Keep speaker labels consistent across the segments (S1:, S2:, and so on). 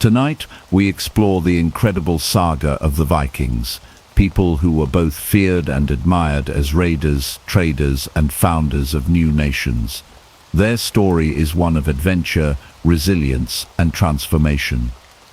S1: Tonight, we explore the incredible saga of the Vikings, people who were both feared and admired as raiders, traders, and founders of new nations. Their story is one of adventure, resilience, and transformation.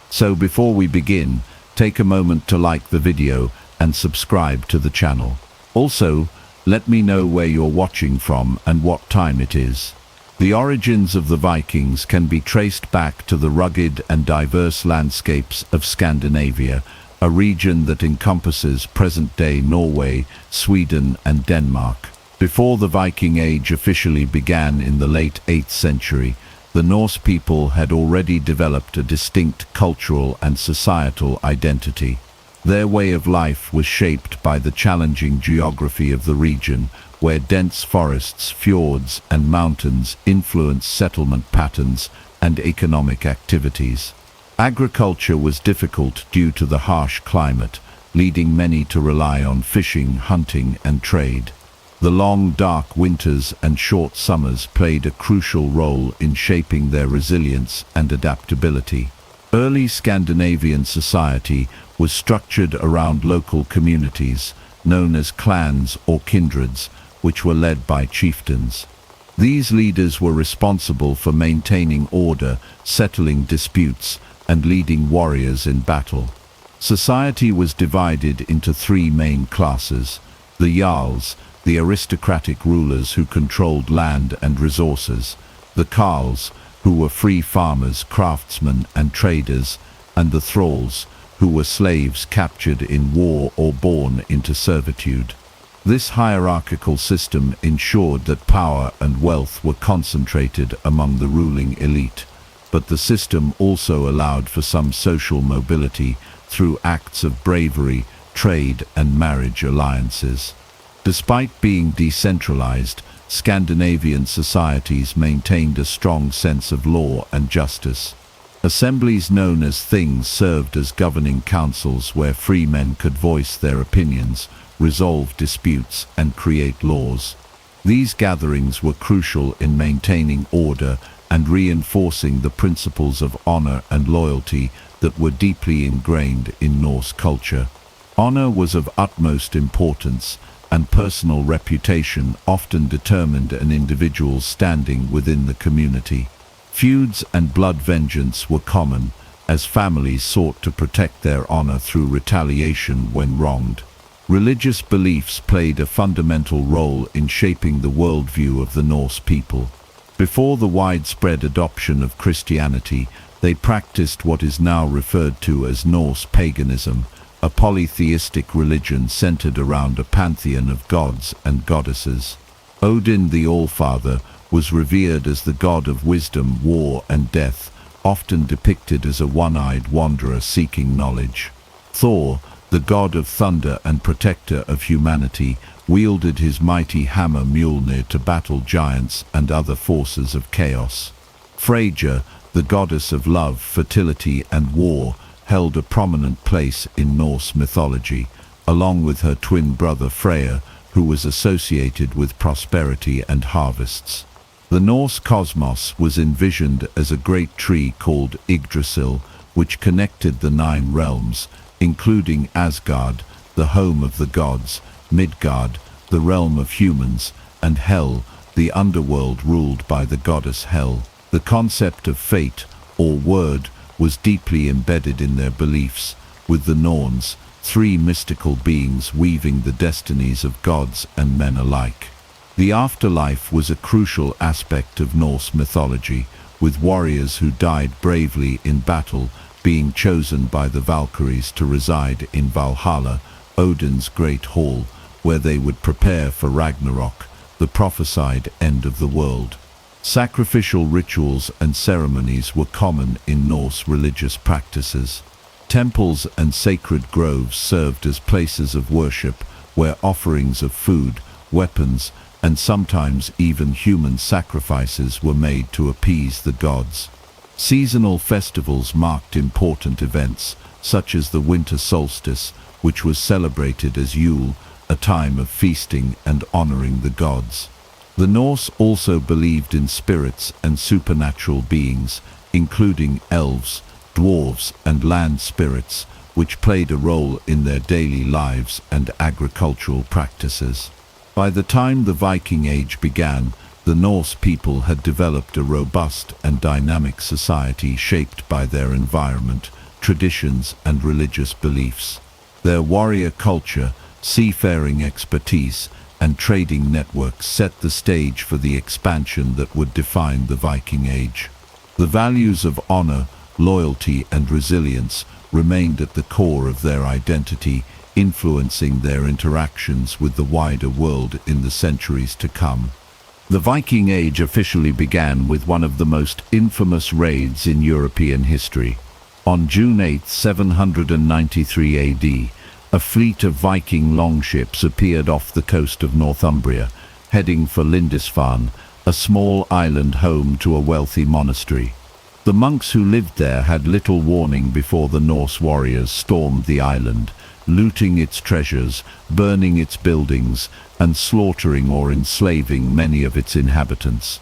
S1: So before we begin, take a moment to like the video and subscribe to the channel. Also, let me know where you're watching from and what time it is. The origins of the Vikings can be traced back to the rugged and diverse landscapes of Scandinavia, a region that encompasses present-day Norway, Sweden, and Denmark. Before the Viking Age officially began in the late 8th century, the Norse people had already developed a distinct cultural and societal identity. Their way of life was shaped by the challenging geography of the region, where dense forests, fjords, and mountains influenced settlement patterns and economic activities. Agriculture was difficult due to the harsh climate, leading many to rely on fishing, hunting, and trade. The long, dark winters and short summers played a crucial role in shaping their resilience and adaptability. Early Scandinavian society was structured around local communities, known as clans or kindreds, which were led by chieftains. These leaders were responsible for maintaining order, settling disputes, and leading warriors in battle. Society was divided into three main classes: the jarls, the aristocratic rulers who controlled land and resources; the carls, who were free farmers, craftsmen, and traders; and the thralls, who were slaves captured in war or born into servitude. This hierarchical system ensured that power and wealth were concentrated among the ruling elite, but the system also allowed for some social mobility through acts of bravery, trade, and marriage alliances. Despite being decentralized, Scandinavian societies maintained a strong sense of law and justice. Assemblies known as things served as governing councils where free men could voice their opinions, resolve disputes, and create laws. These gatherings were crucial in maintaining order and reinforcing the principles of honor and loyalty that were deeply ingrained in Norse culture. Honor was of utmost importance, and personal reputation often determined an individual's standing within the community. Feuds and blood vengeance were common, as families sought to protect their honor through retaliation when wronged. Religious beliefs played a fundamental role in shaping the worldview of the Norse people. Before the widespread adoption of Christianity, they practiced what is now referred to as Norse paganism, a polytheistic religion centered around a pantheon of gods and goddesses. Odin, the Allfather, was revered as the god of wisdom, war, and death, often depicted as a one-eyed wanderer seeking knowledge. Thor, the god of thunder and protector of humanity, wielded his mighty hammer Mjolnir to battle giants and other forces of chaos. Freyja, the goddess of love, fertility, and war, held a prominent place in Norse mythology, along with her twin brother Freyr, who was associated with prosperity and harvests. The Norse cosmos was envisioned as a great tree called Yggdrasil, which connected the 9 realms, including Asgard, the home of the gods, Midgard, the realm of humans, and Hel, the underworld ruled by the goddess Hel. The concept of fate, or word, was deeply embedded in their beliefs, with the Norns, 3 mystical beings weaving the destinies of gods and men alike. The afterlife was a crucial aspect of Norse mythology, with warriors who died bravely in battle being chosen by the Valkyries to reside in Valhalla, Odin's great hall, where they would prepare for Ragnarok, the prophesied end of the world. Sacrificial rituals and ceremonies were common in Norse religious practices. Temples and sacred groves served as places of worship where offerings of food, weapons, and sometimes even human sacrifices were made to appease the gods. Seasonal festivals marked important events, such as the winter solstice, which was celebrated as Yule, a time of feasting and honoring the gods. The Norse also believed in spirits and supernatural beings, including elves, dwarves, and land spirits, which played a role in their daily lives and agricultural practices. By the time the Viking Age began, the Norse people had developed a robust and dynamic society shaped by their environment, traditions, and religious beliefs. Their warrior culture, seafaring expertise, and trading networks set the stage for the expansion that would define the Viking Age. The values of honor, loyalty, and resilience remained at the core of their identity, influencing their interactions with the wider world in the centuries to come. The Viking Age officially began with one of the most infamous raids in European history. On June 8, 793 AD, a fleet of Viking longships appeared off the coast of Northumbria, heading for Lindisfarne, a small island home to a wealthy monastery. The monks who lived there had little warning before the Norse warriors stormed the island, looting its treasures, burning its buildings, and slaughtering or enslaving many of its inhabitants.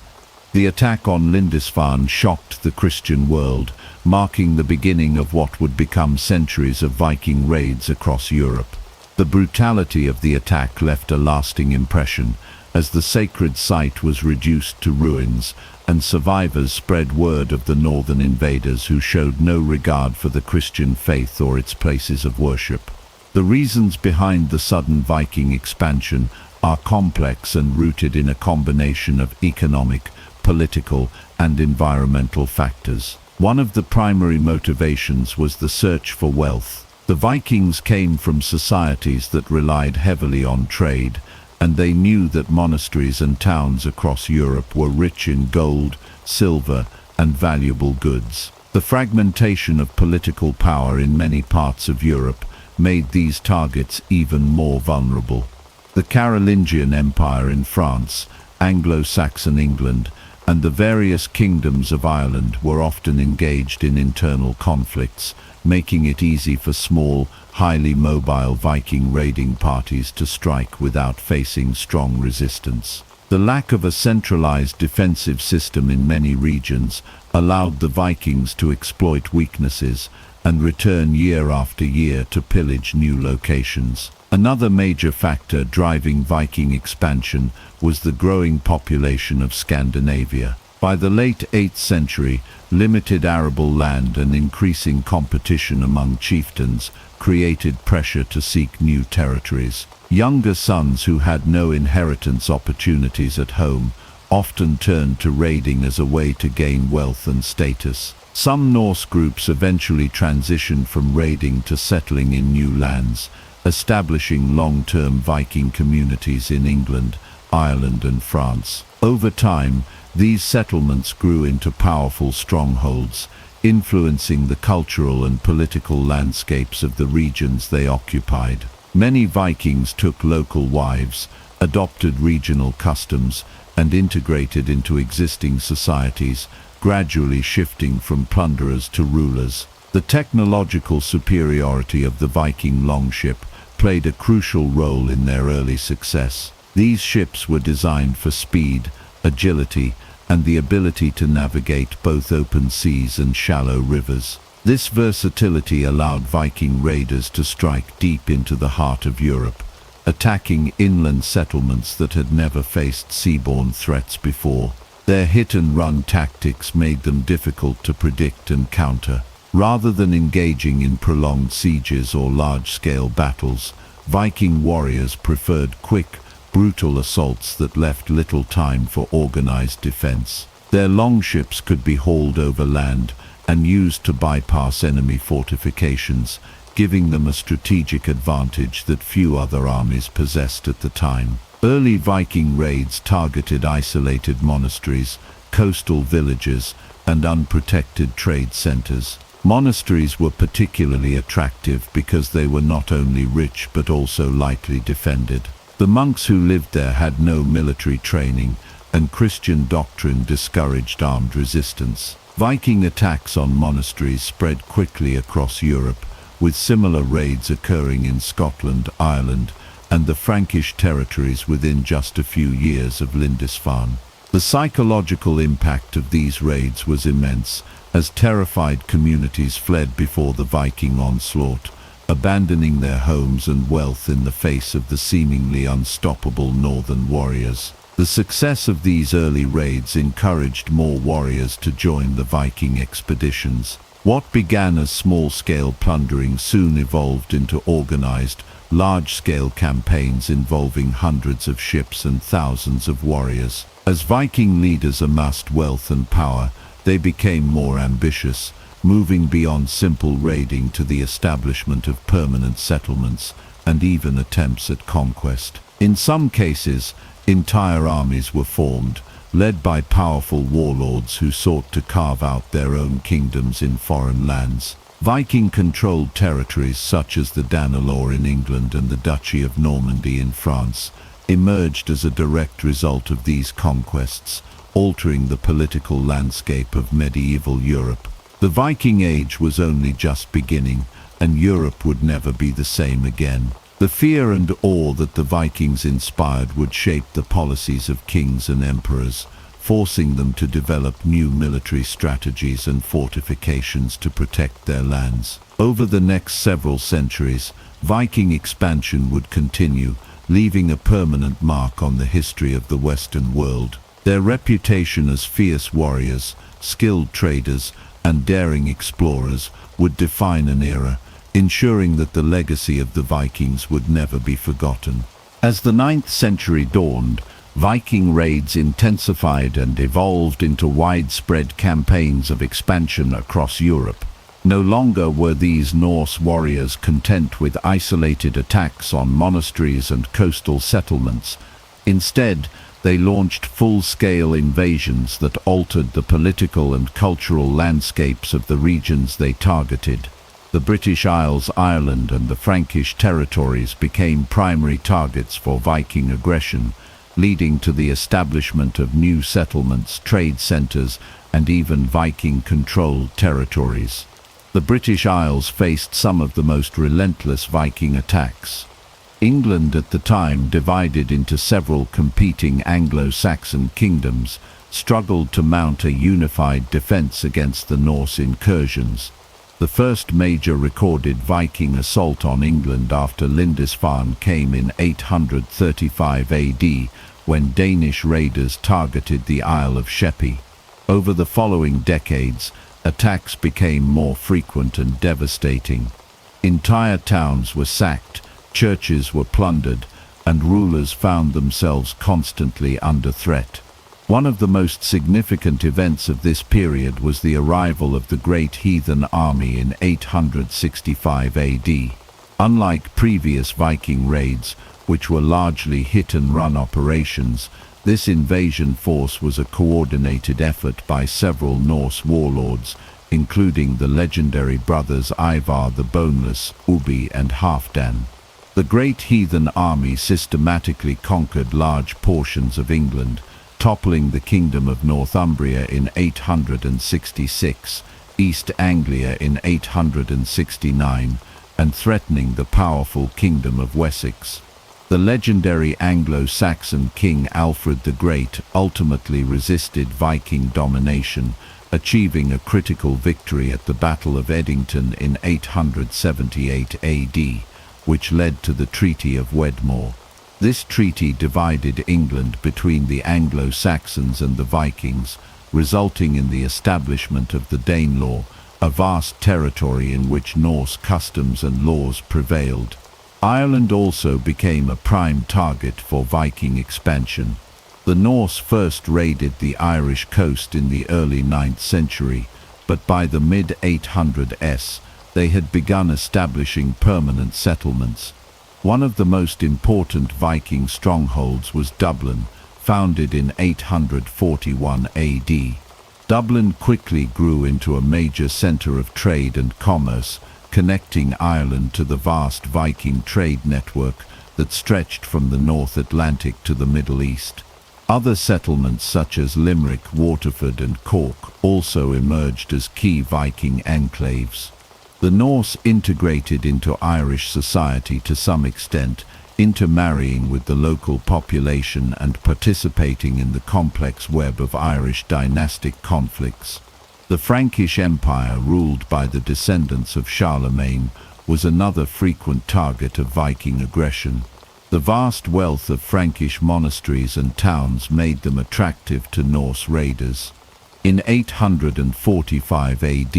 S1: The attack on Lindisfarne shocked the Christian world, marking the beginning of what would become centuries of Viking raids across Europe. The brutality of the attack left a lasting impression, as the sacred site was reduced to ruins, and survivors spread word of the northern invaders who showed no regard for the Christian faith or its places of worship. The reasons behind the sudden Viking expansion are complex and rooted in a combination of economic, political, and environmental factors. One of the primary motivations was the search for wealth. The Vikings came from societies that relied heavily on trade, and they knew that monasteries and towns across Europe were rich in gold, silver, and valuable goods. The fragmentation of political power in many parts of Europe made these targets even more vulnerable. The Carolingian Empire in France, Anglo-Saxon England, and the various kingdoms of Ireland were often engaged in internal conflicts, making it easy for small, highly mobile Viking raiding parties to strike without facing strong resistance. The lack of a centralized defensive system in many regions allowed the Vikings to exploit weaknesses and return year after year to pillage new locations. Another major factor driving Viking expansion was the growing population of Scandinavia. By the late 8th century, limited arable land and increasing competition among chieftains created pressure to seek new territories. Younger sons who had no inheritance opportunities at home often turned to raiding as a way to gain wealth and status. Some Norse groups eventually transitioned from raiding to settling in new lands, establishing long-term Viking communities in England, Ireland, and France. Over time, these settlements grew into powerful strongholds, influencing the cultural and political landscapes of the regions they occupied. Many Vikings took local wives, adopted regional customs, and integrated into existing societies, gradually shifting from plunderers to rulers. The technological superiority of the Viking longship played a crucial role in their early success. These ships were designed for speed, agility, and the ability to navigate both open seas and shallow rivers. This versatility allowed Viking raiders to strike deep into the heart of Europe, attacking inland settlements that had never faced seaborne threats before. Their hit-and-run tactics made them difficult to predict and counter. Rather than engaging in prolonged sieges or large-scale battles, Viking warriors preferred quick, brutal assaults that left little time for organized defense. Their longships could be hauled over land and used to bypass enemy fortifications, giving them a strategic advantage that few other armies possessed at the time. Early Viking raids targeted isolated monasteries, coastal villages, and unprotected trade centers. Monasteries were particularly attractive because they were not only rich but also lightly defended. The monks who lived there had no military training, and Christian doctrine discouraged armed resistance. Viking attacks on monasteries spread quickly across Europe, with similar raids occurring in Scotland, Ireland, and the Frankish territories within just a few years of Lindisfarne. The psychological impact of these raids was immense, as terrified communities fled before the Viking onslaught, abandoning their homes and wealth in the face of the seemingly unstoppable northern warriors. The success of these early raids encouraged more warriors to join the Viking expeditions. What began as small-scale plundering soon evolved into organized, large-scale campaigns involving hundreds of ships and thousands of warriors. As Viking leaders amassed wealth and power, they became more ambitious, moving beyond simple raiding to the establishment of permanent settlements and even attempts at conquest. In some cases, entire armies were formed, led by powerful warlords who sought to carve out their own kingdoms in foreign lands. Viking-controlled territories such as the Danelaw in England and the Duchy of Normandy in France emerged as a direct result of these conquests, altering the political landscape of medieval Europe. The Viking Age was only just beginning, and Europe would never be the same again. The fear and awe that the Vikings inspired would shape the policies of kings and emperors, forcing them to develop new military strategies and fortifications to protect their lands. Over the next several centuries, Viking expansion would continue, leaving a permanent mark on the history of the Western world. Their reputation as fierce warriors, skilled traders, and daring explorers would define an era, ensuring that the legacy of the Vikings would never be forgotten. As the 9th century dawned, Viking raids intensified and evolved into widespread campaigns of expansion across Europe. No longer were these Norse warriors content with isolated attacks on monasteries and coastal settlements. Instead, they launched full-scale invasions that altered the political and cultural landscapes of the regions they targeted. The British Isles, Ireland, and the Frankish territories became primary targets for Viking aggression, leading to the establishment of new settlements, trade centers, and even Viking-controlled territories. The British Isles faced some of the most relentless Viking attacks. England at the time, divided into several competing Anglo-Saxon kingdoms, struggled to mount a unified defense against the Norse incursions. The first major recorded Viking assault on England after Lindisfarne came in 835 AD, when Danish raiders targeted the Isle of Sheppey. Over the following decades, attacks became more frequent and devastating. Entire towns were sacked, churches were plundered, and rulers found themselves constantly under threat. One of the most significant events of this period was the arrival of the Great Heathen Army in 865 AD. Unlike previous Viking raids, which were largely hit-and-run operations, this invasion force was a coordinated effort by several Norse warlords, including the legendary brothers Ivar the Boneless, Ubbi, and Halfdan. The Great Heathen Army systematically conquered large portions of England, toppling the Kingdom of Northumbria in 866, East Anglia in 869, and threatening the powerful Kingdom of Wessex. The legendary Anglo-Saxon King Alfred the Great ultimately resisted Viking domination, achieving a critical victory at the Battle of Edington in 878 AD, which led to the Treaty of Wedmore. This treaty divided England between the Anglo-Saxons and the Vikings, resulting in the establishment of the Danelaw, a vast territory in which Norse customs and laws prevailed. Ireland also became a prime target for Viking expansion. The Norse first raided the Irish coast in the early 9th century, but by the mid-800s, they had begun establishing permanent settlements. One of the most important Viking strongholds was Dublin, founded in 841 AD. Dublin quickly grew into a major center of trade and commerce, connecting Ireland to the vast Viking trade network that stretched from the North Atlantic to the Middle East. Other settlements such as Limerick, Waterford, and Cork also emerged as key Viking enclaves. The Norse integrated into Irish society to some extent, intermarrying with the local population and participating in the complex web of Irish dynastic conflicts. The Frankish Empire, ruled by the descendants of Charlemagne, was another frequent target of Viking aggression. The vast wealth of Frankish monasteries and towns made them attractive to Norse raiders. In 845 AD,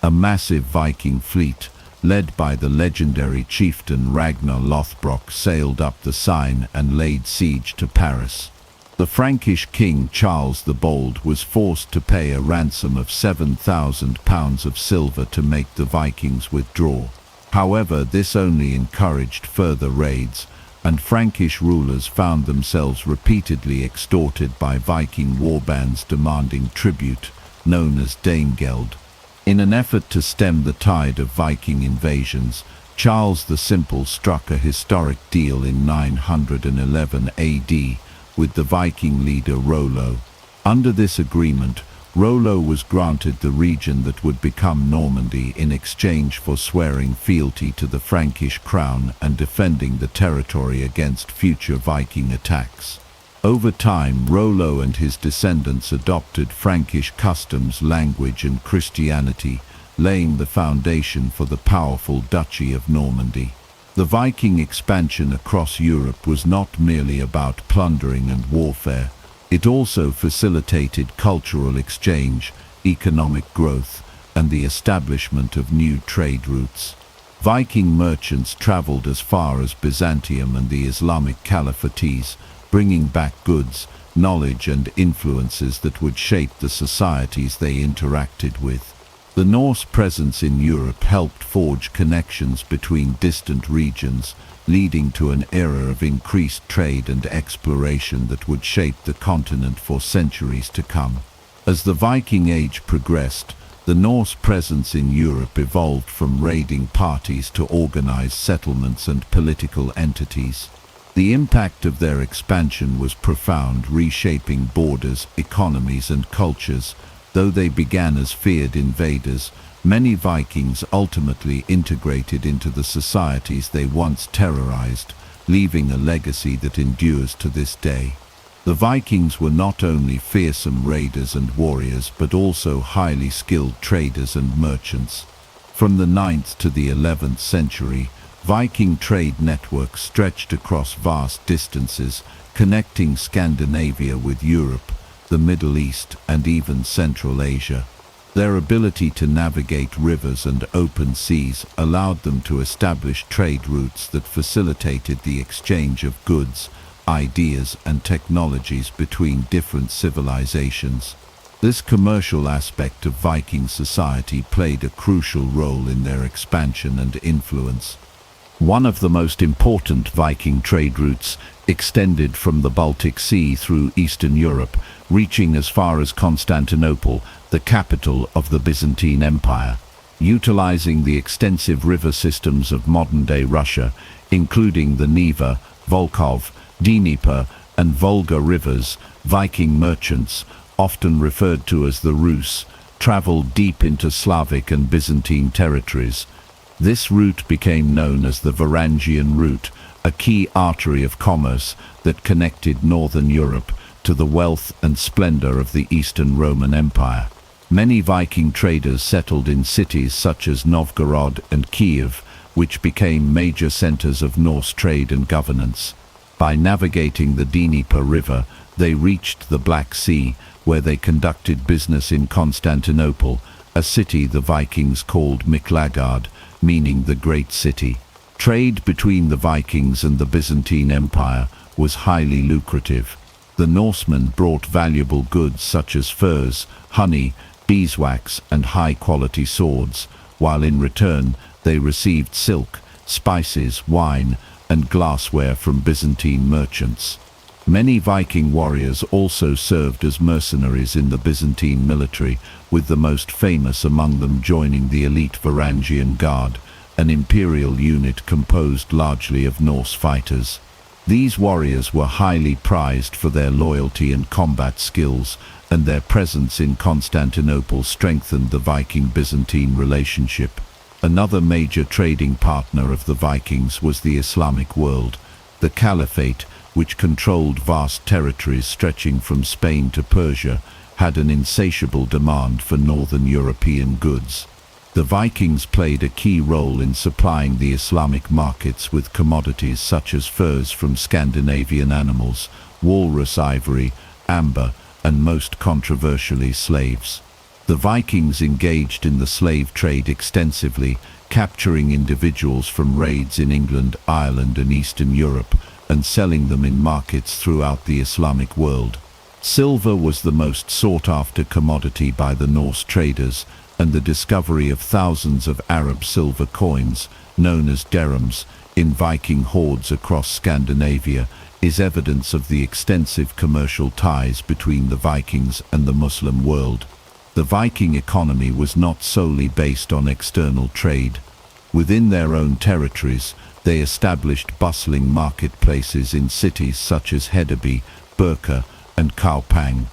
S1: a massive Viking fleet, led by the legendary chieftain Ragnar Lothbrok, sailed up the Seine and laid siege to Paris. The Frankish king Charles the Bold was forced to pay a ransom of 7,000 pounds of silver to make the Vikings withdraw. However, this only encouraged further raids, and Frankish rulers found themselves repeatedly extorted by Viking warbands demanding tribute, known as Danegeld. In an effort to stem the tide of Viking invasions, Charles the Simple struck a historic deal in 911 AD with the Viking leader Rollo. Under this agreement, Rollo was granted the region that would become Normandy in exchange for swearing fealty to the Frankish crown and defending the territory against future Viking attacks. Over time, Rollo and his descendants adopted Frankish customs, language, and Christianity, laying the foundation for the powerful Duchy of Normandy. The Viking expansion across Europe was not merely about plundering and warfare. It also facilitated cultural exchange, economic growth, and the establishment of new trade routes. Viking merchants traveled as far as Byzantium and the Islamic Caliphates, bringing back goods, knowledge, and influences that would shape the societies they interacted with. The Norse presence in Europe helped forge connections between distant regions, leading to an era of increased trade and exploration that would shape the continent for centuries to come. As the Viking Age progressed, the Norse presence in Europe evolved from raiding parties to organized settlements and political entities. The impact of their expansion was profound, reshaping borders, economies, and cultures. Though they began as feared invaders, many Vikings ultimately integrated into the societies they once terrorized, leaving a legacy that endures to this day. The Vikings were not only fearsome raiders and warriors, but also highly skilled traders and merchants. From the 9th to the 11th century, Viking trade networks stretched across vast distances, connecting Scandinavia with Europe, the Middle East, and even Central Asia. Their ability to navigate rivers and open seas allowed them to establish trade routes that facilitated the exchange of goods, ideas, and technologies between different civilizations. This commercial aspect of Viking society played a crucial role in their expansion and influence. One of the most important Viking trade routes extended from the Baltic Sea through Eastern Europe, reaching as far as Constantinople, the capital of the Byzantine Empire. Utilizing the extensive river systems of modern-day Russia, including the Neva, Volkhov, Dnieper, and Volga rivers, Viking merchants, often referred to as the Rus, traveled deep into Slavic and Byzantine territories. This route became known as the Varangian route, a key artery of commerce that connected northern Europe to the wealth and splendor of the Eastern Roman Empire. Many Viking traders settled in cities such as Novgorod and Kiev, which became major centers of Norse trade and governance. By navigating the Dnieper River, they reached the Black Sea, where they conducted business in Constantinople, a city the Vikings called Miklagard, meaning the Great City. Trade between the Vikings and the Byzantine Empire was highly lucrative. The Norsemen brought valuable goods such as furs, honey, beeswax, and high-quality swords, while in return they received silk, spices, wine, and glassware from Byzantine merchants. Many Viking warriors also served as mercenaries in the Byzantine military, with the most famous among them joining the elite Varangian Guard, an imperial unit composed largely of Norse fighters. These warriors were highly prized for their loyalty and combat skills, and their presence in Constantinople strengthened the Viking-Byzantine relationship. Another major trading partner of the Vikings was the Islamic world. The Caliphate, which controlled vast territories stretching from Spain to Persia, had an insatiable demand for northern European goods. The Vikings played a key role in supplying the Islamic markets with commodities such as furs from Scandinavian animals, walrus ivory, amber, and most controversially slaves. The Vikings engaged in the slave trade extensively, capturing individuals from raids in England, Ireland, and Eastern Europe, and selling them in markets throughout the Islamic world. Silver was the most sought-after commodity by the Norse traders, and the discovery of thousands of Arab silver coins, known as dirhams, in Viking hordes across Scandinavia is evidence of the extensive commercial ties between the Vikings and the Muslim world. The Viking economy was not solely based on external trade. Within their own territories, they established bustling marketplaces in cities such as Hedeby, Birka, and Kaupang.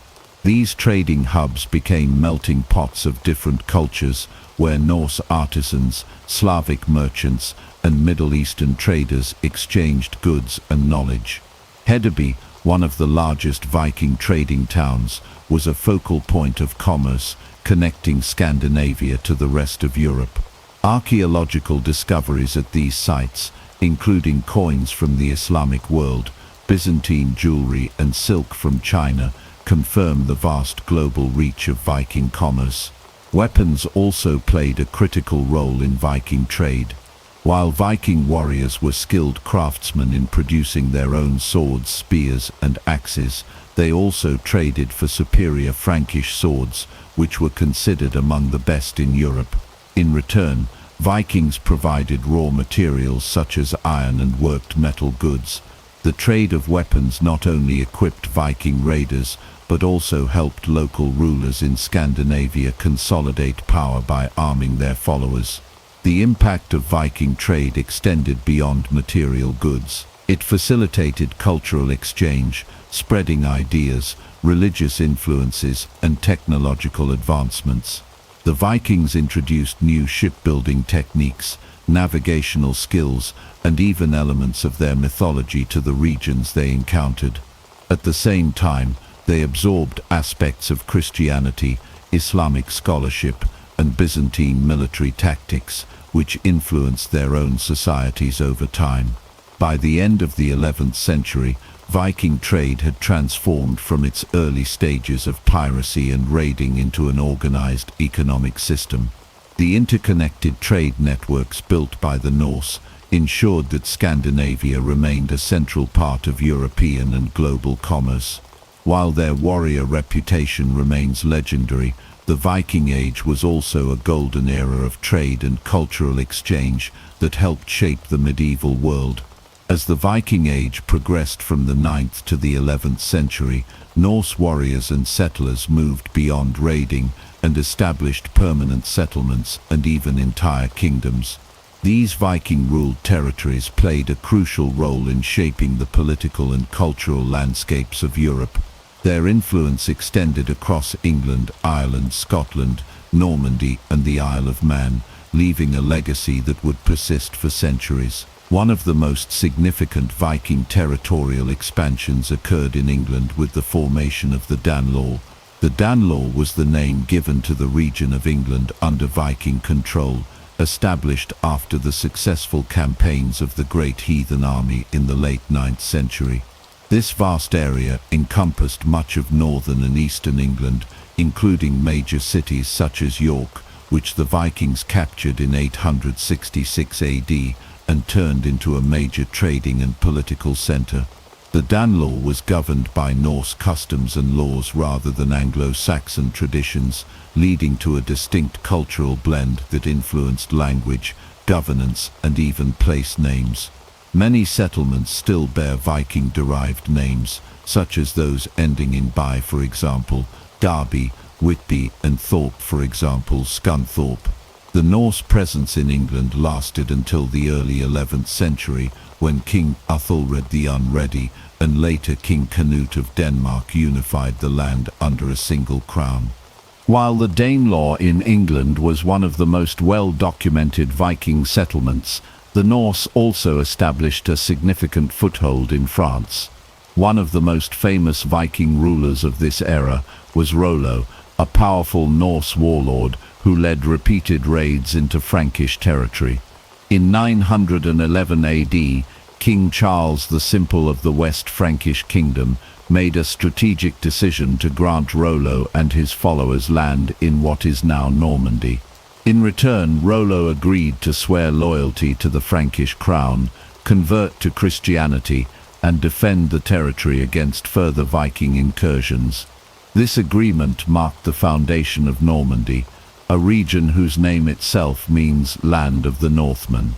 S1: These trading hubs became melting pots of different cultures, where Norse artisans, Slavic merchants, and Middle Eastern traders exchanged goods and knowledge. Hedeby, one of the largest Viking trading towns, was a focal point of commerce, connecting Scandinavia to the rest of Europe. Archaeological discoveries at these sites, including coins from the Islamic world, Byzantine jewelry, and silk from China, confirm the vast global reach of Viking commerce. Weapons also played a critical role in Viking trade. While Viking warriors were skilled craftsmen in producing their own swords, spears, and axes, they also traded for superior Frankish swords, which were considered among the best in Europe. In return, Vikings provided raw materials such as iron and worked metal goods. The trade of weapons not only equipped Viking raiders, but also helped local rulers in Scandinavia consolidate power by arming their followers. The impact of Viking trade extended beyond material goods. It facilitated cultural exchange, spreading ideas, religious influences, and technological advancements. The Vikings introduced new shipbuilding techniques, navigational skills, and even elements of their mythology to the regions they encountered. At the same time, they absorbed aspects of Christianity, Islamic scholarship, and Byzantine military tactics, which influenced their own societies over time. By the end of the 11th century, Viking trade had transformed from its early stages of piracy and raiding into an organized economic system. The interconnected trade networks built by the Norse ensured that Scandinavia remained a central part of European and global commerce. While their warrior reputation remains legendary, the Viking Age was also a golden era of trade and cultural exchange that helped shape the medieval world. As the Viking Age progressed from the 9th to the 11th century, Norse warriors and settlers moved beyond raiding and established permanent settlements and even entire kingdoms. These Viking-ruled territories played a crucial role in shaping the political and cultural landscapes of Europe. Their influence extended across England, Ireland, Scotland, Normandy, and the Isle of Man, leaving a legacy that would persist for centuries. One of the most significant Viking territorial expansions occurred in England with the formation of the Danelaw. The Danelaw was the name given to the region of England under Viking control, established after the successful campaigns of the Great Heathen Army in the late 9th century. This vast area encompassed much of northern and eastern England, including major cities such as York, which the Vikings captured in 866 AD and turned into a major trading and political centre. The Danelaw was governed by Norse customs and laws rather than Anglo-Saxon traditions, leading to a distinct cultural blend that influenced language, governance, and even place names. Many settlements still bear Viking-derived names, such as those ending in by, for example, Derby, Whitby, and Thorpe, for example, Scunthorpe. The Norse presence in England lasted until the early 11th century, when King Athelred the Unready and later King Canute of Denmark unified the land under a single crown. While the Danelaw in England was one of the most well-documented Viking settlements, the Norse also established a significant foothold in France. One of the most famous Viking rulers of this era was Rollo, a powerful Norse warlord who led repeated raids into Frankish territory. In 911 AD, King Charles the Simple of the West Frankish Kingdom made a strategic decision to grant Rollo and his followers land in what is now Normandy. In return, Rollo agreed to swear loyalty to the Frankish crown, convert to Christianity, and defend the territory against further Viking incursions. This agreement marked the foundation of Normandy, a region whose name itself means Land of the Northmen.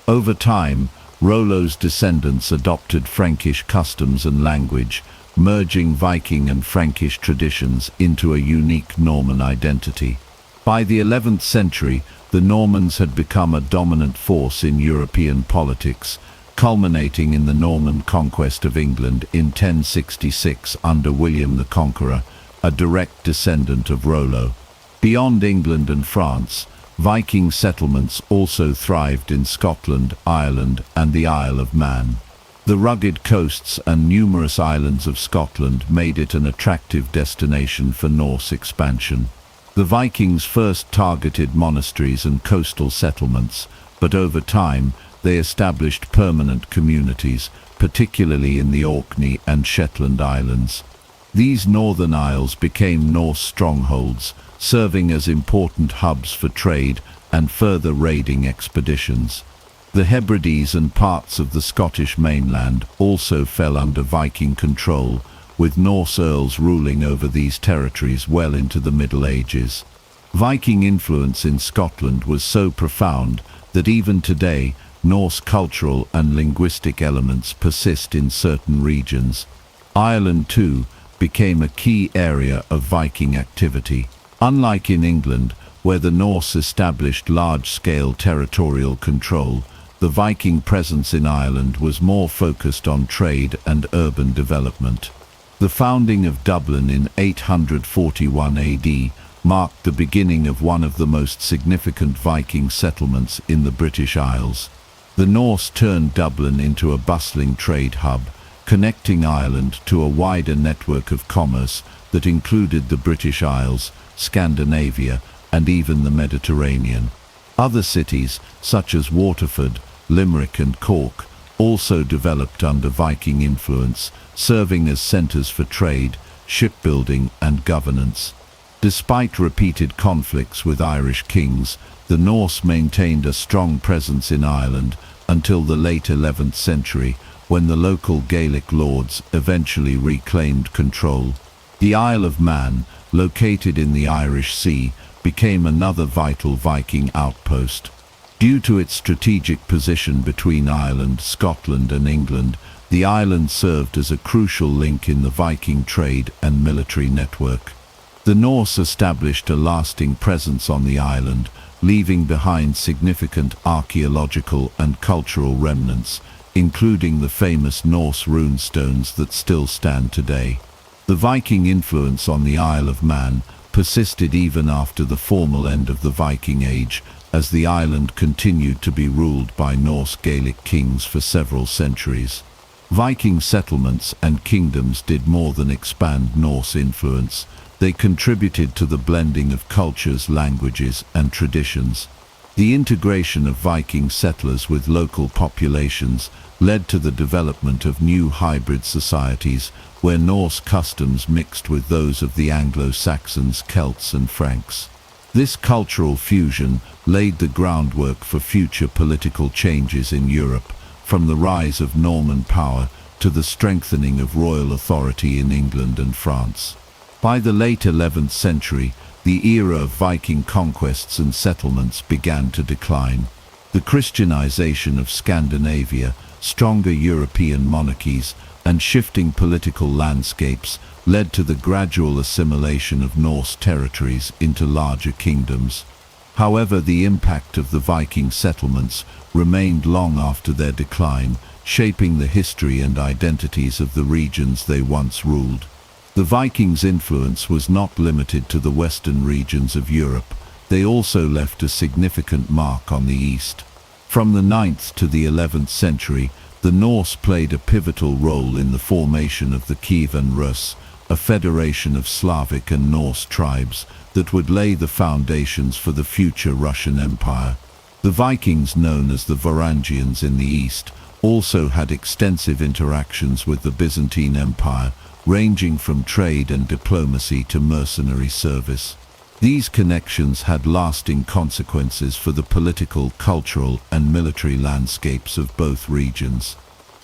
S1: Over time, Rollo's descendants adopted Frankish customs and language, merging Viking and Frankish traditions into a unique Norman identity. By the 11th century, the Normans had become a dominant force in European politics, culminating in the Norman conquest of England in 1066 under William the Conqueror, a direct descendant of Rollo. Beyond England and France, Viking settlements also thrived in Scotland, Ireland, and the Isle of Man. The rugged coasts and numerous islands of Scotland made it an attractive destination for Norse expansion. The Vikings first targeted monasteries and coastal settlements, but over time they established permanent communities, particularly in the Orkney and Shetland Islands. These northern isles became Norse strongholds, serving as important hubs for trade and further raiding expeditions. The Hebrides and parts of the Scottish mainland also fell under Viking control, with Norse earls ruling over these territories well into the Middle Ages. Viking influence in Scotland was so profound that even today, Norse cultural and linguistic elements persist in certain regions. Ireland, too, became a key area of Viking activity. Unlike in England, where the Norse established large-scale territorial control, the Viking presence in Ireland was more focused on trade and urban development. The founding of Dublin in 841 AD marked the beginning of one of the most significant Viking settlements in the British Isles. The Norse turned Dublin into a bustling trade hub, connecting Ireland to a wider network of commerce that included the British Isles, Scandinavia, and even the Mediterranean. Other cities, such as Waterford, Limerick and Cork, also developed under Viking influence, serving as centres for trade, shipbuilding and governance. Despite repeated conflicts with Irish kings, the Norse maintained a strong presence in Ireland until the late 11th century, when the local Gaelic lords eventually reclaimed control. The Isle of Man, located in the Irish Sea, became another vital Viking outpost. Due to its strategic position between Ireland, Scotland and England, the island served as a crucial link in the Viking trade and military network. The Norse established a lasting presence on the island, leaving behind significant archaeological and cultural remnants, including the famous Norse runestones that still stand today. The Viking influence on the Isle of Man persisted even after the formal end of the Viking Age, as the island continued to be ruled by Norse Gaelic kings for several centuries. Viking settlements and kingdoms did more than expand Norse influence. They contributed to the blending of cultures, languages, and traditions. The integration of Viking settlers with local populations led to the development of new hybrid societies, where Norse customs mixed with those of the Anglo-Saxons, Celts, and Franks. This cultural fusion laid the groundwork for future political changes in Europe, from the rise of Norman power to the strengthening of royal authority in England and France. By the late 11th century, the era of Viking conquests and settlements began to decline. The Christianization of Scandinavia, stronger European monarchies, and shifting political landscapes led to the gradual assimilation of Norse territories into larger kingdoms. However, the impact of the Viking settlements remained long after their decline, shaping the history and identities of the regions they once ruled. The Vikings' influence was not limited to the western regions of Europe. They also left a significant mark on the east. From the 9th to the 11th century, the Norse played a pivotal role in the formation of the Kievan Rus, a federation of Slavic and Norse tribes that would lay the foundations for the future Russian Empire. The Vikings, known as the Varangians in the east, also had extensive interactions with the Byzantine Empire, ranging from trade and diplomacy to mercenary service. These connections had lasting consequences for the political, cultural, and military landscapes of both regions.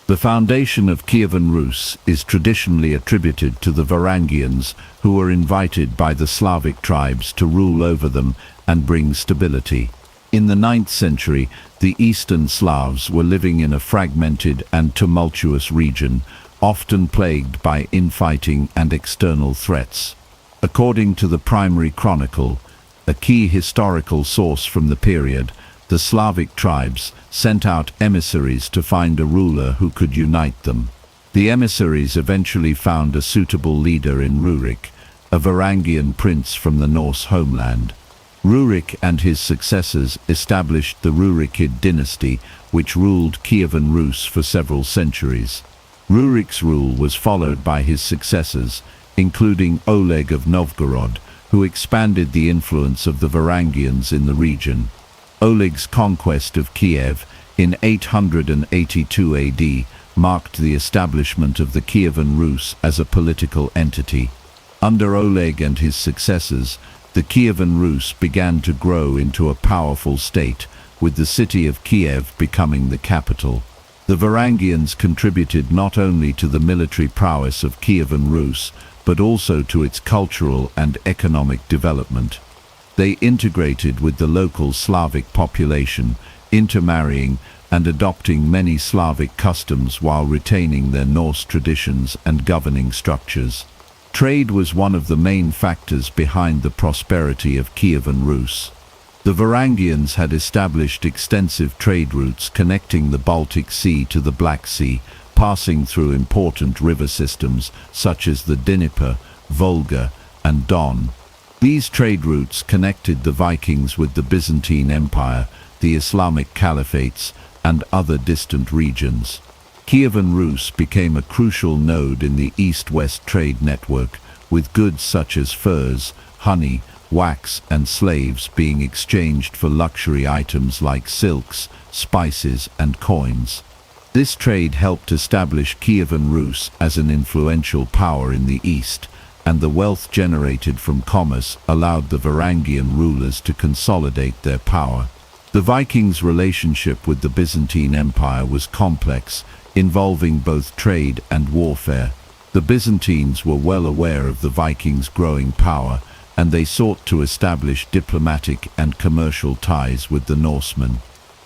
S1: The foundation of Kievan Rus is traditionally attributed to the Varangians, who were invited by the Slavic tribes to rule over them and bring stability. In the 9th century, the Eastern Slavs were living in a fragmented and tumultuous region, often plagued by infighting and external threats. According to the Primary Chronicle, a key historical source from the period, the Slavic tribes sent out emissaries to find a ruler who could unite them. The emissaries eventually found a suitable leader in Rurik, a Varangian prince from the Norse homeland. Rurik and his successors established the Rurikid dynasty, which ruled Kievan Rus for several centuries. Rurik's rule was followed by his successors, including Oleg of Novgorod, who expanded the influence of the Varangians in the region. Oleg's conquest of Kiev in 882 AD marked the establishment of the Kievan Rus as a political entity. Under Oleg and his successors, the Kievan Rus began to grow into a powerful state, with the city of Kiev becoming the capital. The Varangians contributed not only to the military prowess of Kievan Rus, but also to its cultural and economic development. They integrated with the local Slavic population, intermarrying and adopting many Slavic customs while retaining their Norse traditions and governing structures. Trade was one of the main factors behind the prosperity of Kievan Rus. The Varangians had established extensive trade routes connecting the Baltic Sea to the Black Sea, passing through important river systems such as the Dnieper, Volga, and Don. These trade routes connected the Vikings with the Byzantine Empire, the Islamic caliphates, and other distant regions. Kievan Rus became a crucial node in the east-west trade network, with goods such as furs, honey, wax, and slaves being exchanged for luxury items like silks, spices, and coins. This trade helped establish Kievan Rus as an influential power in the east, and the wealth generated from commerce allowed the Varangian rulers to consolidate their power. The Vikings' relationship with the Byzantine Empire was complex, involving both trade and warfare. The Byzantines were well aware of the Vikings' growing power, and they sought to establish diplomatic and commercial ties with the Norsemen.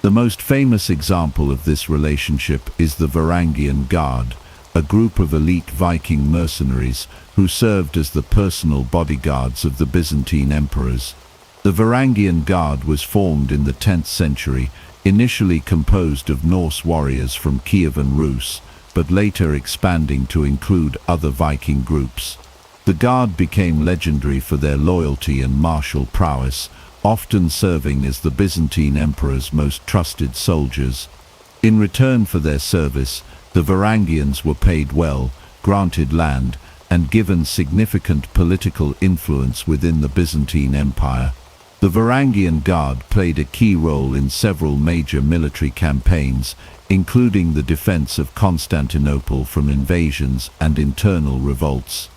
S1: The most famous example of this relationship is the Varangian Guard, a group of elite Viking mercenaries who served as the personal bodyguards of the Byzantine emperors. The Varangian Guard was formed in the 10th century, initially composed of Norse warriors from Kievan Rus, but later expanding to include other Viking groups. The Guard became legendary for their loyalty and martial prowess, often serving as the Byzantine emperor's most trusted soldiers. In return for their service, the Varangians were paid well, granted land, and given significant political influence within the Byzantine Empire. The Varangian Guard played a key role in several major military campaigns, including the defense of Constantinople from invasions and internal revolts.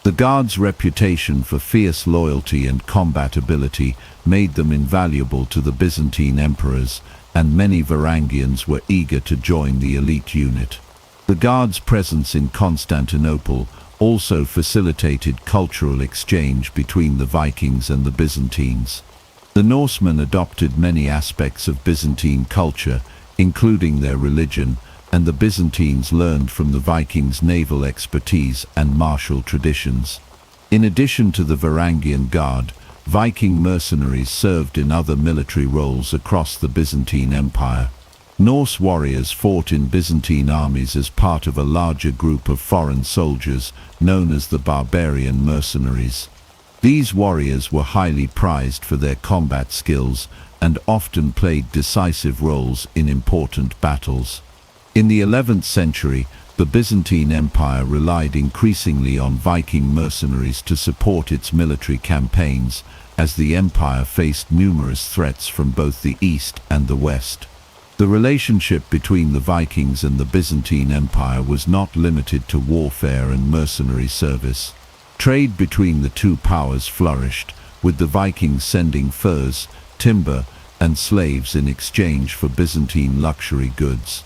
S1: The Guard's reputation for fierce loyalty and combat ability made them invaluable to the Byzantine emperors, and many Varangians were eager to join the elite unit. The Guard's presence in Constantinople also facilitated cultural exchange between the Vikings and the Byzantines. The Norsemen adopted many aspects of Byzantine culture, including their religion, and the Byzantines learned from the Vikings' naval expertise and martial traditions. In addition to the Varangian Guard, Viking mercenaries served in other military roles across the Byzantine Empire. Norse warriors fought in Byzantine armies as part of a larger group of foreign soldiers known as the barbarian mercenaries. These warriors were highly prized for their combat skills and often played decisive roles in important battles. In the 11th century, The Byzantine Empire relied increasingly on Viking mercenaries to support its military campaigns, as the empire faced numerous threats from both the east and the west. The relationship between the Vikings and the Byzantine Empire was not limited to warfare and mercenary service. Trade between the two powers flourished, with the Vikings sending furs, timber, and slaves in exchange for Byzantine luxury goods.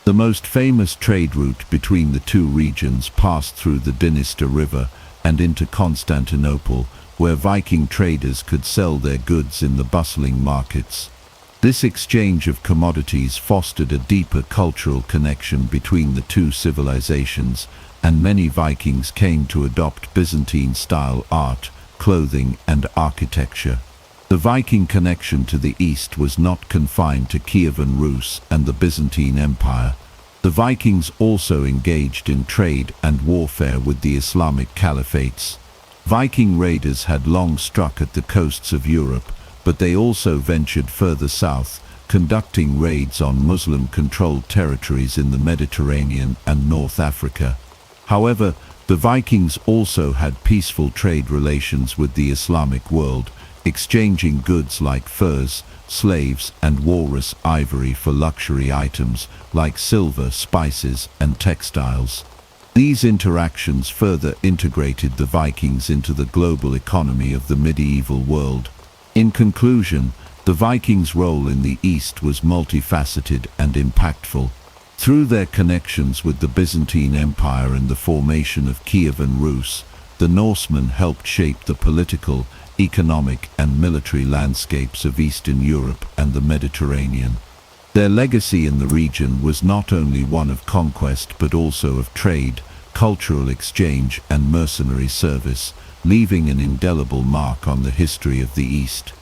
S1: The most famous trade route between the two regions passed through the Dniester River and into Constantinople, where Viking traders could sell their goods in the bustling markets. This exchange of commodities fostered a deeper cultural connection between the two civilizations, and many Vikings came to adopt Byzantine-style art, clothing, and architecture. The Viking connection to the east was not confined to Kievan Rus and the Byzantine Empire. The Vikings also engaged in trade and warfare with the Islamic caliphates. Viking raiders had long struck at the coasts of Europe, but they also ventured further south, conducting raids on Muslim-controlled territories in the Mediterranean and North Africa. However, the Vikings also had peaceful trade relations with the Islamic world, exchanging goods like furs, slaves, and walrus ivory for luxury items like silver, spices, and textiles. These interactions further integrated the Vikings into the global economy of the medieval world. In conclusion, the Vikings' role in the East was multifaceted and impactful. Through their connections with the Byzantine Empire and the formation of Kievan Rus, the Norsemen helped shape the political, economic, and military landscapes of Eastern Europe and the Mediterranean. Their legacy in the region was not only one of conquest but also of trade, cultural exchange, and mercenary service, leaving an indelible mark on the history of the East.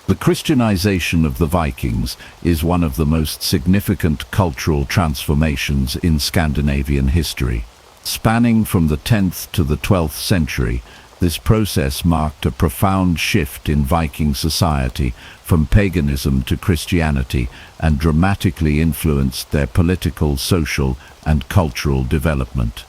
S1: The Christianization of the Vikings is one of the most significant cultural transformations in Scandinavian history. Spanning from the 10th to the 12th century, this process marked a profound shift in Viking society from paganism to Christianity and dramatically influenced their political, social, and cultural development.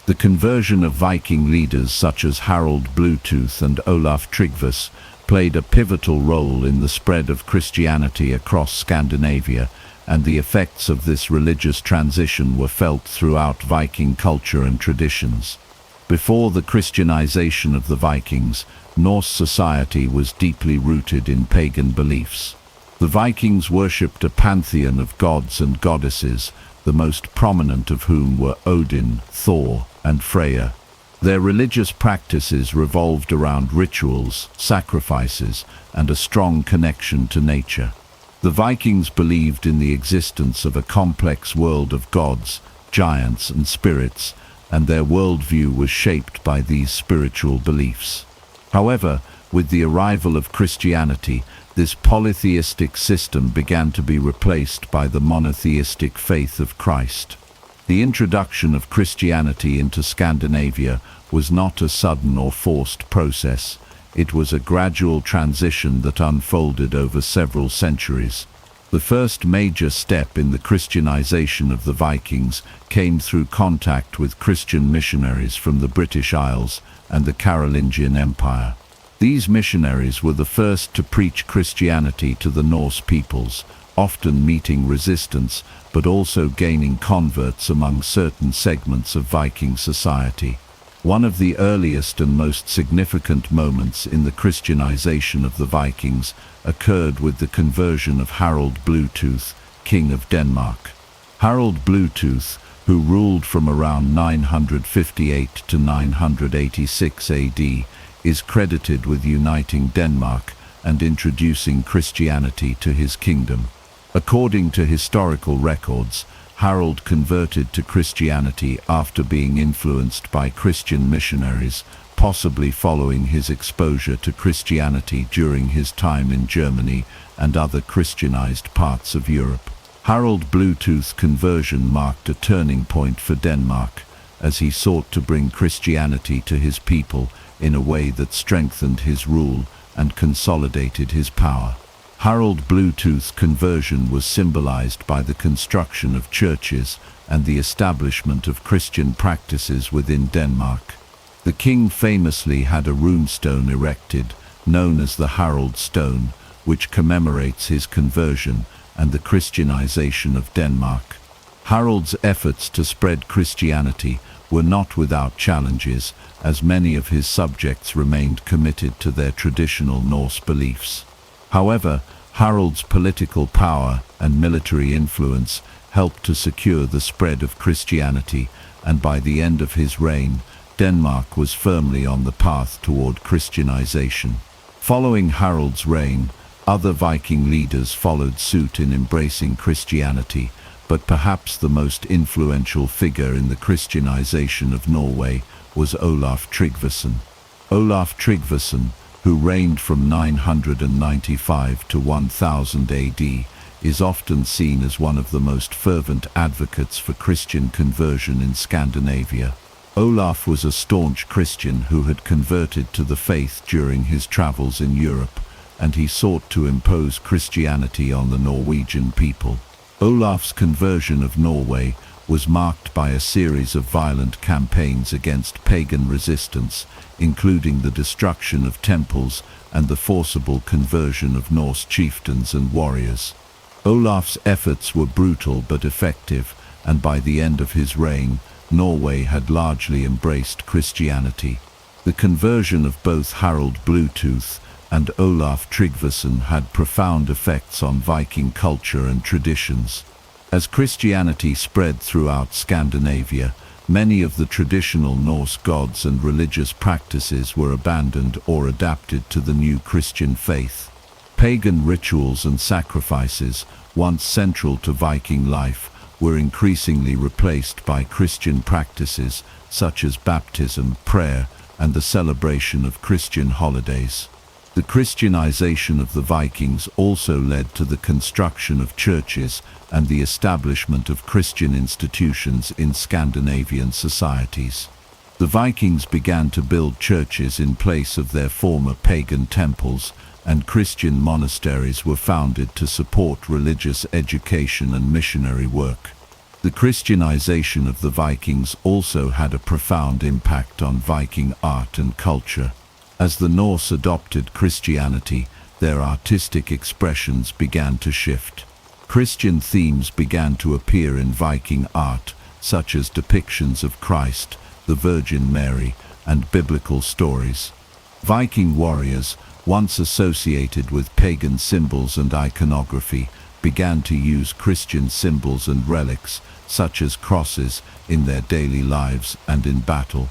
S1: The conversion of Viking leaders such as Harald Bluetooth and Olaf Tryggvason played a pivotal role in the spread of Christianity across Scandinavia, and the effects of this religious transition were felt throughout Viking culture and traditions. Before the Christianization of the Vikings, Norse society was deeply rooted in pagan beliefs. The Vikings worshipped a pantheon of gods and goddesses, the most prominent of whom were Odin, Thor, and Freya. Their religious practices revolved around rituals, sacrifices, and a strong connection to nature. The Vikings believed in the existence of a complex world of gods, giants, and spirits, and their worldview was shaped by these spiritual beliefs. However, with the arrival of Christianity, this polytheistic system began to be replaced by the monotheistic faith of Christ. The introduction of Christianity into Scandinavia was not a sudden or forced process. It was a gradual transition that unfolded over several centuries. The first major step in the Christianization of the Vikings came through contact with Christian missionaries from the British Isles and the Carolingian Empire. These missionaries were the first to preach Christianity to the Norse peoples, often meeting resistance but also gaining converts among certain segments of Viking society. One of the earliest and most significant moments in the Christianization of the Vikings occurred with the conversion of Harald Bluetooth, King of Denmark. Harald Bluetooth, who ruled from around 958 to 986 AD, is credited with uniting Denmark and introducing Christianity to his kingdom. According to historical records, Harald converted to Christianity after being influenced by Christian missionaries, possibly following his exposure to Christianity during his time in Germany and other Christianized parts of Europe. Harald Bluetooth's conversion marked a turning point for Denmark, as he sought to bring Christianity to his people in a way that strengthened his rule and consolidated his power. Harald Bluetooth's conversion was symbolized by the construction of churches and the establishment of Christian practices within Denmark. The king famously had a runestone erected, known as the Harald Stone, which commemorates his conversion and the Christianization of Denmark. Harald's efforts to spread Christianity were not without challenges, as many of his subjects remained committed to their traditional Norse beliefs. However, Harald's political power and military influence helped to secure the spread of Christianity, and by the end of his reign, Denmark was firmly on the path toward Christianization. Following Harald's reign, other Viking leaders followed suit in embracing Christianity, but perhaps the most influential figure in the Christianization of Norway was Olaf Tryggvason. Olaf Tryggvason, who reigned from 995 to 1000 AD, is often seen as one of the most fervent advocates for Christian conversion in Scandinavia. Olaf was a staunch Christian who had converted to the faith during his travels in Europe, and he sought to impose Christianity on the Norwegian people. Olaf's conversion of Norway was marked by a series of violent campaigns against pagan resistance, including the destruction of temples and the forcible conversion of Norse chieftains and warriors. Olaf's efforts were brutal but effective, and by the end of his reign, Norway had largely embraced Christianity. The conversion of both Harald Bluetooth and Olaf Tryggvason had profound effects on Viking culture and traditions. As Christianity spread throughout Scandinavia, many of the traditional Norse gods and religious practices were abandoned or adapted to the new Christian faith. Pagan rituals and sacrifices, once central to Viking life, were increasingly replaced by Christian practices such as baptism, prayer, and the celebration of Christian holidays. The Christianization of the Vikings also led to the construction of churches and the establishment of Christian institutions in Scandinavian societies. The Vikings began to build churches in place of their former pagan temples, and Christian monasteries were founded to support religious education and missionary work. The Christianization of the Vikings also had a profound impact on Viking art and culture. As the Norse adopted Christianity, their artistic expressions began to shift. Christian themes began to appear in Viking art, such as depictions of Christ, the Virgin Mary, and biblical stories. Viking warriors, once associated with pagan symbols and iconography, began to use Christian symbols and relics, such as crosses, in their daily lives and in battle.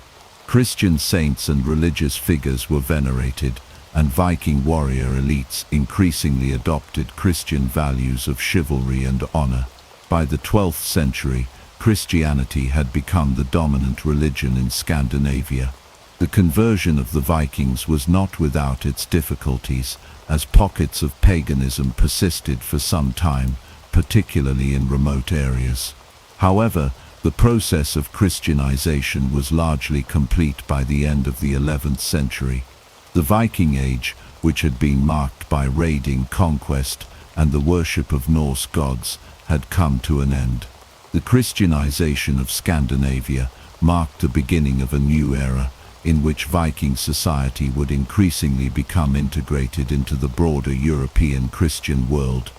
S1: Christian saints and religious figures were venerated, and Viking warrior elites increasingly adopted Christian values of chivalry and honor. By the 12th century, Christianity had become the dominant religion in Scandinavia. The conversion of the Vikings was not without its difficulties, as pockets of paganism persisted for some time, particularly in remote areas. However, the process of Christianization was largely complete by the end of the 11th century. The Viking Age, which had been marked by raiding, conquest, and the worship of Norse gods, had come to an end. The Christianization of Scandinavia marked the beginning of a new era, in which Viking society would increasingly become integrated into the broader European Christian world.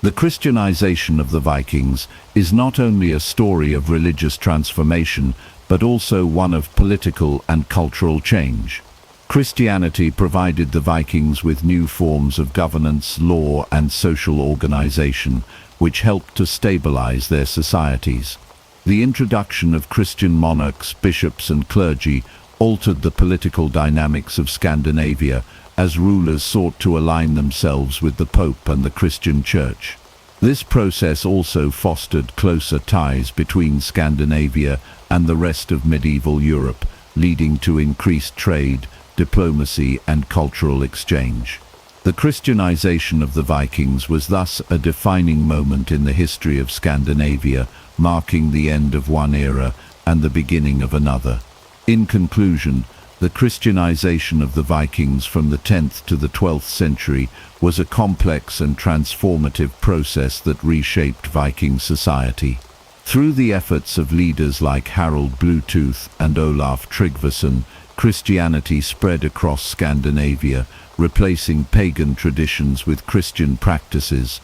S1: The Christianization of the Vikings is not only a story of religious transformation, but also one of political and cultural change. Christianity provided the Vikings with new forms of governance, law, and social organization, which helped to stabilize their societies. The introduction of Christian monarchs, bishops, and clergy altered the political dynamics of Scandinavia, as rulers sought to align themselves with the Pope and the Christian Church. This process also fostered closer ties between Scandinavia and the rest of medieval Europe, leading to increased trade, diplomacy, and cultural exchange. The Christianization of the Vikings was thus a defining moment in the history of Scandinavia, marking the end of one era and the beginning of another. In conclusion, The Christianization of the Vikings from the 10th to the 12th century was a complex and transformative process that reshaped Viking society. Through the efforts of leaders like Harald Bluetooth and Olaf Tryggvason, Christianity spread across Scandinavia, replacing pagan traditions with Christian practices.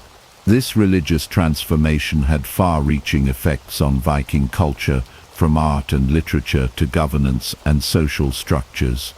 S1: This religious transformation had far-reaching effects on Viking culture, from art and literature to governance and social structures.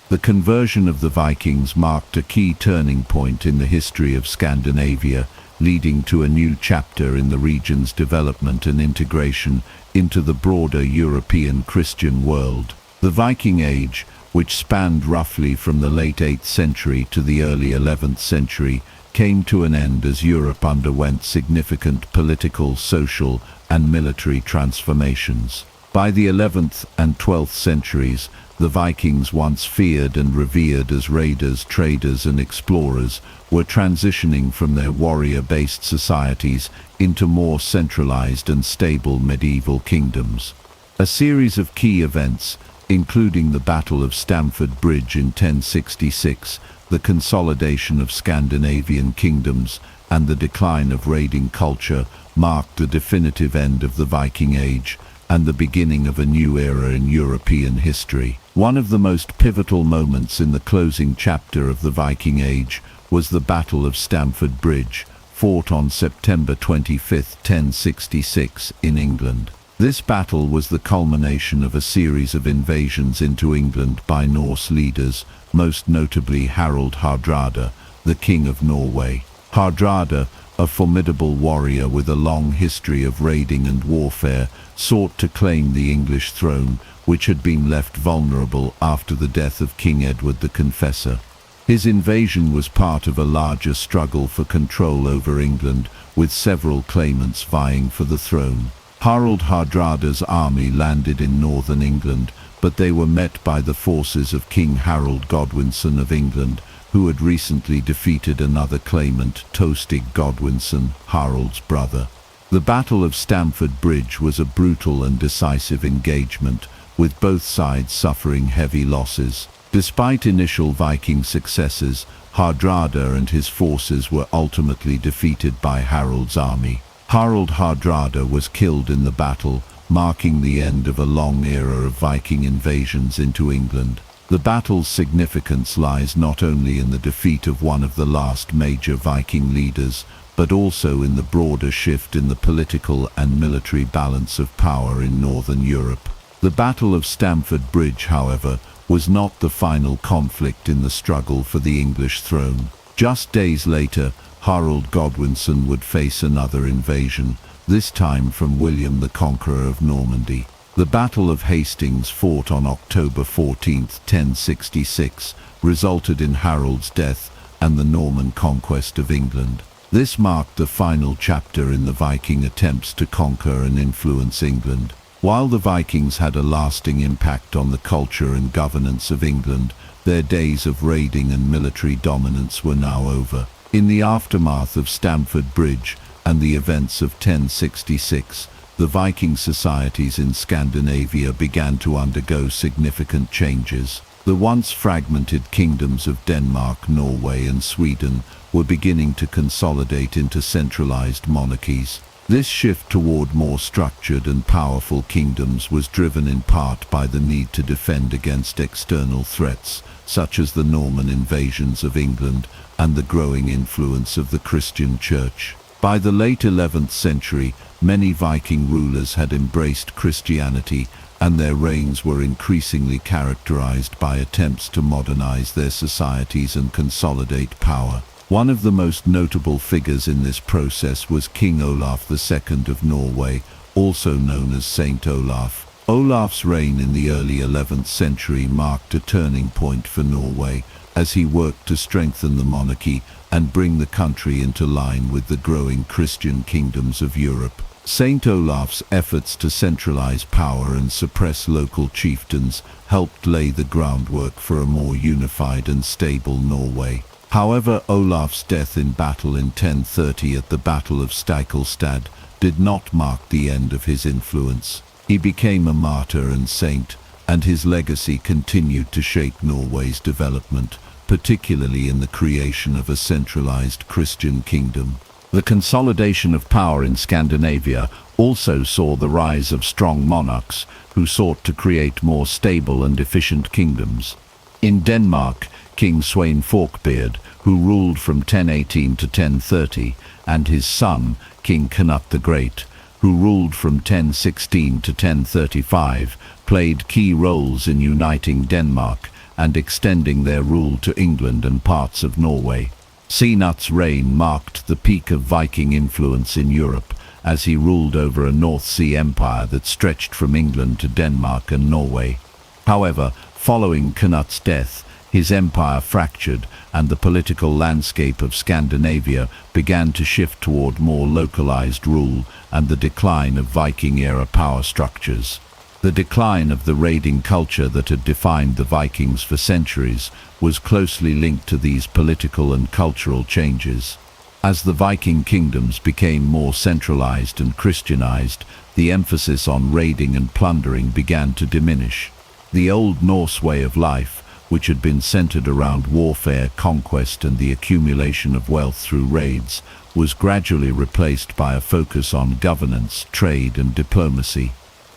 S1: The conversion of the Vikings marked a key turning point in the history of Scandinavia, leading to a new chapter in the region's development and integration into the broader European Christian world. The Viking Age, which spanned roughly from the late 8th century to the early 11th century, came to an end as Europe underwent significant political, social, and military transformations. By the 11th and 12th centuries, the Vikings, once feared and revered as raiders, traders, and explorers, were transitioning from their warrior-based societies into more centralized and stable medieval kingdoms. A series of key events, including the Battle of Stamford Bridge in 1066, the consolidation of Scandinavian kingdoms, and the decline of raiding culture, marked the definitive end of the Viking Age and the beginning of a new era in European history. One of the most pivotal moments in the closing chapter of the Viking Age was the Battle of Stamford Bridge, fought on September 25, 1066, in England. This battle was the culmination of a series of invasions into England by Norse leaders, most notably Harald Hardrada, the King of Norway. Hardrada, a formidable warrior with a long history of raiding and warfare, sought to claim the English throne, which had been left vulnerable after the death of King Edward the Confessor. His invasion was part of a larger struggle for control over England, with several claimants vying for the throne. Harald Hardrada's army landed in northern England, but they were met by the forces of King Harold Godwinson of England, who had recently defeated another claimant, Tostig Godwinson, Harald's brother. The Battle of Stamford Bridge was a brutal and decisive engagement, with both sides suffering heavy losses. Despite initial Viking successes, Hardrada and his forces were ultimately defeated by Harald's army. Harald Hardrada was killed in the battle, marking the end of a long era of Viking invasions into England. The battle's significance lies not only in the defeat of one of the last major Viking leaders, but also in the broader shift in the political and military balance of power in Northern Europe. The Battle of Stamford Bridge, however, was not the final conflict in the struggle for the English throne. Just days later, Harold Godwinson would face another invasion, this time from William the Conqueror of Normandy. The Battle of Hastings, fought on October 14, 1066, resulted in Harold's death and the Norman conquest of England. This marked the final chapter in the Viking attempts to conquer and influence England. While the Vikings had a lasting impact on the culture and governance of England, their days of raiding and military dominance were now over. In the aftermath of Stamford Bridge and the events of 1066, the Viking societies in Scandinavia began to undergo significant changes. The once fragmented kingdoms of Denmark, Norway, and Sweden were beginning to consolidate into centralized monarchies. This shift toward more structured and powerful kingdoms was driven in part by the need to defend against external threats, such as the Norman invasions of England and the growing influence of the Christian Church. By the late 11th century, many Viking rulers had embraced Christianity, and their reigns were increasingly characterized by attempts to modernize their societies and consolidate power. One of the most notable figures in this process was King Olaf II of Norway, also known as Saint Olaf. Olaf's reign in the early 11th century marked a turning point for Norway, as he worked to strengthen the monarchy and bring the country into line with the growing Christian kingdoms of Europe. Saint Olaf's efforts to centralize power and suppress local chieftains helped lay the groundwork for a more unified and stable Norway. However, Olaf's death in battle in 1030 at the Battle of Stiklestad did not mark the end of his influence. He became a martyr and saint, and his legacy continued to shape Norway's development, particularly in the creation of a centralized Christian kingdom. The consolidation of power in Scandinavia also saw the rise of strong monarchs who sought to create more stable and efficient kingdoms. In Denmark, King Sweyn Forkbeard, who ruled from 1018 to 1030, and his son, King Canute the Great, who ruled from 1016 to 1035, played key roles in uniting Denmark and extending their rule to England and parts of Norway. Cnut's reign marked the peak of Viking influence in Europe, as he ruled over a North Sea empire that stretched from England to Denmark and Norway. However, following Canute's death, his empire fractured and the political landscape of Scandinavia began to shift toward more localized rule and the decline of Viking-era power structures. The decline of the raiding culture that had defined the Vikings for centuries was closely linked to these political and cultural changes. As the Viking kingdoms became more centralized and Christianized, the emphasis on raiding and plundering began to diminish. The Old Norse way of life, which had been centered around warfare, conquest, and the accumulation of wealth through raids, was gradually replaced by a focus on governance, trade, and diplomacy.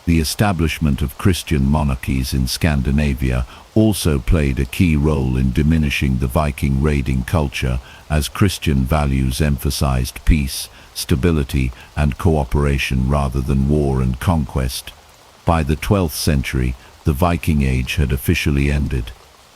S1: The establishment of Christian monarchies in Scandinavia also played a key role in diminishing the Viking raiding culture, as Christian values emphasized peace, stability, and cooperation rather than war and conquest. By the 12th century, the Viking Age had officially ended.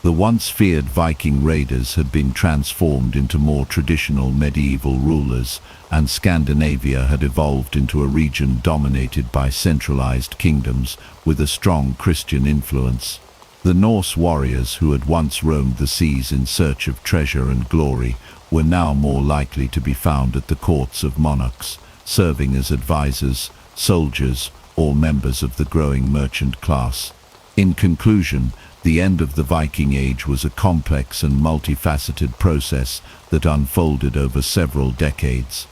S1: The once feared Viking raiders had been transformed into more traditional medieval rulers, and Scandinavia had evolved into a region dominated by centralized kingdoms with a strong Christian influence. The Norse warriors who had once roamed the seas in search of treasure and glory were now more likely to be found at the courts of monarchs, serving as advisors, soldiers, or members of the growing merchant class. In conclusion, the end of the Viking Age was a complex and multifaceted process that unfolded over several decades.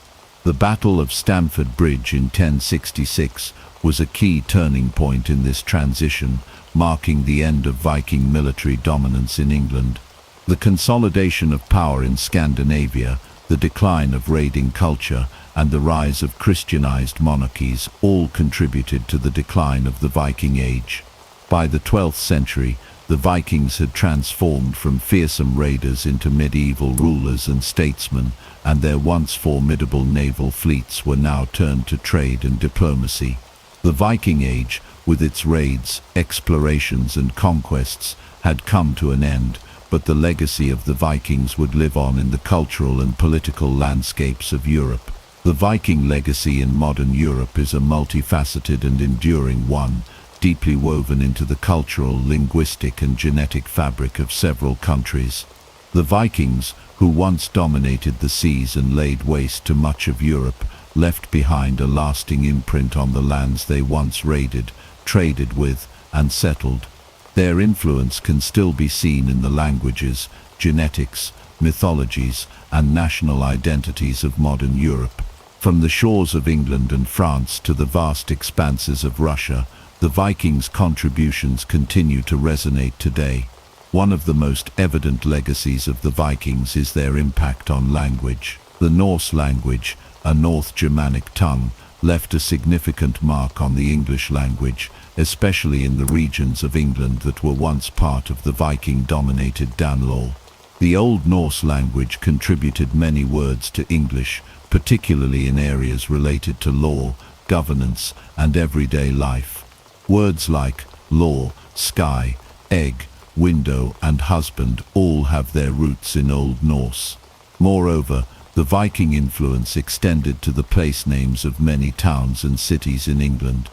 S1: The Battle of Stamford Bridge in 1066 was a key turning point in this transition, marking the end of Viking military dominance in England. The consolidation of power in Scandinavia, the decline of raiding culture, and the rise of Christianized monarchies all contributed to the decline of the Viking Age. By the 12th century, the Vikings had transformed from fearsome raiders into medieval rulers and statesmen, and their once formidable naval fleets were now turned to trade and diplomacy. The Viking Age, with its raids, explorations, and conquests, had come to an end, but the legacy of the Vikings would live on in the cultural and political landscapes of Europe. The Viking legacy in modern Europe is a multifaceted and enduring one, deeply woven into the cultural, linguistic, and genetic fabric of several countries. The Vikings, who once dominated the seas and laid waste to much of Europe, left behind a lasting imprint on the lands they once raided, traded with, and settled. Their influence can still be seen in the languages, genetics, mythologies, and national identities of modern Europe. From the shores of England and France to the vast expanses of Russia, the Vikings' contributions continue to resonate today. One of the most evident legacies of the Vikings is their impact on language. The Norse language, a North Germanic tongue, left a significant mark on the English language, especially in the regions of England that were once part of the Viking-dominated Danelaw. The Old Norse language contributed many words to English, particularly in areas related to law, governance, and everyday life. Words like law, sky, egg, window, and husband all have their roots in Old Norse. Moreover, the Viking influence extended to the place names of many towns and cities in England.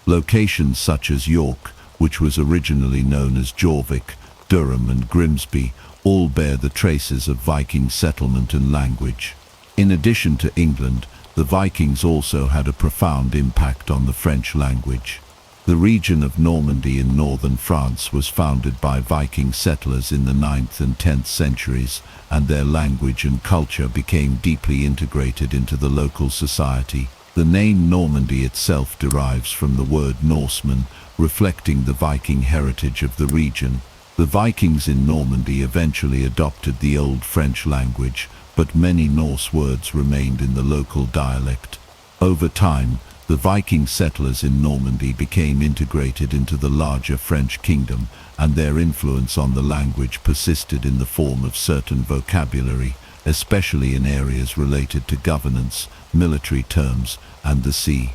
S1: Locations such as York, which was originally known as Jorvik, Durham, and Grimsby, all bear the traces of Viking settlement and language. In addition to England, the Vikings also had a profound impact on the French language. The region of Normandy in northern France was founded by Viking settlers in the 9th and 10th centuries, and their language and culture became deeply integrated into the local society. The name Normandy itself derives from the word Norseman, reflecting the Viking heritage of the region. The Vikings in Normandy eventually adopted the Old French language, but many Norse words remained in the local dialect. Over time, the Viking settlers in Normandy became integrated into the larger French kingdom, and their influence on the language persisted in the form of certain vocabulary, especially in areas related to governance, military terms, and the sea.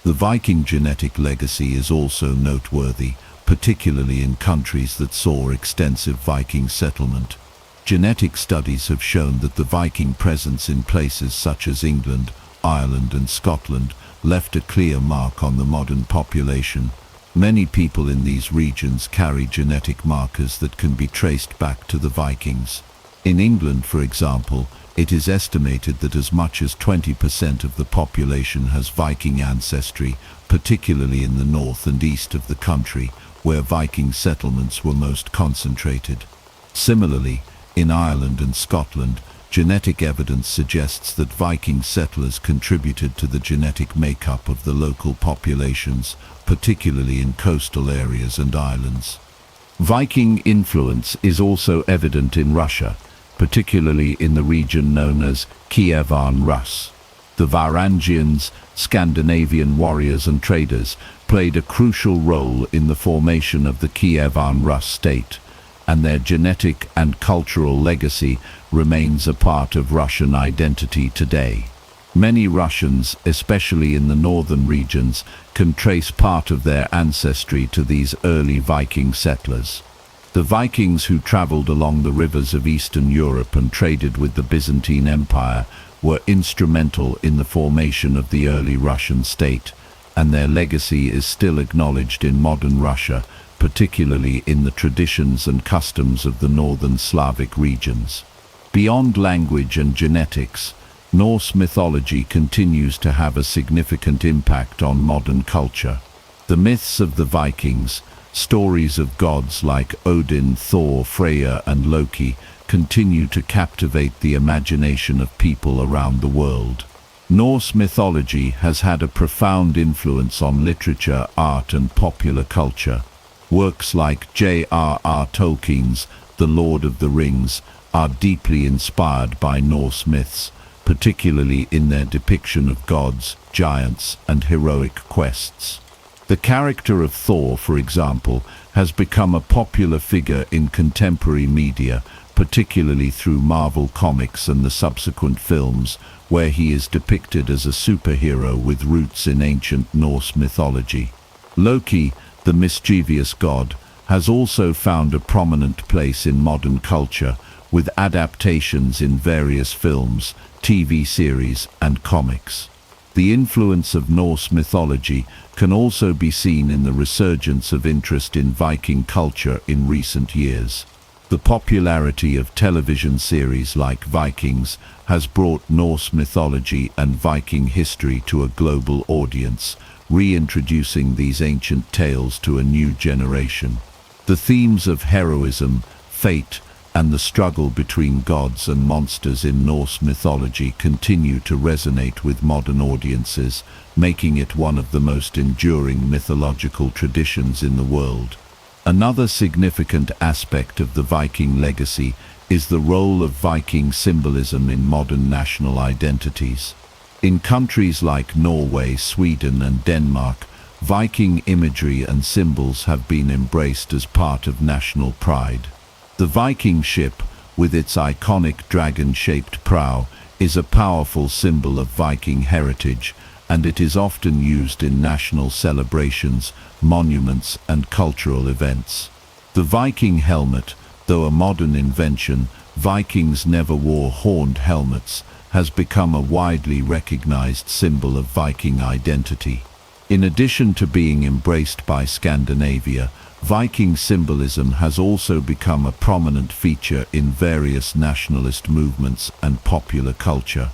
S1: The Viking genetic legacy is also noteworthy, particularly in countries that saw extensive Viking settlement. Genetic studies have shown that the Viking presence in places such as England, Ireland, and Scotland left a clear mark on the modern population. Many people in these regions carry genetic markers that can be traced back to the Vikings. In England, for example, it is estimated that as much as 20% of the population has Viking ancestry, particularly in the north and east of the country, where Viking settlements were most concentrated. Similarly, in Ireland and Scotland, genetic evidence suggests that Viking settlers contributed to the genetic makeup of the local populations, particularly in coastal areas and islands. Viking influence is also evident in Russia, particularly in the region known as Kievan Rus. The Varangians, Scandinavian warriors and traders, played a crucial role in the formation of the Kievan Rus state, and their genetic and cultural legacy remains a part of Russian identity today. Many Russians, especially in the northern regions, can trace part of their ancestry to these early Viking settlers. The Vikings who traveled along the rivers of Eastern Europe and traded with the Byzantine Empire were instrumental in the formation of the early Russian state, and their legacy is still acknowledged in modern Russia, particularly in the traditions and customs of the northern Slavic regions. Beyond language and genetics, Norse mythology continues to have a significant impact on modern culture. The myths of the Vikings, stories of gods like Odin, Thor, Freya, and Loki, continue to captivate the imagination of people around the world. Norse mythology has had a profound influence on literature, art, and popular culture. Works like J.R.R. Tolkien's The Lord of the Rings are deeply inspired by Norse myths, particularly in their depiction of gods, giants, and heroic quests. The character of Thor, for example, has become a popular figure in contemporary media, particularly through Marvel Comics and the subsequent films, where he is depicted as a superhero with roots in ancient Norse mythology. Loki, the mischievous god, has also found a prominent place in modern culture, with adaptations in various films, TV series, and comics. The influence of Norse mythology can also be seen in the resurgence of interest in Viking culture in recent years. The popularity of television series like Vikings has brought Norse mythology and Viking history to a global audience, reintroducing these ancient tales to a new generation. The themes of heroism, fate, and the struggle between gods and monsters in Norse mythology continue to resonate with modern audiences, making it one of the most enduring mythological traditions in the world. Another significant aspect of the Viking legacy is the role of Viking symbolism in modern national identities. In countries like Norway, Sweden, and Denmark, Viking imagery and symbols have been embraced as part of national pride. The Viking ship, with its iconic dragon-shaped prow, is a powerful symbol of Viking heritage, and it is often used in national celebrations, monuments, and cultural events. The Viking helmet, though a modern invention, Vikings never wore horned helmets, has become a widely recognized symbol of Viking identity. In addition to being embraced by Scandinavia, Viking symbolism has also become a prominent feature in various nationalist movements and popular culture.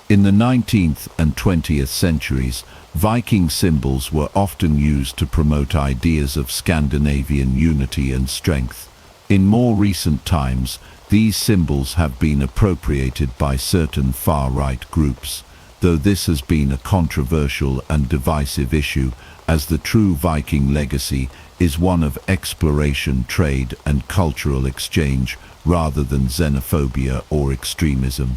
S1: In the 19th and 20th centuries, Viking symbols were often used to promote ideas of Scandinavian unity and strength. In more recent times, these symbols have been appropriated by certain far-right groups. though this has been a controversial and divisive issue, as the true Viking legacy is one of exploration, trade, and cultural exchange rather than xenophobia or extremism.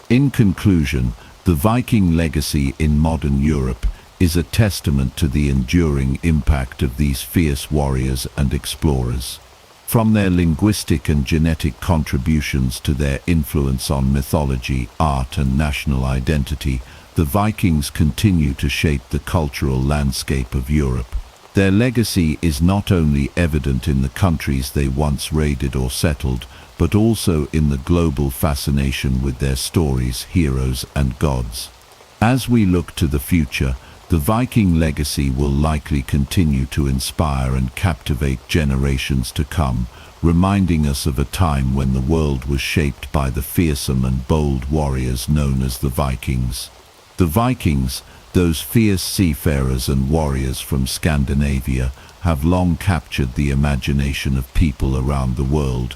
S1: In conclusion, the Viking legacy in modern Europe is a testament to the enduring impact of these fierce warriors and explorers. From their linguistic and genetic contributions to their influence on mythology, art, and national identity, the Vikings continue to shape the cultural landscape of Europe. Their legacy is not only evident in the countries they once raided or settled, but also in the global fascination with their stories, heroes, and gods. As we look to the future, the Viking legacy will likely continue to inspire and captivate generations to come, reminding us of a time when the world was shaped by the fearsome and bold warriors known as the Vikings. The Vikings, those fierce seafarers and warriors from Scandinavia, have long captured the imagination of people around the world.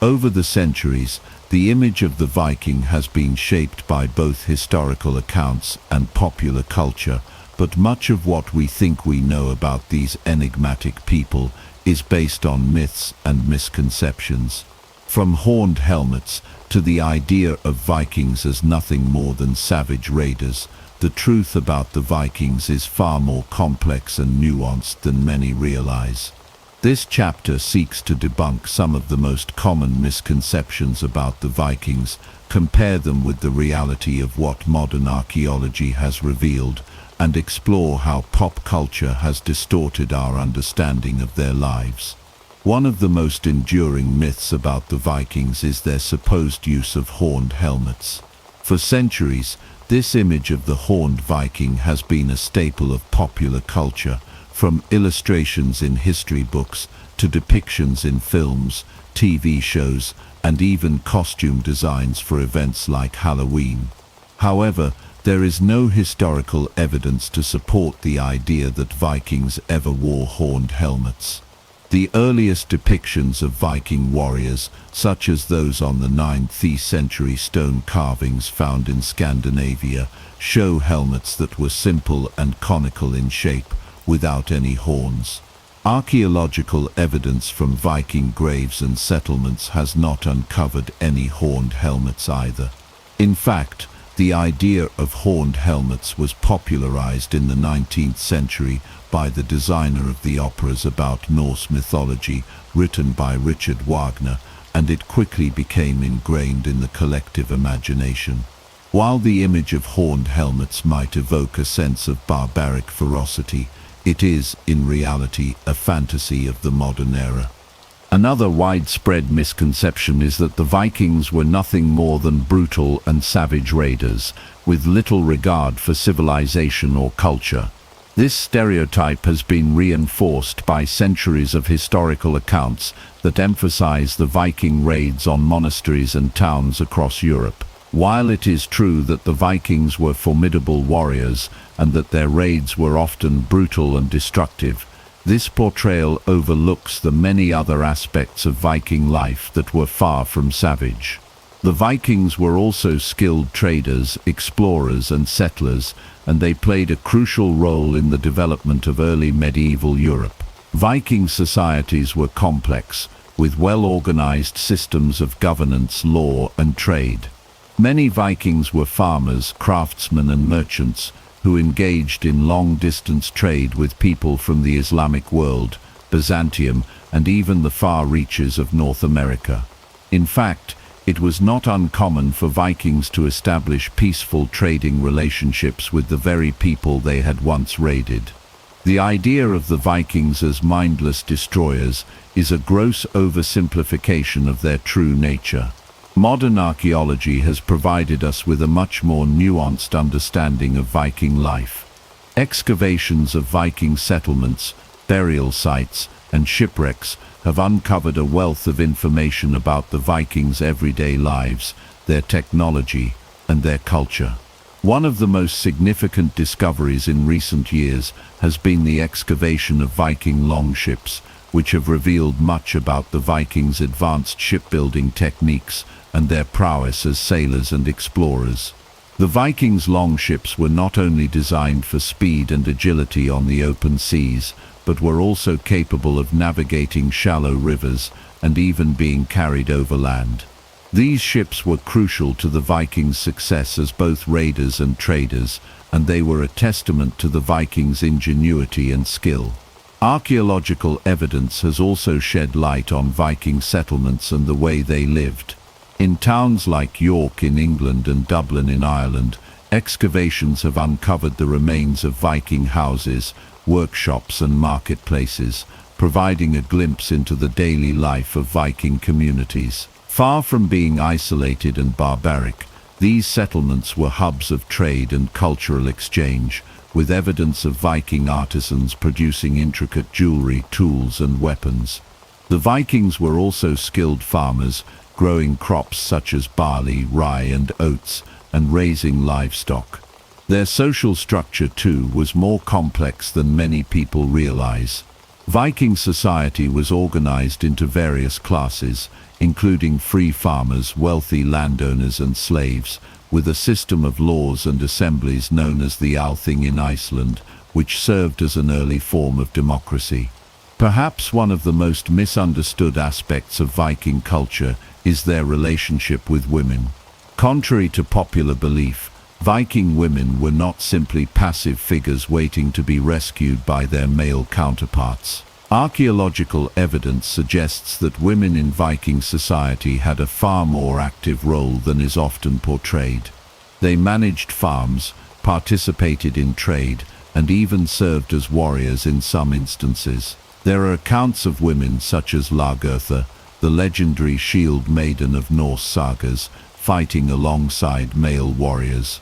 S1: Over the centuries, the image of the Viking has been shaped by both historical accounts and popular culture, but much of what we think we know about these enigmatic people is based on myths and misconceptions. From horned helmets to the idea of Vikings as nothing more than savage raiders, the truth about the Vikings is far more complex and nuanced than many realize. This chapter seeks to debunk some of the most common misconceptions about the Vikings, compare them with the reality of what modern archaeology has revealed, and explore how pop culture has distorted our understanding of their lives. One of the most enduring myths about the Vikings is their supposed use of horned helmets. For centuries, this image of the horned Viking has been a staple of popular culture, from illustrations in history books to depictions in films, TV shows, and even costume designs for events like Halloween. However, there is no historical evidence to support the idea that Vikings ever wore horned helmets. The earliest depictions of Viking warriors, such as those on the 9th century stone carvings found in Scandinavia, show helmets that were simple and conical in shape, without any horns. Archaeological evidence from Viking graves and settlements has not uncovered any horned helmets either. In fact, the idea of horned helmets was popularized in the 19th century by the designer of the operas about Norse mythology, written by Richard Wagner, and it quickly became ingrained in the collective imagination. While the image of horned helmets might evoke a sense of barbaric ferocity, it is, in reality, a fantasy of the modern era. Another widespread misconception is that the Vikings were nothing more than brutal and savage raiders, with little regard for civilization or culture. This stereotype has been reinforced by centuries of historical accounts that emphasize the Viking raids on monasteries and towns across Europe. While it is true that the Vikings were formidable warriors and that their raids were often brutal and destructive, this portrayal overlooks the many other aspects of Viking life that were far from savage. The Vikings were also skilled traders, explorers, and settlers, and they played a crucial role in the development of early medieval Europe. Viking societies were complex, with well-organized systems of governance, law, and trade. Many Vikings were farmers, craftsmen, and merchants who engaged in long-distance trade with people from the Islamic world, Byzantium, and even the far reaches of North America. In fact, it was not uncommon for Vikings to establish peaceful trading relationships with the very people they had once raided. The idea of the Vikings as mindless destroyers is a gross oversimplification of their true nature. Modern archaeology has provided us with a much more nuanced understanding of Viking life. Excavations of Viking settlements, burial sites, and shipwrecks have uncovered a wealth of information about the Vikings' everyday lives, their technology, and their culture. One of the most significant discoveries in recent years has been the excavation of Viking longships, which have revealed much about the Vikings' advanced shipbuilding techniques and their prowess as sailors and explorers. The Vikings' longships were not only designed for speed and agility on the open seas, but were also capable of navigating shallow rivers and even being carried overland. These ships were crucial to the Vikings' success as both raiders and traders, and they were a testament to the Vikings' ingenuity and skill. Archaeological evidence has also shed light on Viking settlements and the way they lived. In towns like York in England and Dublin in Ireland, excavations have uncovered the remains of Viking houses, workshops and marketplaces, providing a glimpse into the daily life of Viking communities. Far from being isolated and barbaric, these settlements were hubs of trade and cultural exchange, with evidence of Viking artisans producing intricate jewelry, tools and weapons. The Vikings were also skilled farmers, growing crops such as barley, rye and oats, and raising livestock. Their social structure too was more complex than many people realize. Viking society was organized into various classes, including free farmers, wealthy landowners and slaves, with a system of laws and assemblies known as the Althing in Iceland, which served as an early form of democracy. Perhaps one of the most misunderstood aspects of Viking culture is their relationship with women. Contrary to popular belief, Viking women were not simply passive figures waiting to be rescued by their male counterparts. Archaeological evidence suggests that women in Viking society had a far more active role than is often portrayed. They managed farms, participated in trade, and even served as warriors in some instances. There are accounts of women such as Lagertha, the legendary shield maiden of Norse sagas, fighting alongside male warriors.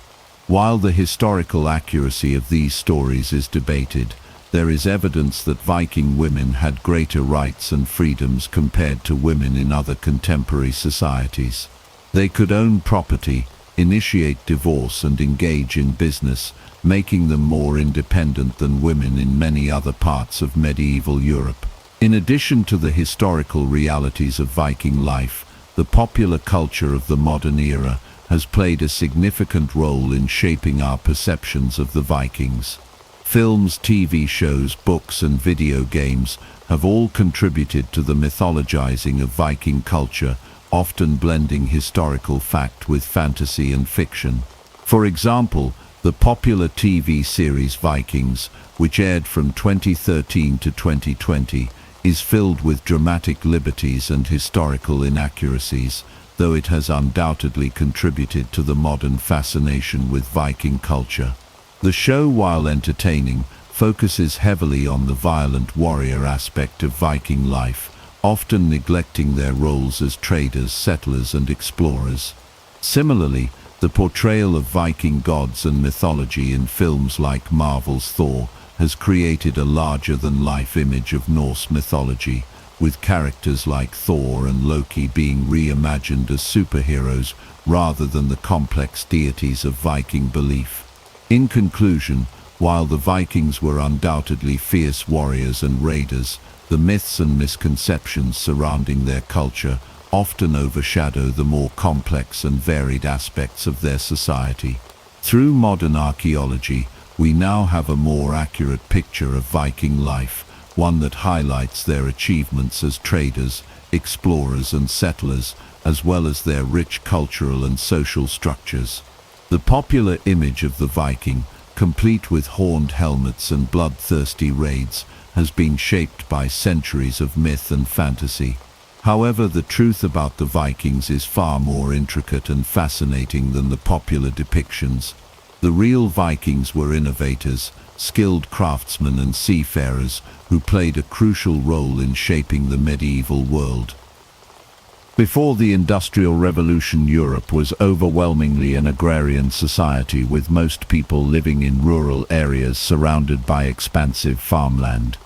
S1: While the historical accuracy of these stories is debated, there is evidence that Viking women had greater rights and freedoms compared to women in other contemporary societies. They could own property, initiate divorce and engage in business, making them more independent than women in many other parts of medieval Europe. In addition to the historical realities of Viking life, the popular culture of the modern era has played a significant role in shaping our perceptions of the Vikings. Films, TV shows, books and video games have all contributed to the mythologizing of Viking culture, often blending historical fact with fantasy and fiction. For example, the popular TV series Vikings, which aired from 2013 to 2020, is filled with dramatic liberties and historical inaccuracies, though it has undoubtedly contributed to the modern fascination with Viking culture. The show, while entertaining, focuses heavily on the violent warrior aspect of Viking life, often neglecting their roles as traders, settlers and explorers. Similarly, the portrayal of Viking gods and mythology in films like Marvel's Thor has created a larger-than-life image of Norse mythology, with characters like Thor and Loki being reimagined as superheroes rather than the complex deities of Viking belief. In conclusion, while the Vikings were undoubtedly fierce warriors and raiders, the myths and misconceptions surrounding their culture often overshadow the more complex and varied aspects of their society. Through modern archaeology, we now have a more accurate picture of Viking life, one that highlights their achievements as traders, explorers and settlers, as well as their rich cultural and social structures. The popular image of the Viking, complete with horned helmets and bloodthirsty raids, has been shaped by centuries of myth and fantasy. However, the truth about the Vikings is far more intricate and fascinating than the popular depictions. The real Vikings were innovators, skilled craftsmen and seafarers who played a crucial role in shaping the medieval world. Before the Industrial Revolution, Europe was overwhelmingly an agrarian society, with most people living in rural areas surrounded by expansive farmland.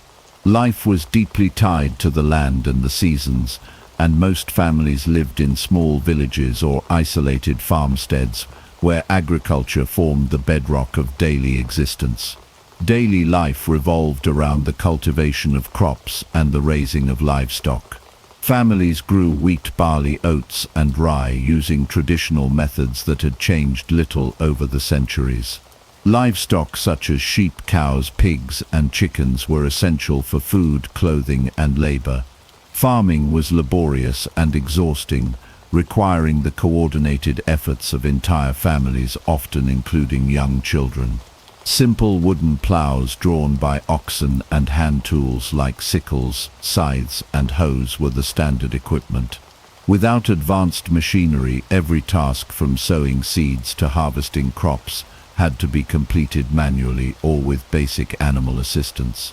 S1: Life was deeply tied to the land and the seasons, and most families lived in small villages or isolated farmsteads, where agriculture formed the bedrock of daily existence. Daily life revolved around the cultivation of crops and the raising of livestock. Families grew wheat, barley, oats, and rye using traditional methods that had changed little over the centuries. Livestock such as sheep, cows, pigs, and chickens were essential for food, clothing, and labor. Farming was laborious and exhausting, requiring the coordinated efforts of entire families, often including young children. Simple wooden plows drawn by oxen and hand tools like sickles, scythes, and hoes were the standard equipment. Without advanced machinery, every task from sowing seeds to harvesting crops had to be completed manually or with basic animal assistance.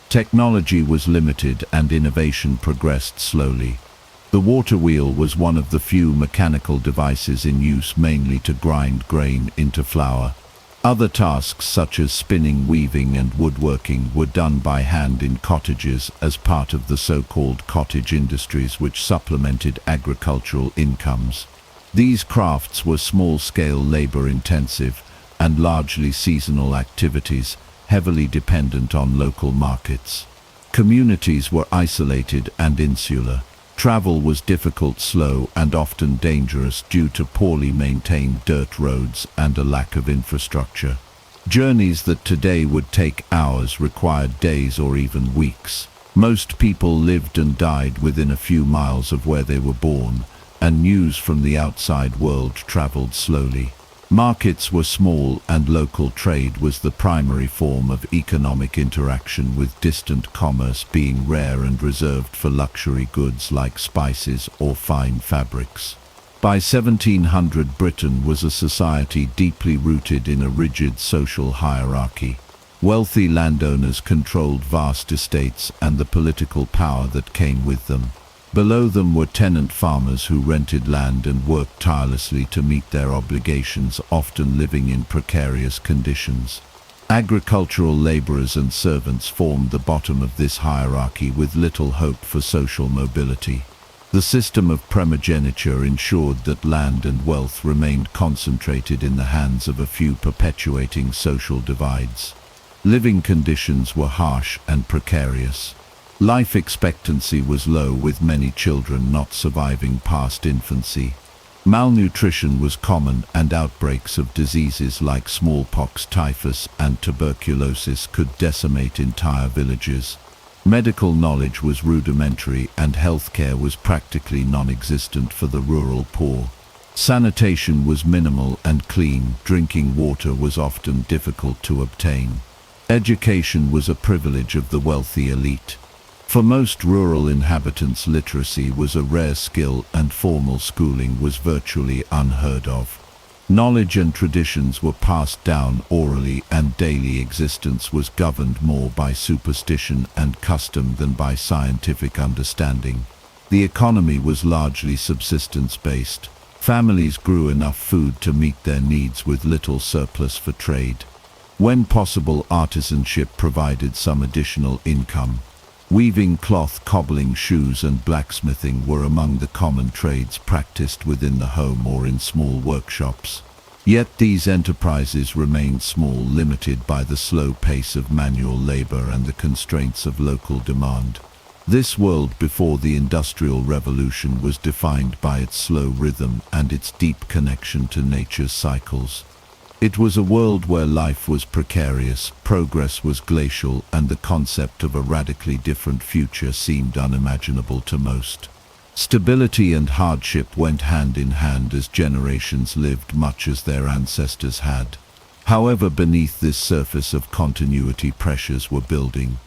S1: Technology was limited and innovation progressed slowly. The water wheel was one of the few mechanical devices in use, mainly to grind grain into flour. Other tasks such as spinning, weaving, and woodworking were done by hand in cottages as part of the so-called cottage industries, which supplemented agricultural incomes. These crafts were small-scale, labor-intensive, and largely seasonal activities, heavily dependent on local markets. Communities were isolated and insular. Travel was difficult, slow, and often dangerous due to poorly maintained dirt roads and a lack of infrastructure. Journeys that today would take hours required days or even weeks. Most people lived and died within a few miles of where they were born, and news from the outside world traveled slowly. Markets were small and local trade was the primary form of economic interaction, with distant commerce being rare and reserved for luxury goods like spices or fine fabrics. By 1700, Britain was a society deeply rooted in a rigid social hierarchy. Wealthy landowners controlled vast estates and the political power that came with them. Below them were tenant farmers who rented land and worked tirelessly to meet their obligations, often living in precarious conditions. Agricultural laborers and servants formed the bottom of this hierarchy, with little hope for social mobility. The system of primogeniture ensured that land and wealth remained concentrated in the hands of a few, perpetuating social divides. Living conditions were harsh and precarious. Life expectancy was low, with many children not surviving past infancy. Malnutrition was common, and outbreaks of diseases like smallpox, typhus, and tuberculosis could decimate entire villages. Medical knowledge was rudimentary, and healthcare was practically non-existent for the rural poor. Sanitation was minimal and clean. Drinking water was often difficult to obtain. Education was a privilege of the wealthy elite. For most rural inhabitants, literacy was a rare skill, and formal schooling was virtually unheard of. Knowledge and traditions were passed down orally, and daily existence was governed more by superstition and custom than by scientific understanding. The economy was largely subsistence-based. Families grew enough food to meet their needs with little surplus for trade. When possible, artisanship provided some additional income. Weaving cloth, cobbling shoes, and blacksmithing were among the common trades practiced within the home or in small workshops. Yet these enterprises remained small, limited by the slow pace of manual labor and the constraints of local demand. This world before the Industrial Revolution was defined by its slow rhythm and its deep connection to nature's cycles. It was a world where life was precarious, progress was glacial, and the concept of a radically different future seemed unimaginable to most. Stability and hardship went hand in hand as generations lived much as their ancestors had. However, beneath this surface of continuity, pressures were building.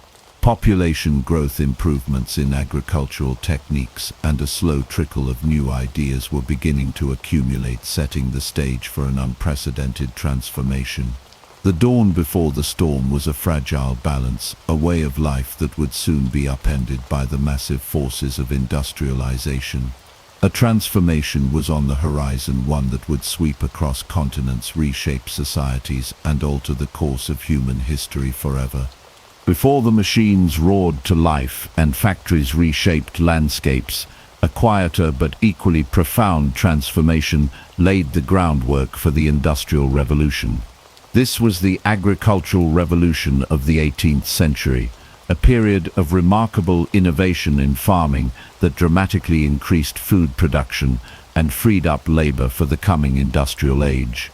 S1: Population growth, improvements in agricultural techniques, and a slow trickle of new ideas were beginning to accumulate, setting the stage for an unprecedented transformation. The dawn before the storm was a fragile balance, a way of life that would soon be upended by the massive forces of industrialization. A transformation was on the horizon, one that would sweep across continents, reshape societies, and alter the course of human history forever. Before the machines roared to life and factories reshaped landscapes, a quieter but equally profound transformation laid the groundwork for the Industrial Revolution. This was the agricultural revolution of the 18th century, a period of remarkable innovation in farming that dramatically increased food production and freed up labor for the coming industrial age.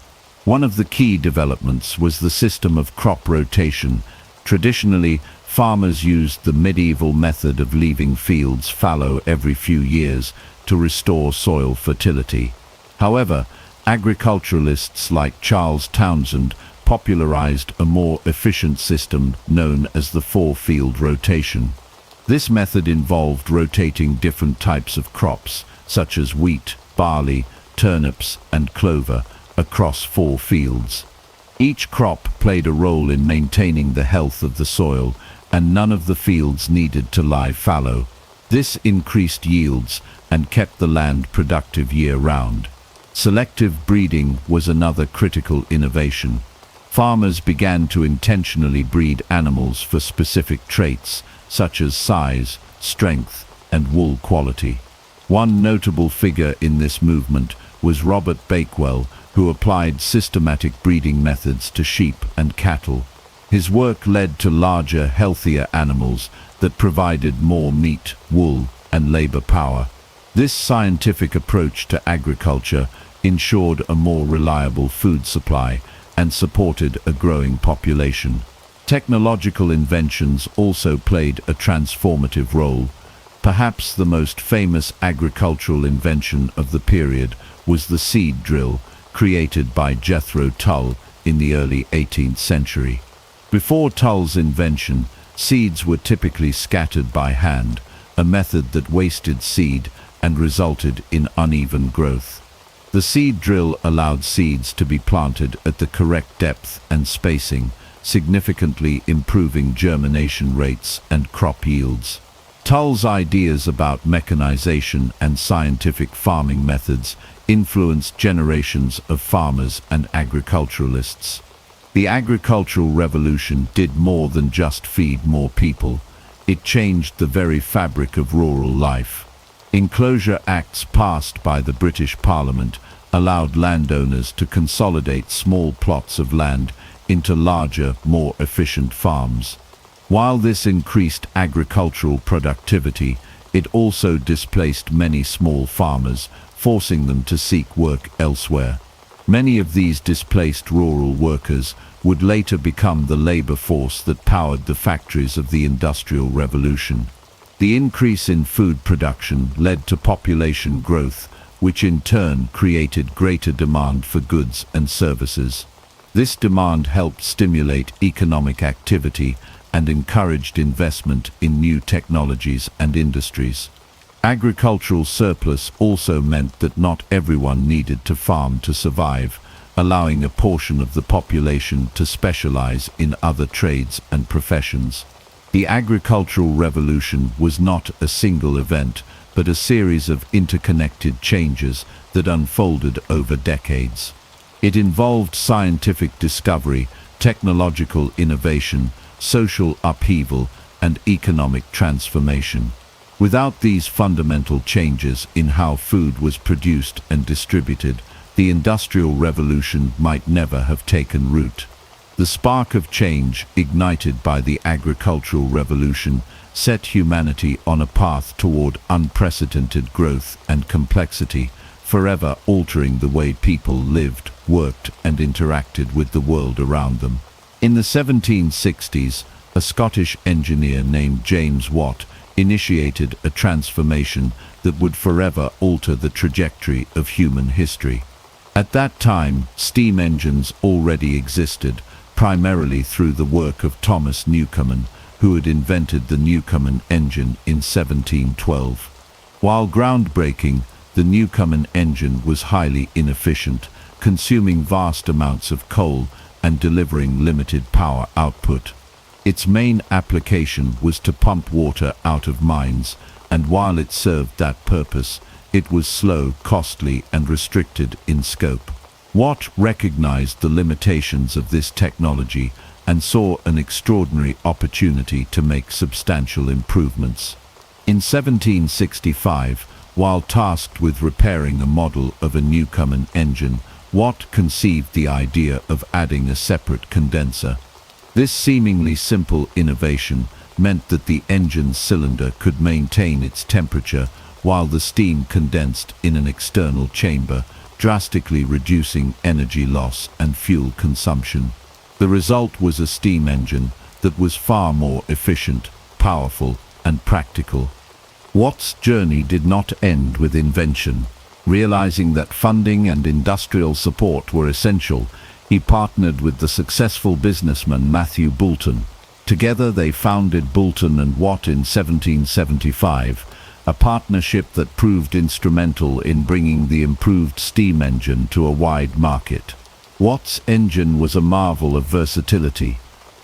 S1: One of the key developments was the system of crop rotation. Traditionally, farmers used the medieval method of leaving fields fallow every few years to restore soil fertility. However, agriculturalists like Charles Townsend popularized a more efficient system known as the four-field rotation. This method involved rotating different types of crops, such as wheat, barley, turnips, and clover, across 4 fields. Each crop played a role in maintaining the health of the soil, and none of the fields needed to lie fallow. This increased yields and kept the land productive year-round. Selective breeding was another critical innovation. Farmers began to intentionally breed animals for specific traits, such as size, strength, and wool quality. One notable figure in this movement was Robert Bakewell, who applied systematic breeding methods to sheep and cattle. His work led to larger, healthier animals that provided more meat, wool, and labor power. This scientific approach to agriculture ensured a more reliable food supply and supported a growing population. Technological inventions also played a transformative role. Perhaps the most famous agricultural invention of the period was the seed drill, created by Jethro Tull in the early 18th century. Before Tull's invention, seeds were typically scattered by hand, a method that wasted seed and resulted in uneven growth. The seed drill allowed seeds to be planted at the correct depth and spacing, significantly improving germination rates and crop yields. Tull's ideas about mechanization and scientific farming methods influenced generations of farmers and agriculturalists. The agricultural revolution did more than just feed more people. It changed the very fabric of rural life. Enclosure Acts passed by the British Parliament allowed landowners to consolidate small plots of land into larger, more efficient farms. While this increased agricultural productivity, it also displaced many small farmers, forcing them to seek work elsewhere. Many of these displaced rural workers would later become the labor force that powered the factories of the Industrial Revolution. The increase in food production led to population growth, which in turn created greater demand for goods and services. This demand helped stimulate economic activity and encouraged investment in new technologies and industries. Agricultural surplus also meant that not everyone needed to farm to survive, allowing a portion of the population to specialize in other trades and professions. The agricultural revolution was not a single event, but a series of interconnected changes that unfolded over decades. It involved scientific discovery, technological innovation, social upheaval, and economic transformation. Without these fundamental changes in how food was produced and distributed, the Industrial Revolution might never have taken root. The spark of change ignited by the agricultural revolution set humanity on a path toward unprecedented growth and complexity, forever altering the way people lived, worked, and interacted with the world around them. In the 1760s, a Scottish engineer named James Watt initiated a transformation that would forever alter the trajectory of human history. At that time, steam engines already existed, primarily through the work of Thomas Newcomen, who had invented the Newcomen engine in 1712. While groundbreaking, the Newcomen engine was highly inefficient, consuming vast amounts of coal and delivering limited power output. Its main application was to pump water out of mines, and while it served that purpose, it was slow, costly, and restricted in scope. Watt recognized the limitations of this technology and saw an extraordinary opportunity to make substantial improvements. In 1765, while tasked with repairing a model of a Newcomen engine, Watt conceived the idea of adding a separate condenser. This seemingly simple innovation meant that the engine's cylinder could maintain its temperature while the steam condensed in an external chamber, drastically reducing energy loss and fuel consumption. The result was a steam engine that was far more efficient, powerful, and practical. Watt's journey did not end with invention. Realizing that funding and industrial support were essential, he partnered with the successful businessman Matthew Boulton. Together they founded Boulton and Watt in 1775, a partnership that proved instrumental in bringing the improved steam engine to a wide market. Watt's engine was a marvel of versatility.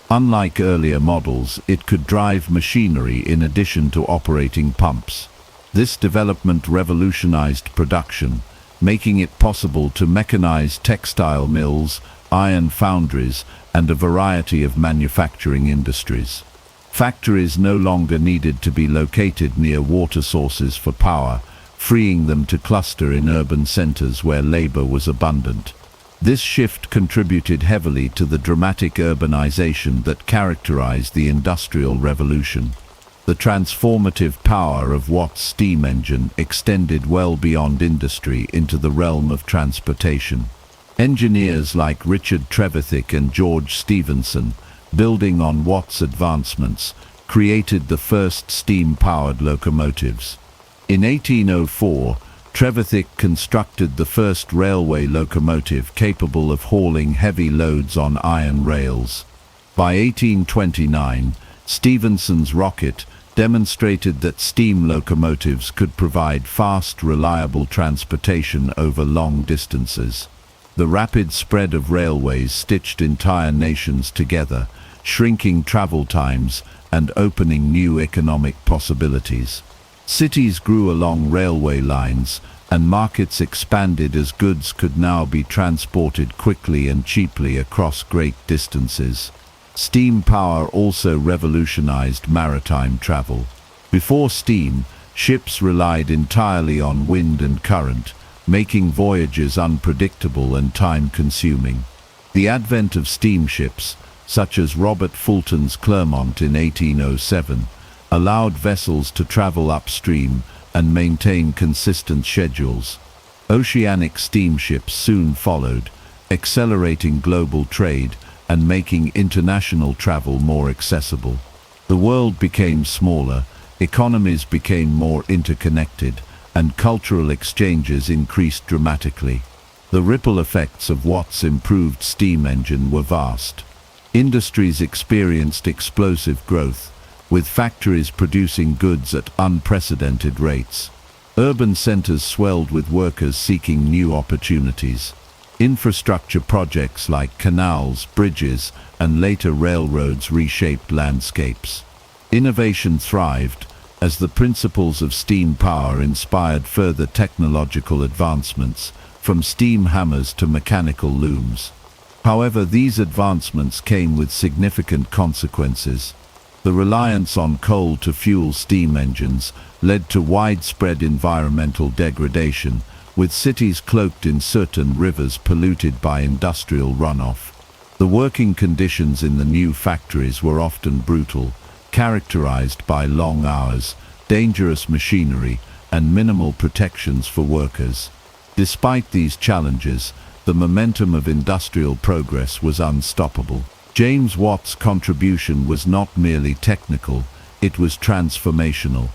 S1: Unlike earlier models, it could drive machinery in addition to operating pumps. This development revolutionized production, making it possible to mechanize textile mills, iron foundries, and a variety of manufacturing industries. Factories no longer needed to be located near water sources for power, freeing them to cluster in urban centers where labor was abundant. This shift contributed heavily to the dramatic urbanization that characterized the Industrial Revolution. The transformative power of Watt's steam engine extended well beyond industry into the realm of transportation. Engineers like Richard Trevithick and George Stephenson, building on Watt's advancements, created the first steam-powered locomotives. In 1804, Trevithick constructed the first railway locomotive capable of hauling heavy loads on iron rails. By 1829, Stephenson's rocket demonstrated that steam locomotives could provide fast, reliable transportation over long distances. The rapid spread of railways stitched entire nations together, shrinking travel times and opening new economic possibilities. Cities grew along railway lines, and markets expanded as goods could now be transported quickly and cheaply across great distances. Steam power also revolutionized maritime travel. Before steam, ships relied entirely on wind and current, making voyages unpredictable and time-consuming. The advent of steamships, such as Robert Fulton's Clermont in 1807, allowed vessels to travel upstream and maintain consistent schedules. Oceanic steamships soon followed, accelerating global trade and making international travel more accessible. The world became smaller, economies became more interconnected, and cultural exchanges increased dramatically. The ripple effects of Watt's improved steam engine were vast. Industries experienced explosive growth, with factories producing goods at unprecedented rates. Urban centers swelled with workers seeking new opportunities. Infrastructure projects like canals, bridges, and later railroads reshaped landscapes. Innovation thrived, as the principles of steam power inspired further technological advancements, from steam hammers to mechanical looms. However, these advancements came with significant consequences. The reliance on coal to fuel steam engines led to widespread environmental degradation, with cities cloaked in soot and rivers polluted by industrial runoff. The working conditions in the new factories were often brutal, characterized by long hours, dangerous machinery, and minimal protections for workers. Despite these challenges, the momentum of industrial progress was unstoppable. James Watt's contribution was not merely technical, it was transformational.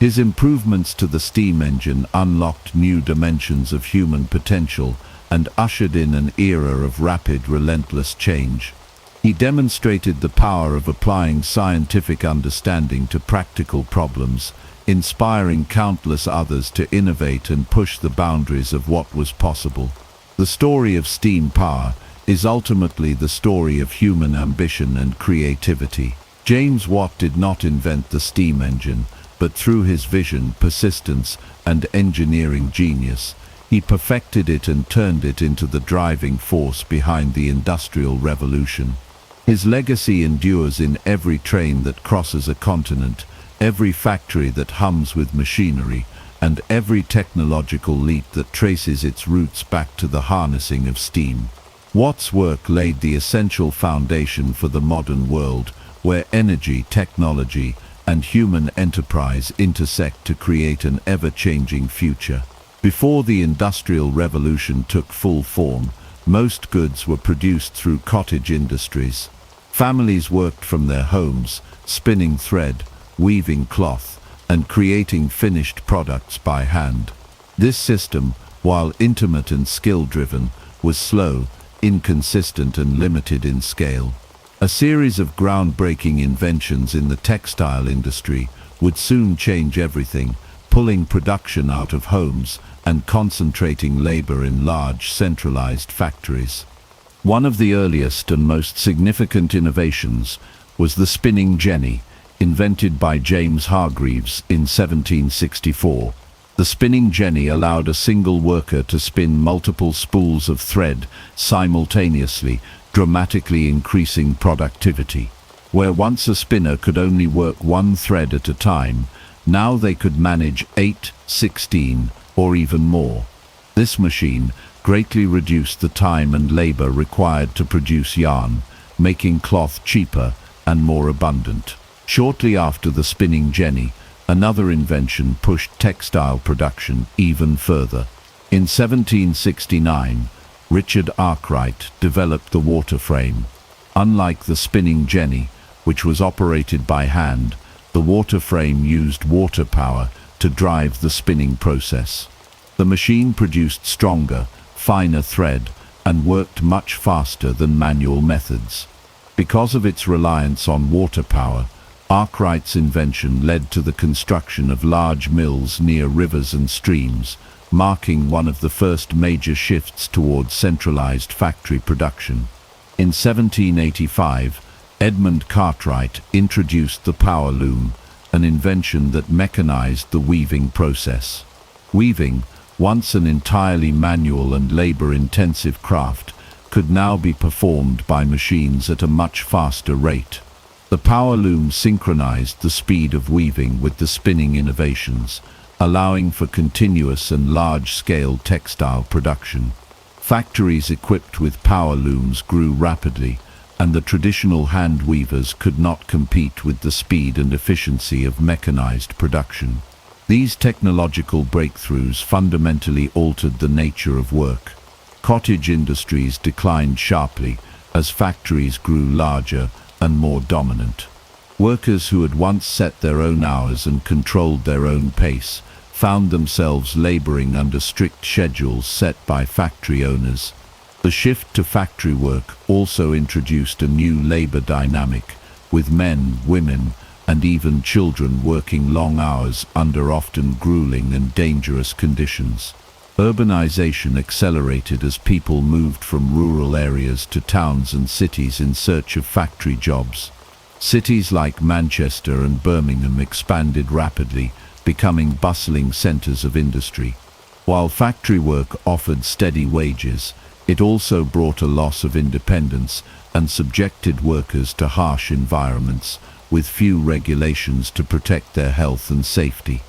S1: His improvements to the steam engine unlocked new dimensions of human potential and ushered in an era of rapid, relentless change. He demonstrated the power of applying scientific understanding to practical problems, inspiring countless others to innovate and push the boundaries of what was possible. The story of steam power is ultimately the story of human ambition and creativity. James Watt did not invent the steam engine, but through his vision, persistence, and engineering genius, he perfected it and turned it into the driving force behind the Industrial Revolution. His legacy endures in every train that crosses a continent, every factory that hums with machinery, and every technological leap that traces its roots back to the harnessing of steam. Watt's work laid the essential foundation for the modern world, where energy, technology, and human enterprise intersect to create an ever-changing future. Before the Industrial Revolution took full form, most goods were produced through cottage industries. Families worked from their homes, spinning thread, weaving cloth, and creating finished products by hand. This system, while intimate and skill-driven, was slow, inconsistent, and limited in scale. A series of groundbreaking inventions in the textile industry would soon change everything, pulling production out of homes and concentrating labor in large, centralized factories. One of the earliest and most significant innovations was the spinning jenny, invented by James Hargreaves in 1764. The spinning jenny allowed a single worker to spin multiple spools of thread simultaneously, dramatically increasing productivity. Where once a spinner could only work one thread at a time, now they could manage 8, 16, or even more. This machine greatly reduced the time and labor required to produce yarn, making cloth cheaper and more abundant. Shortly after the spinning jenny, another invention pushed textile production even further. In 1769, Richard Arkwright developed the water frame. Unlike the spinning jenny, which was operated by hand, the water frame used water power to drive the spinning process. The machine produced stronger, finer thread and worked much faster than manual methods. Because of its reliance on water power, Arkwright's invention led to the construction of large mills near rivers and streams, marking one of the first major shifts towards centralized factory production. In 1785, Edmund Cartwright introduced the power loom, an invention that mechanized the weaving process. Weaving, once an entirely manual and labor-intensive craft, could now be performed by machines at a much faster rate. The power loom synchronized the speed of weaving with the spinning innovations, allowing for continuous and large-scale textile production. Factories equipped with power looms grew rapidly, and the traditional hand weavers could not compete with the speed and efficiency of mechanized production. These technological breakthroughs fundamentally altered the nature of work. Cottage industries declined sharply as factories grew larger and more dominant. Workers who had once set their own hours and controlled their own pace found themselves laboring under strict schedules set by factory owners. The shift to factory work also introduced a new labor dynamic, with men, women, and even children working long hours under often grueling and dangerous conditions. Urbanization accelerated as people moved from rural areas to towns and cities in search of factory jobs. Cities like Manchester and Birmingham expanded rapidly, becoming bustling centers of industry. While factory work offered steady wages, it also brought a loss of independence and subjected workers to harsh environments, with few regulations to protect their health and safety.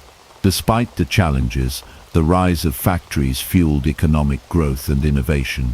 S1: Despite the challenges, the rise of factories fueled economic growth and innovation.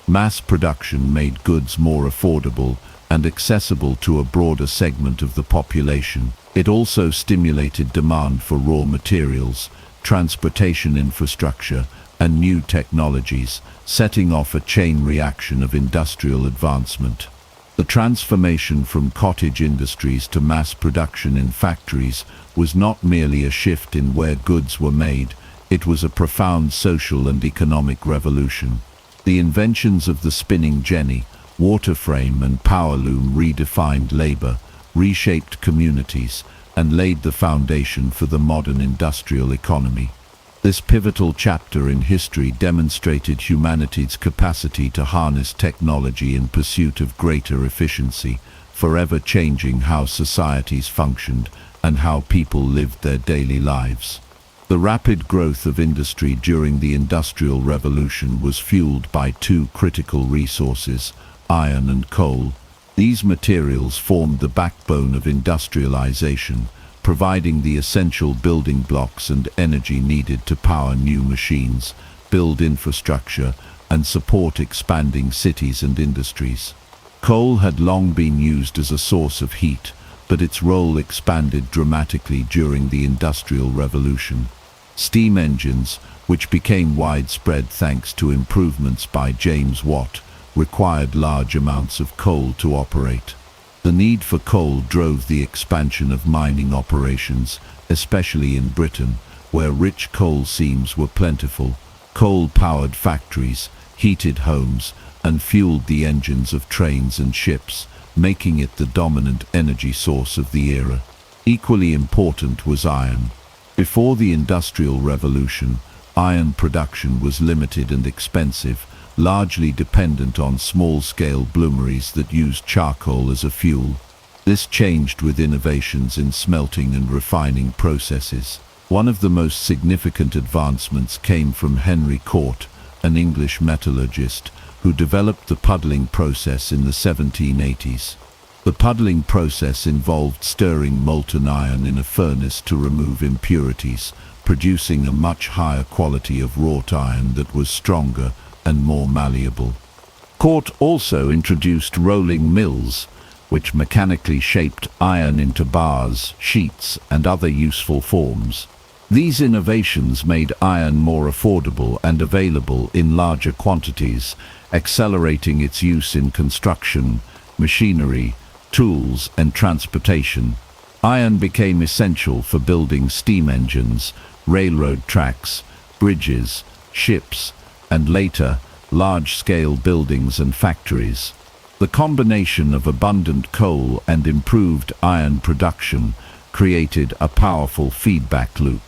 S1: Mass production made goods more affordable and accessible to a broader segment of the population. It also stimulated demand for raw materials, transportation infrastructure, and new technologies, setting off a chain reaction of industrial advancement. The transformation from cottage industries to mass production in factories was not merely a shift in where goods were made, it was a profound social and economic revolution. The inventions of the spinning jenny, water frame, and power loom redefined labor, reshaped communities, and laid the foundation for the modern industrial economy. This pivotal chapter in history demonstrated humanity's capacity to harness technology in pursuit of greater efficiency, forever changing how societies functioned and how people lived their daily lives. The rapid growth of industry during the Industrial Revolution was fueled by two critical resources, iron and coal. These materials formed the backbone of industrialization, providing the essential building blocks and energy needed to power new machines, build infrastructure, and support expanding cities and industries. Coal had long been used as a source of heat, but its role expanded dramatically during the Industrial Revolution. Steam engines, which became widespread thanks to improvements by James Watt, required large amounts of coal to operate. The need for coal drove the expansion of mining operations, especially in Britain, where rich coal seams were plentiful. Coal-powered factories, heated homes, and fueled the engines of trains and ships, making it the dominant energy source of the era. Equally important was iron. Before the Industrial Revolution, iron production was limited and expensive, largely dependent on small-scale bloomeries that used charcoal as a fuel. This changed with innovations in smelting and refining processes. One of the most significant advancements came from Henry Cort, an English metallurgist, who developed the puddling process in the 1780s. The puddling process involved stirring molten iron in a furnace to remove impurities, producing a much higher quality of wrought iron that was stronger and more malleable. Cort also introduced rolling mills, which mechanically shaped iron into bars, sheets, and other useful forms. These innovations made iron more affordable and available in larger quantities, accelerating its use in construction, machinery, tools, and transportation. Iron became essential for building steam engines, railroad tracks, bridges, ships, and later, large-scale buildings and factories. The combination of abundant coal and improved iron production created a powerful feedback loop.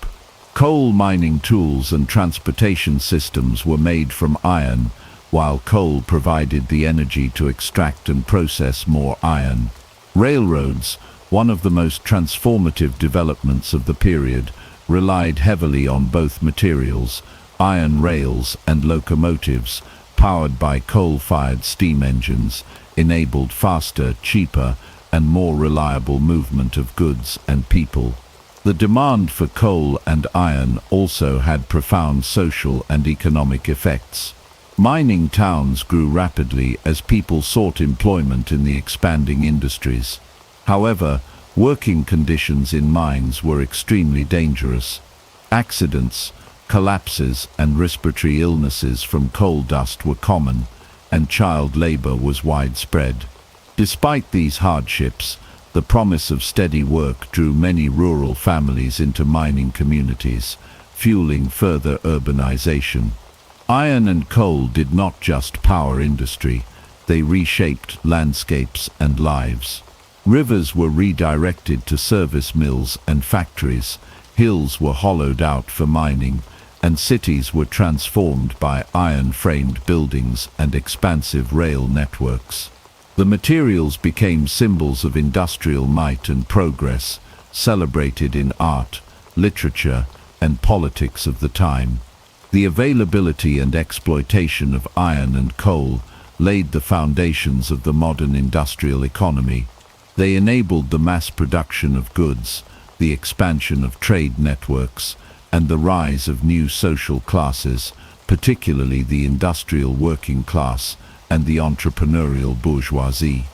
S1: Coal mining tools and transportation systems were made from iron, while coal provided the energy to extract and process more iron. Railroads, one of the most transformative developments of the period, relied heavily on both materials, iron rails and locomotives, powered by coal-fired steam engines, enabled faster, cheaper, and more reliable movement of goods and people. The demand for coal and iron also had profound social and economic effects. Mining towns grew rapidly as people sought employment in the expanding industries. However, working conditions in mines were extremely dangerous. Accidents, collapses, and respiratory illnesses from coal dust were common, and child labor was widespread. Despite these hardships, the promise of steady work drew many rural families into mining communities, fueling further urbanization. Iron and coal did not just power industry, they reshaped landscapes and lives. Rivers were redirected to service mills and factories, hills were hollowed out for mining, and cities were transformed by iron-framed buildings and expansive rail networks. The materials became symbols of industrial might and progress, celebrated in art, literature, and politics of the time. The availability and exploitation of iron and coal laid the foundations of the modern industrial economy. They enabled the mass production of goods, the expansion of trade networks, and the rise of new social classes, particularly the industrial working class and the entrepreneurial bourgeoisie.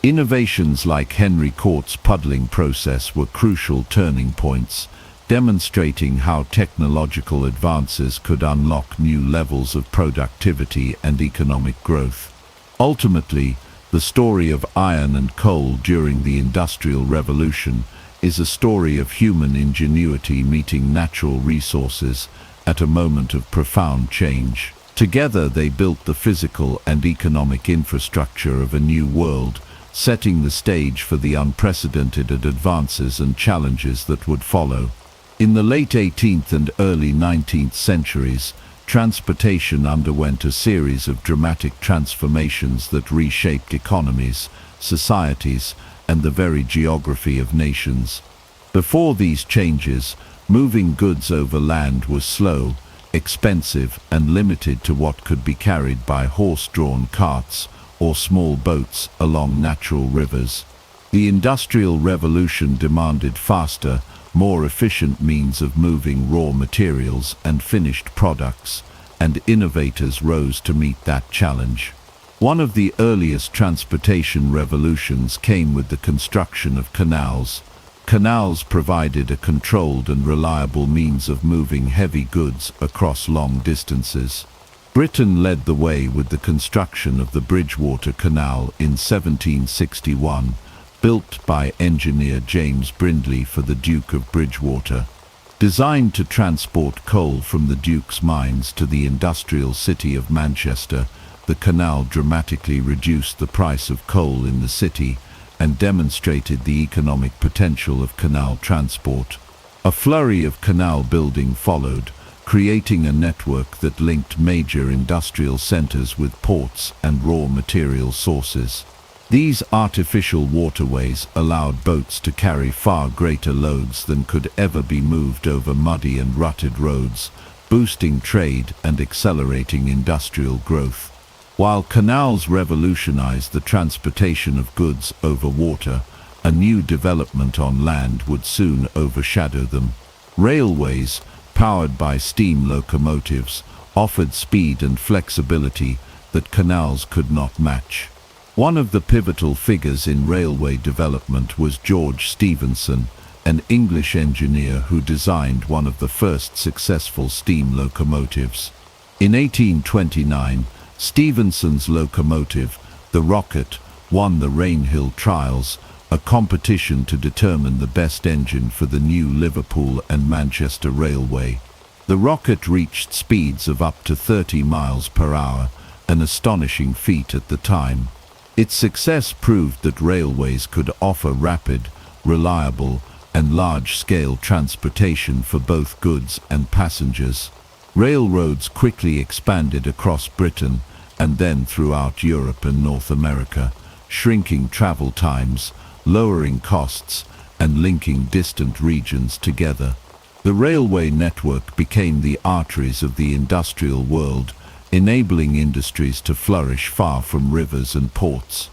S1: Innovations like Henry Cort's puddling process were crucial turning points, demonstrating how technological advances could unlock new levels of productivity and economic growth. Ultimately, the story of iron and coal during the Industrial Revolution is a story of human ingenuity meeting natural resources at a moment of profound change. Together they built the physical and economic infrastructure of a new world, setting the stage for the unprecedented advances and challenges that would follow. In the late 18th and early 19th centuries, transportation underwent a series of dramatic transformations that reshaped economies, societies, and the very geography of nations. Before these changes, moving goods over land was slow, expensive, and limited to what could be carried by horse-drawn carts or small boats along natural rivers. The Industrial Revolution demanded faster, more efficient means of moving raw materials and finished products, and innovators rose to meet that challenge. One of the earliest transportation revolutions came with the construction of canals. Canals provided a controlled and reliable means of moving heavy goods across long distances. Britain led the way with the construction of the Bridgewater Canal in 1761, built by engineer James Brindley for the Duke of Bridgewater. Designed to transport coal from the Duke's mines to the industrial city of Manchester, the canal dramatically reduced the price of coal in the city and demonstrated the economic potential of canal transport. A flurry of canal building followed, creating a network that linked major industrial centers with ports and raw material sources. These artificial waterways allowed boats to carry far greater loads than could ever be moved over muddy and rutted roads, boosting trade and accelerating industrial growth. While canals revolutionized the transportation of goods over water, a new development on land would soon overshadow them. Railways, powered by steam locomotives, offered speed and flexibility that canals could not match. One of the pivotal figures in railway development was George Stephenson, an English engineer who designed one of the first successful steam locomotives. In 1829, Stephenson's locomotive, the Rocket, won the Rainhill Trials, a competition to determine the best engine for the new Liverpool and Manchester Railway. The Rocket reached speeds of up to 30 miles per hour, an astonishing feat at the time. Its success proved that railways could offer rapid, reliable, and large-scale transportation for both goods and passengers. Railroads quickly expanded across Britain and then throughout Europe and North America, shrinking travel times, lowering costs, and linking distant regions together. The railway network became the arteries of the industrial world, enabling industries to flourish far from rivers and ports.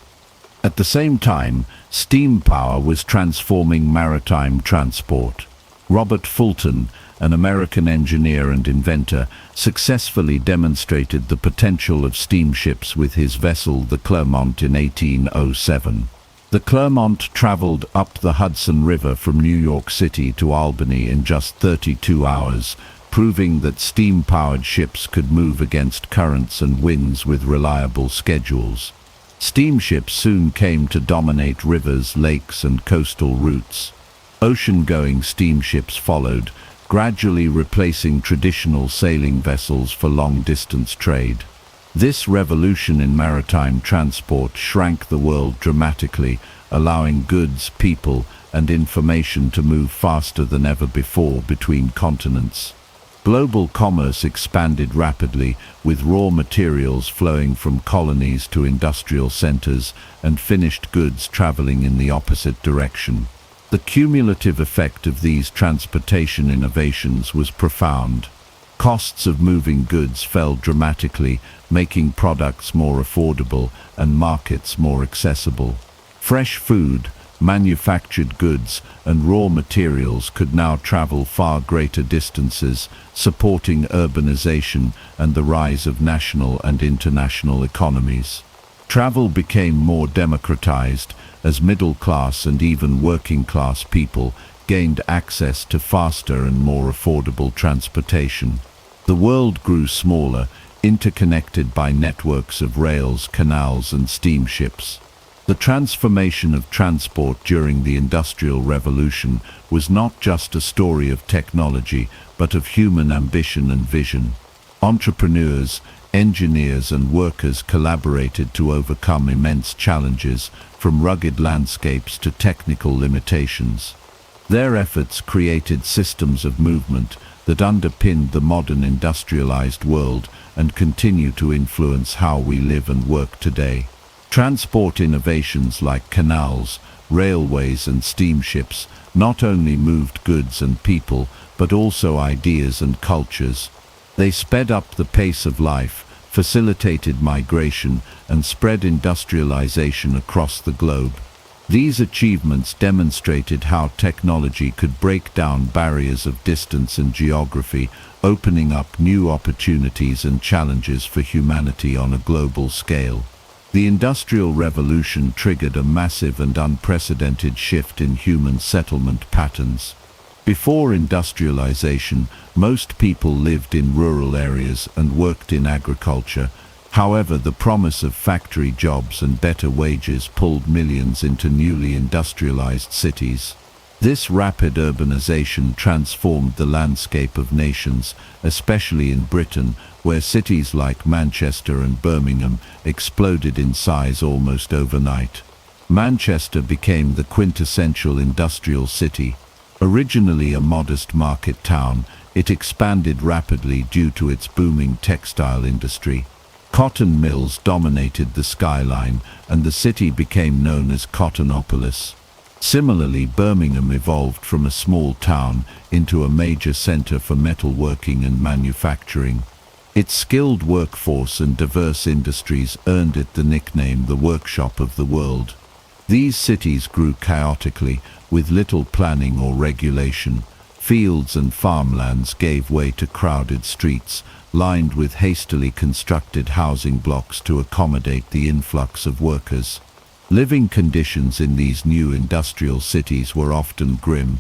S1: At the same time, steam power was transforming maritime transport. Robert Fulton, an American engineer and inventor, successfully demonstrated the potential of steamships with his vessel, the Clermont, in 1807. The Clermont traveled up the Hudson River from New York City to Albany in just 32 hours, proving that steam-powered ships could move against currents and winds with reliable schedules. Steamships soon came to dominate rivers, lakes, and coastal routes. Ocean-going steamships followed, gradually replacing traditional sailing vessels for long-distance trade. This revolution in maritime transport shrank the world dramatically, allowing goods, people, and information to move faster than ever before between continents. Global commerce expanded rapidly, with raw materials flowing from colonies to industrial centers and finished goods traveling in the opposite direction. The cumulative effect of these transportation innovations was profound. Costs of moving goods fell dramatically, making products more affordable and markets more accessible. Fresh food, manufactured goods, and raw materials could now travel far greater distances, supporting urbanization and the rise of national and international economies. Travel became more democratized as middle-class and even working-class people gained access to faster and more affordable transportation. The world grew smaller, interconnected by networks of rails, canals, and steamships. The transformation of transport during the Industrial Revolution was not just a story of technology, but of human ambition and vision. Entrepreneurs, engineers, and workers collaborated to overcome immense challenges, from rugged landscapes to technical limitations. Their efforts created systems of movement that underpinned the modern industrialized world and continue to influence how we live and work today. Transport innovations like canals, railways, and steamships not only moved goods and people, but also ideas and cultures. They sped up the pace of life, facilitated migration, and spread industrialization across the globe. These achievements demonstrated how technology could break down barriers of distance and geography, opening up new opportunities and challenges for humanity on a global scale. The Industrial Revolution triggered a massive and unprecedented shift in human settlement patterns. Before industrialization, most people lived in rural areas and worked in agriculture. However, the promise of factory jobs and better wages pulled millions into newly industrialized cities. This rapid urbanization transformed the landscape of nations, especially in Britain, where cities like Manchester and Birmingham exploded in size almost overnight. Manchester became the quintessential industrial city. Originally a modest market town, it expanded rapidly due to its booming textile industry. Cotton mills dominated the skyline, and the city became known as Cottonopolis. Similarly, Birmingham evolved from a small town into a major center for metalworking and manufacturing. Its skilled workforce and diverse industries earned it the nickname the workshop of the world. These cities grew chaotically, with little planning or regulation. Fields and farmlands gave way to crowded streets, lined with hastily constructed housing blocks to accommodate the influx of workers. Living conditions in these new industrial cities were often grim.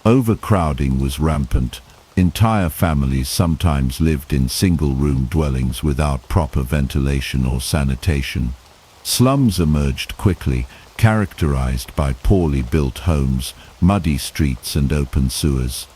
S1: Overcrowding was rampant. Entire families sometimes lived in single-room dwellings without proper ventilation or sanitation. Slums emerged quickly, characterized by poorly built homes, muddy streets, and open sewers.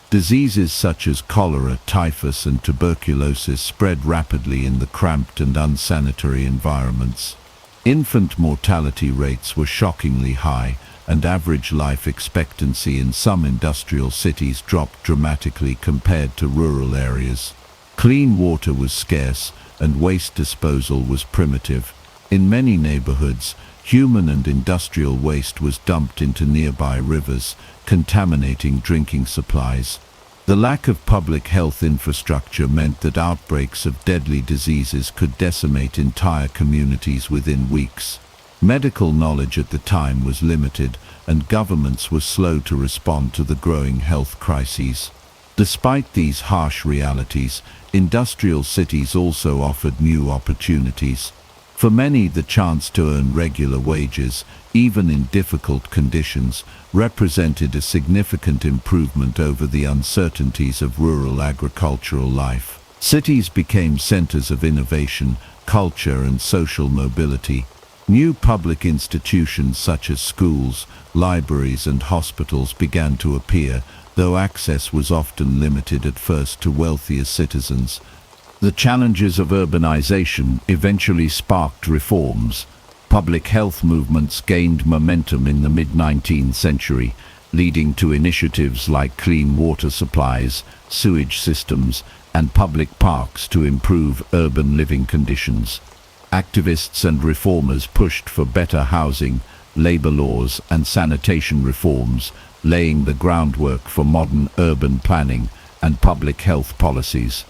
S1: Diseases such as cholera, typhus, and tuberculosis spread rapidly in the cramped and unsanitary environments. Infant mortality rates were shockingly high, and average life expectancy in some industrial cities dropped dramatically compared to rural areas. Clean water was scarce, and waste disposal was primitive. In many neighborhoods, human and industrial waste was dumped into nearby rivers, contaminating drinking supplies. The lack of public health infrastructure meant that outbreaks of deadly diseases could decimate entire communities within weeks. Medical knowledge at the time was limited, and governments were slow to respond to the growing health crises. Despite these harsh realities, industrial cities also offered new opportunities. For many, the chance to earn regular wages, even in difficult conditions, represented a significant improvement over the uncertainties of rural agricultural life. Cities became centers of innovation, culture, and social mobility. New public institutions such as schools, libraries, and hospitals began to appear, though access was often limited at first to wealthier citizens. The challenges of urbanization eventually sparked reforms. Public health movements gained momentum in the mid-19th century, leading to initiatives like clean water supplies, sewage systems, and public parks to improve urban living conditions. Activists and reformers pushed for better housing, labor laws, and sanitation reforms, laying the groundwork for modern urban planning and public health policies.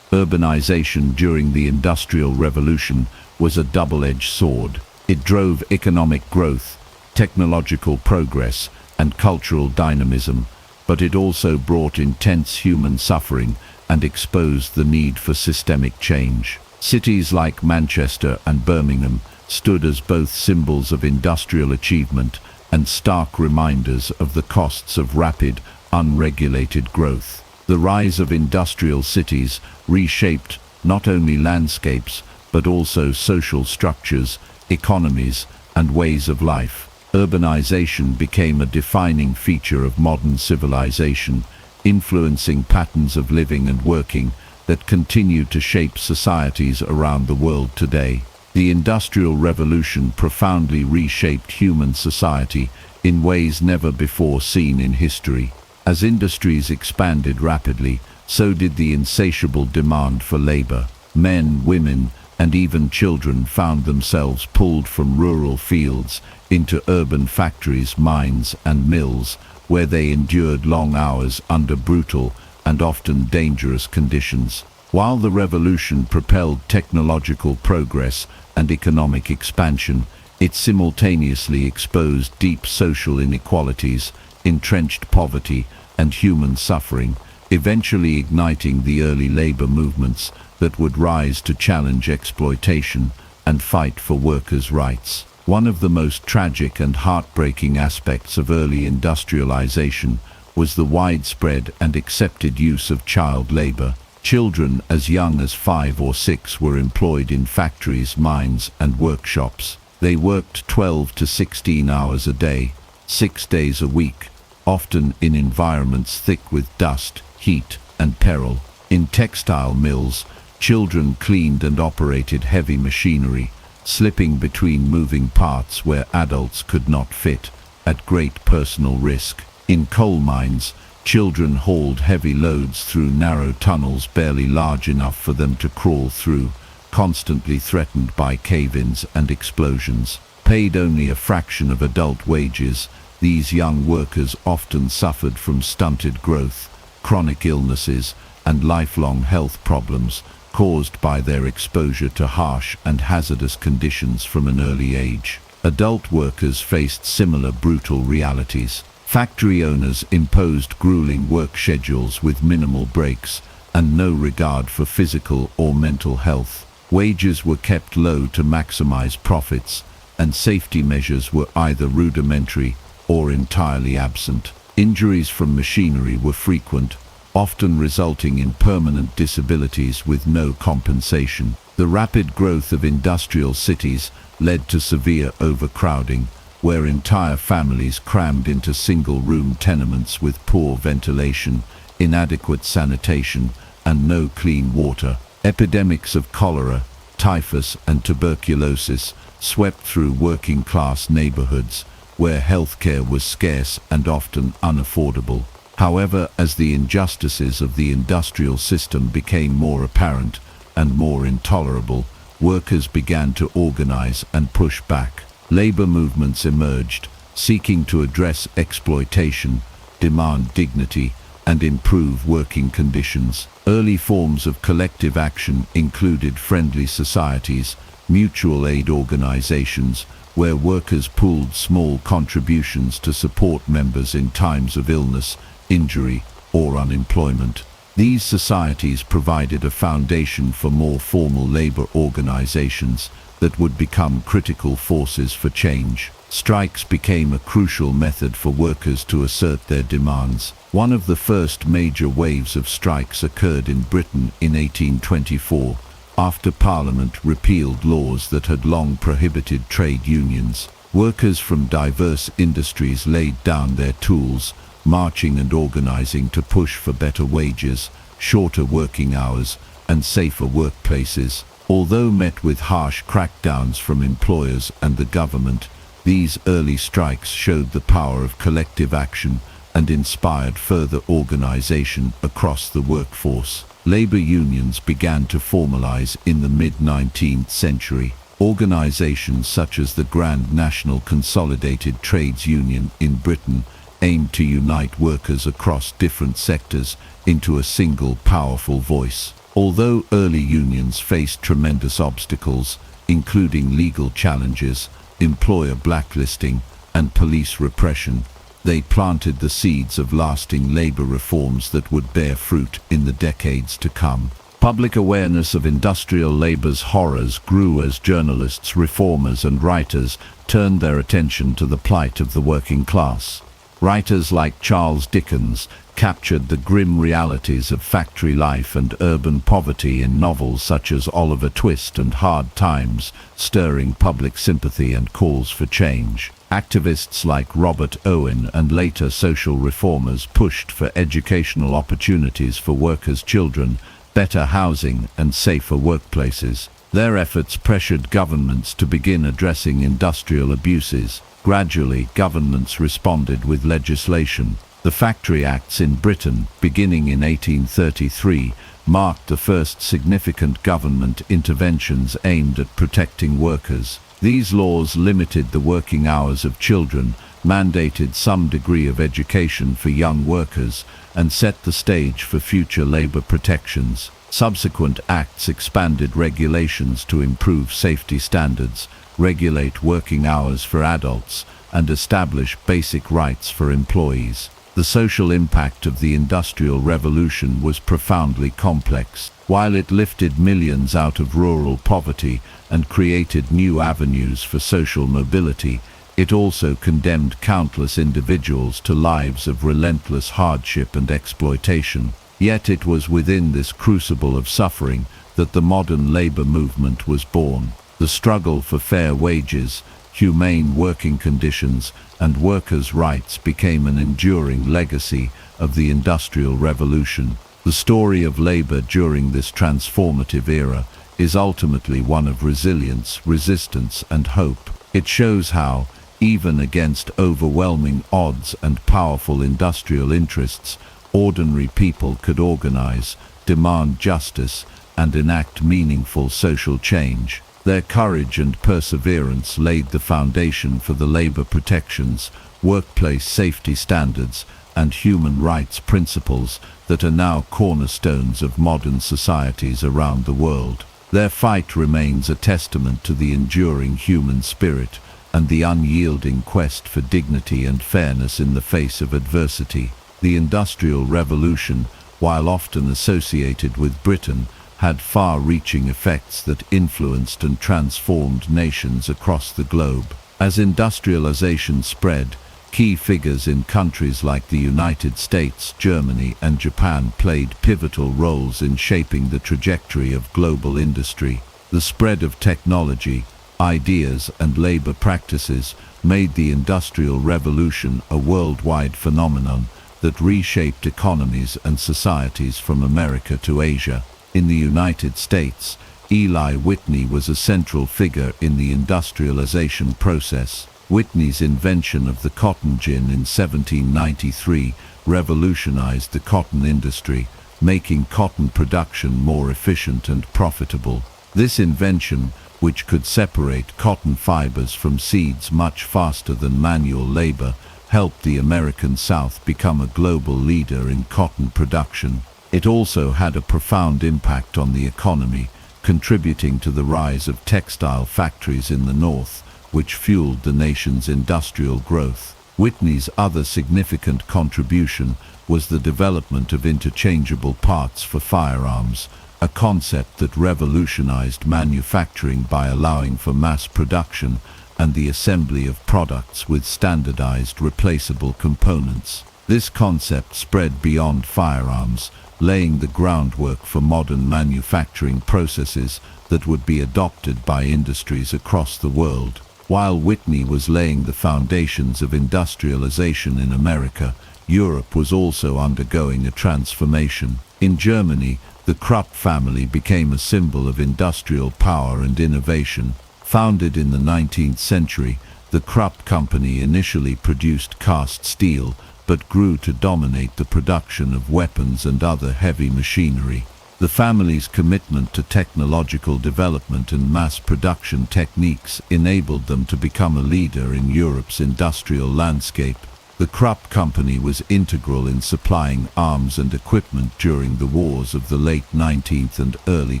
S1: Urbanization during the Industrial Revolution was a double-edged sword. It drove economic growth, technological progress, and cultural dynamism, but it also brought intense human suffering and exposed the need for systemic change. Cities like Manchester and Birmingham stood as both symbols of industrial achievement and stark reminders of the costs of rapid, unregulated growth. The rise of industrial cities reshaped not only landscapes, but also social structures, economies, and ways of life. Urbanization became a defining feature of modern civilization, influencing patterns of living and working that continue to shape societies around the world today. The Industrial Revolution profoundly reshaped human society in ways never before seen in history. As industries expanded rapidly, so did the insatiable demand for labor. Men, women, and even children found themselves pulled from rural fields into urban factories, mines, and mills, where they endured long hours under brutal and often dangerous conditions. While the revolution propelled technological progress and economic expansion, it simultaneously exposed deep social inequalities, entrenched poverty, and human suffering, eventually igniting the early labor movements that would rise to challenge exploitation and fight for workers' rights. One of the most tragic and heartbreaking aspects of early industrialization was the widespread and accepted use of child labor. Children as young as 5 or 6 were employed in factories, mines, and workshops. They worked 12 to 16 hours a day, 6 days a week, often in environments thick with dust, heat, and peril. In textile mills, children cleaned and operated heavy machinery, slipping between moving parts where adults could not fit, at great personal risk. In coal mines, children hauled heavy loads through narrow tunnels barely large enough for them to crawl through, constantly threatened by cave-ins and explosions. Paid only a fraction of adult wages, these young workers often suffered from stunted growth, chronic illnesses, and lifelong health problems caused by their exposure to harsh and hazardous conditions from an early age. Adult workers faced similar brutal realities. Factory owners imposed grueling work schedules with minimal breaks and no regard for physical or mental health. Wages were kept low to maximize profits, and safety measures were either rudimentary or entirely absent. Injuries from machinery were frequent, often resulting in permanent disabilities with no compensation. The rapid growth of industrial cities led to severe overcrowding, where entire families crammed into single-room tenements with poor ventilation, inadequate sanitation, and no clean water. Epidemics of cholera, typhus, and tuberculosis swept through working-class neighborhoods, where healthcare was scarce and often unaffordable. However, as the injustices of the industrial system became more apparent and more intolerable, workers began to organize and push back. Labor movements emerged, seeking to address exploitation, demand dignity, and improve working conditions. Early forms of collective action included friendly societies, mutual aid organizations, where workers pooled small contributions to support members in times of illness, injury, or unemployment. These societies provided a foundation for more formal labor organizations that would become critical forces for change. Strikes became a crucial method for workers to assert their demands. One of the first major waves of strikes occurred in Britain in 1824, after Parliament repealed laws that had long prohibited trade unions. Workers from diverse industries laid down their tools, marching and organizing to push for better wages, shorter working hours, and safer workplaces. Although met with harsh crackdowns from employers and the government, these early strikes showed the power of collective action and inspired further organization across the workforce. Labor unions began to formalize in the mid-19th century. Organizations such as the Grand National Consolidated Trades Union in Britain aimed to unite workers across different sectors into a single powerful voice. Although early unions faced tremendous obstacles, including legal challenges, employer blacklisting, and police repression, they planted the seeds of lasting labor reforms that would bear fruit in the decades to come. Public awareness of industrial labor's horrors grew as journalists, reformers, and writers turned their attention to the plight of the working class. Writers like Charles Dickens captured the grim realities of factory life and urban poverty in novels such as Oliver Twist and Hard Times, stirring public sympathy and calls for change. Activists like Robert Owen and later social reformers pushed for educational opportunities for workers' children, better housing, and safer workplaces. Their efforts pressured governments to begin addressing industrial abuses. Gradually, governments responded with legislation. The Factory Acts in Britain, beginning in 1833, marked the first significant government interventions aimed at protecting workers. These laws limited the working hours of children, mandated some degree of education for young workers, and set the stage for future labor protections. Subsequent acts expanded regulations to improve safety standards, regulate working hours for adults, and establish basic rights for employees. The social impact of the Industrial Revolution was profoundly complex. While it lifted millions out of rural poverty and created new avenues for social mobility, it also condemned countless individuals to lives of relentless hardship and exploitation. Yet it was within this crucible of suffering that the modern labor movement was born. The struggle for fair wages, humane working conditions, and workers' rights became an enduring legacy of the Industrial Revolution. The story of labor during this transformative era is ultimately one of resilience, resistance, and hope. It shows how, even against overwhelming odds and powerful industrial interests, ordinary people could organize, demand justice, and enact meaningful social change. Their courage and perseverance laid the foundation for the labor protections, workplace safety standards, and human rights principles that are now cornerstones of modern societies around the world. Their fight remains a testament to the enduring human spirit and the unyielding quest for dignity and fairness in the face of adversity. The Industrial Revolution, while often associated with Britain, had far-reaching effects that influenced and transformed nations across the globe. As industrialization spread, key figures in countries like the United States, Germany, and Japan played pivotal roles in shaping the trajectory of global industry. The spread of technology, ideas, and labor practices made the Industrial Revolution a worldwide phenomenon that reshaped economies and societies from America to Asia. In the United States, Eli Whitney was a central figure in the industrialization process. Whitney's invention of the cotton gin in 1793 revolutionized the cotton industry, making cotton production more efficient and profitable. This invention, which could separate cotton fibers from seeds much faster than manual labor, helped the American South become a global leader in cotton production. It also had a profound impact on the economy, contributing to the rise of textile factories in the North, which fueled the nation's industrial growth. Whitney's other significant contribution was the development of interchangeable parts for firearms, a concept that revolutionized manufacturing by allowing for mass production and the assembly of products with standardized replaceable components. This concept spread beyond firearms, laying the groundwork for modern manufacturing processes that would be adopted by industries across the world. While Whitney was laying the foundations of industrialization in America, Europe was also undergoing a transformation. In Germany, the Krupp family became a symbol of industrial power and innovation. Founded in the 19th century, the Krupp company initially produced cast steel, but grew to dominate the production of weapons and other heavy machinery. The family's commitment to technological development and mass production techniques enabled them to become a leader in Europe's industrial landscape. The Krupp company was integral in supplying arms and equipment during the wars of the late 19th and early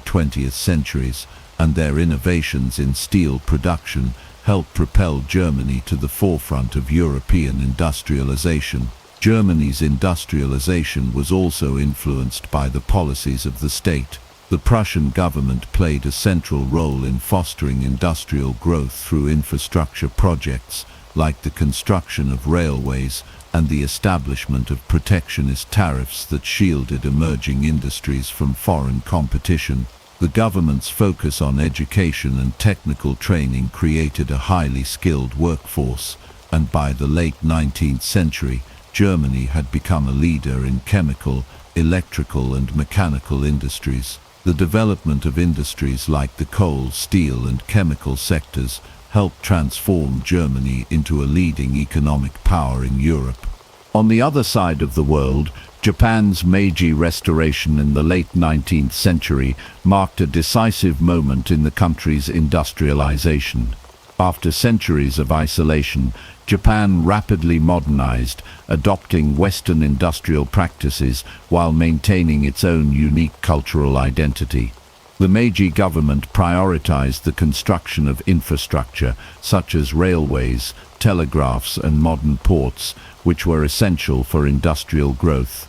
S1: 20th centuries, and their innovations in steel production helped propel Germany to the forefront of European industrialization. Germany's industrialization was also influenced by the policies of the state. The Prussian government played a central role in fostering industrial growth through infrastructure projects, like the construction of railways and the establishment of protectionist tariffs that shielded emerging industries from foreign competition. The government's focus on education and technical training created a highly skilled workforce, and by the late 19th century, Germany had become a leader in chemical, electrical, and mechanical industries. The development of industries like the coal, steel, and chemical sectors helped transform Germany into a leading economic power in Europe. On the other side of the world, Japan's Meiji Restoration in the late 19th century marked a decisive moment in the country's industrialization. After centuries of isolation, Japan rapidly modernized, adopting Western industrial practices while maintaining its own unique cultural identity. The Meiji government prioritized the construction of infrastructure such as railways, telegraphs and modern ports, which were essential for industrial growth.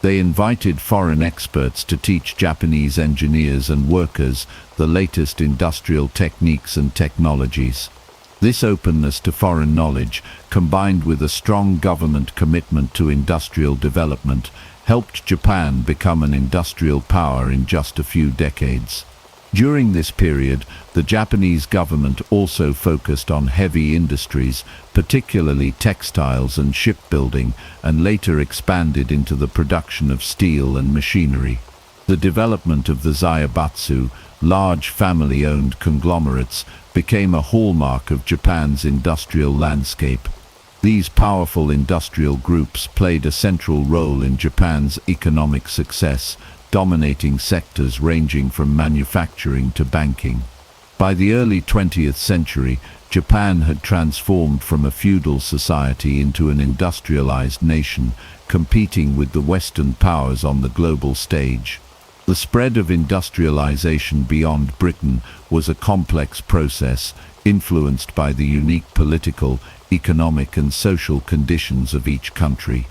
S1: They invited foreign experts to teach Japanese engineers and workers the latest industrial techniques and technologies. This openness to foreign knowledge, combined with a strong government commitment to industrial development, helped Japan become an industrial power in just a few decades. During this period, the Japanese government also focused on heavy industries, particularly textiles and shipbuilding, and later expanded into the production of steel and machinery. The development of the zaibatsu, large family-owned conglomerates, became a hallmark of Japan's industrial landscape. These powerful industrial groups played a central role in Japan's economic success, dominating sectors ranging from manufacturing to banking. By the early 20th century, Japan had transformed from a feudal society into an industrialized nation, competing with the Western powers on the global stage. The spread of industrialization beyond Britain was a complex process, influenced by the unique political, economic and social conditions of each country.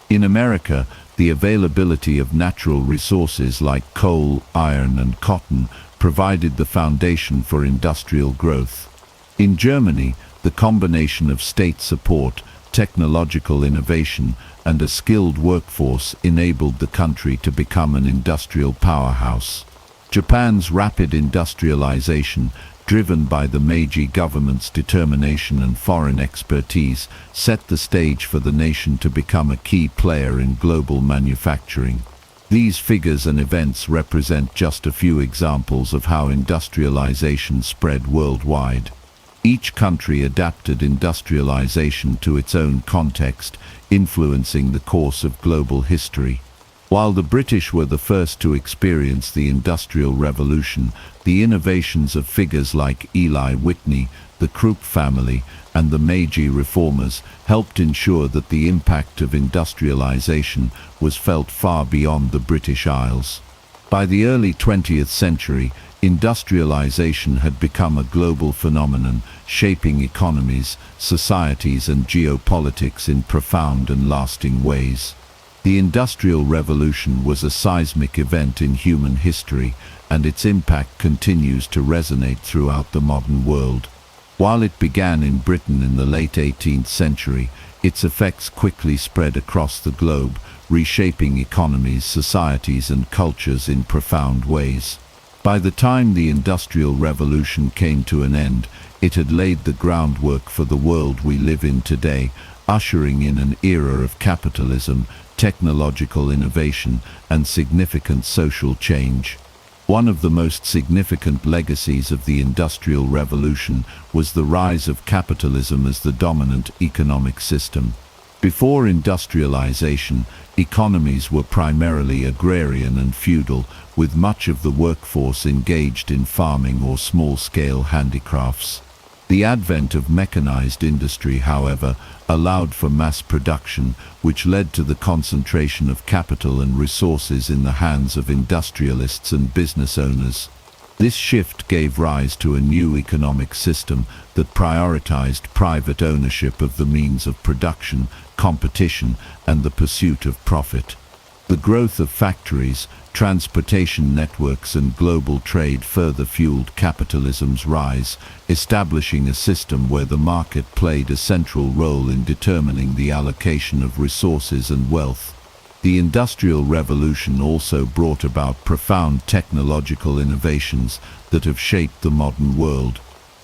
S1: In America, the availability of natural resources like coal, iron and cotton provided the foundation for industrial growth. In Germany, the combination of state support, technological innovation and a skilled workforce enabled the country to become an industrial powerhouse. Japan's rapid industrialization, driven by the Meiji government's determination and foreign expertise, set the stage for the nation to become a key player in global manufacturing. These figures and events represent just a few examples of how industrialization spread worldwide. Each country adapted industrialization to its own context, influencing the course of global history. While the British were the first to experience the Industrial Revolution, the innovations of figures like Eli Whitney, the Krupp family, and the Meiji reformers helped ensure that the impact of industrialization was felt far beyond the British Isles. By the early 20th century, industrialization had become a global phenomenon, shaping economies, societies and geopolitics in profound and lasting ways. The Industrial Revolution was a seismic event in human history, and its impact continues to resonate throughout the modern world. While it began in Britain in the late 18th century, its effects quickly spread across the globe, reshaping economies, societies and cultures in profound ways. By the time the Industrial Revolution came to an end, it had laid the groundwork for the world we live in today, ushering in an era of capitalism, technological innovation, and significant social change. One of the most significant legacies of the Industrial Revolution was the rise of capitalism as the dominant economic system. Before industrialization, economies were primarily agrarian and feudal, with much of the workforce engaged in farming or small-scale handicrafts. The advent of mechanized industry, however, allowed for mass production, which led to the concentration of capital and resources in the hands of industrialists and business owners. This shift gave rise to a new economic system that prioritized private ownership of the means of production, competition, and the pursuit of profit. The growth of factories, transportation networks and global trade further fueled capitalism's rise, establishing a system where the market played a central role in determining the allocation of resources and wealth. The Industrial Revolution also brought about profound technological innovations that have shaped the modern world.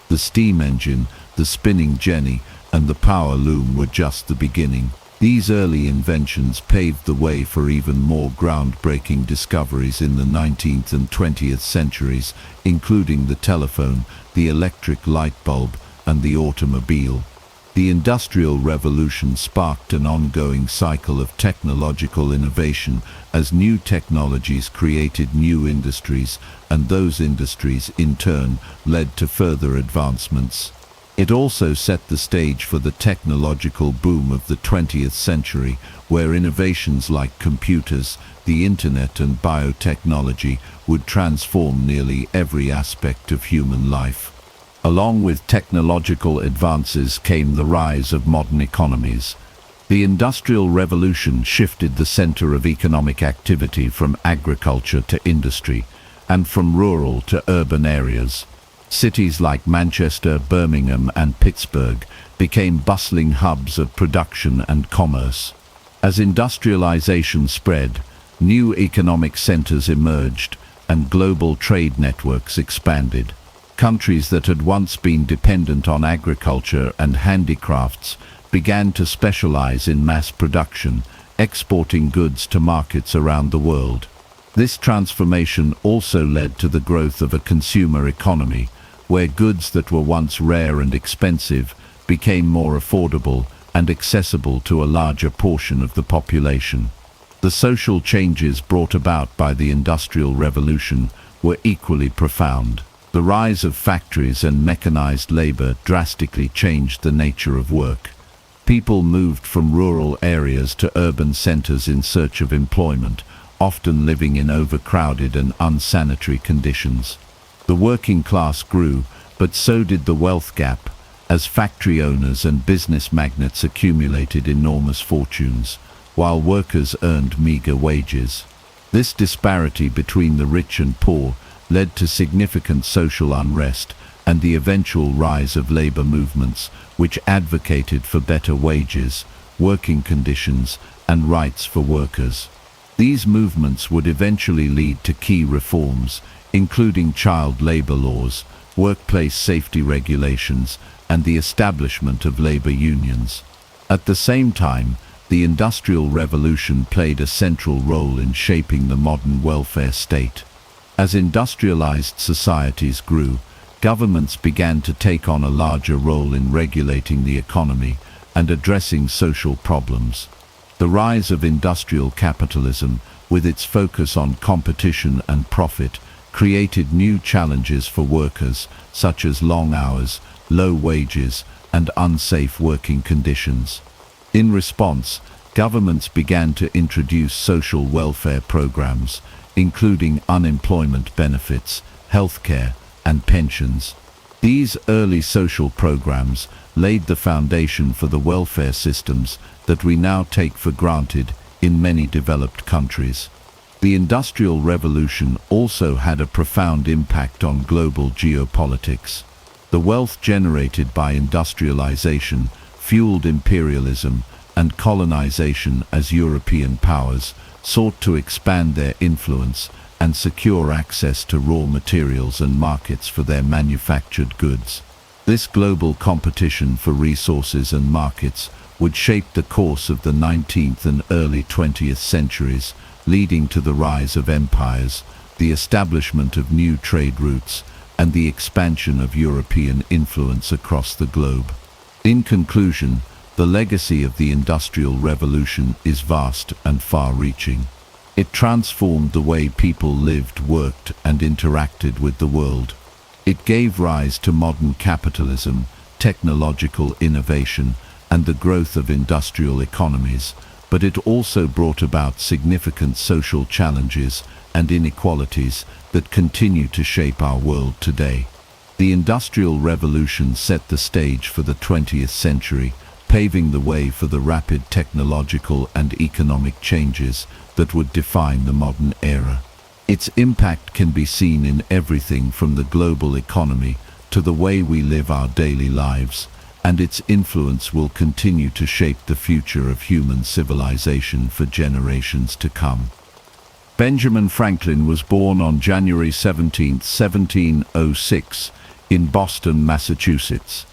S1: The steam engine, the spinning jenny, and the power loom were just the beginning. These early inventions paved the way for even more groundbreaking discoveries in the 19th and 20th centuries, including the telephone, the electric light bulb, and the automobile. The Industrial Revolution sparked an ongoing cycle of technological innovation as new technologies created new industries, and those industries, in turn, led to further advancements. It also set the stage for the technological boom of the 20th century, where innovations like computers, the internet and biotechnology would transform nearly every aspect of human life. Along with technological advances came the rise of modern economies. The Industrial Revolution shifted the center of economic activity from agriculture to industry, and from rural to urban areas. Cities like Manchester, Birmingham and Pittsburgh became bustling hubs of production and commerce. As industrialization spread, new economic centers emerged and global trade networks expanded. Countries that had once been dependent on agriculture and handicrafts began to specialize in mass production, exporting goods to markets around the world. This transformation also led to the growth of a consumer economy, where goods that were once rare and expensive became more affordable and accessible to a larger portion of the population. The social changes brought about by the Industrial Revolution were equally profound. The rise of factories and mechanized labor drastically changed the nature of work. People moved from rural areas to urban centers in search of employment, often living in overcrowded and unsanitary conditions. The working class grew, but so did the wealth gap, as factory owners and business magnates accumulated enormous fortunes, while workers earned meager wages. This disparity between the rich and poor led to significant social unrest and the eventual rise of labor movements which advocated for better wages, working conditions, and rights for workers. These movements would eventually lead to key reforms, including child labor laws, workplace safety regulations, and the establishment of labor unions. At the same time, the Industrial Revolution played a central role in shaping the modern welfare state. As industrialized societies grew, governments began to take on a larger role in regulating the economy and addressing social problems. The rise of industrial capitalism, with its focus on competition and profit, created new challenges for workers, such as long hours, low wages, and unsafe working conditions. In response, governments began to introduce social welfare programs, including unemployment benefits, healthcare, and pensions. These early social programs laid the foundation for the welfare systems that we now take for granted in many developed countries. The Industrial Revolution also had a profound impact on global geopolitics. The wealth generated by industrialization fueled imperialism and colonization as European powers sought to expand their influence and secure access to raw materials and markets for their manufactured goods. This global competition for resources and markets would shape the course of the 19th and early 20th centuries, leading to the rise of empires, the establishment of new trade routes, and the expansion of European influence across the globe. In conclusion, the legacy of the Industrial Revolution is vast and far-reaching. It transformed the way people lived, worked, and interacted with the world. It gave rise to modern capitalism, technological innovation, and the growth of industrial economies, but it also brought about significant social challenges and inequalities that continue to shape our world today. The Industrial Revolution set the stage for the 20th century, paving the way for the rapid technological and economic changes that would define the modern era. Its impact can be seen in everything from the global economy to the way we live our daily lives, and its influence will continue to shape the future of human civilization for generations to come. Benjamin Franklin was born on January 17, 1706, in Boston, Massachusetts.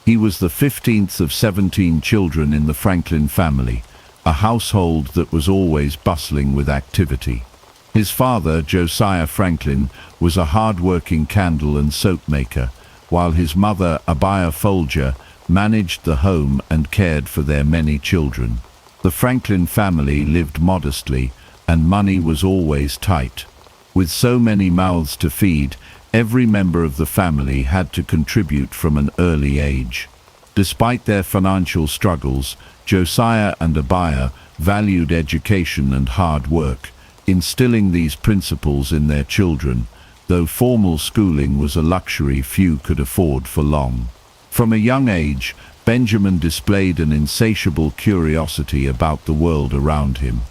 S1: He was the 15th of 17 children in the Franklin family, a household that was always bustling with activity. His father, Josiah Franklin, was a hard-working candle and soap maker, while his mother, Abiah Folger, managed the home and cared for their many children. The Franklin family lived modestly, and money was always tight. With so many mouths to feed, Every member of the family had to contribute from an early age. Despite their financial struggles, Josiah and Abiah valued education and hard work, instilling these principles in their children, though formal schooling was a luxury few could afford for long. From a young age, Benjamin displayed an insatiable curiosity about the world around him.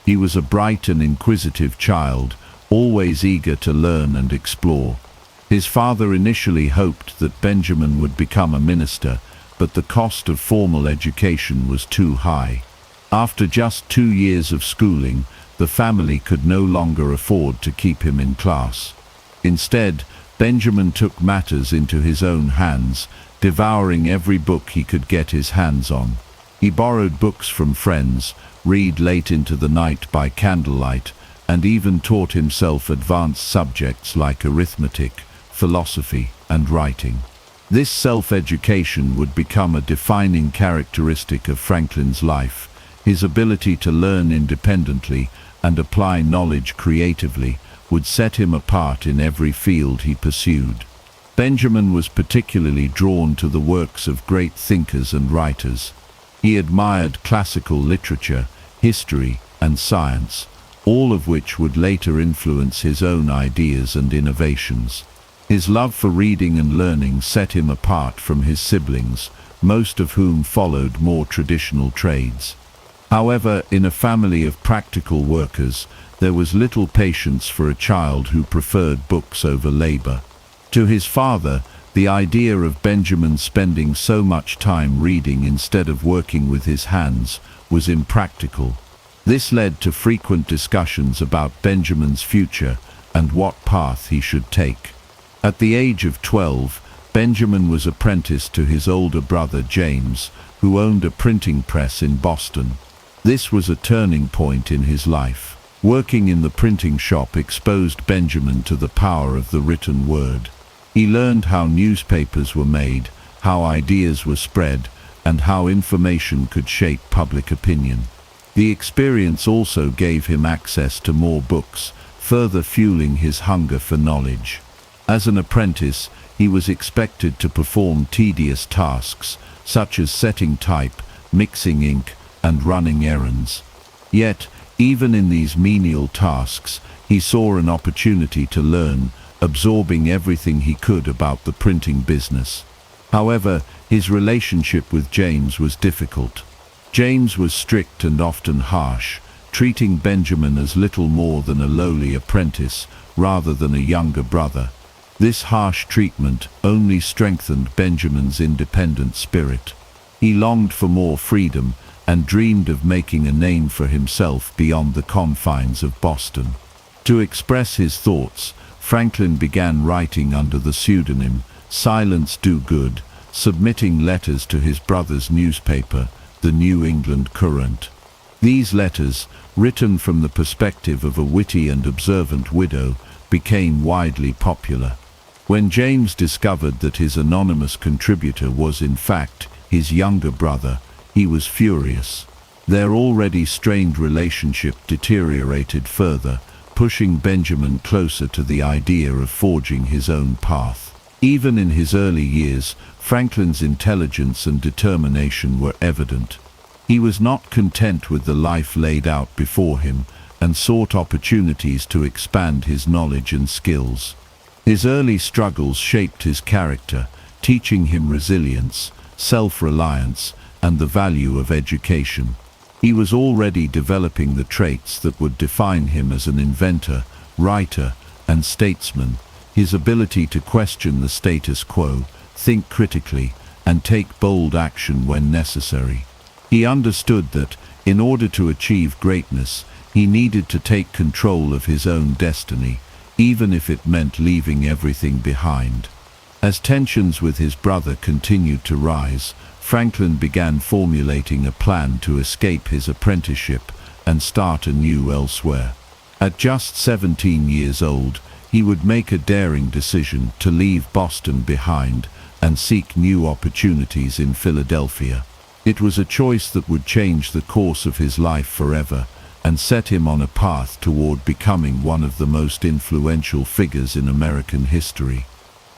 S1: He was a bright and inquisitive child, always eager to learn and explore. His father initially hoped that Benjamin would become a minister, but the cost of formal education was too high. After just 2 years of schooling, the family could no longer afford to keep him in class. Instead, Benjamin took matters into his own hands, devouring every book he could get his hands on. He borrowed books from friends, read late into the night by candlelight, and even taught himself advanced subjects like arithmetic, philosophy, and writing. This self-education would become a defining characteristic of Franklin's life. His ability to learn independently and apply knowledge creatively would set him apart in every field he pursued. Benjamin was particularly drawn to the works of great thinkers and writers. He admired classical literature, history, and science, all of which would later influence his own ideas and innovations. His love for reading and learning set him apart from his siblings, most of whom followed more traditional trades. However, in a family of practical workers, there was little patience for a child who preferred books over labor. To his father, the idea of Benjamin spending so much time reading instead of working with his hands was impractical. This led to frequent discussions about Benjamin's future and what path he should take. At the age of 12, Benjamin was apprenticed to his older brother James, who owned a printing press in Boston. This was a turning point in his life. Working in the printing shop exposed Benjamin to the power of the written word. He learned how newspapers were made, how ideas were spread, and how information could shape public opinion. The experience also gave him access to more books, further fueling his hunger for knowledge. As an apprentice, he was expected to perform tedious tasks, such as setting type, mixing ink, and running errands. Yet, even in these menial tasks, he saw an opportunity to learn, absorbing everything he could about the printing business. However, his relationship with James was difficult. James was strict and often harsh, treating Benjamin as little more than a lowly apprentice rather than a younger brother. This harsh treatment only strengthened Benjamin's independent spirit. He longed for more freedom and dreamed of making a name for himself beyond the confines of Boston. To express his thoughts, Franklin began writing under the pseudonym Silence Do Good, submitting letters to his brother's newspaper, the New England Courant. These letters, written from the perspective of a witty and observant widow, became widely popular. When James discovered that his anonymous contributor was in fact his younger brother, he was furious. Their already strained relationship deteriorated further, pushing Benjamin closer to the idea of forging his own path. Even in his early years, Franklin's intelligence and determination were evident. He was not content with the life laid out before him and sought opportunities to expand his knowledge and skills. His early struggles shaped his character, teaching him resilience, self-reliance, and the value of education. He was already developing the traits that would define him as an inventor, writer, and statesman. His ability to question the status quo, think critically, and take bold action when necessary. He understood that, in order to achieve greatness, he needed to take control of his own destiny, even if it meant leaving everything behind. As tensions with his brother continued to rise, Franklin began formulating a plan to escape his apprenticeship and start anew elsewhere. At just 17 years old, he would make a daring decision to leave Boston behind and seek new opportunities in Philadelphia. It was a choice that would change the course of his life forever, and set him on a path toward becoming one of the most influential figures in American history.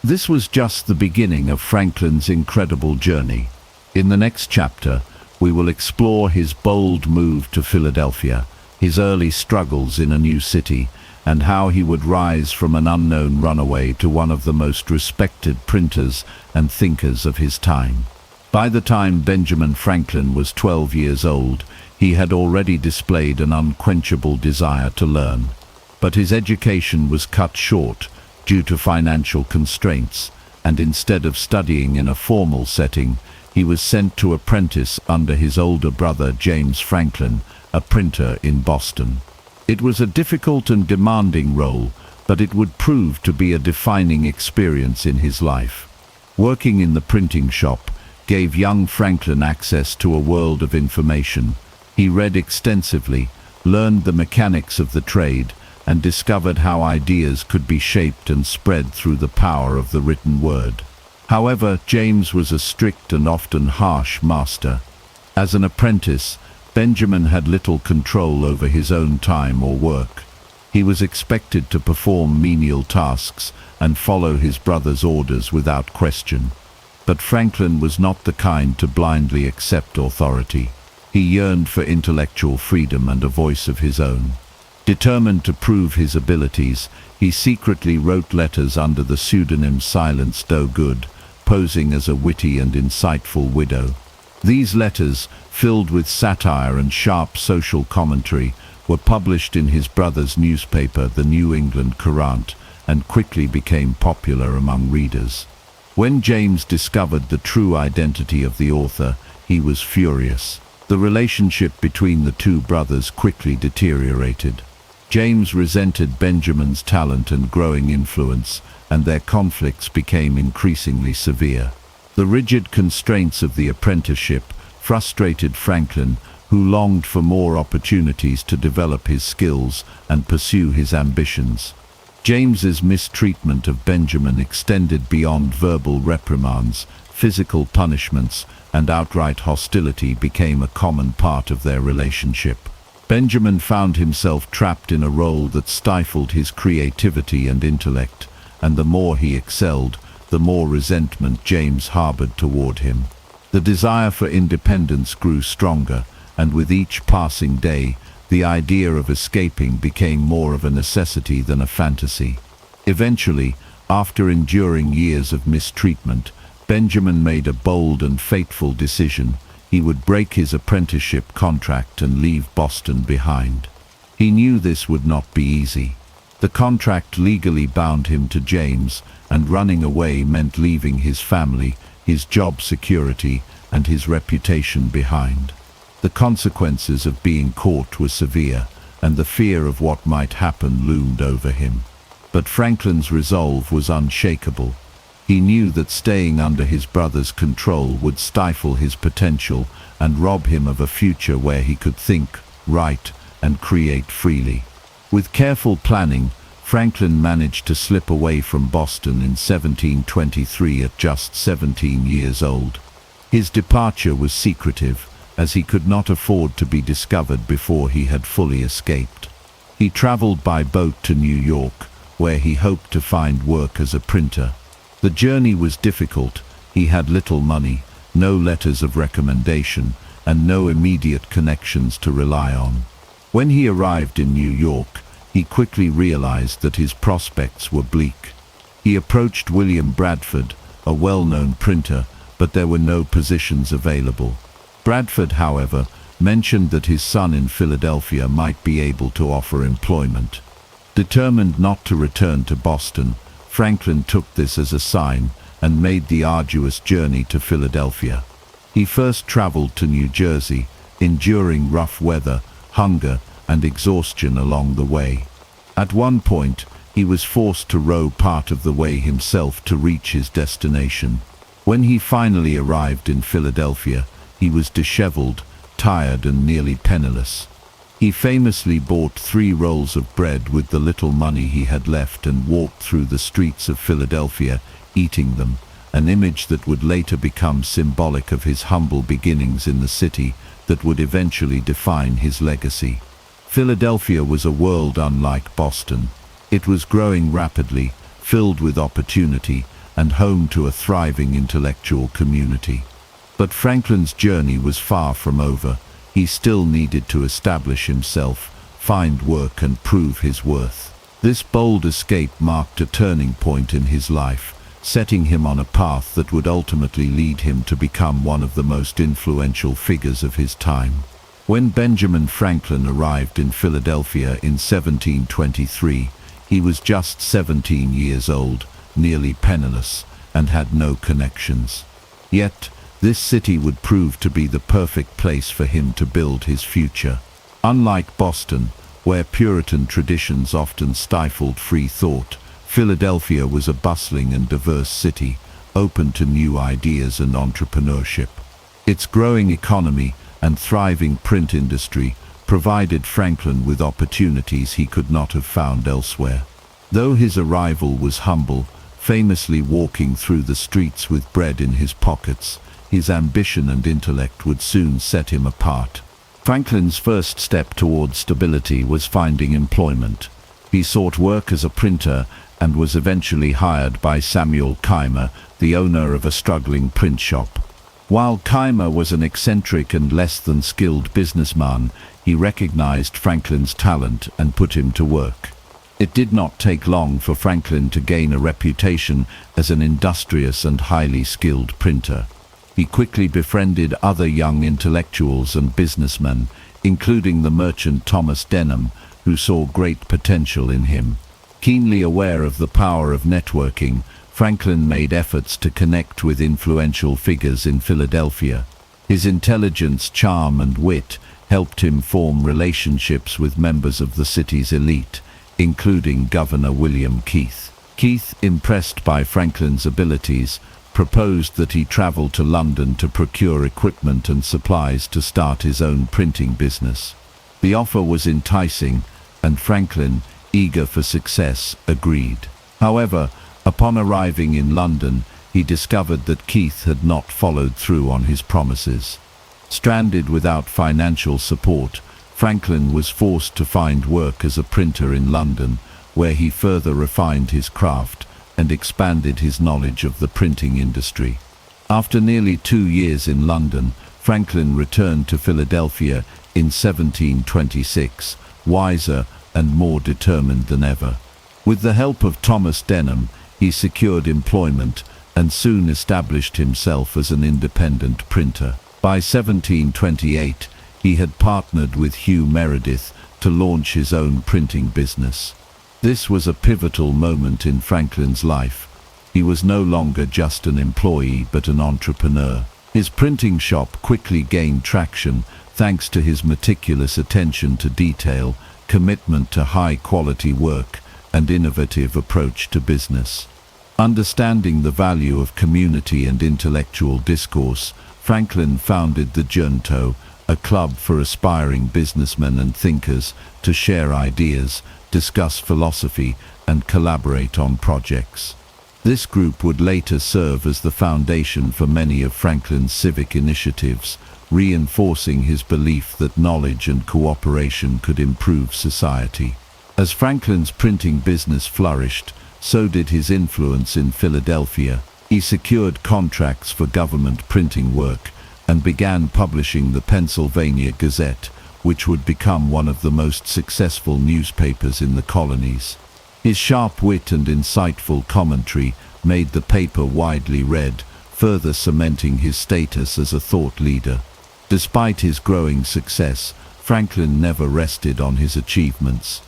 S1: This was just the beginning of Franklin's incredible journey. In the next chapter, we will explore his bold move to Philadelphia, his early struggles in a new city, and how he would rise from an unknown runaway to one of the most respected printers and thinkers of his time. By the time Benjamin Franklin was 12 years old, he had already displayed an unquenchable desire to learn. But his education was cut short due to financial constraints, and instead of studying in a formal setting, he was sent to apprentice under his older brother James Franklin, a printer in Boston. It was a difficult and demanding role, but it would prove to be a defining experience in his life. Working in the printing shop gave young Franklin access to a world of information. He read extensively, learned the mechanics of the trade, and discovered how ideas could be shaped and spread through the power of the written word. However, James was a strict and often harsh master. As an apprentice, Benjamin had little control over his own time or work. He was expected to perform menial tasks and follow his brother's orders without question. But Franklin was not the kind to blindly accept authority. He yearned for intellectual freedom and a voice of his own. Determined to prove his abilities, he secretly wrote letters under the pseudonym Silence Doe Good, posing as a witty and insightful widow. These letters, filled with satire and sharp social commentary, were published in his brother's newspaper, the New England Courant, and quickly became popular among readers. When James discovered the true identity of the author, he was furious. The relationship between the two brothers quickly deteriorated. James resented Benjamin's talent and growing influence, and their conflicts became increasingly severe. The rigid constraints of the apprenticeship frustrated Franklin, who longed for more opportunities to develop his skills and pursue his ambitions. James's mistreatment of Benjamin extended beyond verbal reprimands. Physical punishments and outright hostility became a common part of their relationship. Benjamin found himself trapped in a role that stifled his creativity and intellect, and the more he excelled, the more resentment James harbored toward him. The desire for independence grew stronger, and with each passing day, the idea of escaping became more of a necessity than a fantasy. Eventually, after enduring years of mistreatment, Benjamin made a bold and fateful decision. He would break his apprenticeship contract and leave Boston behind. He knew this would not be easy. The contract legally bound him to James, and running away meant leaving his family, his job security, and his reputation behind. The consequences of being caught were severe, and the fear of what might happen loomed over him. But Franklin's resolve was unshakable. He knew that staying under his brother's control would stifle his potential and rob him of a future where he could think, write, and create freely. With careful planning, Franklin managed to slip away from Boston in 1723 at just 17 years old. His departure was secretive, as he could not afford to be discovered before he had fully escaped. He traveled by boat to New York, where he hoped to find work as a printer. The journey was difficult. He had little money, no letters of recommendation, and no immediate connections to rely on. When he arrived in New York, he quickly realized that his prospects were bleak. He approached William Bradford, a well-known printer, but there were no positions available. Bradford, however, mentioned that his son in Philadelphia might be able to offer employment. Determined not to return to Boston, Franklin took this as a sign and made the arduous journey to Philadelphia. He first traveled to New Jersey, enduring rough weather, hunger, and exhaustion along the way. At one point, he was forced to row part of the way himself to reach his destination. When he finally arrived in Philadelphia, he was disheveled, tired, and nearly penniless. He famously bought 3 rolls of bread with the little money he had left and walked through the streets of Philadelphia, eating them, an image that would later become symbolic of his humble beginnings in the city that would eventually define his legacy. Philadelphia was a world unlike Boston. It was growing rapidly, filled with opportunity, and home to a thriving intellectual community. But Franklin's journey was far from over. He still needed to establish himself, find work, and prove his worth. This bold escape marked a turning point in his life, setting him on a path that would ultimately lead him to become one of the most influential figures of his time. When Benjamin Franklin arrived in Philadelphia in 1723, he was just 17 years old, nearly penniless, and had no connections. Yet, this city would prove to be the perfect place for him to build his future. Unlike Boston, where Puritan traditions often stifled free thought, Philadelphia was a bustling and diverse city, open to new ideas and entrepreneurship. Its growing economy and thriving print industry provided Franklin with opportunities he could not have found elsewhere. Though his arrival was humble, famously walking through the streets with bread in his pockets, his ambition and intellect would soon set him apart. Franklin's first step towards stability was finding employment. He sought work as a printer and was eventually hired by Samuel Keimer, the owner of a struggling print shop. While Keimer was an eccentric and less than skilled businessman, he recognized Franklin's talent and put him to work. It did not take long for Franklin to gain a reputation as an industrious and highly skilled printer. He quickly befriended other young intellectuals and businessmen, including the merchant Thomas Denham, who saw great potential in him. Keenly aware of the power of networking, Franklin made efforts to connect with influential figures in Philadelphia. His intelligence, charm, and wit helped him form relationships with members of the city's elite, including Governor William Keith. Keith, impressed by Franklin's abilities, proposed that he travel to London to procure equipment and supplies to start his own printing business. The offer was enticing, and Franklin, eager for success, agreed. However, upon arriving in London, he discovered that Keith had not followed through on his promises. Stranded without financial support, Franklin was forced to find work as a printer in London, where he further refined his craft and expanded his knowledge of the printing industry. After nearly 2 years in London, Franklin returned to Philadelphia in 1726, wiser and more determined than ever. With the help of Thomas Denham, he secured employment and soon established himself as an independent printer. By 1728, he had partnered with Hugh Meredith to launch his own printing business. This was a pivotal moment in Franklin's life. He was no longer just an employee but an entrepreneur. His printing shop quickly gained traction thanks to his meticulous attention to detail, commitment to high-quality work, and innovative approach to business. Understanding the value of community and intellectual discourse, Franklin founded the Junto, a club for aspiring businessmen and thinkers to share ideas, discuss philosophy, and collaborate on projects. This group would later serve as the foundation for many of Franklin's civic initiatives, reinforcing his belief that knowledge and cooperation could improve society. As Franklin's printing business flourished, so did his influence in Philadelphia. He secured contracts for government printing work and began publishing the Pennsylvania Gazette, which would become one of the most successful newspapers in the colonies. His sharp wit and insightful commentary made the paper widely read, further cementing his status as a thought leader. Despite his growing success, Franklin never rested on his achievements.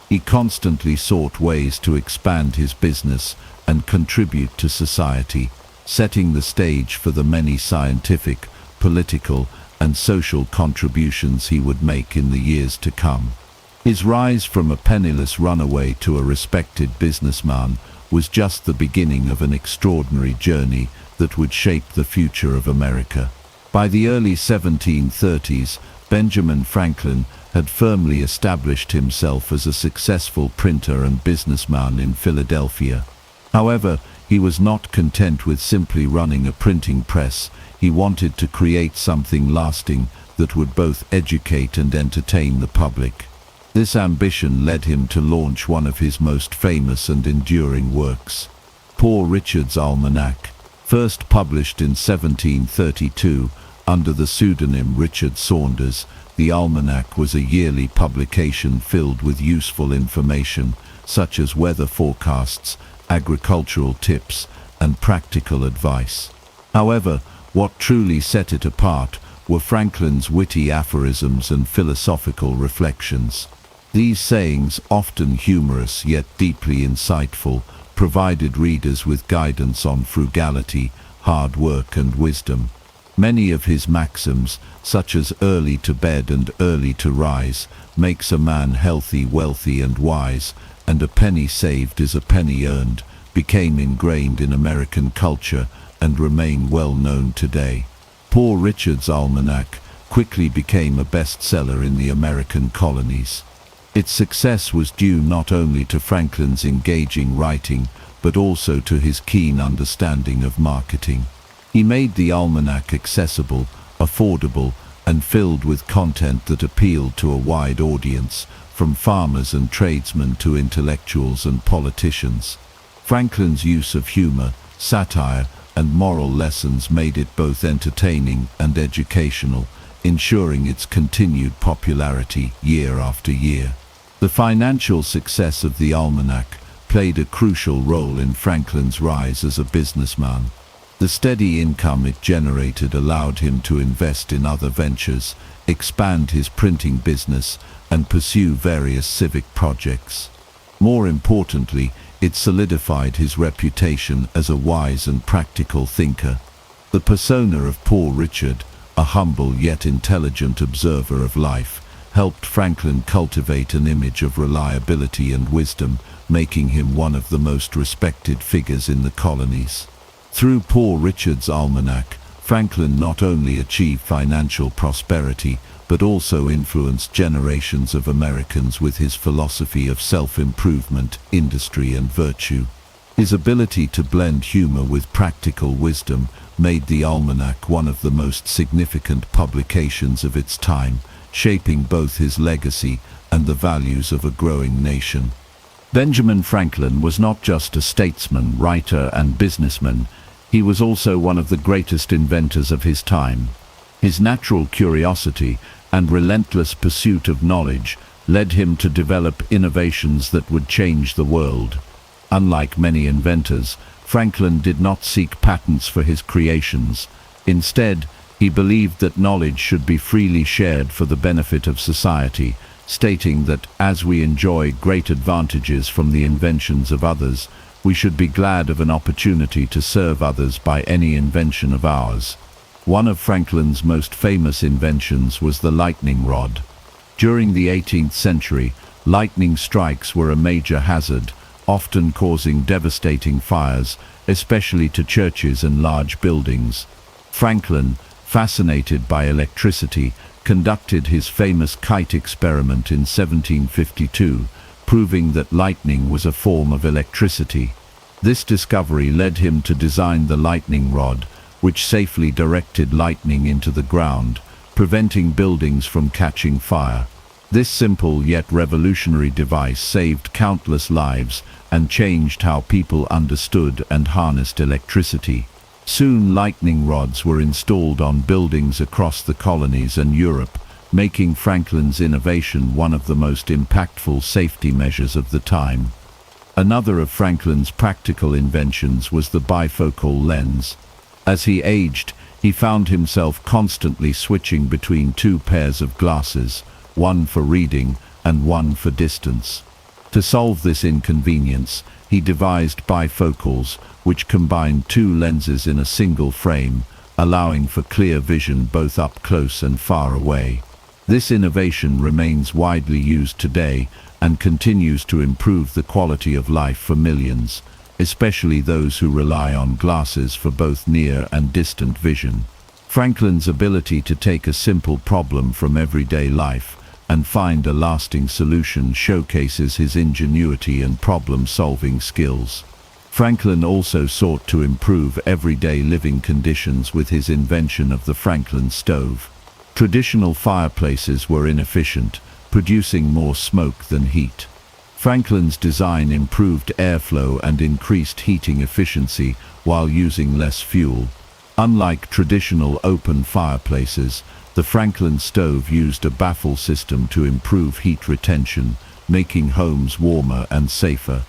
S1: He constantly sought ways to expand his business and contribute to society, setting the stage for the many scientific, political, and social contributions he would make in the years to come. His rise from a penniless runaway to a respected businessman was just the beginning of an extraordinary journey that would shape the future of America. By the early 1730s, Benjamin Franklin had firmly established himself as a successful printer and businessman in Philadelphia. However, he was not content with simply running a printing press. He wanted to create something lasting that would both educate and entertain the public. This ambition led him to launch one of his most famous and enduring works, Poor Richard's Almanac. First published in 1732 under the pseudonym Richard Saunders, the almanac was a yearly publication filled with useful information such as weather forecasts, agricultural tips, and practical advice. However, what truly set it apart were Franklin's witty aphorisms and philosophical reflections. These sayings, often humorous yet deeply insightful, provided readers with guidance on frugality, hard work, and wisdom. Many of his maxims, such as early to bed and early to rise, makes a man healthy, wealthy, and wise, and a penny saved is a penny earned, became ingrained in American culture and remain well known today. Poor Richard's Almanac quickly became a bestseller in the American colonies. Its success was due not only to Franklin's engaging writing, but also to his keen understanding of marketing. He made the almanac accessible, affordable, and filled with content that appealed to a wide audience, from farmers and tradesmen to intellectuals and politicians. Franklin's use of humor, satire, and moral lessons made it both entertaining and educational, ensuring its continued popularity year after year. The financial success of the almanac played a crucial role in Franklin's rise as a businessman. The steady income it generated allowed him to invest in other ventures, expand his printing business, and pursue various civic projects. More importantly, it solidified his reputation as a wise and practical thinker. The persona of Poor Richard, a humble yet intelligent observer of life, helped Franklin cultivate an image of reliability and wisdom, making him one of the most respected figures in the colonies. Through Poor Richard's Almanac, Franklin not only achieved financial prosperity, but also influenced generations of Americans with his philosophy of self-improvement, industry, and virtue. His ability to blend humor with practical wisdom made the almanac one of the most significant publications of its time, shaping both his legacy and the values of a growing nation. Benjamin Franklin was not just a statesman, writer, and businessman. He was also one of the greatest inventors of his time. His natural curiosity and relentless pursuit of knowledge led him to develop innovations that would change the world. Unlike many inventors, Franklin did not seek patents for his creations. Instead, he believed that knowledge should be freely shared for the benefit of society, stating that as we enjoy great advantages from the inventions of others, we should be glad of an opportunity to serve others by any invention of ours. One of Franklin's most famous inventions was the lightning rod. During the 18th century, lightning strikes were a major hazard, often causing devastating fires, especially to churches and large buildings. Franklin, fascinated by electricity, conducted his famous kite experiment in 1752, proving that lightning was a form of electricity. This discovery led him to design the lightning rod, which safely directed lightning into the ground, preventing buildings from catching fire. This simple yet revolutionary device saved countless lives and changed how people understood and harnessed electricity. Soon lightning rods were installed on buildings across the colonies and Europe, making Franklin's innovation one of the most impactful safety measures of the time. Another of Franklin's practical inventions was the bifocal lens. As he aged, he found himself constantly switching between two pairs of glasses, one for reading and one for distance. To solve this inconvenience, he devised bifocals, which combined two lenses in a single frame, allowing for clear vision both up close and far away. This innovation remains widely used today and continues to improve the quality of life for millions, especially those who rely on glasses for both near and distant vision. Franklin's ability to take a simple problem from everyday life and find a lasting solution showcases his ingenuity and problem-solving skills. Franklin also sought to improve everyday living conditions with his invention of the Franklin stove. Traditional fireplaces were inefficient, producing more smoke than heat. Franklin's design improved airflow and increased heating efficiency while using less fuel. Unlike traditional open fireplaces, the Franklin stove used a baffle system to improve heat retention, making homes warmer and safer.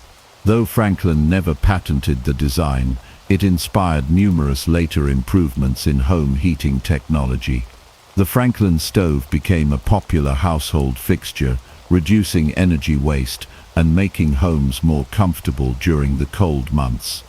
S1: Though Franklin never patented the design, it inspired numerous later improvements in home heating technology. The Franklin stove became a popular household fixture, reducing energy waste and making homes more comfortable during the cold months.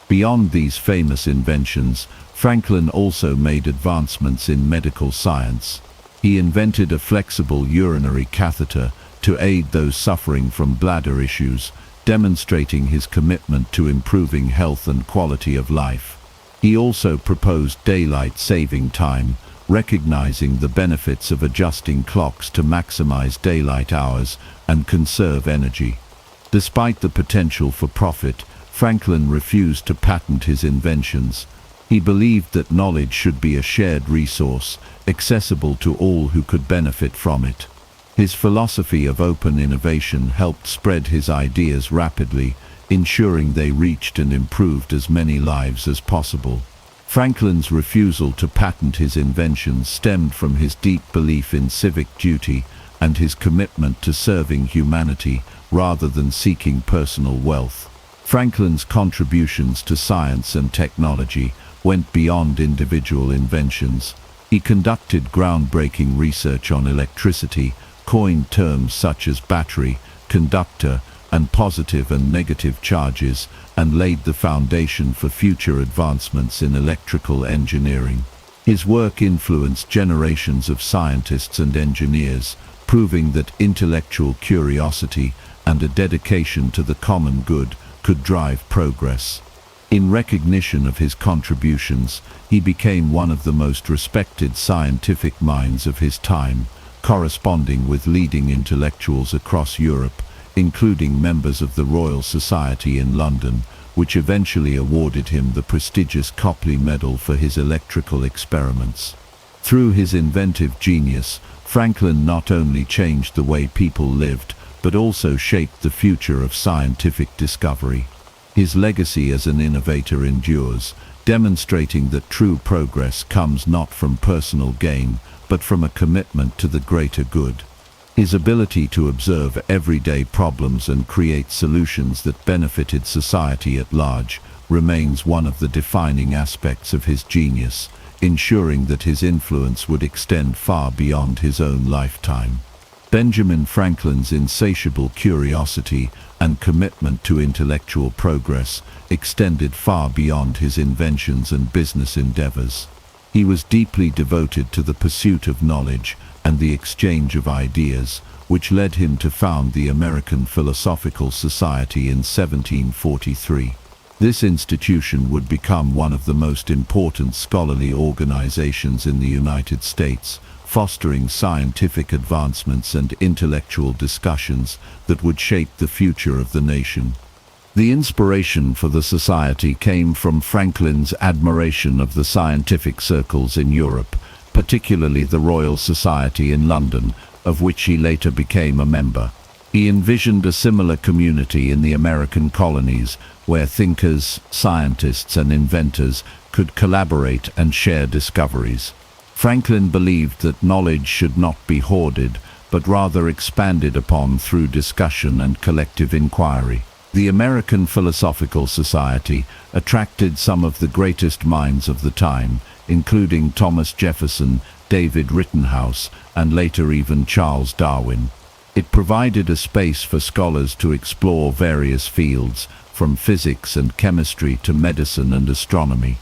S1: Beyond these famous inventions, Franklin also made advancements in medical science. He invented a flexible urinary catheter to aid those suffering from bladder issues, demonstrating his commitment to improving health and quality of life. He also proposed daylight saving time, recognizing the benefits of adjusting clocks to maximize daylight hours and conserve energy. Despite the potential for profit, Franklin refused to patent his inventions. He believed that knowledge should be a shared resource, accessible to all who could benefit from it. His philosophy of open innovation helped spread his ideas rapidly, ensuring they reached and improved as many lives as possible. Franklin's refusal to patent his inventions stemmed from his deep belief in civic duty and his commitment to serving humanity rather than seeking personal wealth. Franklin's contributions to science and technology went beyond individual inventions. He conducted groundbreaking research on electricity, coined terms such as battery, conductor, and positive and negative charges, and laid the foundation for future advancements in electrical engineering. His work influenced generations of scientists and engineers, proving that intellectual curiosity and a dedication to the common good could drive progress. In recognition of his contributions, he became one of the most respected scientific minds of his time, corresponding with leading intellectuals across Europe, including members of the Royal Society in London, which eventually awarded him the prestigious Copley Medal for his electrical experiments. Through his inventive genius, Franklin not only changed the way people lived, but also shaped the future of scientific discovery. His legacy as an innovator endures, demonstrating that true progress comes not from personal gain, but from a commitment to the greater good. His ability to observe everyday problems and create solutions that benefited society at large remains one of the defining aspects of his genius, ensuring that his influence would extend far beyond his own lifetime. Benjamin Franklin's insatiable curiosity and commitment to intellectual progress extended far beyond his inventions and business endeavors. He was deeply devoted to the pursuit of knowledge and the exchange of ideas, which led him to found the American Philosophical Society in 1743. This institution would become one of the most important scholarly organizations in the United States, fostering scientific advancements and intellectual discussions that would shape the future of the nation. The inspiration for the society came from Franklin's admiration of the scientific circles in Europe, particularly the Royal Society in London, of which he later became a member. He envisioned a similar community in the American colonies, where thinkers, scientists, and inventors could collaborate and share discoveries. Franklin believed that knowledge should not be hoarded, but rather expanded upon through discussion and collective inquiry. The American Philosophical Society attracted some of the greatest minds of the time, including Thomas Jefferson, David Rittenhouse, and later even Charles Darwin. It provided a space for scholars to explore various fields, from physics and chemistry to medicine and astronomy.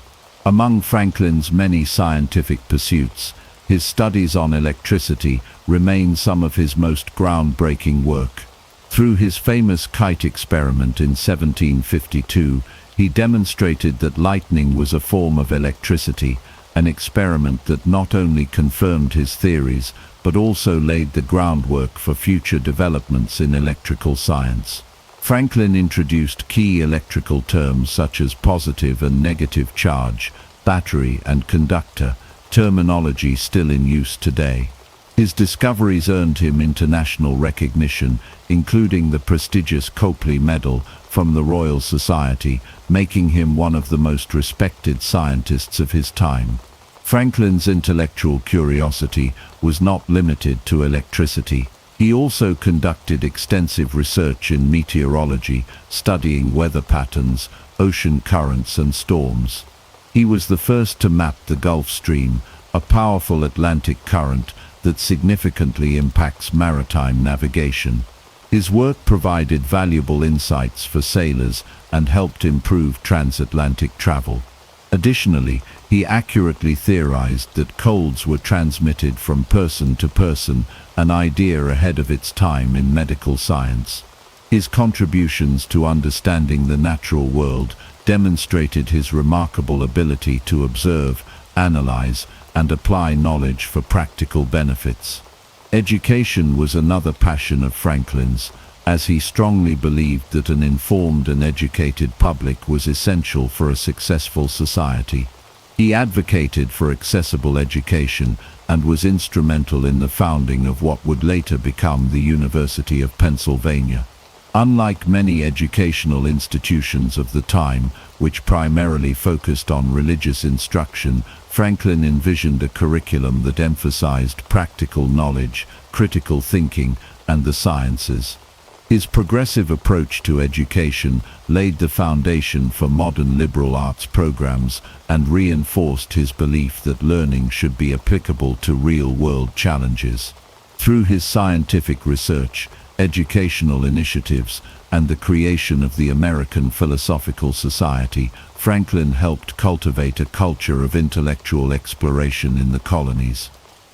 S1: Among Franklin's many scientific pursuits, his studies on electricity remain some of his most groundbreaking work. Through his famous kite experiment in 1752, he demonstrated that lightning was a form of electricity, an experiment that not only confirmed his theories, but also laid the groundwork for future developments in electrical science. Franklin introduced key electrical terms such as positive and negative charge, battery and conductor, terminology still in use today. His discoveries earned him international recognition, including the prestigious Copley Medal from the Royal Society, making him one of the most respected scientists of his time. Franklin's intellectual curiosity was not limited to electricity. He also conducted extensive research in meteorology, studying weather patterns, ocean currents and storms. He was the first to map the Gulf Stream, a powerful Atlantic current that significantly impacts maritime navigation. His work provided valuable insights for sailors and helped improve transatlantic travel. Additionally, he accurately theorized that colds were transmitted from person to person, an idea ahead of its time in medical science. His contributions to understanding the natural world demonstrated his remarkable ability to observe, analyze, and apply knowledge for practical benefits. Education was another passion of Franklin's, as he strongly believed that an informed and educated public was essential for a successful society. He advocated for accessible education and was instrumental in the founding of what would later become the University of Pennsylvania. Unlike many educational institutions of the time, which primarily focused on religious instruction, Franklin envisioned a curriculum that emphasized practical knowledge, critical thinking, and the sciences. His progressive approach to education laid the foundation for modern liberal arts programs and reinforced his belief that learning should be applicable to real-world challenges. Through his scientific research, educational initiatives, and the creation of the American Philosophical Society, Franklin helped cultivate a culture of intellectual exploration in the colonies.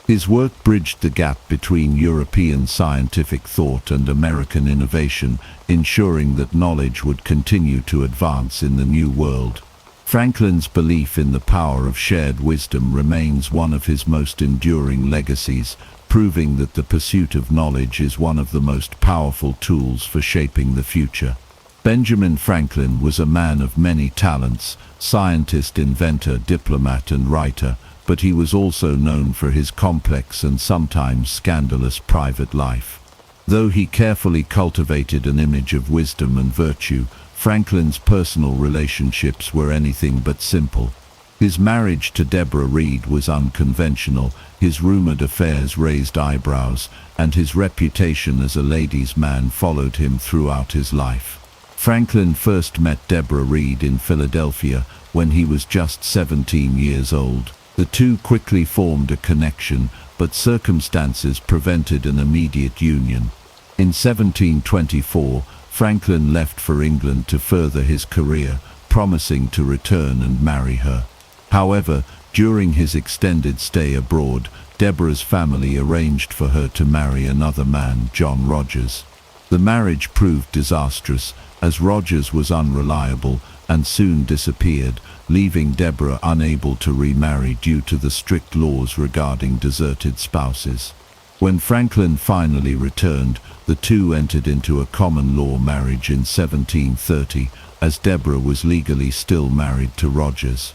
S1: His work bridged the gap between European scientific thought and American innovation, ensuring that knowledge would continue to advance in the New World. Franklin's belief in the power of shared wisdom remains one of his most enduring legacies, proving that the pursuit of knowledge is one of the most powerful tools for shaping the future. Benjamin Franklin was a man of many talents, scientist, inventor, diplomat, and writer, but he was also known for his complex and sometimes scandalous private life. Though he carefully cultivated an image of wisdom and virtue, Franklin's personal relationships were anything but simple. His marriage to Deborah Reed was unconventional, his rumored affairs raised eyebrows, and his reputation as a ladies' man followed him throughout his life. Franklin first met Deborah Reed in Philadelphia when he was just 17 years old. The two quickly formed a connection, but circumstances prevented an immediate union. In 1724, Franklin left for England to further his career, promising to return and marry her. However, during his extended stay abroad, Deborah's family arranged for her to marry another man, John Rogers. The marriage proved disastrous, as Rogers was unreliable and soon disappeared, leaving Deborah unable to remarry due to the strict laws regarding deserted spouses. When Franklin finally returned, the two entered into a common law marriage in 1730, as Deborah was legally still married to Rogers.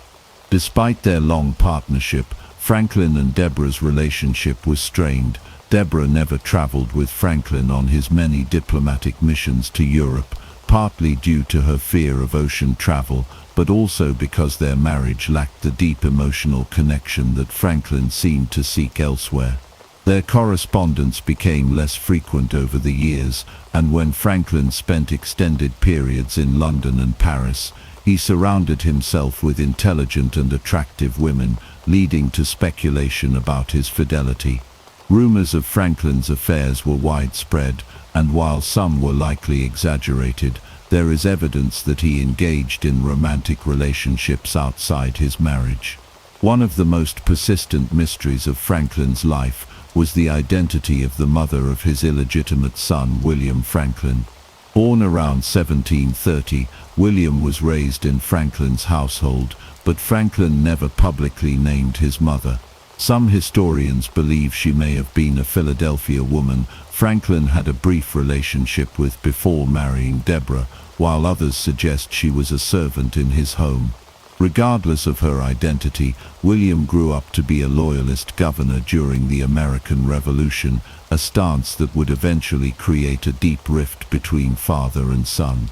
S1: Despite their long partnership, Franklin and Deborah's relationship was strained. Deborah never traveled with Franklin on his many diplomatic missions to Europe, partly due to her fear of ocean travel, but also because their marriage lacked the deep emotional connection that Franklin seemed to seek elsewhere. Their correspondence became less frequent over the years, and when Franklin spent extended periods in London and Paris, he surrounded himself with intelligent and attractive women, leading to speculation about his fidelity. Rumors of Franklin's affairs were widespread, and while some were likely exaggerated, there is evidence that he engaged in romantic relationships outside his marriage. One of the most persistent mysteries of Franklin's life was the identity of the mother of his illegitimate son, William Franklin. Born around 1730, William was raised in Franklin's household, but Franklin never publicly named his mother. Some historians believe she may have been a Philadelphia woman Franklin had a brief relationship with before marrying Deborah, while others suggest she was a servant in his home. Regardless of her identity, William grew up to be a loyalist governor during the American Revolution, a stance that would eventually create a deep rift between father and son.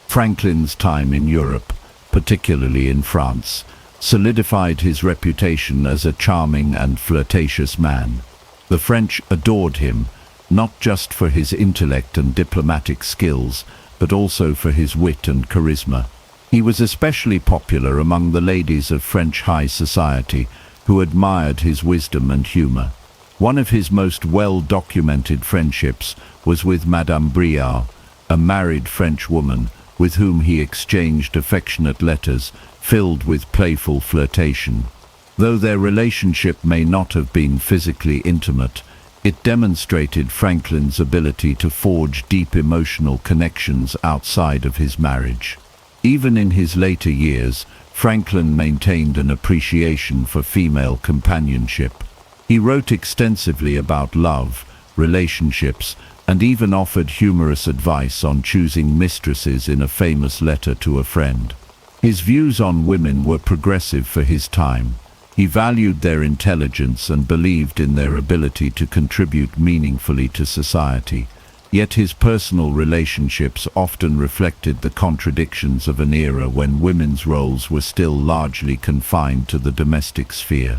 S1: Franklin's time in Europe, particularly in France, solidified his reputation as a charming and flirtatious man. The French adored him, not just for his intellect and diplomatic skills, but also for his wit and charisma. He was especially popular among the ladies of French high society, who admired his wisdom and humor. One of his most well-documented friendships was with Madame Briard, a married French woman with whom he exchanged affectionate letters filled with playful flirtation. Though their relationship may not have been physically intimate, it demonstrated Franklin's ability to forge deep emotional connections outside of his marriage. Even in his later years, Franklin maintained an appreciation for female companionship. He wrote extensively about love, relationships, and even offered humorous advice on choosing mistresses in a famous letter to a friend. His views on women were progressive for his time. He valued their intelligence and believed in their ability to contribute meaningfully to society. Yet his personal relationships often reflected the contradictions of an era when women's roles were still largely confined to the domestic sphere.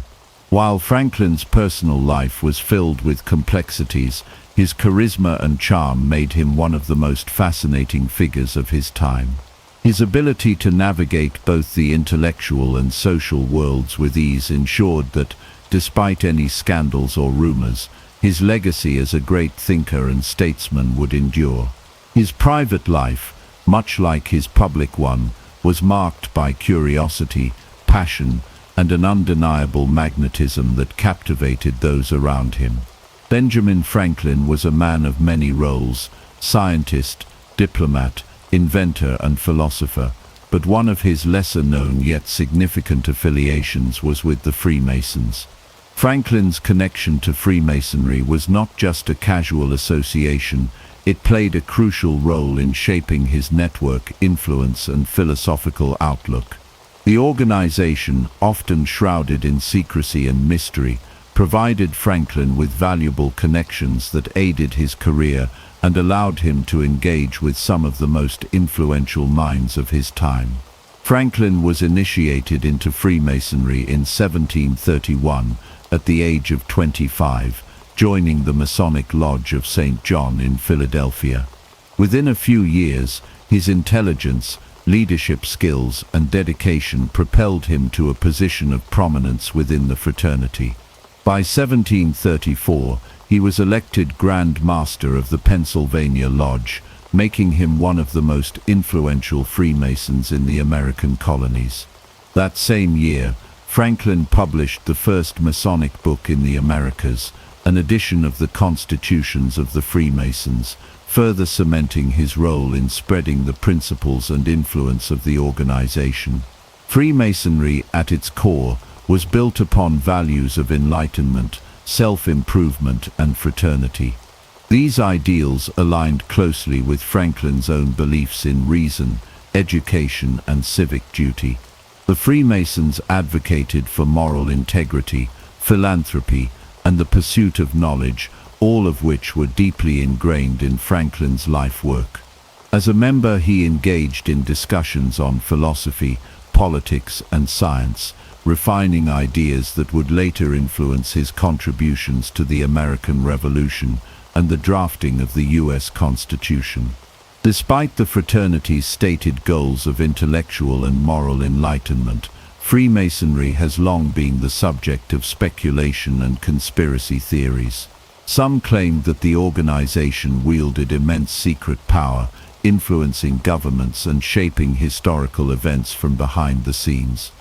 S1: While Franklin's personal life was filled with complexities, his charisma and charm made him one of the most fascinating figures of his time. His ability to navigate both the intellectual and social worlds with ease ensured that, despite any scandals or rumors, his legacy as a great thinker and statesman would endure. His private life, much like his public one, was marked by curiosity, passion, and an undeniable magnetism that captivated those around him. Benjamin Franklin was a man of many roles: scientist, diplomat, inventor, and philosopher, but one of his lesser-known yet significant affiliations was with the Freemasons. Franklin's connection to Freemasonry was not just a casual association, it played a crucial role in shaping his network, influence, and philosophical outlook. The organization, often shrouded in secrecy and mystery, provided Franklin with valuable connections that aided his career and allowed him to engage with some of the most influential minds of his time. Franklin was initiated into Freemasonry in 1731, at the age of 25, joining the Masonic Lodge of St. John in Philadelphia. Within a few years, his intelligence, leadership skills, and dedication propelled him to a position of prominence within the fraternity. By 1734, he was elected Grand Master of the Pennsylvania Lodge, making him one of the most influential Freemasons in the American colonies. That same year, Franklin published the first Masonic book in the Americas, an edition of the Constitutions of the Freemasons, further cementing his role in spreading the principles and influence of the organization. Freemasonry, at its core, was built upon values of enlightenment, self-improvement, and fraternity. These ideals aligned closely with Franklin's own beliefs in reason, education, and civic duty. The Freemasons advocated for moral integrity, philanthropy, and the pursuit of knowledge, all of which were deeply ingrained in Franklin's life work. As a member, he engaged in discussions on philosophy, politics, and science, refining ideas that would later influence his contributions to the American Revolution and the drafting of the U.S. Constitution. Despite the fraternity's stated goals of intellectual and moral enlightenment, Freemasonry has long been the subject of speculation and conspiracy theories. Some claim that the organization wielded immense secret power, influencing governments and shaping historical events from behind the scenes.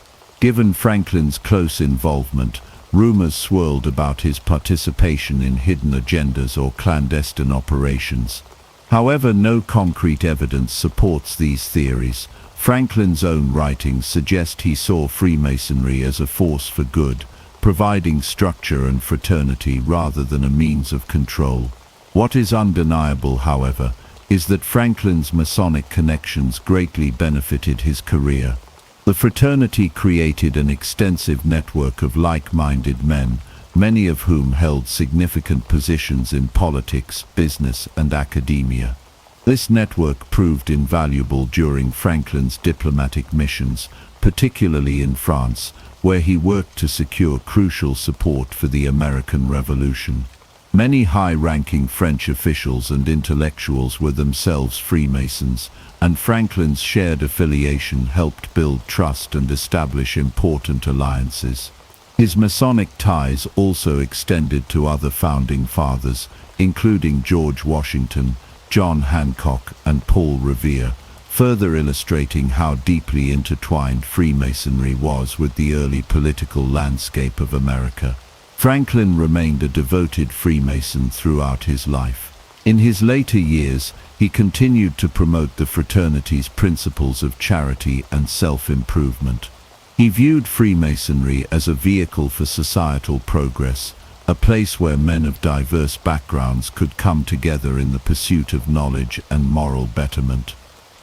S1: Given Franklin's close involvement, rumors swirled about his participation in hidden agendas or clandestine operations. However, no concrete evidence supports these theories. Franklin's own writings suggest he saw Freemasonry as a force for good, providing structure and fraternity rather than a means of control. What is undeniable, however, is that Franklin's Masonic connections greatly benefited his career. The fraternity created an extensive network of like-minded men, many of whom held significant positions in politics, business, and academia. This network proved invaluable during Franklin's diplomatic missions, particularly in France, where he worked to secure crucial support for the American Revolution. Many high-ranking French officials and intellectuals were themselves Freemasons, and Franklin's shared affiliation helped build trust and establish important alliances. His Masonic ties also extended to other founding fathers, including George Washington, John Hancock, and Paul Revere, further illustrating how deeply intertwined Freemasonry was with the early political landscape of America. Franklin remained a devoted Freemason throughout his life. In his later years, he continued to promote the fraternity's principles of charity and self-improvement. He viewed Freemasonry as a vehicle for societal progress, a place where men of diverse backgrounds could come together in the pursuit of knowledge and moral betterment.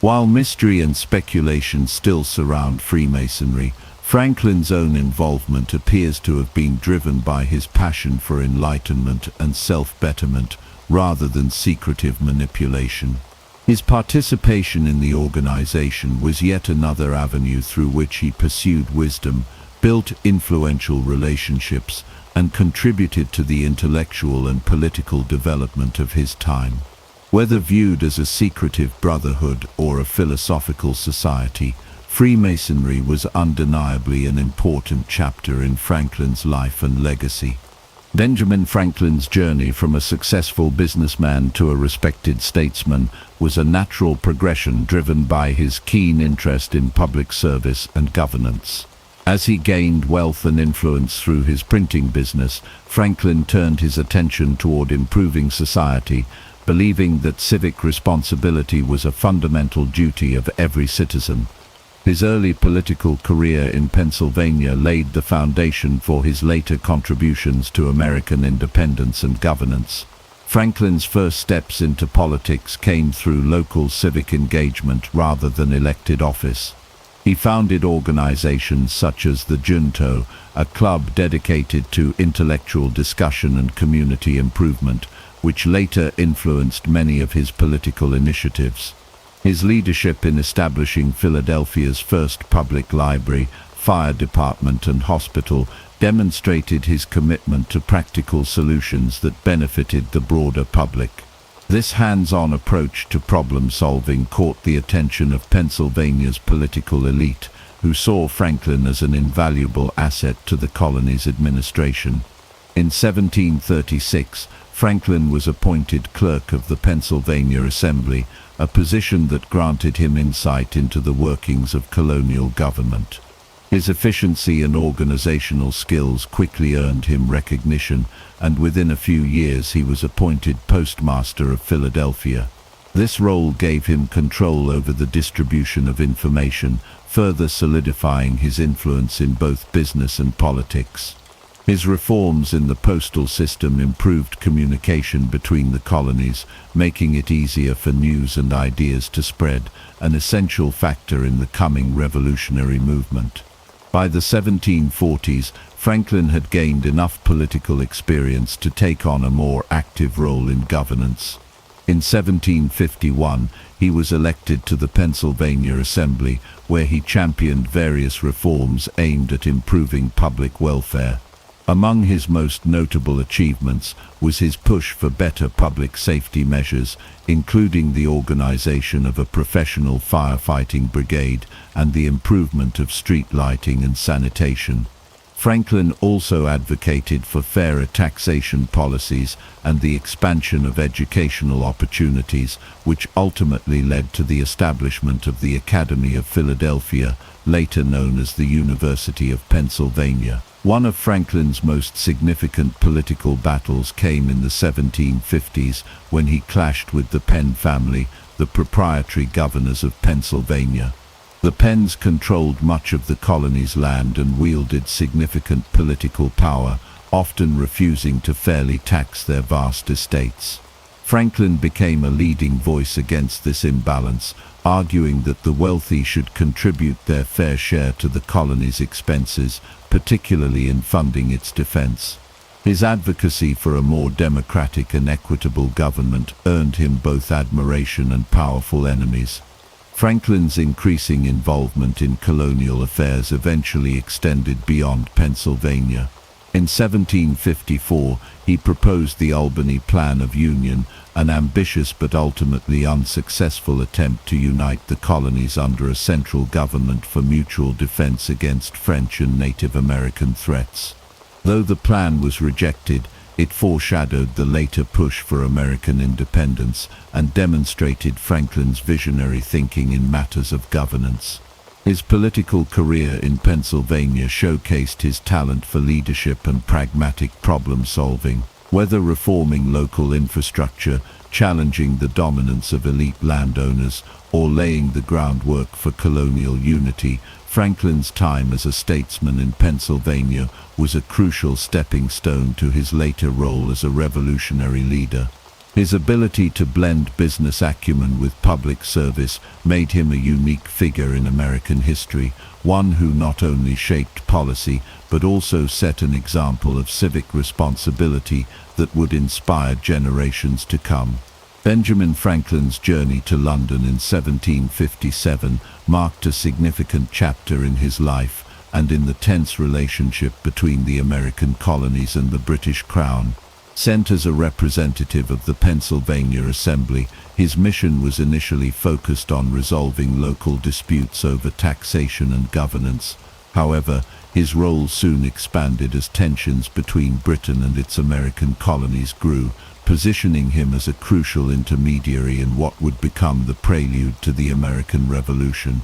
S1: While mystery and speculation still surround Freemasonry, Franklin's own involvement appears to have been driven by his passion for enlightenment and self-betterment rather than secretive manipulation. His participation in the organization was yet another avenue through which he pursued wisdom, built influential relationships, and contributed to the intellectual and political development of his time. Whether viewed as a secretive brotherhood or a philosophical society, Freemasonry was undeniably an important chapter in Franklin's life and legacy. Benjamin Franklin's journey from a successful businessman to a respected statesman was a natural progression driven by his keen interest in public service and governance. As he gained wealth and influence through his printing business, Franklin turned his attention toward improving society, believing that civic responsibility was a fundamental duty of every citizen. His early political career in Pennsylvania laid the foundation for his later contributions to American independence and governance. Franklin's first steps into politics came through local civic engagement rather than elected office. He founded organizations such as the Junto, a club dedicated to intellectual discussion and community improvement, which later influenced many of his political initiatives. His leadership in establishing Philadelphia's first public library, fire department, and hospital demonstrated his commitment to practical solutions that benefited the broader public. This hands-on approach to problem-solving caught the attention of Pennsylvania's political elite, who saw Franklin as an invaluable asset to the colony's administration. In 1736, Franklin was appointed clerk of the Pennsylvania Assembly, a position that granted him insight into the workings of colonial government. His efficiency and organizational skills quickly earned him recognition, and within a few years he was appointed postmaster of Philadelphia. This role gave him control over the distribution of information, further solidifying his influence in both business and politics. His reforms in the postal system improved communication between the colonies, making it easier for news and ideas to spread, an essential factor in the coming revolutionary movement. By the 1740s, Franklin had gained enough political experience to take on a more active role in governance. In 1751, he was elected to the Pennsylvania Assembly, where he championed various reforms aimed at improving public welfare. Among his most notable achievements was his push for better public safety measures, including the organization of a professional firefighting brigade and the improvement of street lighting and sanitation. Franklin also advocated for fairer taxation policies and the expansion of educational opportunities, which ultimately led to the establishment of the Academy of Philadelphia, later known as the University of Pennsylvania. One of Franklin's most significant political battles came in the 1750s when he clashed with the Penn family, the proprietary governors of Pennsylvania. The Penns controlled much of the colony's land and wielded significant political power, often refusing to fairly tax their vast estates. Franklin became a leading voice against this imbalance, arguing that the wealthy should contribute their fair share to the colony's expenses, particularly in funding its defense. His advocacy for a more democratic and equitable government earned him both admiration and powerful enemies. Franklin's increasing involvement in colonial affairs eventually extended beyond Pennsylvania. In 1754, he proposed the Albany Plan of Union, an ambitious but ultimately unsuccessful attempt to unite the colonies under a central government for mutual defense against French and Native American threats. Though the plan was rejected, it foreshadowed the later push for American independence and demonstrated Franklin's visionary thinking in matters of governance. His political career in Pennsylvania showcased his talent for leadership and pragmatic problem-solving. Whether reforming local infrastructure, challenging the dominance of elite landowners, or laying the groundwork for colonial unity, Franklin's time as a statesman in Pennsylvania was a crucial stepping stone to his later role as a revolutionary leader. His ability to blend business acumen with public service made him a unique figure in American history, one who not only shaped policy but also set an example of civic responsibility that would inspire generations to come. Benjamin Franklin's journey to London in 1757 marked a significant chapter in his life and in the tense relationship between the American colonies and the British Crown. Sent as a representative of the Pennsylvania Assembly, his mission was initially focused on resolving local disputes over taxation and governance. However, his role soon expanded as tensions between Britain and its American colonies grew, positioning him as a crucial intermediary in what would become the prelude to the American Revolution.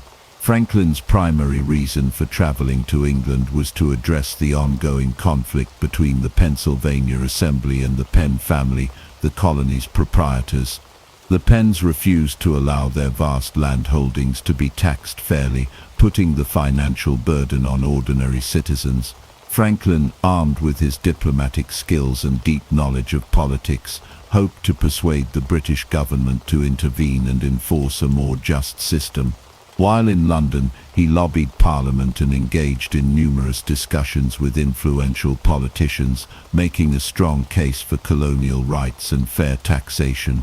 S1: Franklin's primary reason for traveling to England was to address the ongoing conflict between the Pennsylvania Assembly and the Penn family, the colony's proprietors. The Penns refused to allow their vast land holdings to be taxed fairly, putting the financial burden on ordinary citizens. Franklin, armed with his diplomatic skills and deep knowledge of politics, hoped to persuade the British government to intervene and enforce a more just system. While in London, he lobbied Parliament and engaged in numerous discussions with influential politicians, making a strong case for colonial rights and fair taxation.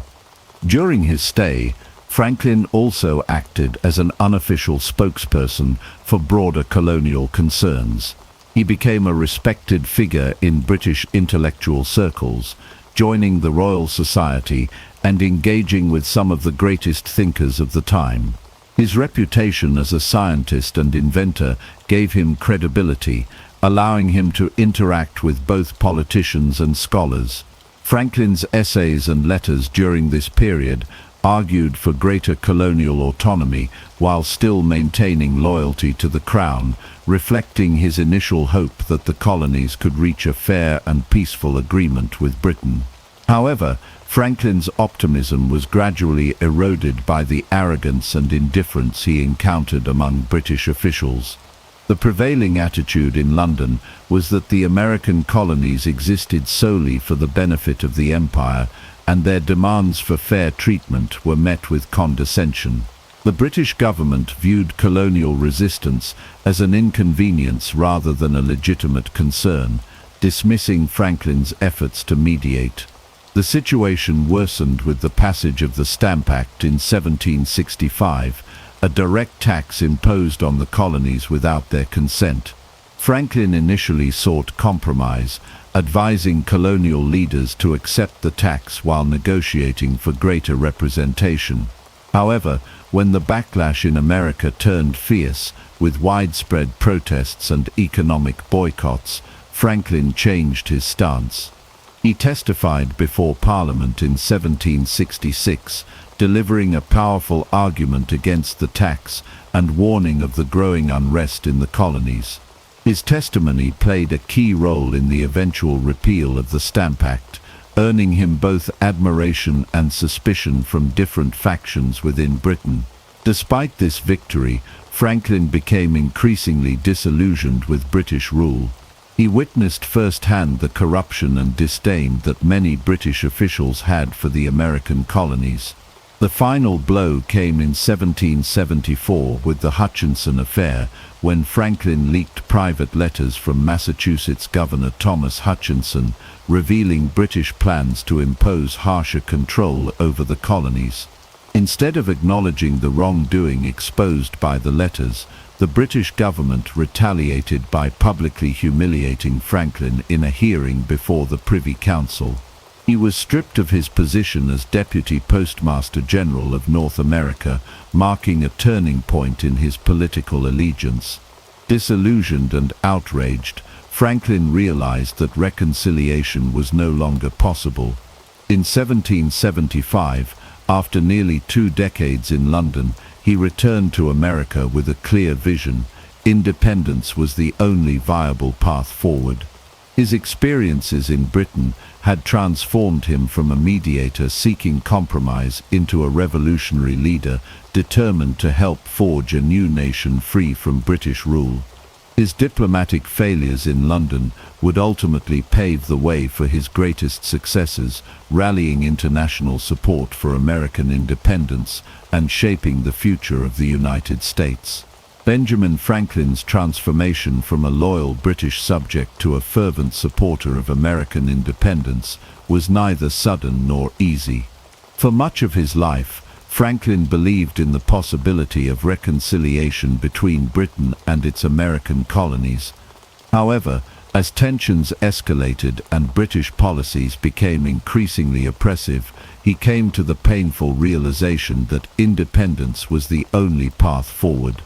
S1: During his stay, Franklin also acted as an unofficial spokesperson for broader colonial concerns. He became a respected figure in British intellectual circles, joining the Royal Society and engaging with some of the greatest thinkers of the time. His reputation as a scientist and inventor gave him credibility, allowing him to interact with both politicians and scholars. Franklin's essays and letters during this period argued for greater colonial autonomy while still maintaining loyalty to the Crown, reflecting his initial hope that the colonies could reach a fair and peaceful agreement with Britain. However, Franklin's optimism was gradually eroded by the arrogance and indifference he encountered among British officials. The prevailing attitude in London was that the American colonies existed solely for the benefit of the Empire, and their demands for fair treatment were met with condescension. The British government viewed colonial resistance as an inconvenience rather than a legitimate concern, dismissing Franklin's efforts to mediate. The situation worsened with the passage of the Stamp Act in 1765, a direct tax imposed on the colonies without their consent. Franklin initially sought compromise, advising colonial leaders to accept the tax while negotiating for greater representation. However, when the backlash in America turned fierce, with widespread protests and economic boycotts, Franklin changed his stance. He testified before Parliament in 1766, delivering a powerful argument against the tax and warning of the growing unrest in the colonies. His testimony played a key role in the eventual repeal of the Stamp Act, earning him both admiration and suspicion from different factions within Britain. Despite this victory, Franklin became increasingly disillusioned with British rule. He witnessed firsthand the corruption and disdain that many British officials had for the American colonies. The final blow came in 1774 with the Hutchinson Affair, when Franklin leaked private letters from Massachusetts Governor Thomas Hutchinson, revealing British plans to impose harsher control over the colonies. Instead of acknowledging the wrongdoing exposed by the letters, the British government retaliated by publicly humiliating Franklin in a hearing before the Privy Council. He was stripped of his position as Deputy Postmaster General of North America, marking a turning point in his political allegiance. Disillusioned and outraged, Franklin realized that reconciliation was no longer possible. In 1775, after nearly 2 decades in London, he returned to America with a clear vision. Independence was the only viable path forward. His experiences in Britain had transformed him from a mediator seeking compromise into a revolutionary leader determined to help forge a new nation free from British rule. His diplomatic failures in London would ultimately pave the way for his greatest successes, rallying international support for American independence and shaping the future of the United States. Benjamin Franklin's transformation from a loyal British subject to a fervent supporter of American independence was neither sudden nor easy. For much of his life, Franklin believed in the possibility of reconciliation between Britain and its American colonies. However, as tensions escalated and British policies became increasingly oppressive, he came to the painful realization that independence was the only path forward.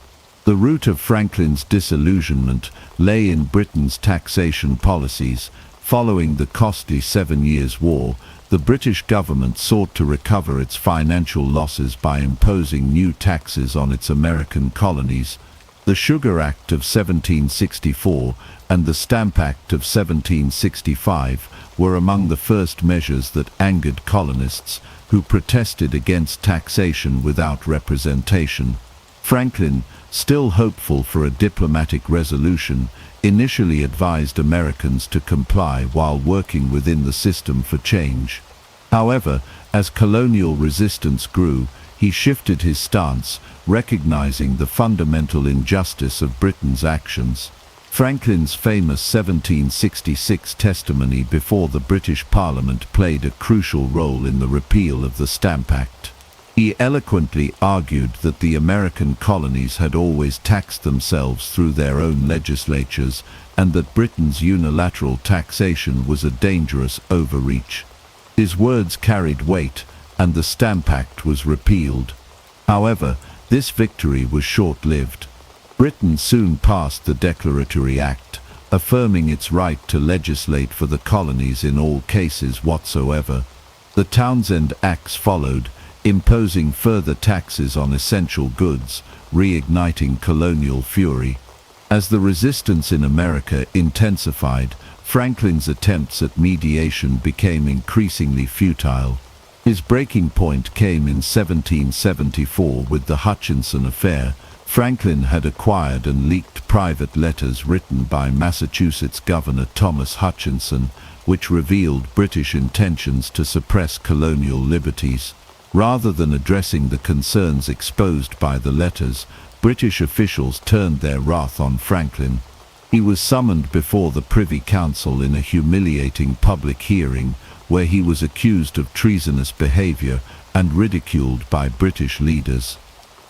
S1: The root of Franklin's disillusionment lay in Britain's taxation policies. Following the costly 7 Years' War, the British government sought to recover its financial losses by imposing new taxes on its American colonies. The Sugar Act of 1764 and the Stamp Act of 1765 were among the first measures that angered colonists, who protested against taxation without representation. Franklin, still hopeful for a diplomatic resolution, initially advised Americans to comply while working within the system for change. However, as colonial resistance grew, he shifted his stance, recognizing the fundamental injustice of Britain's actions. Franklin's famous 1766 testimony before the British Parliament played a crucial role in the repeal of the Stamp Act. He eloquently argued that the American colonies had always taxed themselves through their own legislatures, and that Britain's unilateral taxation was a dangerous overreach. His words carried weight, and the Stamp Act was repealed. However, this victory was short-lived. Britain soon passed the Declaratory Act, affirming its right to legislate for the colonies in all cases whatsoever. The Townshend Acts followed, imposing further taxes on essential goods, reigniting colonial fury. As the resistance in America intensified, Franklin's attempts at mediation became increasingly futile. His breaking point came in 1774 with the Hutchinson Affair. Franklin had acquired and leaked private letters written by Massachusetts Governor Thomas Hutchinson, which revealed British intentions to suppress colonial liberties. Rather than addressing the concerns exposed by the letters, British officials turned their wrath on Franklin. He was summoned before the Privy Council in a humiliating public hearing, where he was accused of treasonous behavior and ridiculed by British leaders.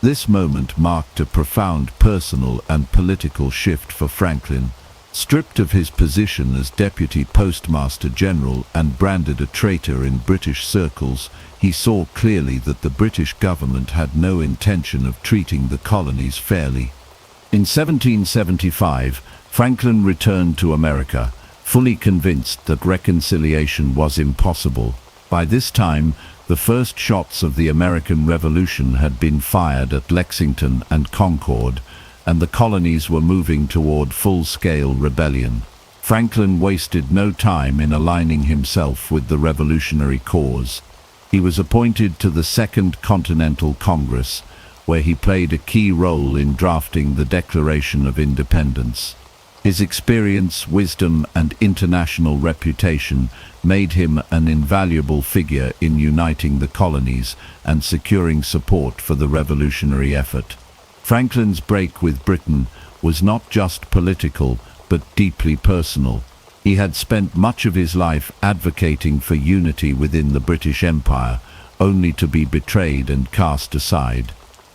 S1: This moment marked a profound personal and political shift for Franklin. Stripped of his position as Deputy Postmaster General and branded a traitor in British circles, he saw clearly that the British government had no intention of treating the colonies fairly. In 1775, Franklin returned to America, fully convinced that reconciliation was impossible. By this time, the first shots of the American Revolution had been fired at Lexington and Concord, and the colonies were moving toward full-scale rebellion. Franklin wasted no time in aligning himself with the revolutionary cause. He was appointed to the Second Continental Congress, where he played a key role in drafting the Declaration of Independence. His experience, wisdom, and international reputation made him an invaluable figure in uniting the colonies and securing support for the revolutionary effort. Franklin's break with Britain was not just political, but deeply personal. He had spent much of his life advocating for unity within the British Empire, only to be betrayed and cast aside.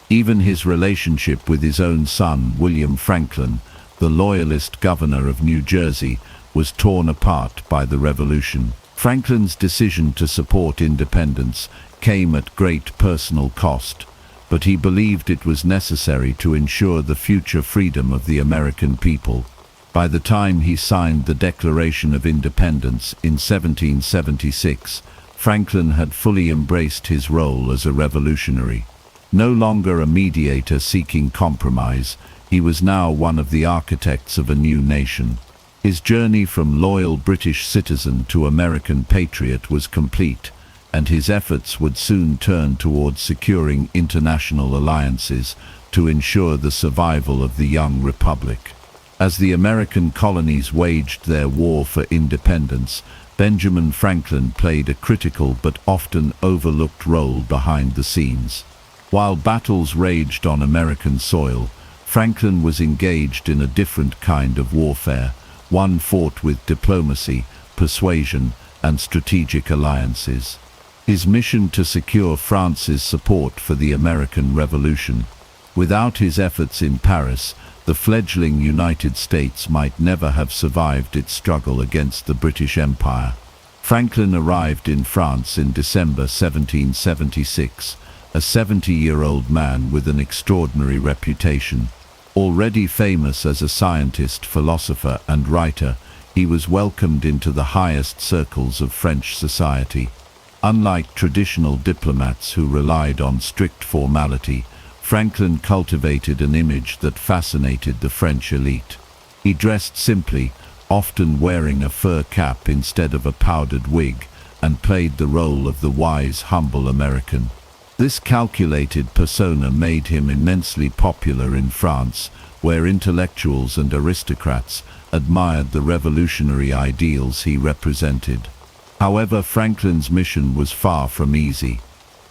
S1: Even his relationship with his own son, William Franklin, the loyalist governor of New Jersey, was torn apart by the revolution. Franklin's decision to support independence came at great personal cost, but he believed it was necessary to ensure the future freedom of the American people. By the time he signed the Declaration of Independence in 1776, Franklin had fully embraced his role as a revolutionary. No longer a mediator seeking compromise, he was now one of the architects of a new nation. His journey from loyal British citizen to American patriot was complete, and his efforts would soon turn towards securing international alliances to ensure the survival of the young republic. As the American colonies waged their war for independence, Benjamin Franklin played a critical but often overlooked role behind the scenes. While battles raged on American soil, Franklin was engaged in a different kind of warfare, one fought with diplomacy, persuasion, and strategic alliances. His mission to secure France's support for the American Revolution. Without his efforts in Paris, the fledgling United States might never have survived its struggle against the British Empire. Franklin arrived in France in December 1776, a 70-year-old man with an extraordinary reputation. Already famous as a scientist, philosopher, and writer, he was welcomed into the highest circles of French society. Unlike traditional diplomats who relied on strict formality, Franklin cultivated an image that fascinated the French elite. He dressed simply, often wearing a fur cap instead of a powdered wig, and played the role of the wise, humble American. This calculated persona made him immensely popular in France, where intellectuals and aristocrats admired the revolutionary ideals he represented. However, Franklin's mission was far from easy.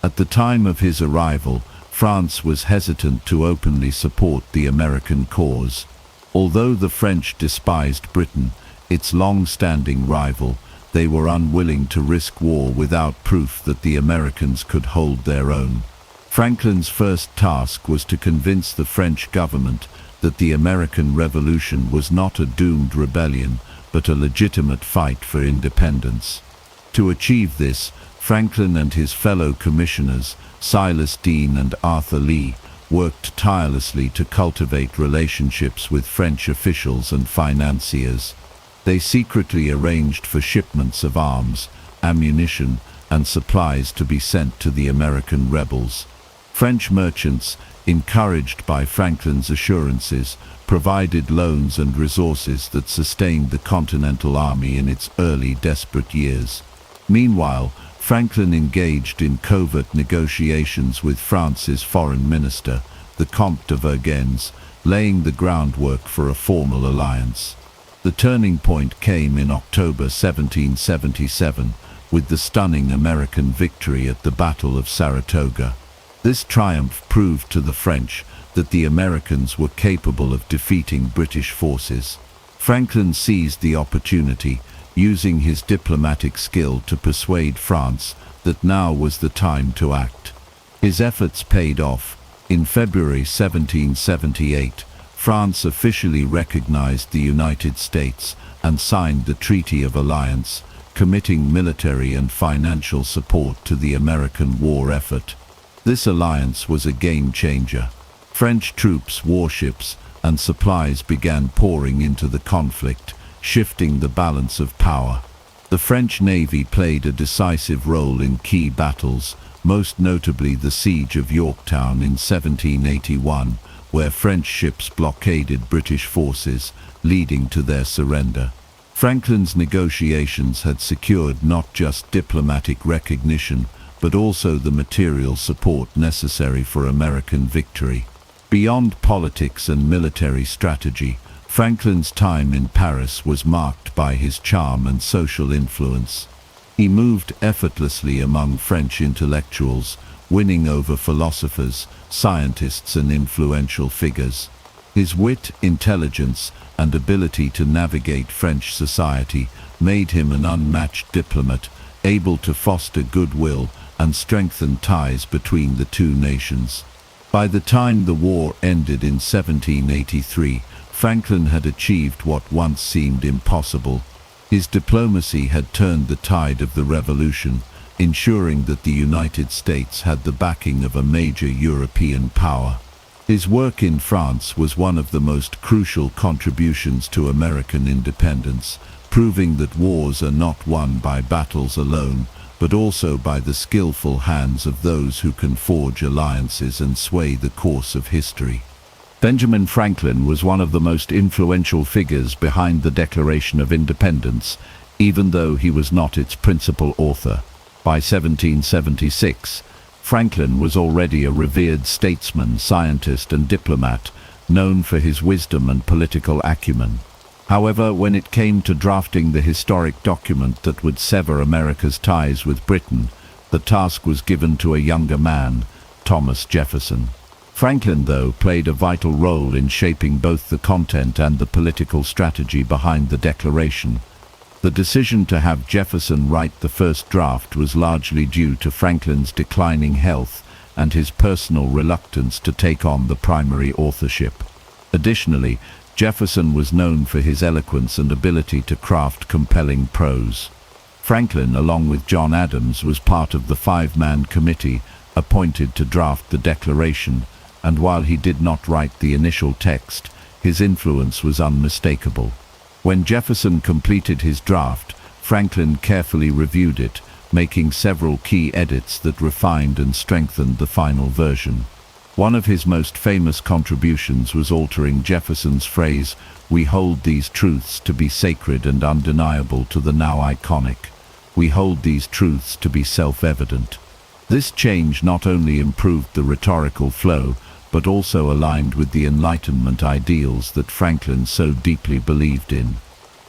S1: At the time of his arrival, France was hesitant to openly support the American cause. Although the French despised Britain, its long-standing rival, they were unwilling to risk war without proof that the Americans could hold their own. Franklin's first task was to convince the French government that the American Revolution was not a doomed rebellion, but a legitimate fight for independence. To achieve this, Franklin and his fellow commissioners, Silas Deane and Arthur Lee, worked tirelessly to cultivate relationships with French officials and financiers. They secretly arranged for shipments of arms, ammunition, and supplies to be sent to the American rebels. French merchants, encouraged by Franklin's assurances, provided loans and resources that sustained the Continental Army in its early desperate years. Meanwhile, Franklin engaged in covert negotiations with France's foreign minister, the Comte de Vergennes, laying the groundwork for a formal alliance. The turning point came in October 1777, with the stunning American victory at the Battle of Saratoga. This triumph proved to the French that the Americans were capable of defeating British forces. Franklin seized the opportunity, using his diplomatic skill to persuade France that now was the time to act. His efforts paid off. In February 1778, France officially recognized the United States and signed the Treaty of Alliance, committing military and financial support to the American war effort. This alliance was a game-changer. French troops, warships, and supplies began pouring into the conflict, shifting the balance of power. The French Navy played a decisive role in key battles, most notably the Siege of Yorktown in 1781, where French ships blockaded British forces, leading to their surrender. Franklin's negotiations had secured not just diplomatic recognition, but also the material support necessary for American victory. Beyond politics and military strategy, Franklin's time in Paris was marked by his charm and social influence. He moved effortlessly among French intellectuals, winning over philosophers, scientists, and influential figures. His wit, intelligence, and ability to navigate French society made him an unmatched diplomat, able to foster goodwill and strengthen ties between the two nations. By the time the war ended in 1783, Franklin had achieved what once seemed impossible. His diplomacy had turned the tide of the revolution, ensuring that the United States had the backing of a major European power. His work in France was one of the most crucial contributions to American independence, proving that wars are not won by battles alone, but also by the skillful hands of those who can forge alliances and sway the course of history. Benjamin Franklin was one of the most influential figures behind the Declaration of Independence, even though he was not its principal author. By 1776, Franklin was already a revered statesman, scientist, and diplomat, known for his wisdom and political acumen. However, when it came to drafting the historic document that would sever America's ties with Britain, the task was given to a younger man, Thomas Jefferson. Franklin, though, played a vital role in shaping both the content and the political strategy behind the Declaration. The decision to have Jefferson write the first draft was largely due to Franklin's declining health and his personal reluctance to take on the primary authorship. Additionally, Jefferson was known for his eloquence and ability to craft compelling prose. Franklin, along with John Adams, was part of the five-man committee appointed to draft the Declaration, and while he did not write the initial text, his influence was unmistakable. When Jefferson completed his draft, Franklin carefully reviewed it, making several key edits that refined and strengthened the final version. One of his most famous contributions was altering Jefferson's phrase, "We hold these truths to be sacred and undeniable to the now iconic. We hold these truths to be self-evident." This change not only improved the rhetorical flow, but also aligned with the Enlightenment ideals that Franklin so deeply believed in.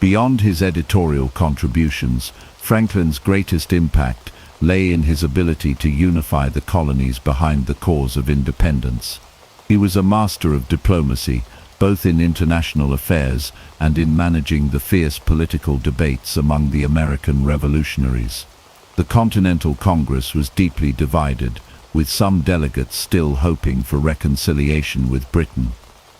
S1: Beyond his editorial contributions, Franklin's greatest impact lay in his ability to unify the colonies behind the cause of independence. He was a master of diplomacy, both in international affairs and in managing the fierce political debates among the American revolutionaries. The Continental Congress was deeply divided, with some delegates still hoping for reconciliation with Britain.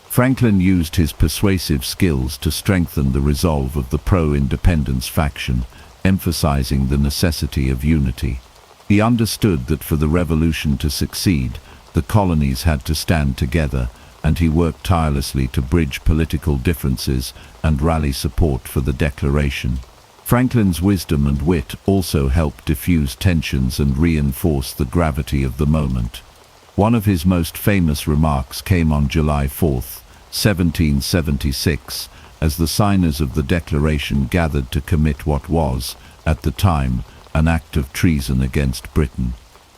S1: Franklin used his persuasive skills to strengthen the resolve of the pro-independence faction, emphasizing the necessity of unity. He understood that for the revolution to succeed, the colonies had to stand together, and he worked tirelessly to bridge political differences and rally support for the Declaration. Franklin's wisdom and wit also helped diffuse tensions and reinforce the gravity of the moment. One of his most famous remarks came on July 4, 1776, as the signers of the Declaration gathered to commit what was, at the time, an act of treason against Britain.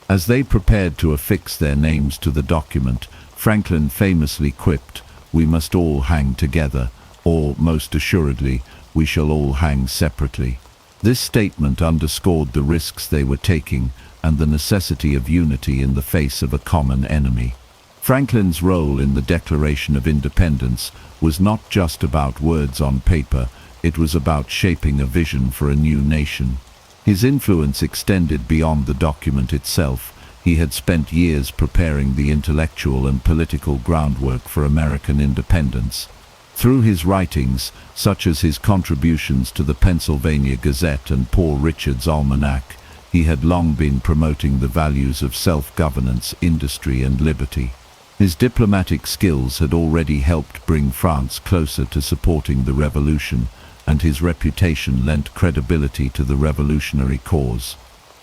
S1: As they prepared to affix their names to the document, Franklin famously quipped, "We must all hang together, or, most assuredly, we shall all hang separately." This statement underscored the risks they were taking and the necessity of unity in the face of a common enemy. Franklin's role in the Declaration of Independence was not just about words on paper, it was about shaping a vision for a new nation. His influence extended beyond the document itself. He had spent years preparing the intellectual and political groundwork for American independence. Through his writings, such as his contributions to the Pennsylvania Gazette and Poor Richard's Almanac, he had long been promoting the values of self-governance, industry, and liberty. His diplomatic skills had already helped bring France closer to supporting the revolution, and his reputation lent credibility to the revolutionary cause.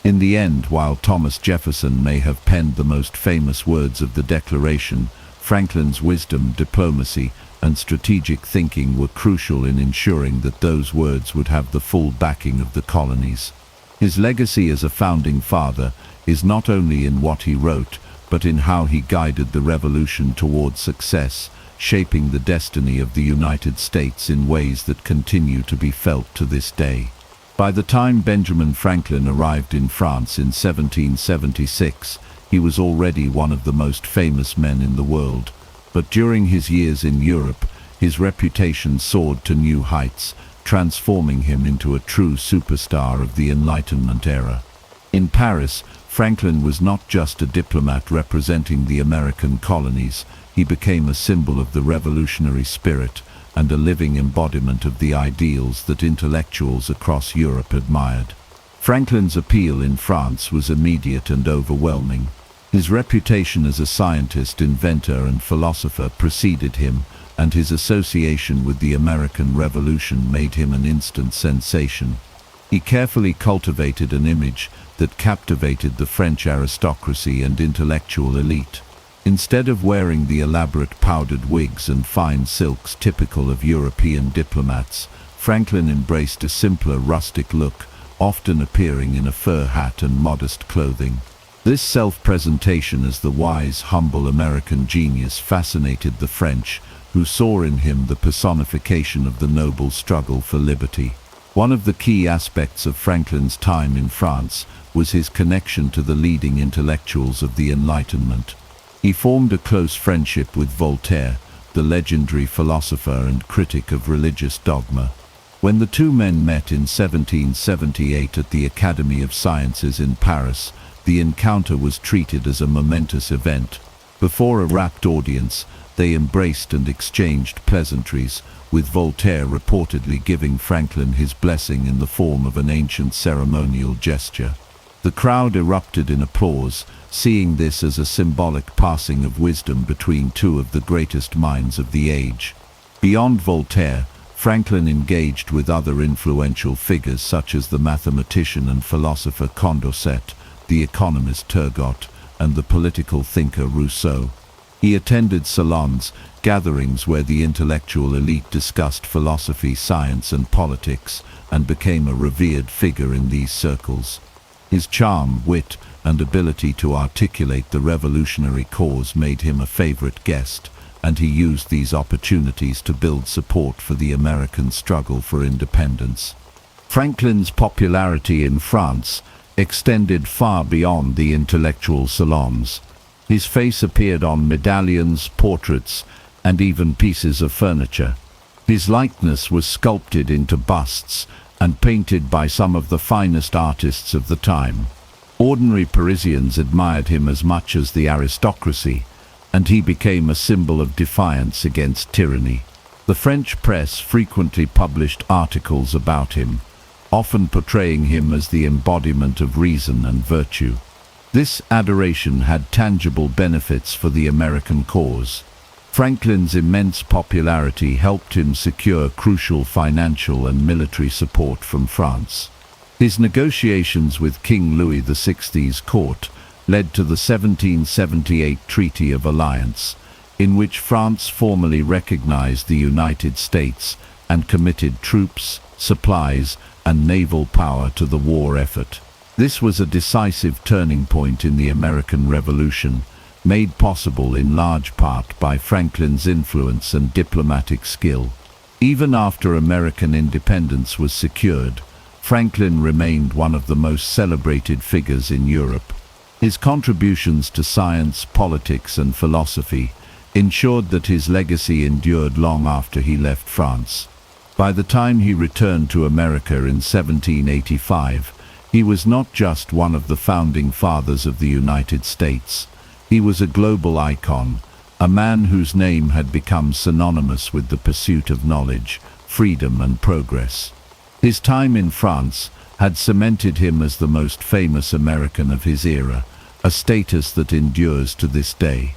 S1: In the end, while Thomas Jefferson may have penned the most famous words of the Declaration, Franklin's wisdom, diplomacy, and strategic thinking were crucial in ensuring that those words would have the full backing of the colonies. His legacy as a founding father is not only in what he wrote, but in how he guided the revolution toward success, shaping the destiny of the United States in ways that continue to be felt to this day. By the time Benjamin Franklin arrived in France in 1776, he was already one of the most famous men in the world. But during his years in Europe, his reputation soared to new heights, transforming him into a true superstar of the Enlightenment era. In Paris, Franklin was not just a diplomat representing the American colonies. He became a symbol of the revolutionary spirit and a living embodiment of the ideals that intellectuals across Europe admired. Franklin's appeal in France was immediate and overwhelming. His reputation as a scientist, inventor, and philosopher preceded him, and his association with the American Revolution made him an instant sensation. He carefully cultivated an image that captivated the French aristocracy and intellectual elite. Instead of wearing the elaborate powdered wigs and fine silks typical of European diplomats, Franklin embraced a simpler, rustic look, often appearing in a fur hat and modest clothing. This self-presentation as the wise, humble American genius fascinated the French, who saw in him the personification of the noble struggle for liberty. One of the key aspects of Franklin's time in France was his connection to the leading intellectuals of the Enlightenment. He formed a close friendship with Voltaire, the legendary philosopher and critic of religious dogma. When the two men met in 1778 at the Academy of Sciences in Paris, the encounter was treated as a momentous event. Before a rapt audience, they embraced and exchanged pleasantries, with Voltaire reportedly giving Franklin his blessing in the form of an ancient ceremonial gesture. The crowd erupted in applause, seeing this as a symbolic passing of wisdom between two of the greatest minds of the age. Beyond Voltaire, Franklin engaged with other influential figures such as the mathematician and philosopher Condorcet, the economist Turgot, and the political thinker Rousseau. He attended salons, gatherings where the intellectual elite discussed philosophy, science, and politics, and became a revered figure in these circles. His charm, wit, and ability to articulate the revolutionary cause made him a favorite guest, and he used these opportunities to build support for the American struggle for independence. Franklin's popularity in France extended far beyond the intellectual salons. His face appeared on medallions, portraits, and even pieces of furniture. His likeness was sculpted into busts and painted by some of the finest artists of the time. Ordinary Parisians admired him as much as the aristocracy, and he became a symbol of defiance against tyranny. The French press frequently published articles about him, often portraying him as the embodiment of reason and virtue. This adoration had tangible benefits for the American cause. Franklin's immense popularity helped him secure crucial financial and military support from France. His negotiations with King Louis XVI's court led to the 1778 Treaty of Alliance, in which France formally recognized the United States and committed troops, supplies, and naval power to the war effort. This was a decisive turning point in the American Revolution, made possible in large part by Franklin's influence and diplomatic skill. Even after American independence was secured, Franklin remained one of the most celebrated figures in Europe. His contributions to science, politics, and philosophy ensured that his legacy endured long after he left France. By the time he returned to America in 1785, he was not just one of the founding fathers of the United States. He was a global icon, a man whose name had become synonymous with the pursuit of knowledge, freedom, and progress. His time in France had cemented him as the most famous American of his era, a status that endures to this day.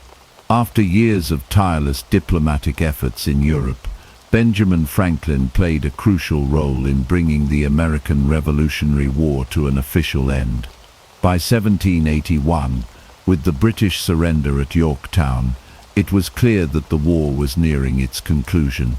S1: After years of tireless diplomatic efforts in Europe, Benjamin Franklin played a crucial role in bringing the American Revolutionary War to an official end. By 1781, with the British surrender at Yorktown, it was clear that the war was nearing its conclusion.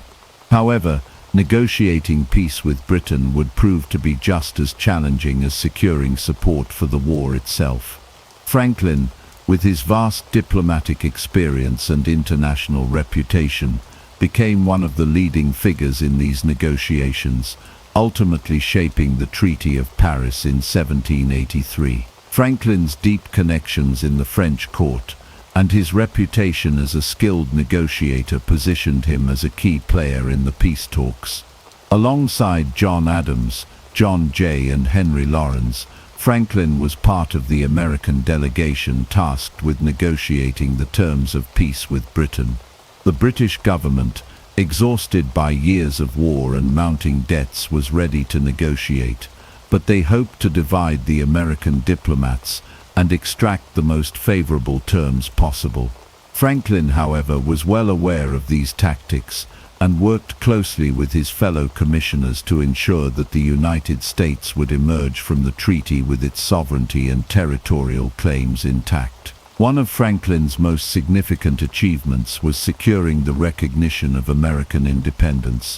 S1: However, negotiating peace with Britain would prove to be just as challenging as securing support for the war itself. Franklin, with his vast diplomatic experience and international reputation, became one of the leading figures in these negotiations, ultimately shaping the Treaty of Paris in 1783. Franklin's deep connections in the French court and his reputation as a skilled negotiator positioned him as a key player in the peace talks. Alongside John Adams, John Jay and Henry Lawrence, Franklin was part of the American delegation tasked with negotiating the terms of peace with Britain. The British government, exhausted by years of war and mounting debts, was ready to negotiate, but they hoped to divide the American diplomats and extract the most favorable terms possible. Franklin, however, was well aware of these tactics and worked closely with his fellow commissioners to ensure that the United States would emerge from the treaty with its sovereignty and territorial claims intact. One of Franklin's most significant achievements was securing the recognition of American independence.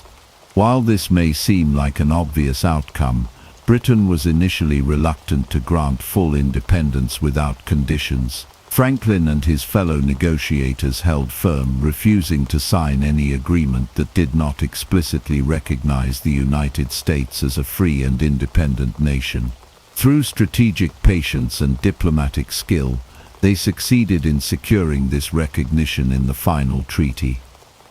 S1: While this may seem like an obvious outcome, Britain was initially reluctant to grant full independence without conditions. Franklin and his fellow negotiators held firm, refusing to sign any agreement that did not explicitly recognize the United States as a free and independent nation. Through strategic patience and diplomatic skill, they succeeded in securing this recognition in the final treaty.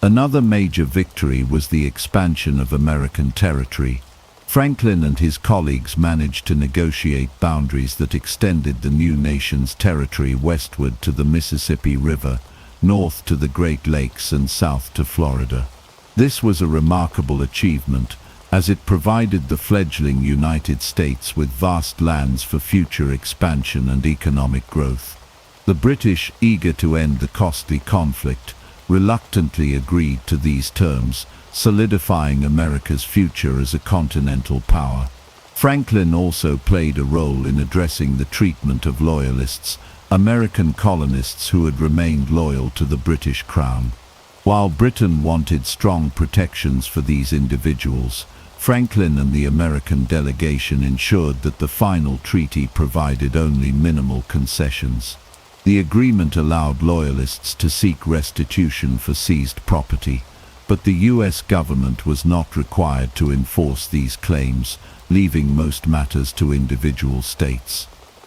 S1: Another major victory was the expansion of American territory. Franklin and his colleagues managed to negotiate boundaries that extended the new nation's territory westward to the Mississippi River, north to the Great Lakes and south to Florida. This was a remarkable achievement, as it provided the fledgling United States with vast lands for future expansion and economic growth. The British, eager to end the costly conflict, reluctantly agreed to these terms, solidifying America's future as a continental power. Franklin also played a role in addressing the treatment of loyalists, American colonists who had remained loyal to the British Crown. While Britain wanted strong protections for these individuals, Franklin and the American delegation ensured that the final treaty provided only minimal concessions. The agreement allowed loyalists to seek restitution for seized property, but the U.S. government was not required to enforce these claims, leaving most matters to individual states.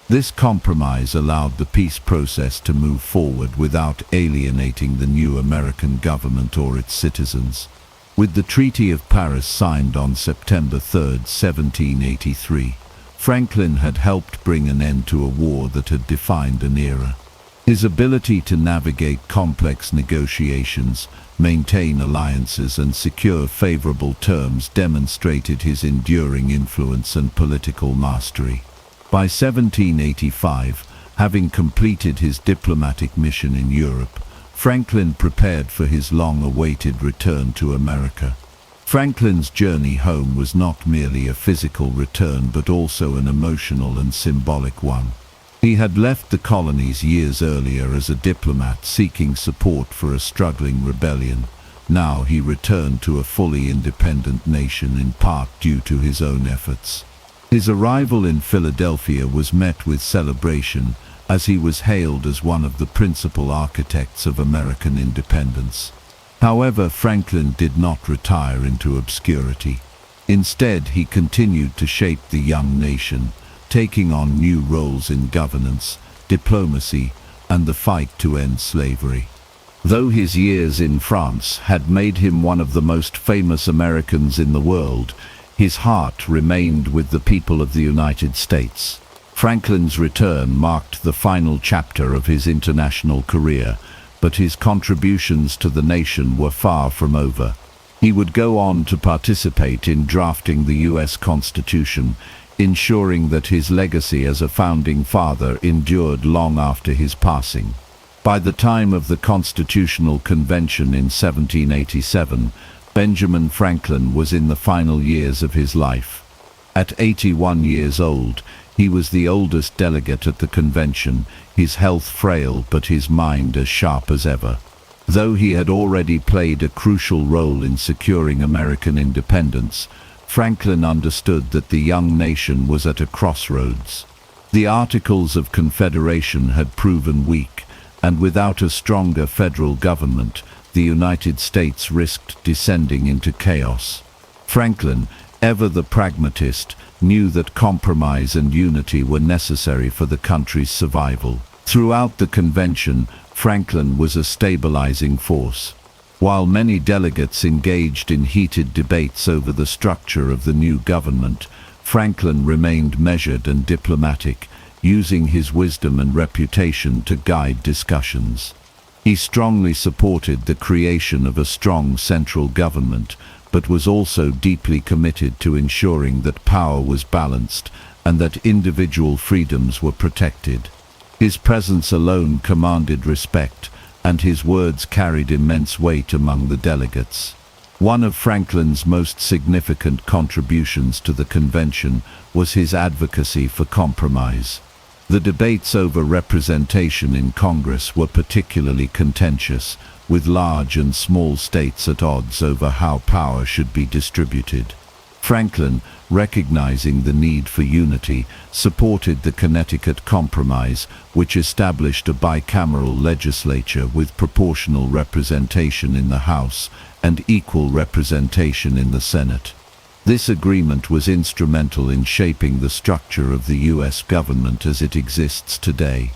S1: This compromise allowed the peace process to move forward without alienating the new American government or its citizens. With the Treaty of Paris signed on September 3, 1783, Franklin had helped bring an end to a war that had defined an era. His ability to navigate complex negotiations, maintain alliances and secure favorable terms demonstrated his enduring influence and political mastery. By 1785, having completed his diplomatic mission in Europe, Franklin prepared for his long-awaited return to America. Franklin's journey home was not merely a physical return but also an emotional and symbolic one. He had left the colonies years earlier as a diplomat seeking support for a struggling rebellion. Now he returned to a fully independent nation, in part due to his own efforts. His arrival in Philadelphia was met with celebration, as he was hailed as one of the principal architects of American independence. However, Franklin did not retire into obscurity. Instead, he continued to shape the young nation, taking on new roles in governance, diplomacy, and the fight to end slavery. Though his years in France had made him one of the most famous Americans in the world, his heart remained with the people of the United States. Franklin's return marked the final chapter of his international career, but his contributions to the nation were far from over. He would go on to participate in drafting the U.S. Constitution, ensuring that his legacy as a founding father endured long after his passing. By the time of the Constitutional Convention in 1787, Benjamin Franklin was in the final years of his life. At 81 years old, he was the oldest delegate at the convention, his health frail but his mind as sharp as ever. Though he had already played a crucial role in securing American independence, Franklin understood that the young nation was at a crossroads. The Articles of Confederation had proven weak, and without a stronger federal government, the United States risked descending into chaos. Franklin, ever the pragmatist, knew that compromise and unity were necessary for the country's survival. Throughout the convention, Franklin was a stabilizing force. While many delegates engaged in heated debates over the structure of the new government, Franklin remained measured and diplomatic, using his wisdom and reputation to guide discussions. He strongly supported the creation of a strong central government, but was also deeply committed to ensuring that power was balanced and that individual freedoms were protected. His presence alone commanded respect, and his words carried immense weight among the delegates. One of Franklin's most significant contributions to the convention was his advocacy for compromise. The debates over representation in Congress were particularly contentious, with large and small states at odds over how power should be distributed. Franklin, recognizing the need for unity, supported the Connecticut Compromise, which established a bicameral legislature with proportional representation in the House and equal representation in the Senate. This agreement was instrumental in shaping the structure of the U.S. government as it exists today.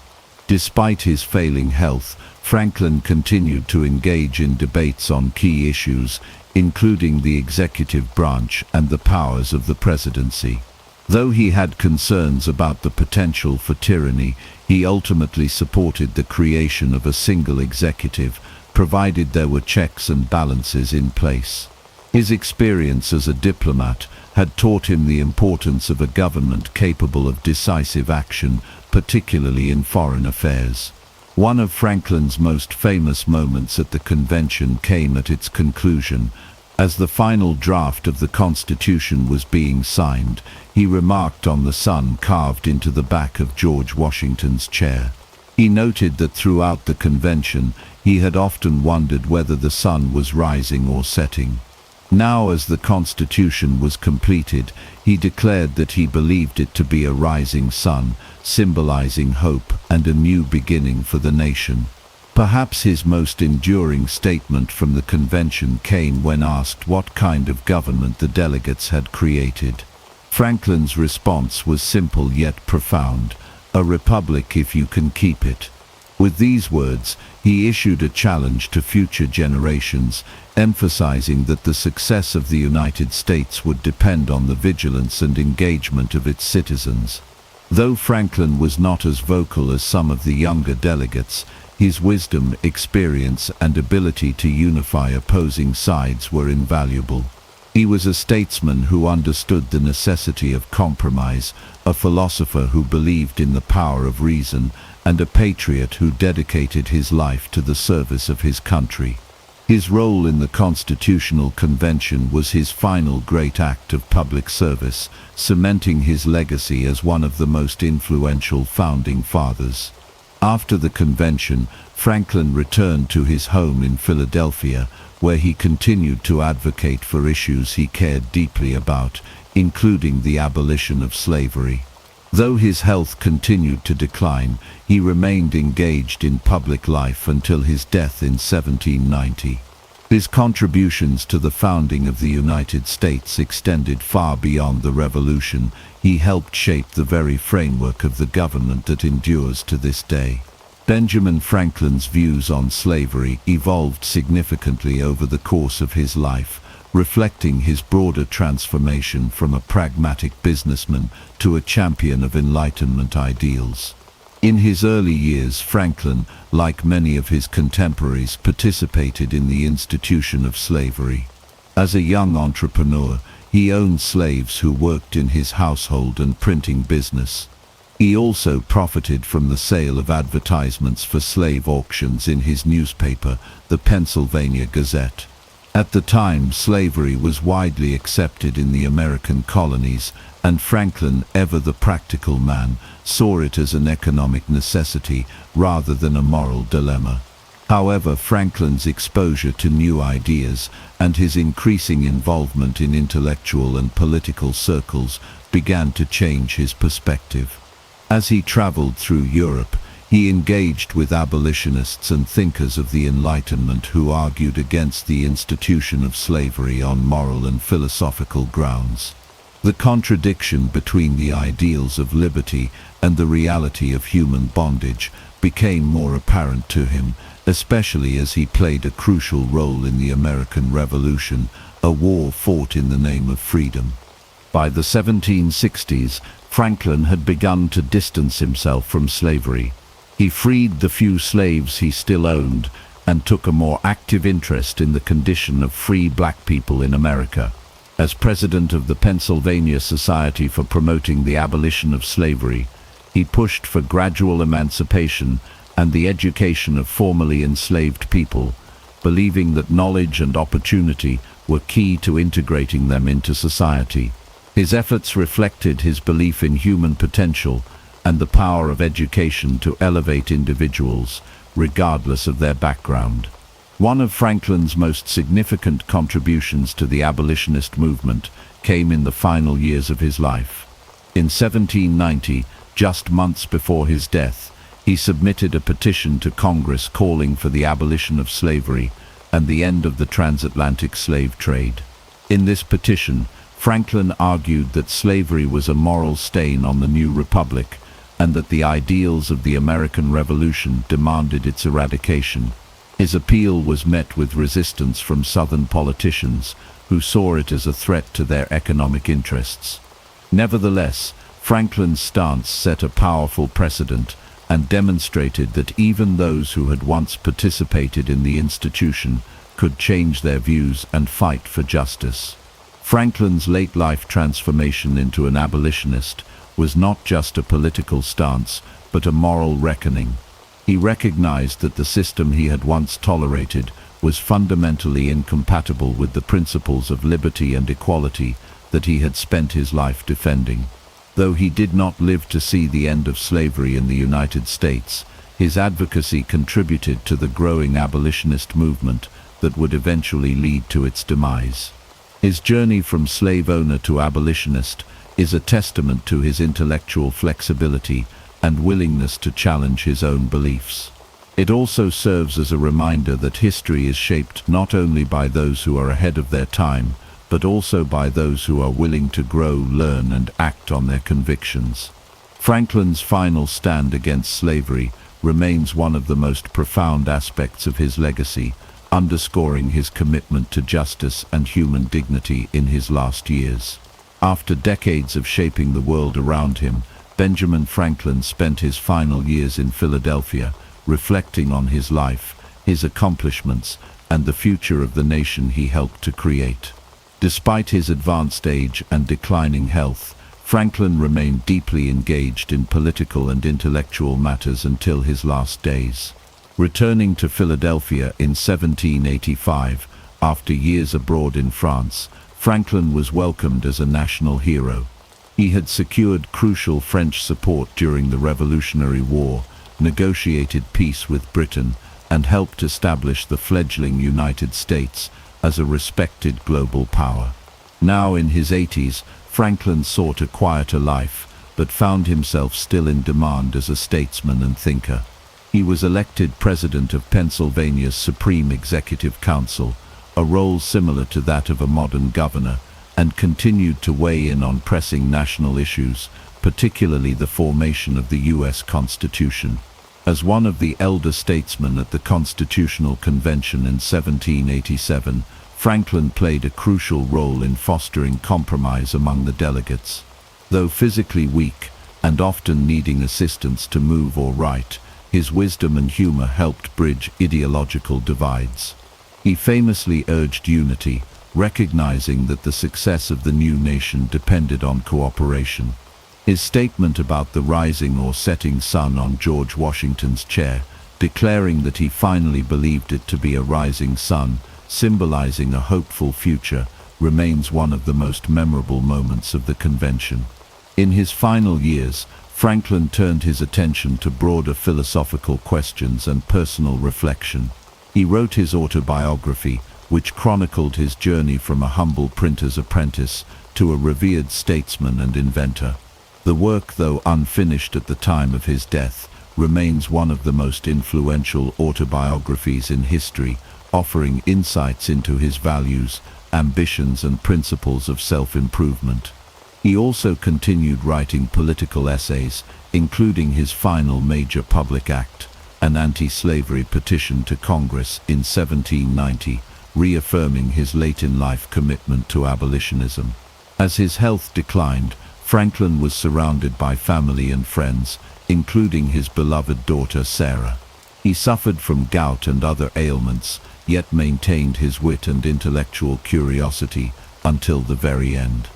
S1: Despite his failing health, Franklin continued to engage in debates on key issues, including the executive branch and the powers of the presidency. Though he had concerns about the potential for tyranny, he ultimately supported the creation of a single executive, provided there were checks and balances in place. His experience as a diplomat had taught him the importance of a government capable of decisive action, particularly in foreign affairs. One of Franklin's most famous moments at the convention came at its conclusion. As the final draft of the Constitution was being signed, he remarked on the sun carved into the back of George Washington's chair. He noted that throughout the convention, he had often wondered whether the sun was rising or setting. Now, as the Constitution was completed, he declared that he believed it to be a rising sun, symbolizing hope and a new beginning for the nation. Perhaps his most enduring statement from the convention came when asked what kind of government the delegates had created. Franklin's response was simple yet profound: "A republic if you can keep it." With these words, he issued a challenge to future generations, emphasizing that the success of the United States would depend on the vigilance and engagement of its citizens. Though Franklin was not as vocal as some of the younger delegates, his wisdom, experience, and ability to unify opposing sides were invaluable. He was a statesman who understood the necessity of compromise, a philosopher who believed in the power of reason, and a patriot who dedicated his life to the service of his country. His role in the Constitutional Convention was his final great act of public service, cementing his legacy as one of the most influential founding fathers. After the convention, Franklin returned to his home in Philadelphia, where he continued to advocate for issues he cared deeply about, including the abolition of slavery. Though his health continued to decline, he remained engaged in public life until his death in 1790. His contributions to the founding of the United States extended far beyond the Revolution. He helped shape the very framework of the government that endures to this day. Benjamin Franklin's views on slavery evolved significantly over the course of his life, reflecting his broader transformation from a pragmatic businessman to a champion of Enlightenment ideals. In his early years, Franklin, like many of his contemporaries, participated in the institution of slavery. As a young entrepreneur, he owned slaves who worked in his household and printing business. He also profited from the sale of advertisements for slave auctions in his newspaper, the Pennsylvania Gazette. At the time, slavery was widely accepted in the American colonies, and Franklin, ever the practical man, saw it as an economic necessity rather than a moral dilemma. However, Franklin's exposure to new ideas and his increasing involvement in intellectual and political circles began to change his perspective. As he traveled through Europe, he engaged with abolitionists and thinkers of the Enlightenment who argued against the institution of slavery on moral and philosophical grounds. The contradiction between the ideals of liberty and the reality of human bondage became more apparent to him, especially as he played a crucial role in the American Revolution, a war fought in the name of freedom. By the 1760s, Franklin had begun to distance himself from slavery. He freed the few slaves he still owned and took a more active interest in the condition of free black people in America. As president of the Pennsylvania Society for Promoting the Abolition of Slavery, he pushed for gradual emancipation and the education of formerly enslaved people, believing that knowledge and opportunity were key to integrating them into society. His efforts reflected his belief in human potential and the power of education to elevate individuals, regardless of their background. One of Franklin's most significant contributions to the abolitionist movement came in the final years of his life. In 1790, just months before his death, he submitted a petition to Congress calling for the abolition of slavery and the end of the transatlantic slave trade. In this petition, Franklin argued that slavery was a moral stain on the new republic and that the ideals of the American Revolution demanded its eradication. His appeal was met with resistance from Southern politicians who saw it as a threat to their economic interests. Nevertheless, Franklin's stance set a powerful precedent and demonstrated that even those who had once participated in the institution could change their views and fight for justice. Franklin's late-life transformation into an abolitionist was not just a political stance, but a moral reckoning. He recognized that the system he had once tolerated was fundamentally incompatible with the principles of liberty and equality that he had spent his life defending. Though he did not live to see the end of slavery in the United States, his advocacy contributed to the growing abolitionist movement that would eventually lead to its demise. His journey from slave owner to abolitionist is a testament to his intellectual flexibility and willingness to challenge his own beliefs. It also serves as a reminder that history is shaped not only by those who are ahead of their time, but also by those who are willing to grow, learn, and act on their convictions. Franklin's final stand against slavery remains one of the most profound aspects of his legacy, underscoring his commitment to justice and human dignity in his last years. After decades of shaping the world around him, Benjamin Franklin spent his final years in Philadelphia, reflecting on his life, his accomplishments, and the future of the nation he helped to create. Despite his advanced age and declining health, Franklin remained deeply engaged in political and intellectual matters until his last days. Returning to Philadelphia in 1785, after years abroad in France, Franklin was welcomed as a national hero. He had secured crucial French support during the Revolutionary War, negotiated peace with Britain, and helped establish the fledgling United States as a respected global power. Now in his 80s, Franklin sought a quieter life, but found himself still in demand as a statesman and thinker. He was elected president of Pennsylvania's Supreme Executive Council, a role similar to that of a modern governor, and continued to weigh in on pressing national issues, particularly the formation of the U.S. Constitution. As one of the elder statesmen at the Constitutional Convention in 1787, Franklin played a crucial role in fostering compromise among the delegates. Though physically weak and often needing assistance to move or write, his wisdom and humor helped bridge ideological divides. He famously urged unity, recognizing that the success of the new nation depended on cooperation. His statement about the rising or setting sun on George Washington's chair, declaring that he finally believed it to be a rising sun, symbolizing a hopeful future, remains one of the most memorable moments of the convention. In his final years, Franklin turned his attention to broader philosophical questions and personal reflection. He wrote his autobiography, which chronicled his journey from a humble printer's apprentice to a revered statesman and inventor. The work, though unfinished at the time of his death, remains one of the most influential autobiographies in history, offering insights into his values, ambitions and principles of self-improvement. He also continued writing political essays, including his final major public act, an anti-slavery petition to Congress in 1790, reaffirming his late-in-life commitment to abolitionism. As his health declined, Franklin was surrounded by family and friends, including his beloved daughter Sarah. He suffered from gout and other ailments, yet maintained his wit and intellectual curiosity until the very end.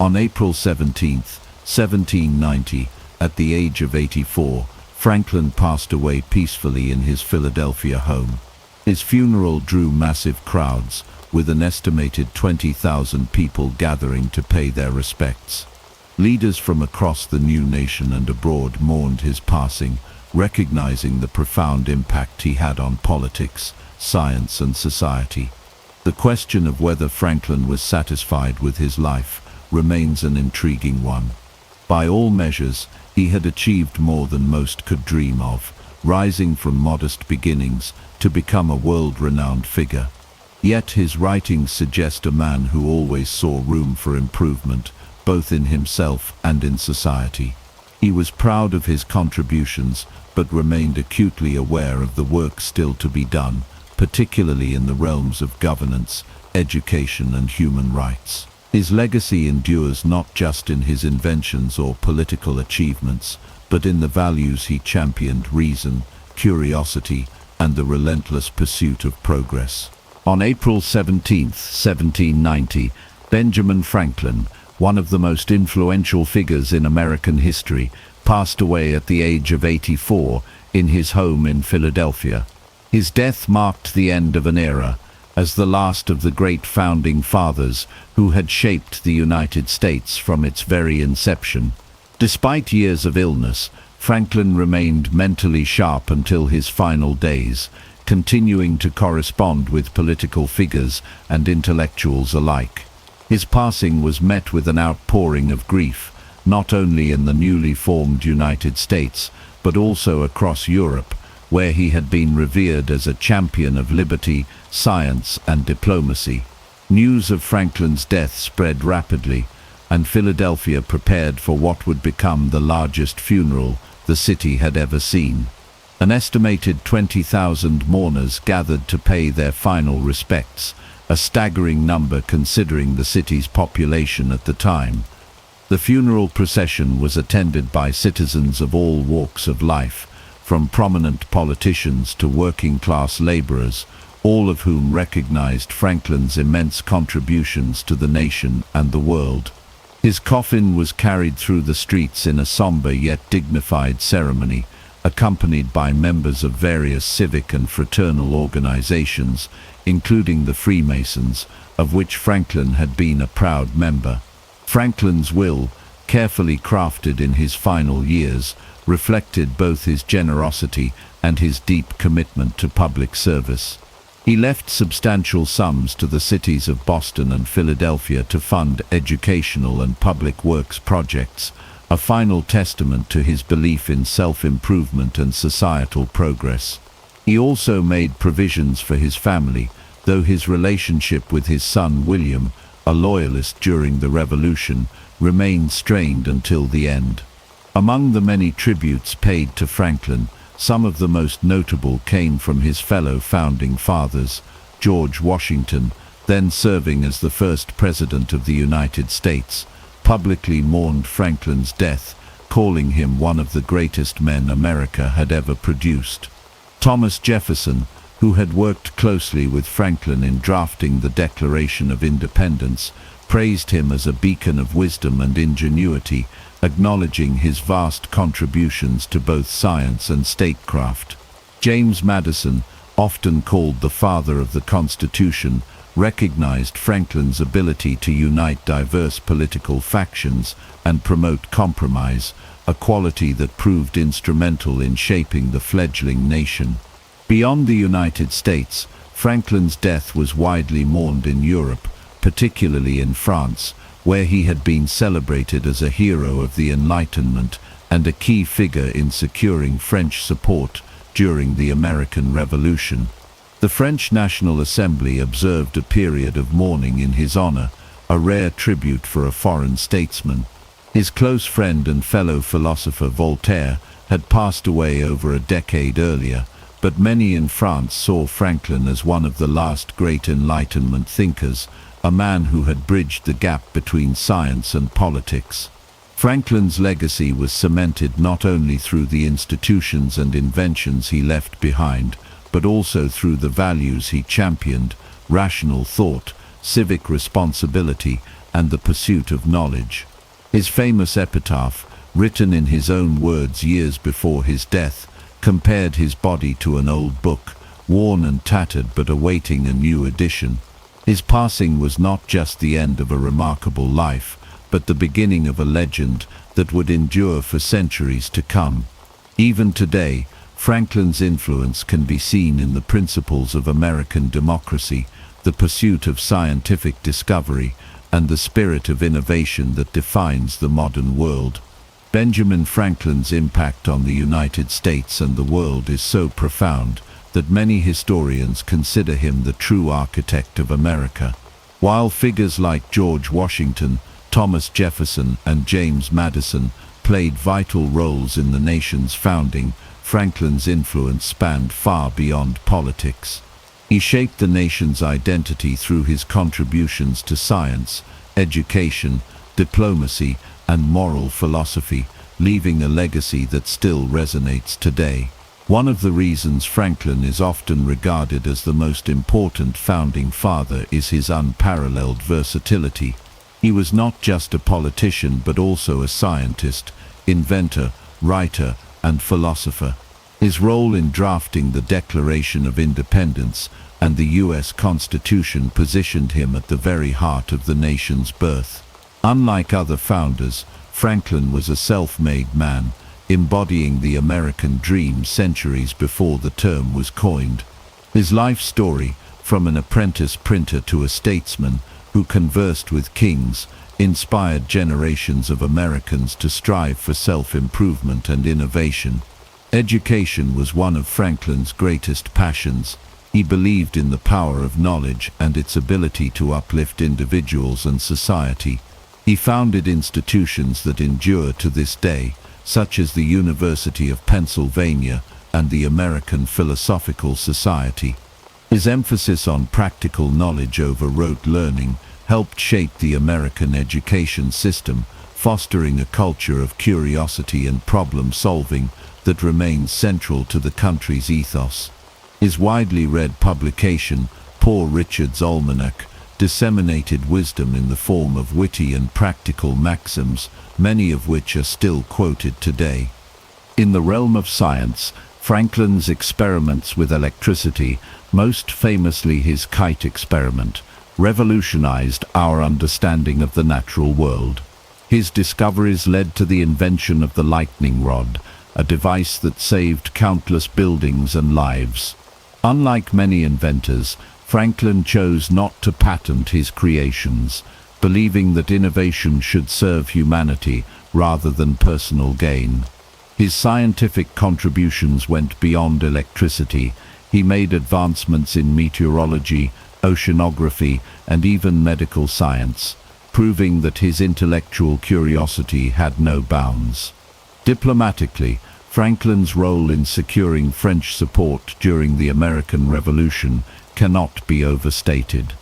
S1: On April 17, 1790, at the age of 84, Franklin passed away peacefully in his Philadelphia home. His funeral drew massive crowds, with an estimated 20,000 people gathering to pay their respects. Leaders from across the new nation and abroad mourned his passing, recognizing the profound impact he had on politics, science and society. The question of whether Franklin was satisfied with his life remains an intriguing one. By all measures, he had achieved more than most could dream of, rising from modest beginnings to become a world-renowned figure. Yet his writings suggest a man who always saw room for improvement, both in himself and in society. He was proud of his contributions, but remained acutely aware of the work still to be done, particularly in the realms of governance, education and human rights. His legacy endures not just in his inventions or political achievements, but in the values he championed: reason, curiosity, and the relentless pursuit of progress. On April 17, 1790, Benjamin Franklin, one of the most influential figures in American history, passed away at the age of 84 in his home in Philadelphia. His death marked the end of an era, as the last of the great founding fathers who had shaped the United States from its very inception. Despite years of illness, Franklin remained mentally sharp until his final days, continuing to correspond with political figures and intellectuals alike. His passing was met with an outpouring of grief, not only in the newly formed United States, but also across Europe, where he had been revered as a champion of liberty, science, and diplomacy. News of Franklin's death spread rapidly, and Philadelphia prepared for what would become the largest funeral the city had ever seen. An estimated 20,000 mourners gathered to pay their final respects, a staggering number considering the city's population at the time. The funeral procession was attended by citizens of all walks of life, from prominent politicians to working-class laborers, all of whom recognized Franklin's immense contributions to the nation and the world. His coffin was carried through the streets in a somber yet dignified ceremony, accompanied by members of various civic and fraternal organizations, including the Freemasons, of which Franklin had been a proud member. Franklin's will, carefully crafted in his final years, reflected both his generosity and his deep commitment to public service. He left substantial sums to the cities of Boston and Philadelphia to fund educational and public works projects, a final testament to his belief in self-improvement and societal progress. He also made provisions for his family, though his relationship with his son William, a loyalist during the Revolution, remained strained until the end. Among the many tributes paid to Franklin, some of the most notable came from his fellow founding fathers. George Washington, then serving as the first President of the United States, publicly mourned Franklin's death, calling him one of the greatest men America had ever produced. Thomas Jefferson, who had worked closely with Franklin in drafting the Declaration of Independence, praised him as a beacon of wisdom and ingenuity, acknowledging his vast contributions to both science and statecraft. James Madison, often called the father of the Constitution, recognized Franklin's ability to unite diverse political factions and promote compromise, a quality that proved instrumental in shaping the fledgling nation. Beyond the United States, Franklin's death was widely mourned in Europe, particularly in France, where he had been celebrated as a hero of the Enlightenment and a key figure in securing French support during the American Revolution. The French National Assembly observed a period of mourning in his honor, a rare tribute for a foreign statesman. His close friend and fellow philosopher Voltaire had passed away over a decade earlier, but many in France saw Franklin as one of the last great Enlightenment thinkers, a man who had bridged the gap between science and politics. Franklin's legacy was cemented not only through the institutions and inventions he left behind, but also through the values he championed: rational thought, civic responsibility, and the pursuit of knowledge. His famous epitaph, written in his own words years before his death, compared his body to an old book, worn and tattered but awaiting a new edition. His passing was not just the end of a remarkable life, but the beginning of a legend that would endure for centuries to come. Even today, Franklin's influence can be seen in the principles of American democracy, the pursuit of scientific discovery, and the spirit of innovation that defines the modern world. Benjamin Franklin's impact on the United States and the world is so profound that many historians consider him the true architect of America. While figures like George Washington, Thomas Jefferson, and James Madison played vital roles in the nation's founding, Franklin's influence spanned far beyond politics. He shaped the nation's identity through his contributions to science, education, diplomacy, and moral philosophy, leaving a legacy that still resonates today. One of the reasons Franklin is often regarded as the most important founding father is his unparalleled versatility. He was not just a politician but also a scientist, inventor, writer, and philosopher. His role in drafting the Declaration of Independence and the U.S. Constitution positioned him at the very heart of the nation's birth. Unlike other founders, Franklin was a self-made man, embodying the American dream centuries before the term was coined. His life story, from an apprentice printer to a statesman who conversed with kings, inspired generations of Americans to strive for self-improvement and innovation. Education was one of Franklin's greatest passions. He believed in the power of knowledge and its ability to uplift individuals and society. He founded institutions that endure to this day, such as the University of Pennsylvania and the American Philosophical Society. His emphasis on practical knowledge over rote learning helped shape the American education system, fostering a culture of curiosity and problem-solving that remains central to the country's ethos. His widely read publication, Poor Richard's Almanac, disseminated wisdom in the form of witty and practical maxims, many of which are still quoted today. In the realm of science, Franklin's experiments with electricity, most famously his kite experiment, revolutionized our understanding of the natural world. His discoveries led to the invention of the lightning rod, a device that saved countless buildings and lives. Unlike many inventors, Franklin chose not to patent his creations, believing that innovation should serve humanity rather than personal gain. His scientific contributions went beyond electricity. He made advancements in meteorology, oceanography, and even medical science, proving that his intellectual curiosity had no bounds. Diplomatically, Franklin's role in securing French support during the American Revolution cannot be overstated.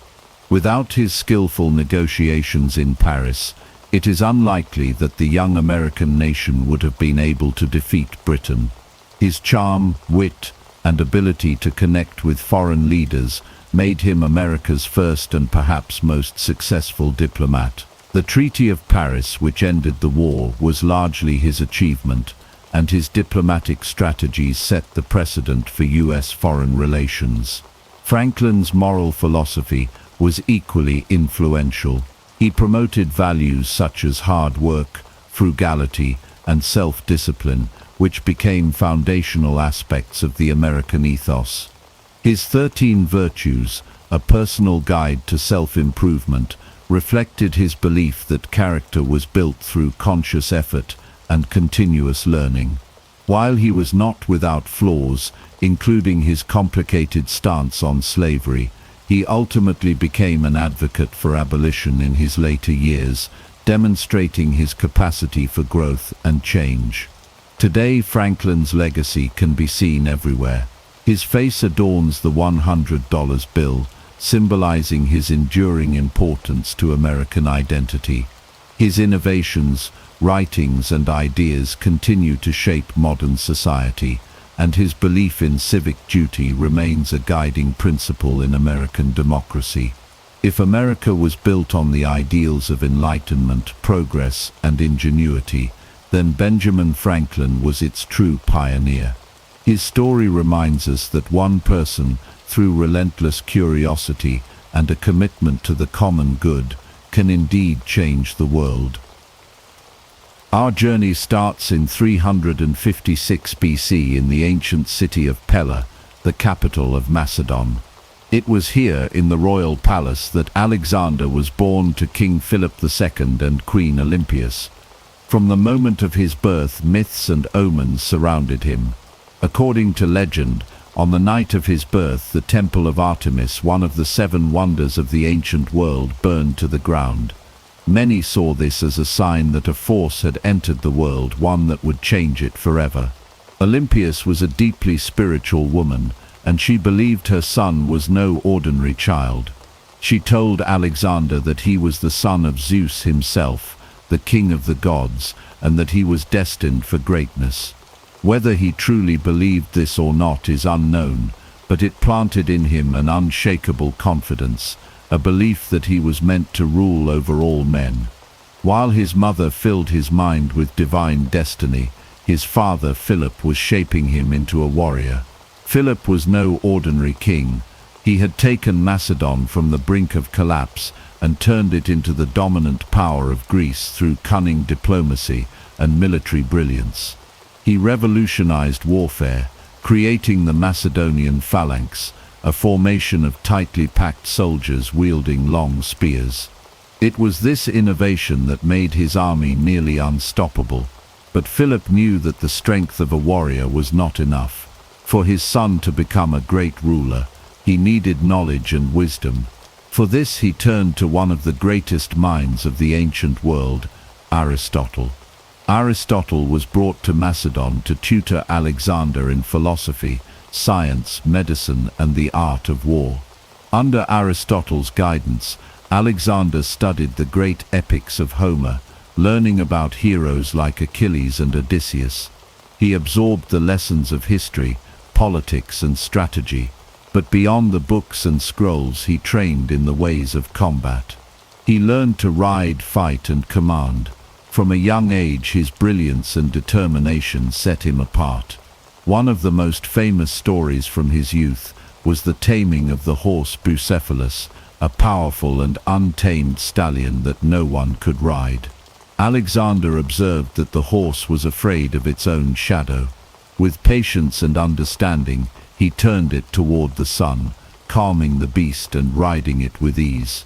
S1: Without his skillful negotiations in Paris, it is unlikely that the young American nation would have been able to defeat Britain. His charm, wit, and ability to connect with foreign leaders made him America's first and perhaps most successful diplomat. The Treaty of Paris, which ended the war, was largely his achievement, and his diplomatic strategies set the precedent for U.S. foreign relations. Franklin's moral philosophy was equally influential. He promoted values such as hard work, frugality, and self-discipline, which became foundational aspects of the American ethos. His 13 Virtues, a personal guide to self-improvement, reflected his belief that character was built through conscious effort and continuous learning. While he was not without flaws, including his complicated stance on slavery, he ultimately became an advocate for abolition in his later years, demonstrating his capacity for growth and change. Today, Franklin's legacy can be seen everywhere. His face adorns the $100 bill, symbolizing his enduring importance to American identity. His innovations, writings, and ideas continue to shape modern society, and his belief in civic duty remains a guiding principle in American democracy. If America was built on the ideals of enlightenment, progress, and ingenuity, then Benjamin Franklin was its true pioneer. His story reminds us that one person, through relentless curiosity and a commitment to the common good, can indeed change the world. Our journey starts in 356 BC in the ancient city of Pella, the capital of Macedon. It was here, in the royal palace, that Alexander was born to King Philip II and Queen Olympias. From the moment of his birth, myths and omens surrounded him. According to legend, on the night of his birth, the temple of Artemis, one of the 7 wonders of the ancient world, burned to the ground. Many saw this as a sign that a force had entered the world, one that would change it forever. Olympias was a deeply spiritual woman, and she believed her son was no ordinary child. She told Alexander that he was the son of Zeus himself, the king of the gods, and that he was destined for greatness. Whether he truly believed this or not is unknown, but it planted in him an unshakable confidence, a belief that he was meant to rule over all men. While his mother filled his mind with divine destiny, his father Philip was shaping him into a warrior. Philip was no ordinary king. He had taken Macedon from the brink of collapse and turned it into the dominant power of Greece through cunning diplomacy and military brilliance. He revolutionized warfare, creating the Macedonian phalanx, a formation of tightly packed soldiers wielding long spears. It was this innovation that made his army nearly unstoppable. But Philip knew that the strength of a warrior was not enough. For his son to become a great ruler, he needed knowledge and wisdom. For this he turned to one of the greatest minds of the ancient world, Aristotle. Aristotle was brought to Macedon to tutor Alexander in philosophy, science, medicine, and the art of war. Under Aristotle's guidance, Alexander studied the great epics of Homer, learning about heroes like Achilles and Odysseus. He absorbed the lessons of history, politics, and strategy, but beyond the books and scrolls he trained in the ways of combat. He learned to ride, fight, and command. From a young age, his brilliance and determination set him apart. One of the most famous stories from his youth was the taming of the horse Bucephalus, a powerful and untamed stallion that no one could ride. Alexander observed that the horse was afraid of its own shadow. With patience and understanding, he turned it toward the sun, calming the beast and riding it with ease.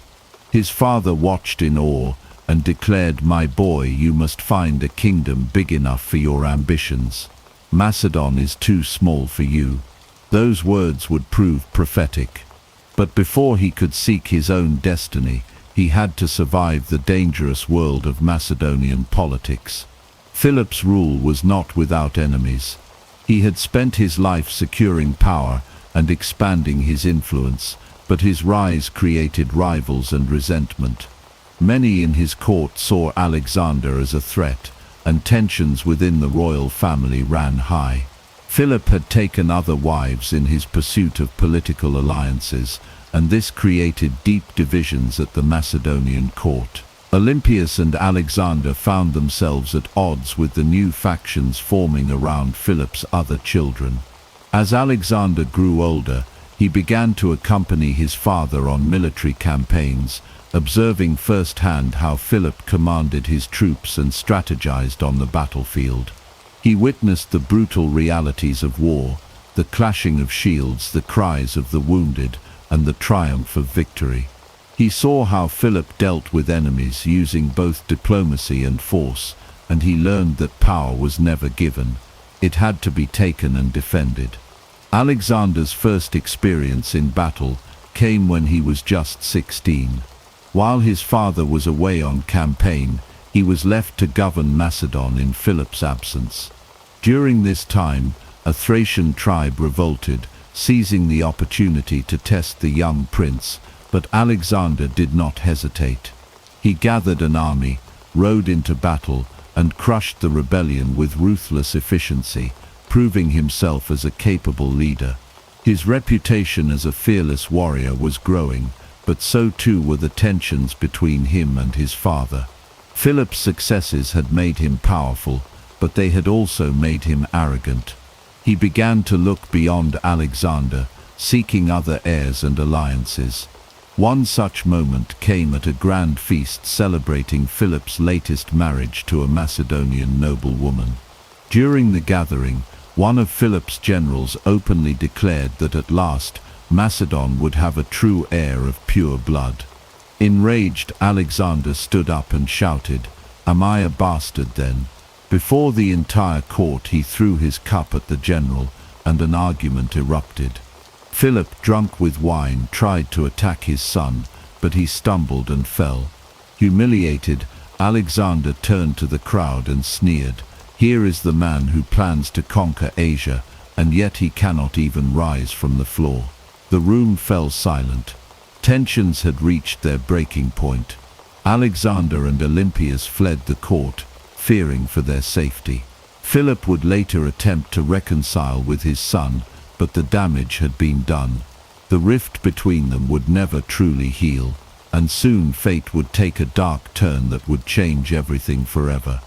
S1: His father watched in awe and declared, "My boy, you must find a kingdom big enough for your ambitions. Macedon is too small for you." Those words would prove prophetic. But before he could seek his own destiny, he had to survive the dangerous world of Macedonian politics. Philip's rule was not without enemies. He had spent his life securing power and expanding his influence, but his rise created rivals and resentment. Many in his court saw Alexander as a threat, and tensions within the royal family ran high. Philip had taken other wives in his pursuit of political alliances, and this created deep divisions at the Macedonian court. Olympias and Alexander found themselves at odds with the new factions forming around Philip's other children. As Alexander grew older, he began to accompany his father on military campaigns, observing firsthand how Philip commanded his troops and strategized on the battlefield. He witnessed the brutal realities of war, the clashing of shields, the cries of the wounded, and the triumph of victory. He saw how Philip dealt with enemies using both diplomacy and force, and he learned that power was never given. It had to be taken and defended. Alexander's first experience in battle came when he was just 16. While his father was away on campaign, he was left to govern Macedon in Philip's absence. During this time, a Thracian tribe revolted, seizing the opportunity to test the young prince, but Alexander did not hesitate. He gathered an army, rode into battle, and crushed the rebellion with ruthless efficiency, proving himself as a capable leader. His reputation as a fearless warrior was growing, but so too were the tensions between him and his father. Philip's successes had made him powerful, but they had also made him arrogant. He began to look beyond Alexander, seeking other heirs and alliances. One such moment came at a grand feast celebrating Philip's latest marriage to a Macedonian noblewoman. During the gathering, one of Philip's generals openly declared that at last Macedon would have a true heir of pure blood. Enraged, Alexander stood up and shouted, "Am I a bastard then?" Before the entire court he threw his cup at the general, and an argument erupted. Philip, drunk with wine, tried to attack his son, but he stumbled and fell. Humiliated, Alexander turned to the crowd and sneered, "Here is the man who plans to conquer Asia, and yet he cannot even rise from the floor." The room fell silent. Tensions had reached their breaking point. Alexander and Olympias fled the court, fearing for their safety. Philip would later attempt to reconcile with his son, but the damage had been done. The rift between them would never truly heal, and soon fate would take a dark turn that would change everything forever.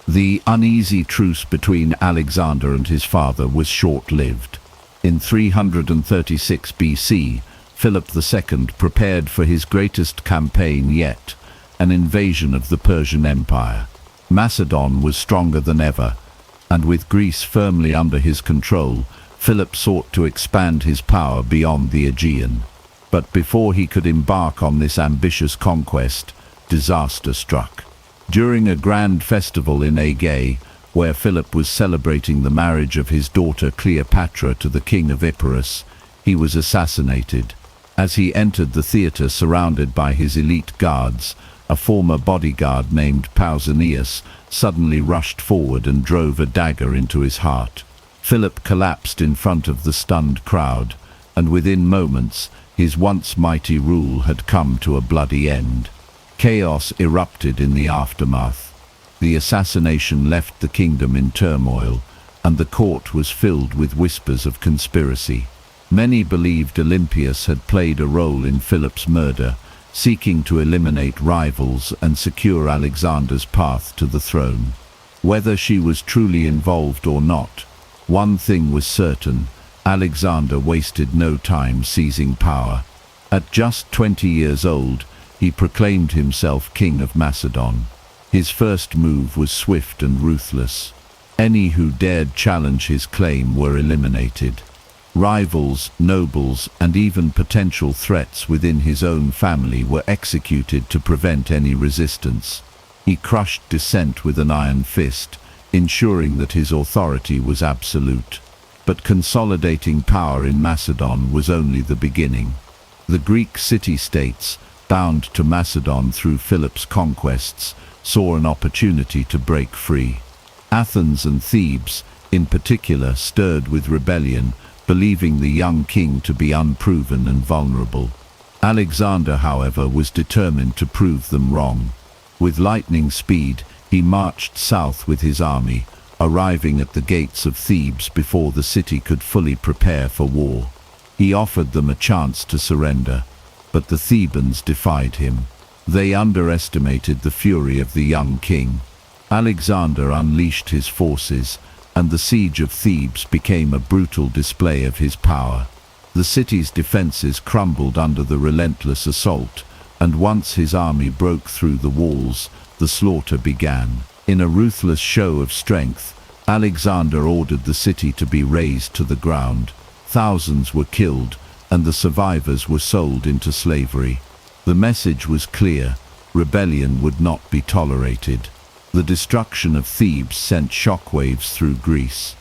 S1: The uneasy truce between Alexander and his father was short-lived. In 336 BC, Philip II prepared for his greatest campaign yet, an invasion of the Persian Empire. Macedon was stronger than ever, and with Greece firmly under his control, Philip sought to expand his power beyond the Aegean. But before he could embark on this ambitious conquest, disaster struck. During a grand festival in Aegae, where Philip was celebrating the marriage of his daughter Cleopatra to the king of Epirus, he was assassinated. As he entered the theater surrounded by his elite guards, a former bodyguard named Pausanias suddenly rushed forward and drove a dagger into his heart. Philip collapsed in front of the stunned crowd, and within moments, his once mighty rule had come to a bloody end. Chaos erupted in the aftermath. The assassination left the kingdom in turmoil, and the court was filled with whispers of conspiracy. Many believed Olympias had played a role in Philip's murder, seeking to eliminate rivals and secure Alexander's path to the throne. Whether she was truly involved or not, one thing was certain: Alexander wasted no time seizing power. At just 20 years old, he proclaimed himself king of Macedon. His first move was swift and ruthless. Any who dared challenge his claim were eliminated. Rivals, nobles, and even potential threats within his own family were executed to prevent any resistance. He crushed dissent with an iron fist, ensuring that his authority was absolute. But consolidating power in Macedon was only the beginning. The Greek city-states, bound to Macedon through Philip's conquests, saw an opportunity to break free. Athens and Thebes, in particular, stirred with rebellion, believing the young king to be unproven and vulnerable. Alexander, however, was determined to prove them wrong. With lightning speed, he marched south with his army, arriving at the gates of Thebes before the city could fully prepare for war. He offered them a chance to surrender, but the Thebans defied him. They underestimated the fury of the young king. Alexander unleashed his forces, and the siege of Thebes became a brutal display of his power. The city's defenses crumbled under the relentless assault, and once his army broke through the walls, the slaughter began. In a ruthless show of strength, Alexander ordered the city to be razed to the ground. Thousands were killed, and the survivors were sold into slavery. The message was clear: rebellion would not be tolerated. The destruction of Thebes sent shockwaves through Greece.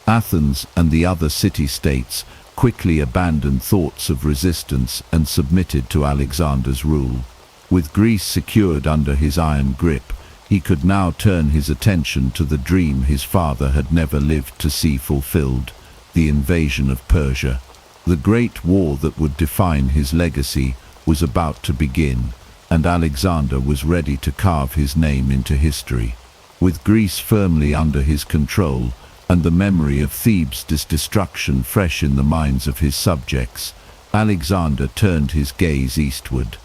S1: Athens and the other city-states quickly abandoned thoughts of resistance and submitted to Alexander's rule. With Greece secured under his iron grip, he could now turn his attention to the dream his father had never lived to see fulfilled: the invasion of Persia. The great war that would define his legacy was about to begin, and Alexander was ready to carve his name into history. With Greece firmly under his control, and the memory of Thebes' destruction fresh in the minds of his subjects, Alexander turned his gaze eastward.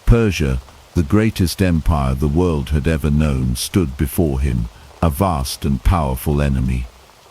S1: Persia, the greatest empire the world had ever known, stood before him, a vast and powerful enemy.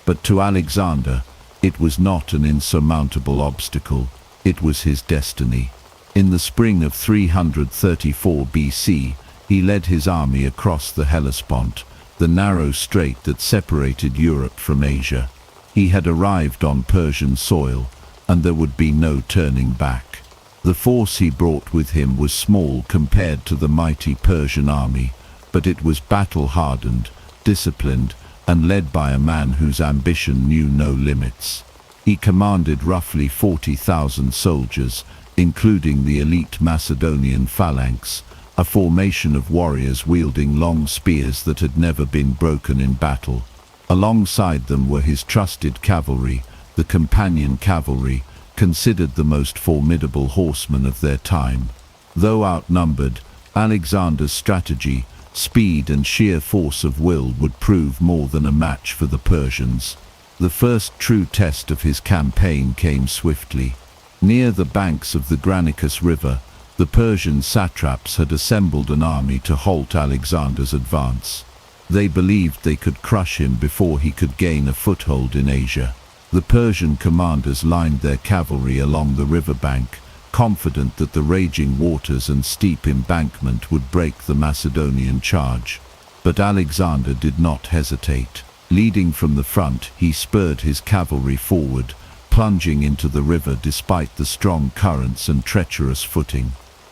S1: But to Alexander, it was not an insurmountable obstacle, it was his destiny. In the spring of 334 BC, he led his army across the Hellespont, the narrow strait that separated Europe from Asia. He had arrived on Persian soil, and there would be no turning back. The force he brought with him was small compared to the mighty Persian army, but it was battle-hardened, disciplined, and led by a man whose ambition knew no limits. He commanded roughly 40,000 soldiers, including the elite Macedonian phalanx, a formation of warriors wielding long spears that had never been broken in battle. Alongside them were his trusted cavalry, the companion cavalry, considered the most formidable horsemen of their time. Though outnumbered, Alexander's strategy, speed and sheer force of will would prove more than a match for the Persians. The first true test of his campaign came swiftly. Near the banks of the Granicus River, the Persian satraps had assembled an army to halt Alexander's advance. They believed they could crush him before he could gain a foothold in Asia. The Persian commanders lined their cavalry along the riverbank, confident that the raging waters and steep embankment would break the Macedonian charge. But Alexander did not hesitate. Leading from the front, he spurred his cavalry forward, plunging into the river despite the strong currents and treacherous footing.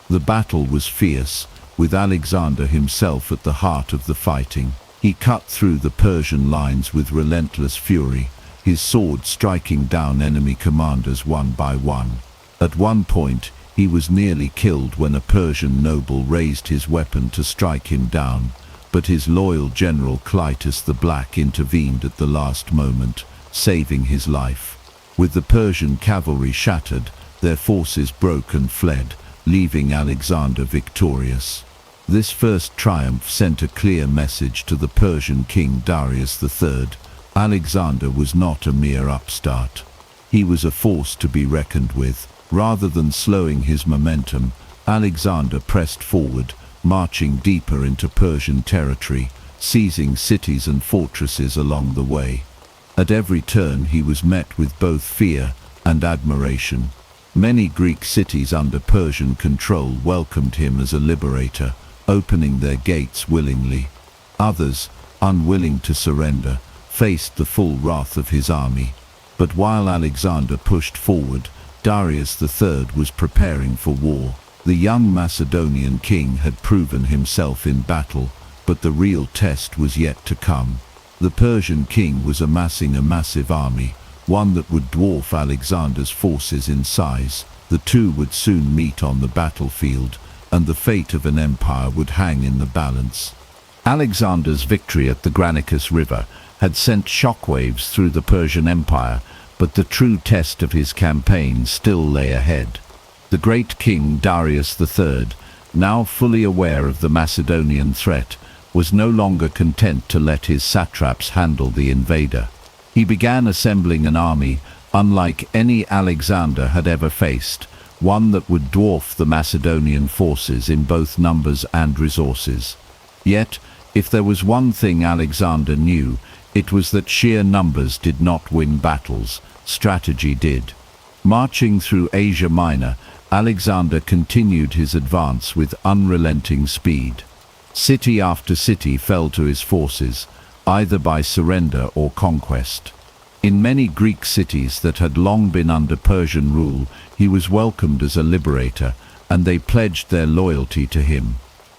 S1: The battle was fierce, with Alexander himself at the heart of the fighting. He cut through the Persian lines with relentless fury, his sword striking down enemy commanders one by one. At one point, he was nearly killed when a Persian noble raised his weapon to strike him down, but his loyal general Clytus the Black intervened at the last moment, saving his life. With the Persian cavalry shattered, their forces broke and fled, leaving Alexander victorious. This first triumph sent a clear message to the Persian king Darius III. Alexander was not a mere upstart. He was a force to be reckoned with. Rather than slowing his momentum, Alexander pressed forward, marching deeper into Persian territory, seizing cities and fortresses along the way. At every turn he was met with both fear and admiration. Many Greek cities under Persian control welcomed him as a liberator, opening their gates willingly. Others, unwilling to surrender, faced the full wrath of his army. But while Alexander pushed forward, Darius III was preparing for war. The young Macedonian king had proven himself in battle, but the real test was yet to come. The Persian king was amassing a massive army, one that would dwarf Alexander's forces in size. The two would soon meet on the battlefield, and the fate of an empire would hang in the balance. Alexander's victory at the Granicus River had sent shockwaves through the Persian Empire, but the true test of his campaign still lay ahead. The great king Darius III, now fully aware of the Macedonian threat, was no longer content to let his satraps handle the invader. He began assembling an army unlike any Alexander had ever faced, one that would dwarf the Macedonian forces in both numbers and resources. Yet, if there was one thing Alexander knew, it was that sheer numbers did not win battles, strategy did. Marching through Asia Minor, Alexander continued his advance with unrelenting speed. City after city fell to his forces, either by surrender or conquest. In many Greek cities that had long been under Persian rule, he was welcomed as a liberator, and they pledged their loyalty to him.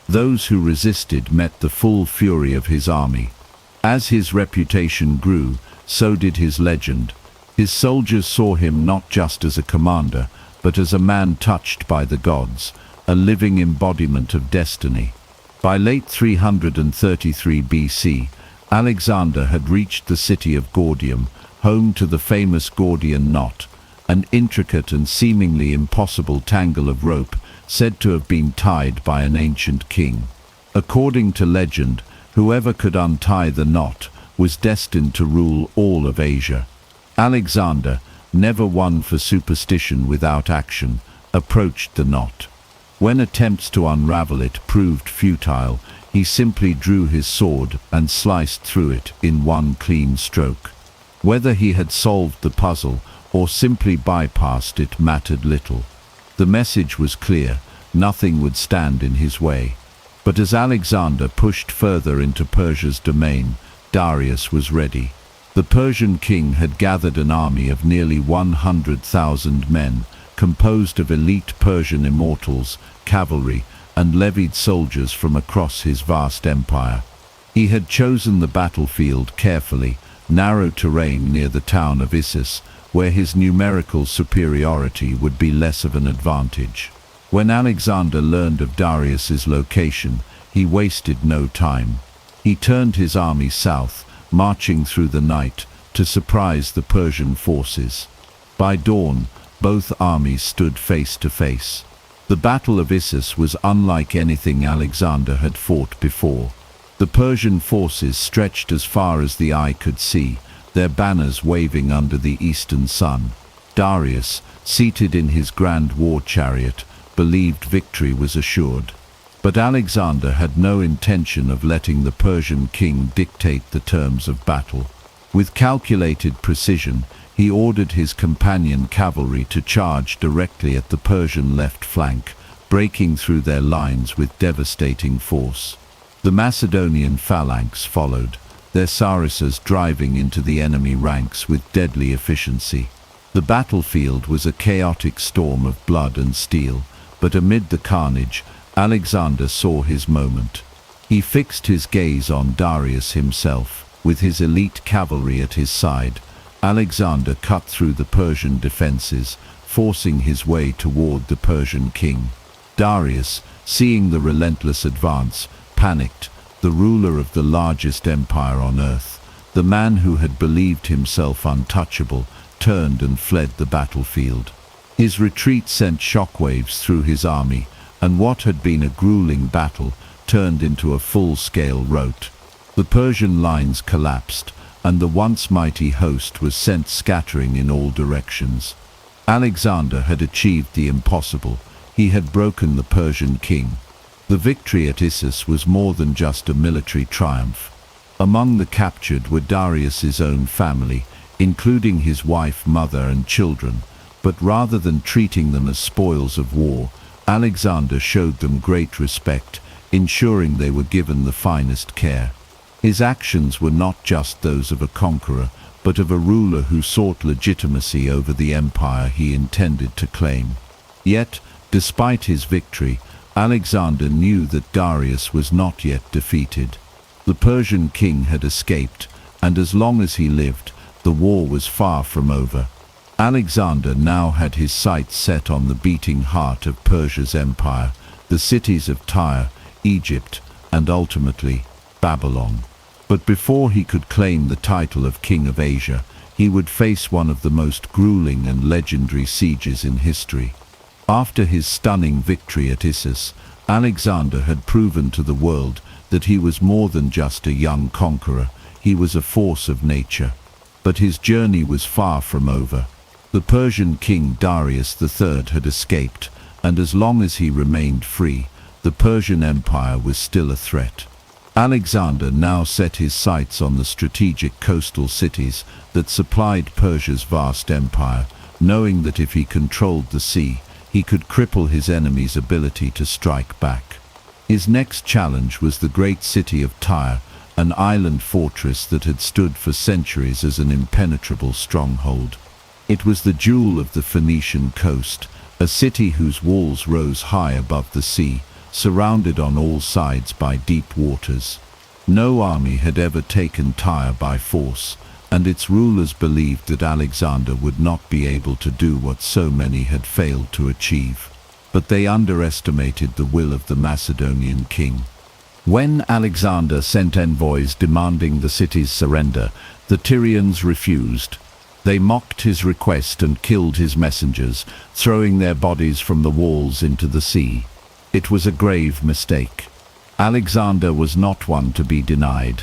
S1: Those who resisted met the full fury of his army. As his reputation grew, so did his legend. His soldiers saw him not just as a commander, but as a man touched by the gods, a living embodiment of destiny. By late 333 BC, Alexander had reached the city of Gordium, home to the famous Gordian knot, an intricate and seemingly impossible tangle of rope said to have been tied by an ancient king. According to legend, whoever could untie the knot was destined to rule all of Asia. Alexander, never one for superstition without action, approached the knot. When attempts to unravel it proved futile, he simply drew his sword and sliced through it in one clean stroke. Whether he had solved the puzzle or simply bypassed it mattered little. The message was clear: nothing would stand in his way. But as Alexander pushed further into Persia's domain, Darius was ready. The Persian king had gathered an army of nearly 100,000 men, composed of elite Persian immortals, cavalry, and levied soldiers from across his vast empire. He had chosen the battlefield carefully, narrow terrain near the town of Issus, where his numerical superiority would be less of an advantage. When Alexander learned of Darius's location, he wasted no time. He turned his army south, marching through the night to surprise the Persian forces. By dawn, both armies stood face to face. The Battle of Issus was unlike anything Alexander had fought before. The Persian forces stretched as far as the eye could see, their banners waving under the eastern sun. Darius, seated in his grand war chariot, believed victory was assured. But Alexander had no intention of letting the Persian king dictate the terms of battle. With calculated precision, he ordered his companion cavalry to charge directly at the Persian left flank, breaking through their lines with devastating force. The Macedonian phalanx followed, their sarissas driving into the enemy ranks with deadly efficiency. The battlefield was a chaotic storm of blood and steel, but amid the carnage, Alexander saw his moment. He fixed his gaze on Darius himself. With his elite cavalry at his side, Alexander cut through the Persian defenses, forcing his way toward the Persian king. Darius, seeing the relentless advance, panicked. The ruler of the largest empire on earth, the man who had believed himself untouchable, turned and fled the battlefield. His retreat sent shockwaves through his army, and what had been a grueling battle turned into a full-scale rout. The Persian lines collapsed, and the once mighty host was sent scattering in all directions. Alexander had achieved the impossible. He had broken the Persian king. The victory at Issus was more than just a military triumph. Among the captured were Darius's own family, including his wife, mother, and children. But rather than treating them as spoils of war, Alexander showed them great respect, ensuring they were given the finest care. His actions were not just those of a conqueror, but of a ruler who sought legitimacy over the empire he intended to claim. Yet, despite his victory, Alexander knew that Darius was not yet defeated. The Persian king had escaped, and as long as he lived, the war was far from over. Alexander now had his sights set on the beating heart of Persia's empire, the cities of Tyre, Egypt, and ultimately, Babylon. But before he could claim the title of King of Asia, he would face one of the most grueling and legendary sieges in history. After his stunning victory at Issus, Alexander had proven to the world that he was more than just a young conqueror. He was a force of nature. But his journey was far from over. The Persian king Darius III had escaped, and as long as he remained free, the Persian Empire was still a threat. Alexander now set his sights on the strategic coastal cities that supplied Persia's vast empire, knowing that if he controlled the sea, he could cripple his enemy's ability to strike back. His next challenge was the great city of Tyre, an island fortress that had stood for centuries as an impenetrable stronghold. It was the jewel of the Phoenician coast, a city whose walls rose high above the sea, surrounded on all sides by deep waters. No army had ever taken Tyre by force, and its rulers believed that Alexander would not be able to do what so many had failed to achieve. But they underestimated the will of the Macedonian king. When Alexander sent envoys demanding the city's surrender, the Tyrians refused. They mocked his request and killed his messengers, throwing their bodies from the walls into the sea. It was a grave mistake. Alexander was not one to be denied.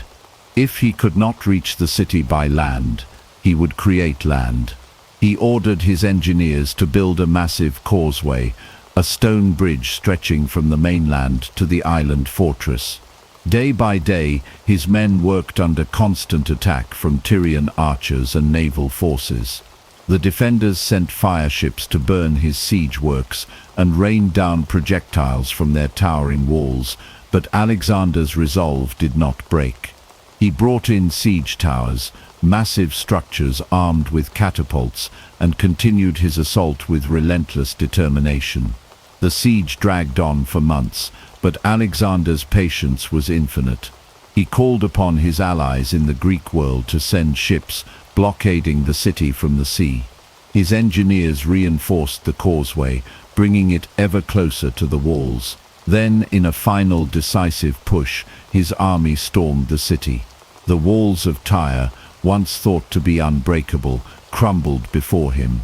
S1: If he could not reach the city by land, he would create land. He ordered his engineers to build a massive causeway, a stone bridge stretching from the mainland to the island fortress. Day by day, his men worked under constant attack from Tyrian archers and naval forces. The defenders sent fire ships to burn his siege works and rained down projectiles from their towering walls, but Alexander's resolve did not break. He brought in siege towers, massive structures armed with catapults, and continued his assault with relentless determination. The siege dragged on for months, but Alexander's patience was infinite. He called upon his allies in the Greek world to send ships, blockading the city from the sea. His engineers reinforced the causeway, bringing it ever closer to the walls. Then, in a final decisive push, his army stormed the city. The walls of Tyre, once thought to be unbreakable, crumbled before him.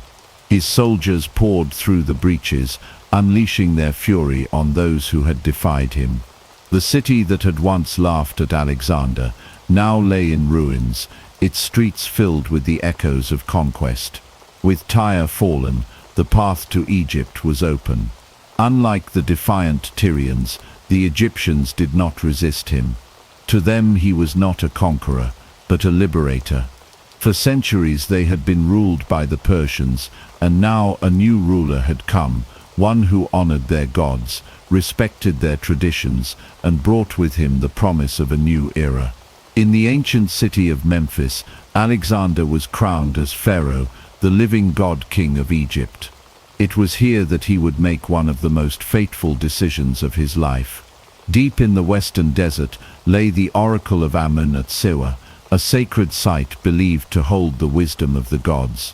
S1: His soldiers poured through the breaches, unleashing their fury on those who had defied him. The city that had once laughed at Alexander now lay in ruins, its streets filled with the echoes of conquest. With Tyre fallen, the path to Egypt was open. Unlike the defiant Tyrians, the Egyptians did not resist him. To them he was not a conqueror, but a liberator. For centuries they had been ruled by the Persians, and now a new ruler had come, one who honored their gods, respected their traditions, and brought with him the promise of a new era. In the ancient city of Memphis, Alexander was crowned as Pharaoh, the living god-king of Egypt. It was here that he would make one of the most fateful decisions of his life. Deep in the western desert lay the oracle of Ammon at Siwa, a sacred site believed to hold the wisdom of the gods.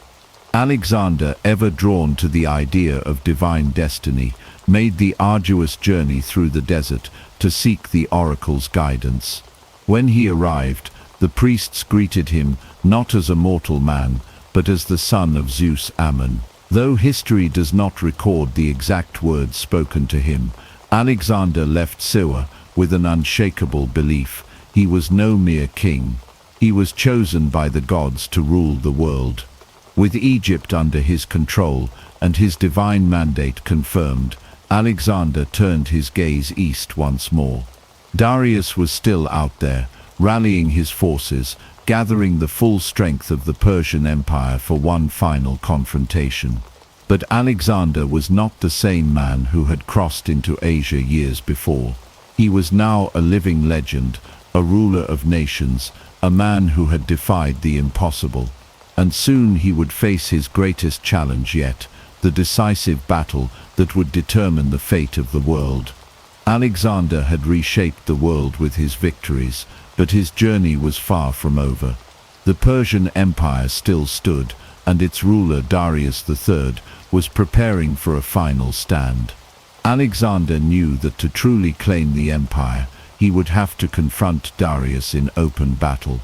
S1: Alexander, ever drawn to the idea of divine destiny, made the arduous journey through the desert to seek the oracle's guidance. When he arrived, the priests greeted him not as a mortal man, but as the son of Zeus Ammon. Though history does not record the exact words spoken to him, Alexander left Siwa with an unshakable belief: he was no mere king. He was chosen by the gods to rule the world. With Egypt under his control and his divine mandate confirmed, Alexander turned his gaze east once more. Darius was still out there, rallying his forces, gathering the full strength of the Persian Empire for one final confrontation. But Alexander was not the same man who had crossed into Asia years before. He was now a living legend, a ruler of nations, a man who had defied the impossible. And soon he would face his greatest challenge yet, the decisive battle that would determine the fate of the world. Alexander had reshaped the world with his victories, but his journey was far from over. The Persian Empire still stood, and its ruler Darius III was preparing for a final stand. Alexander knew that to truly claim the empire, he would have to confront Darius in open battle.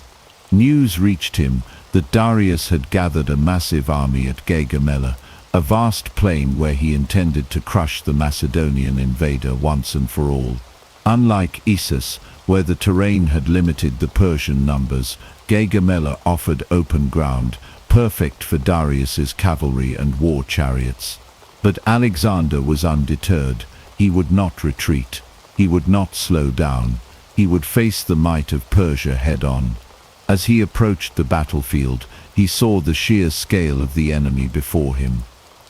S1: News reached him that Darius had gathered a massive army at Gaugamela, a vast plain where he intended to crush the Macedonian invader once and for all. Unlike Issus, where the terrain had limited the Persian numbers, Gaugamela offered open ground, perfect for Darius's cavalry and war chariots. But Alexander was undeterred. He would not retreat. He would not slow down. He would face the might of Persia head-on. As he approached the battlefield, he saw the sheer scale of the enemy before him.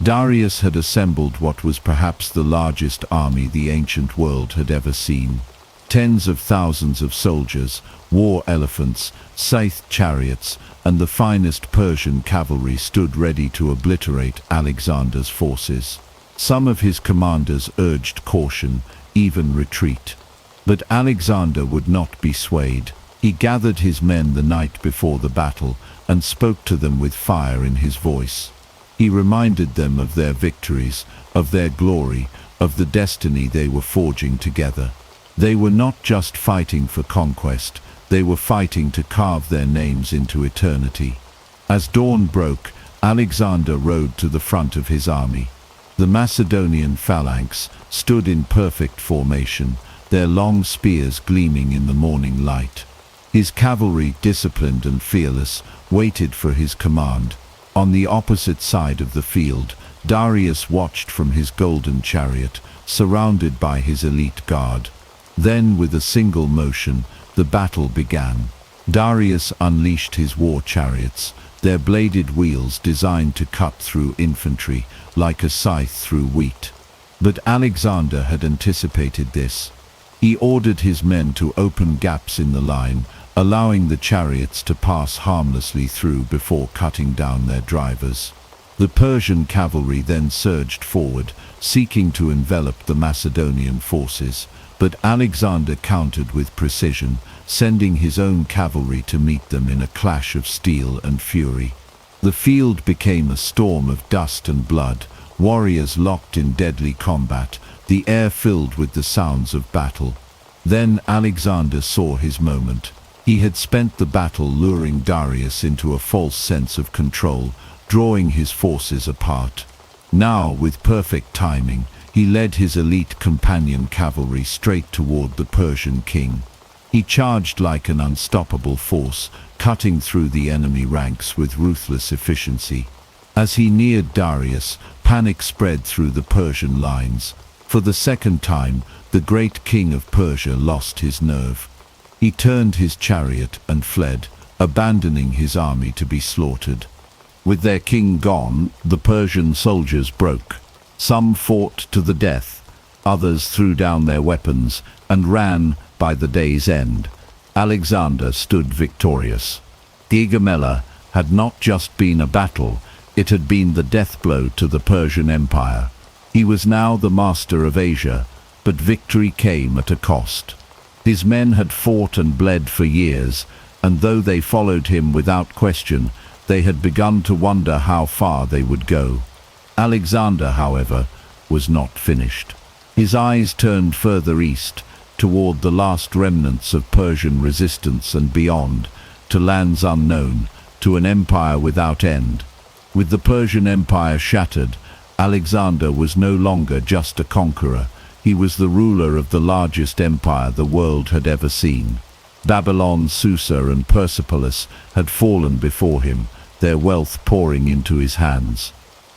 S1: Darius had assembled what was perhaps the largest army the ancient world had ever seen. Tens of thousands of soldiers, war elephants, scythed chariots, and the finest Persian cavalry stood ready to obliterate Alexander's forces. Some of his commanders urged caution, even retreat. But Alexander would not be swayed. He gathered his men the night before the battle and spoke to them with fire in his voice. He reminded them of their victories, of their glory, of the destiny they were forging together. They were not just fighting for conquest, they were fighting to carve their names into eternity. As dawn broke, Alexander rode to the front of his army. The Macedonian phalanx stood in perfect formation, their long spears gleaming in the morning light. His cavalry, disciplined and fearless, waited for his command. On the opposite side of the field, Darius watched from his golden chariot, surrounded by his elite guard. Then, with a single motion, the battle began. Darius unleashed his war chariots, their bladed wheels designed to cut through infantry like a scythe through wheat. But Alexander had anticipated this. He ordered his men to open gaps in the line, allowing the chariots to pass harmlessly through before cutting down their drivers. The Persian cavalry then surged forward, seeking to envelop the Macedonian forces, but Alexander countered with precision, sending his own cavalry to meet them in a clash of steel and fury. The field became a storm of dust and blood, warriors locked in deadly combat, the air filled with the sounds of battle. Then Alexander saw his moment. He had spent the battle luring Darius into a false sense of control, drawing his forces apart. Now, with perfect timing, he led his elite companion cavalry straight toward the Persian king. He charged like an unstoppable force, cutting through the enemy ranks with ruthless efficiency. As he neared Darius, panic spread through the Persian lines. For the second time, the great king of Persia lost his nerve. He turned his chariot and fled, abandoning his army to be slaughtered. With their king gone, the Persian soldiers broke. Some fought to the death, others threw down their weapons and ran. By the day's end, Alexander stood victorious. Gaugamela had not just been a battle, it had been the death blow to the Persian Empire. He was now the master of Asia, but victory came at a cost. His men had fought and bled for years, and though they followed him without question, they had begun to wonder how far they would go. Alexander, however, was not finished. His eyes turned further east, toward the last remnants of Persian resistance and beyond, to lands unknown, to an empire without end. With the Persian Empire shattered, Alexander was no longer just a conqueror. He was the ruler of the largest empire the world had ever seen. Babylon, Susa, and Persepolis had fallen before him, their wealth pouring into his hands.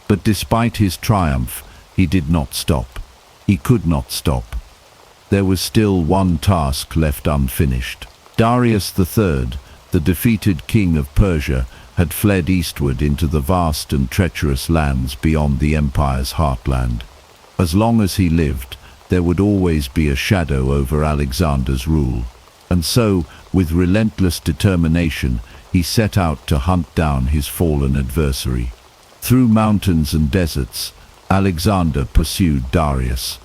S1: But despite his triumph, he did not stop. He could not stop. There was still one task left unfinished. Darius III, the defeated king of Persia, had fled eastward into the vast and treacherous lands beyond the empire's heartland. As long as he lived, there would always be a shadow over Alexander's rule. And so, with relentless determination, he set out to hunt down his fallen adversary. Through mountains and deserts, Alexander pursued Darius.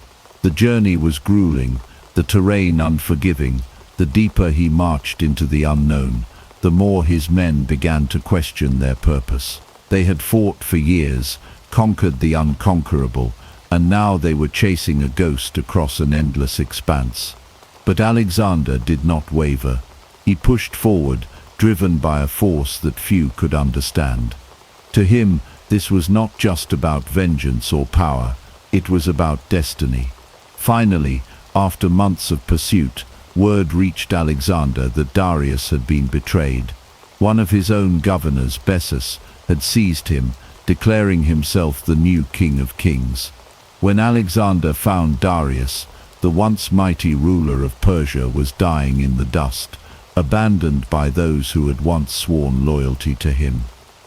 S1: The journey was grueling, the terrain unforgiving. The deeper he marched into the unknown, the more his men began to question their purpose. They had fought for years, conquered the unconquerable, and now they were chasing a ghost across an endless expanse. But Alexander did not waver. He pushed forward, driven by a force that few could understand. To him, this was not just about vengeance or power, it was about destiny. Finally, after months of pursuit, word reached Alexander that Darius had been betrayed. One of his own governors, Bessus, had seized him, declaring himself the new king of kings. When Alexander found Darius, the once mighty ruler of Persia was dying in the dust, abandoned by those who had once sworn loyalty to him.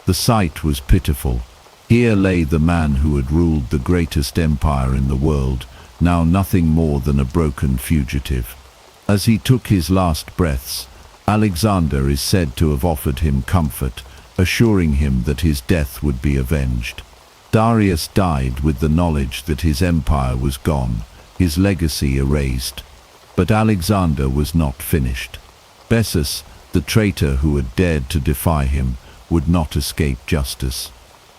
S1: The sight was pitiful. Here lay the man who had ruled the greatest empire in the world, now nothing more than a broken fugitive. As he took his last breaths, Alexander is said to have offered him comfort, assuring him that his death would be avenged. Darius died with the knowledge that his empire was gone, his legacy erased. But Alexander was not finished. Bessus, the traitor who had dared to defy him, would not escape justice.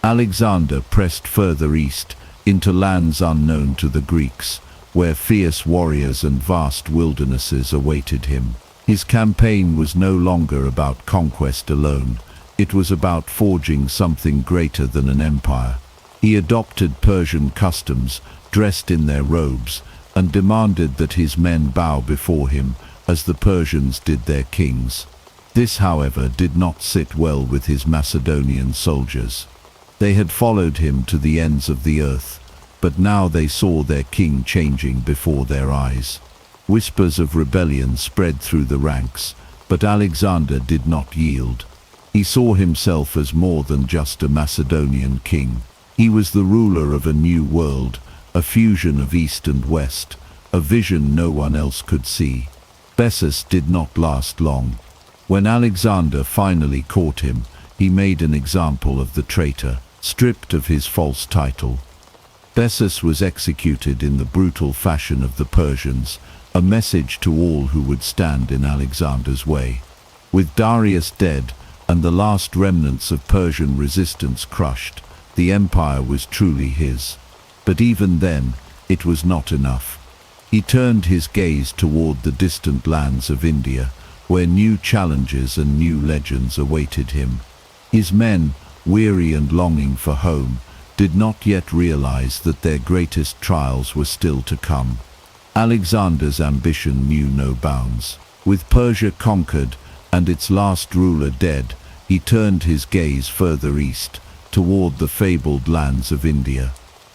S1: Alexander pressed further east, into lands unknown to the Greeks, where fierce warriors and vast wildernesses awaited him. His campaign was no longer about conquest alone, it was about forging something greater than an empire. He adopted Persian customs, dressed in their robes, and demanded that his men bow before him, as the Persians did their kings. This, however, did not sit well with his Macedonian soldiers. They had followed him to the ends of the earth, but now they saw their king changing before their eyes. Whispers of rebellion spread through the ranks, but Alexander did not yield. He saw himself as more than just a Macedonian king. He was the ruler of a new world, a fusion of East and West, a vision no one else could see. Bessus did not last long. When Alexander finally caught him, he made an example of the traitor, stripped of his false title. Bessus was executed in the brutal fashion of the Persians, a message to all who would stand in Alexander's way. With Darius dead, and the last remnants of Persian resistance crushed, the empire was truly his. But even then, it was not enough. He turned his gaze toward the distant lands of India, where new challenges and new legends awaited him. His men, weary and longing for home, did not yet realize that their greatest trials were still to come. Alexander's ambition knew no bounds. With Persia conquered and its last ruler dead, he turned his gaze further east, toward the fabled lands of India.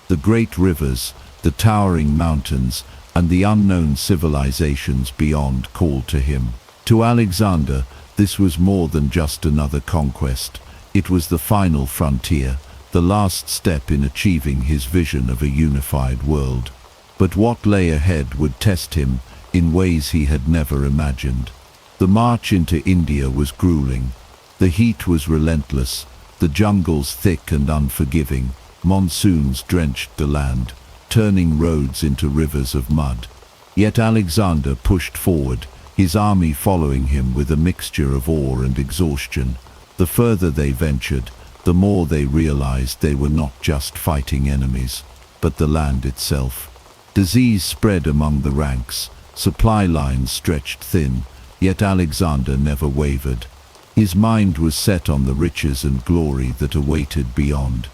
S1: The great rivers, the towering mountains, and the unknown civilizations beyond called to him. To Alexander, this was more than just another conquest. It was the final frontier, the last step in achieving his vision of a unified world. But what lay ahead would test him in ways he had never imagined. The march into India was grueling. The heat was relentless, the jungles thick and unforgiving. Monsoons drenched the land, turning roads into rivers of mud. Yet Alexander pushed forward, his army following him with a mixture of awe and exhaustion. The further they ventured, the more they realized they were not just fighting enemies, but the land itself. Disease spread among the ranks, supply lines stretched thin, yet Alexander never wavered. His mind was set on the riches and glory that awaited beyond.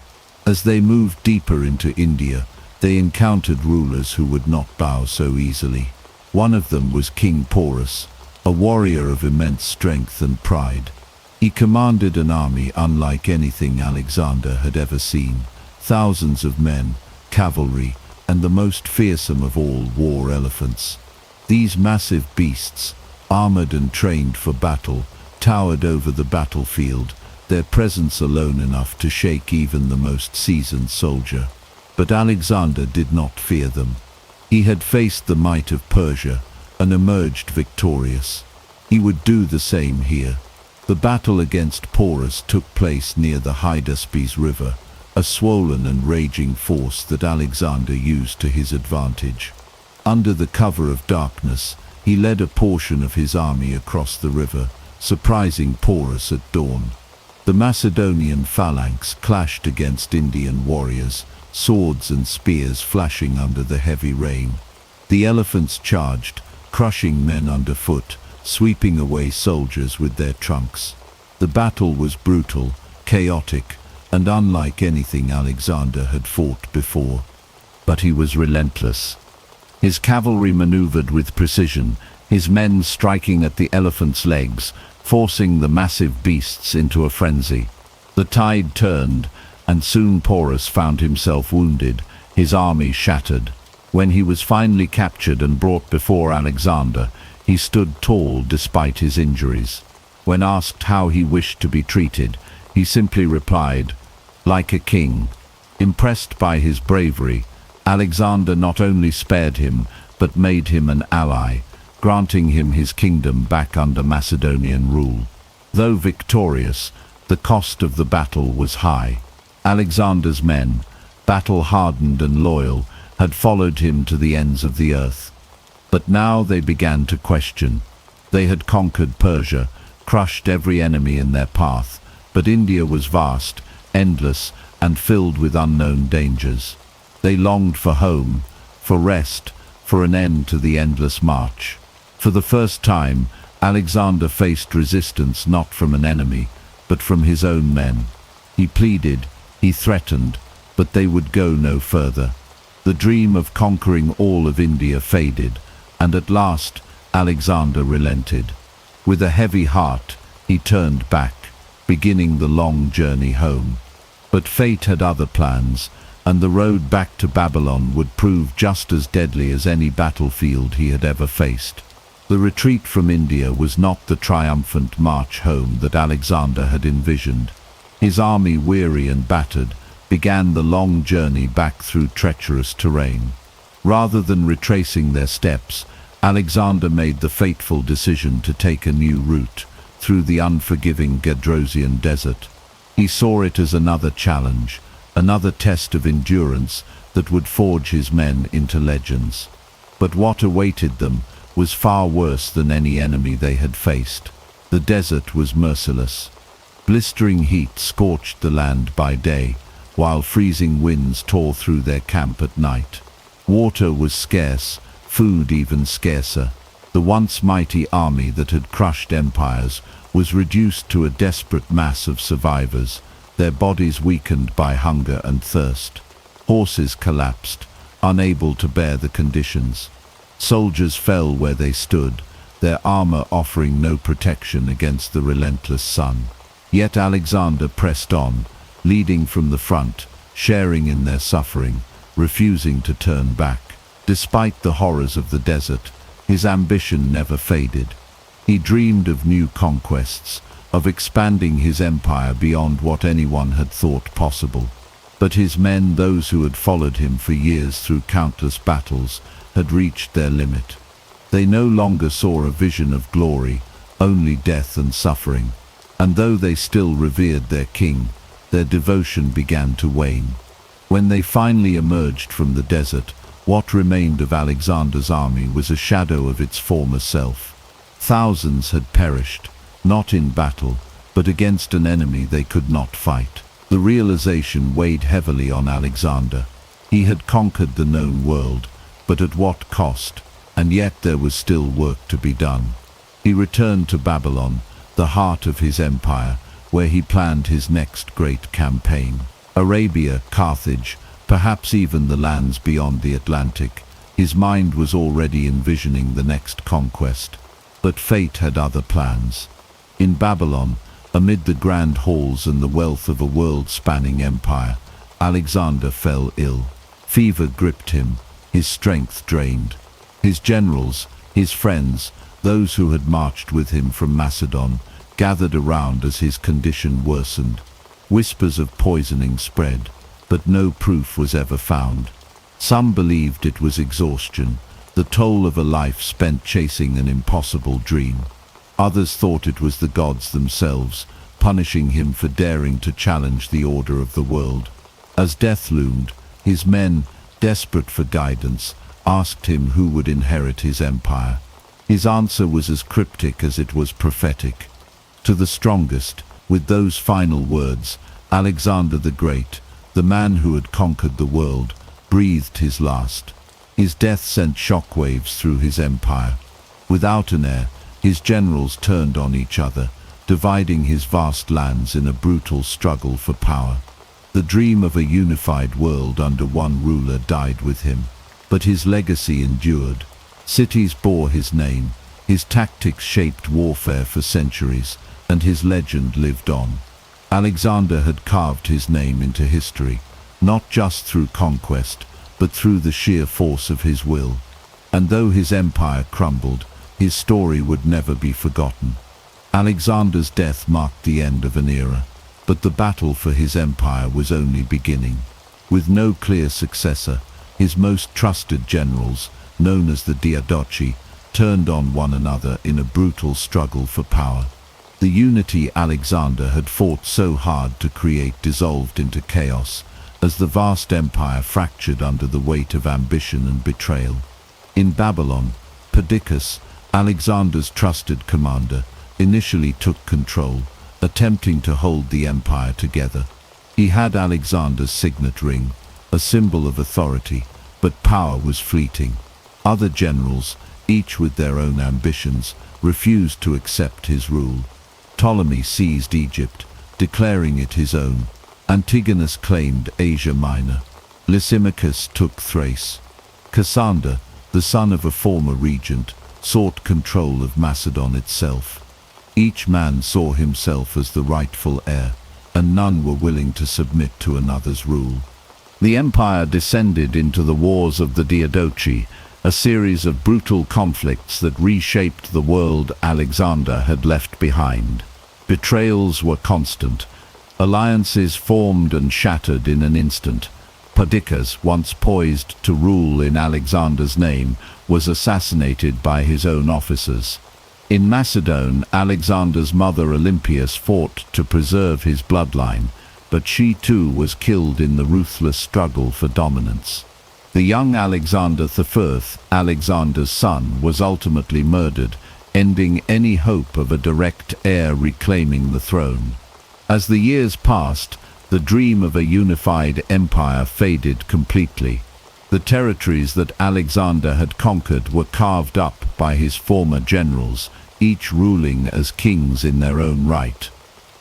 S1: As they moved deeper into India, they encountered rulers who would not bow so easily. One of them was King Porus, a warrior of immense strength and pride. He commanded an army unlike anything Alexander had ever seen. Thousands of men, cavalry, and the most fearsome of all, war elephants. These massive beasts, armored and trained for battle, towered over the battlefield, their presence alone enough to shake even the most seasoned soldier. But Alexander did not fear them. He had faced the might of Persia and emerged victorious. He would do the same here. The battle against Porus took place near the Hydaspes River, a swollen and raging force that Alexander used to his advantage. Under the cover of darkness, he led a portion of his army across the river, surprising Porus at dawn. The Macedonian phalanx clashed against Indian warriors, swords and spears flashing under the heavy rain. The elephants charged, crushing men underfoot, sweeping away soldiers with their trunks. The battle was brutal, chaotic, and unlike anything Alexander had fought before. But he was relentless. His cavalry maneuvered with precision, his men striking at the elephants' legs, forcing the massive beasts into a frenzy. The tide turned, and soon Porus found himself wounded, his army shattered. When he was finally captured and brought before Alexander, he stood tall despite his injuries. When asked how he wished to be treated, he simply replied, "Like a king." Impressed by his bravery, Alexander not only spared him, but made him an ally, granting him his kingdom back under Macedonian rule. Though victorious, the cost of the battle was high. Alexander's men, battle-hardened and loyal, had followed him to the ends of the earth. But now they began to question. They had conquered Persia, crushed every enemy in their path, but India was vast, endless, and filled with unknown dangers. They longed for home, for rest, for an end to the endless march. For the first time, Alexander faced resistance not from an enemy, but from his own men. He pleaded, he threatened, but they would go no further. The dream of conquering all of India faded, and at last Alexander relented. With a heavy heart, he turned back, beginning the long journey home. But fate had other plans, and the road back to Babylon would prove just as deadly as any battlefield he had ever faced. The retreat from India was not the triumphant march home that Alexander had envisioned. His army, weary and battered, began the long journey back through treacherous terrain. Rather than retracing their steps, Alexander made the fateful decision to take a new route, through the unforgiving Gedrosian desert. He saw it as another challenge, another test of endurance that would forge his men into legends. But what awaited them was far worse than any enemy they had faced. The desert was merciless. Blistering heat scorched the land by day, while freezing winds tore through their camp at night. Water was scarce, food even scarcer. The once mighty army that had crushed empires was reduced to a desperate mass of survivors, their bodies weakened by hunger and thirst. Horses collapsed, unable to bear the conditions. Soldiers fell where they stood, their armor offering no protection against the relentless sun. Yet Alexander pressed on, leading from the front, sharing in their suffering, refusing to turn back. Despite the horrors of the desert, his ambition never faded. He dreamed of new conquests, of expanding his empire beyond what anyone had thought possible. But his men, those who had followed him for years through countless battles, had reached their limit. They no longer saw a vision of glory, only death and suffering. And though they still revered their king, their devotion began to wane. When they finally emerged from the desert, what remained of Alexander's army was a shadow of its former self. Thousands had perished, not in battle, but against an enemy they could not fight. The realization weighed heavily on Alexander. He had conquered the known world, but at what cost? And yet there was still work to be done. He returned to Babylon, the heart of his empire, where he planned his next great campaign. Arabia, Carthage, perhaps even the lands beyond the Atlantic. His mind was already envisioning the next conquest. But fate had other plans. In Babylon, amid the grand halls and the wealth of a world-spanning empire, Alexander fell ill. Fever gripped him, his strength drained. His generals, his friends, those who had marched with him from Macedon, gathered around as his condition worsened. Whispers of poisoning spread, but no proof was ever found. Some believed it was exhaustion, the toll of a life spent chasing an impossible dream. Others thought it was the gods themselves, punishing him for daring to challenge the order of the world. As death loomed, his men, desperate for guidance, asked him who would inherit his empire. His answer was as cryptic as it was prophetic. To the strongest, with those final words, Alexander the Great, the man who had conquered the world, breathed his last. His death sent shockwaves through his empire. Without an heir, his generals turned on each other, dividing his vast lands in a brutal struggle for power. The dream of a unified world under one ruler died with him, but his legacy endured. Cities bore his name, his tactics shaped warfare for centuries, and his legend lived on. Alexander had carved his name into history, not just through conquest, but through the sheer force of his will. And though his empire crumbled, his story would never be forgotten. Alexander's death marked the end of an era, but the battle for his empire was only beginning. With no clear successor, his most trusted generals, known as the Diadochi, turned on one another in a brutal struggle for power. The unity Alexander had fought so hard to create dissolved into chaos, as the vast empire fractured under the weight of ambition and betrayal. In Babylon, Perdiccas, Alexander's trusted commander, initially took control, attempting to hold the empire together. He had Alexander's signet ring, a symbol of authority, but power was fleeting. Other generals, each with their own ambitions, refused to accept his rule. Ptolemy seized Egypt, declaring it his own. Antigonus claimed Asia Minor. Lysimachus took Thrace. Cassander, the son of a former regent, sought control of Macedon itself. Each man saw himself as the rightful heir, and none were willing to submit to another's rule. The empire descended into the Wars of the Diadochi, a series of brutal conflicts that reshaped the world Alexander had left behind. Betrayals were constant. Alliances formed and shattered in an instant. Perdiccas, once poised to rule in Alexander's name, was assassinated by his own officers. In Macedon, Alexander's mother Olympias fought to preserve his bloodline, but she too was killed in the ruthless struggle for dominance. The young Alexander I, Alexander's son, was ultimately murdered, ending any hope of a direct heir reclaiming the throne. As the years passed, the dream of a unified empire faded completely. The territories that Alexander had conquered were carved up by his former generals, each ruling as kings in their own right.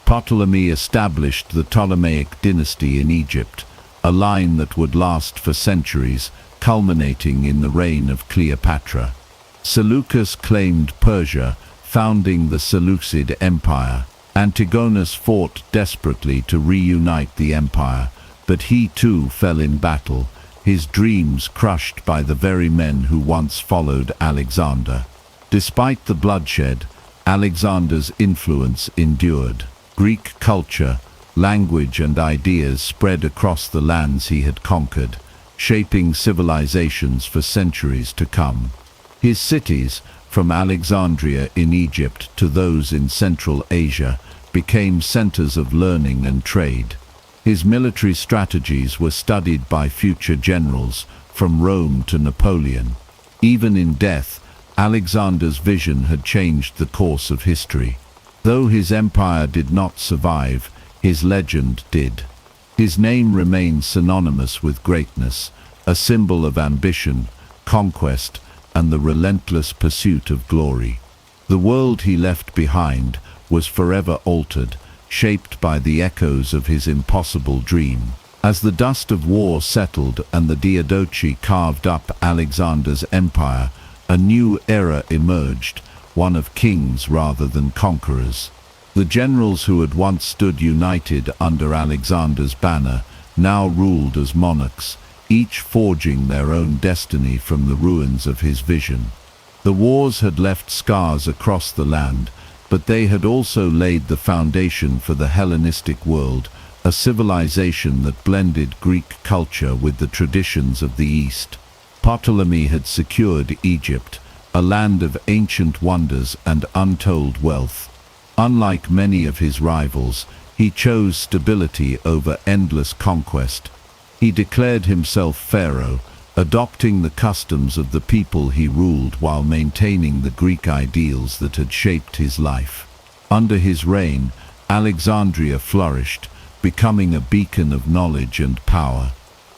S1: Ptolemy established the Ptolemaic dynasty in Egypt, a line that would last for centuries, culminating in the reign of Cleopatra. Seleucus claimed Persia, founding the Seleucid Empire. Antigonus fought desperately to reunite the empire, but he too fell in battle, his dreams crushed by the very men who once followed Alexander. Despite the bloodshed, Alexander's influence endured. Greek culture, language and ideas spread across the lands he had conquered, shaping civilizations for centuries to come. His cities, from Alexandria in Egypt to those in Central Asia, became centers of learning and trade. His military strategies were studied by future generals, from Rome to Napoleon. Even in death, Alexander's vision had changed the course of history. Though his empire did not survive, his legend did. His name remains synonymous with greatness, a symbol of ambition, conquest, and the relentless pursuit of glory. The world he left behind was forever altered, shaped by the echoes of his impossible dream. As the dust of war settled and the Diadochi carved up Alexander's empire, a new era emerged, one of kings rather than conquerors. The generals who had once stood united under Alexander's banner now ruled as monarchs, each forging their own destiny from the ruins of his vision. The wars had left scars across the land, but they had also laid the foundation for the Hellenistic world, a civilization that blended Greek culture with the traditions of the East. Ptolemy had secured Egypt, a land of ancient wonders and untold wealth. Unlike many of his rivals, he chose stability over endless conquest. He declared himself pharaoh, adopting the customs of the people he ruled while maintaining the Greek ideals that had shaped his life. Under his reign, Alexandria flourished, becoming a beacon of knowledge and power.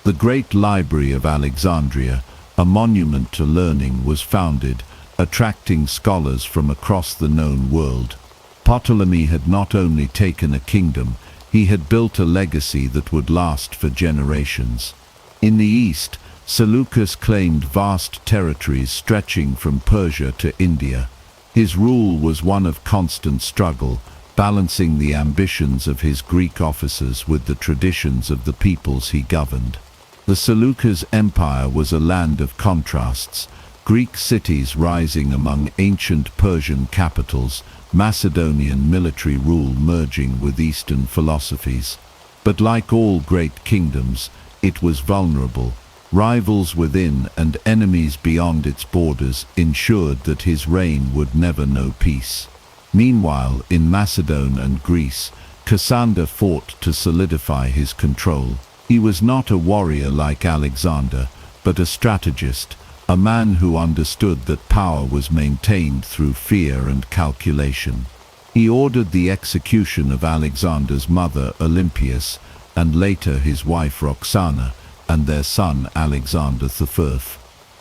S1: The Great Library of Alexandria, a monument to learning, was founded, attracting scholars from across the known world. Ptolemy had not only taken a kingdom, he had built a legacy that would last for generations. In the East, Seleucus claimed vast territories stretching from Persia to India. His rule was one of constant struggle, balancing the ambitions of his Greek officers with the traditions of the peoples he governed. The Seleucid Empire was a land of contrasts, Greek cities rising among ancient Persian capitals, Macedonian military rule merging with Eastern philosophies. But like all great kingdoms, it was vulnerable. Rivals within and enemies beyond its borders ensured that his reign would never know peace. Meanwhile, in Macedon and Greece, Cassander fought to solidify his control. He was not a warrior like Alexander, but a strategist, a man who understood that power was maintained through fear and calculation. He ordered the execution of Alexander's mother Olympias, and later his wife Roxana, and their son Alexander the.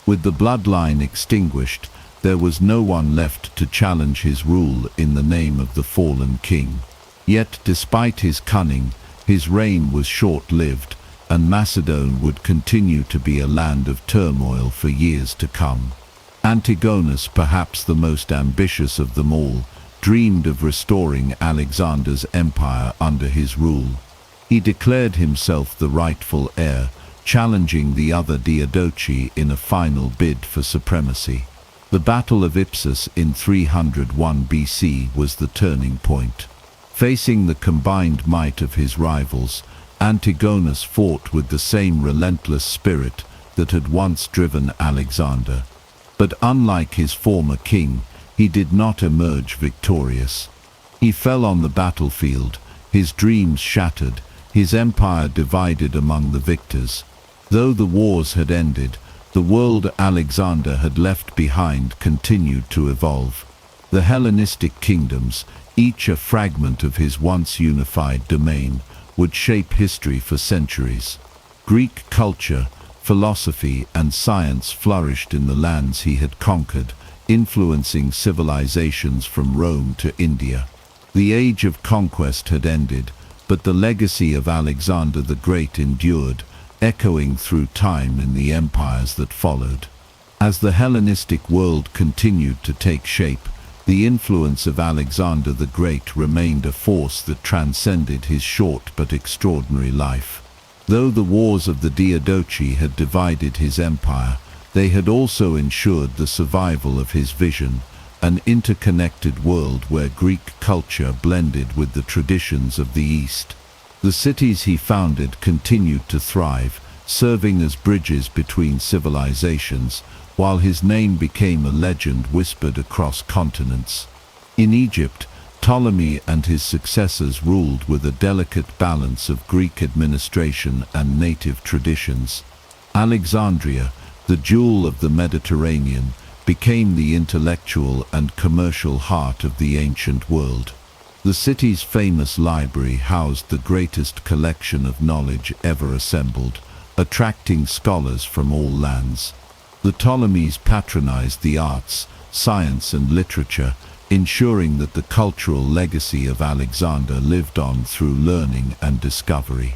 S1: With the bloodline extinguished, there was no one left to challenge his rule in the name of the fallen king. Yet, despite his cunning, his reign was short-lived, and Macedon would continue to be a land of turmoil for years to come. Antigonus, perhaps the most ambitious of them all, dreamed of restoring Alexander's empire under his rule. He declared himself the rightful heir, challenging the other Diadochi in a final bid for supremacy. The Battle of Ipsus in 301 BC was the turning point. Facing the combined might of his rivals, Antigonus fought with the same relentless spirit that had once driven Alexander. But unlike his former king, he did not emerge victorious. He fell on the battlefield, his dreams shattered, his empire divided among the victors. Though the wars had ended, the world Alexander had left behind continued to evolve. The Hellenistic kingdoms, each a fragment of his once unified domain, would shape history for centuries. Greek culture, philosophy, and science flourished in the lands he had conquered, influencing civilizations from Rome to India. The age of conquest had ended, but the legacy of Alexander the Great endured, echoing through time in the empires that followed. As the Hellenistic world continued to take shape, the influence of Alexander the Great remained a force that transcended his short but extraordinary life. Though the wars of the Diadochi had divided his empire, they had also ensured the survival of his vision, an interconnected world where Greek culture blended with the traditions of the East. The cities he founded continued to thrive, serving as bridges between civilizations, while his name became a legend whispered across continents. In Egypt, Ptolemy and his successors ruled with a delicate balance of Greek administration and native traditions. Alexandria, the jewel of the Mediterranean, became the intellectual and commercial heart of the ancient world. The city's famous library housed the greatest collection of knowledge ever assembled, attracting scholars from all lands. The Ptolemies patronized the arts, science, and literature, ensuring that the cultural legacy of Alexander lived on through learning and discovery.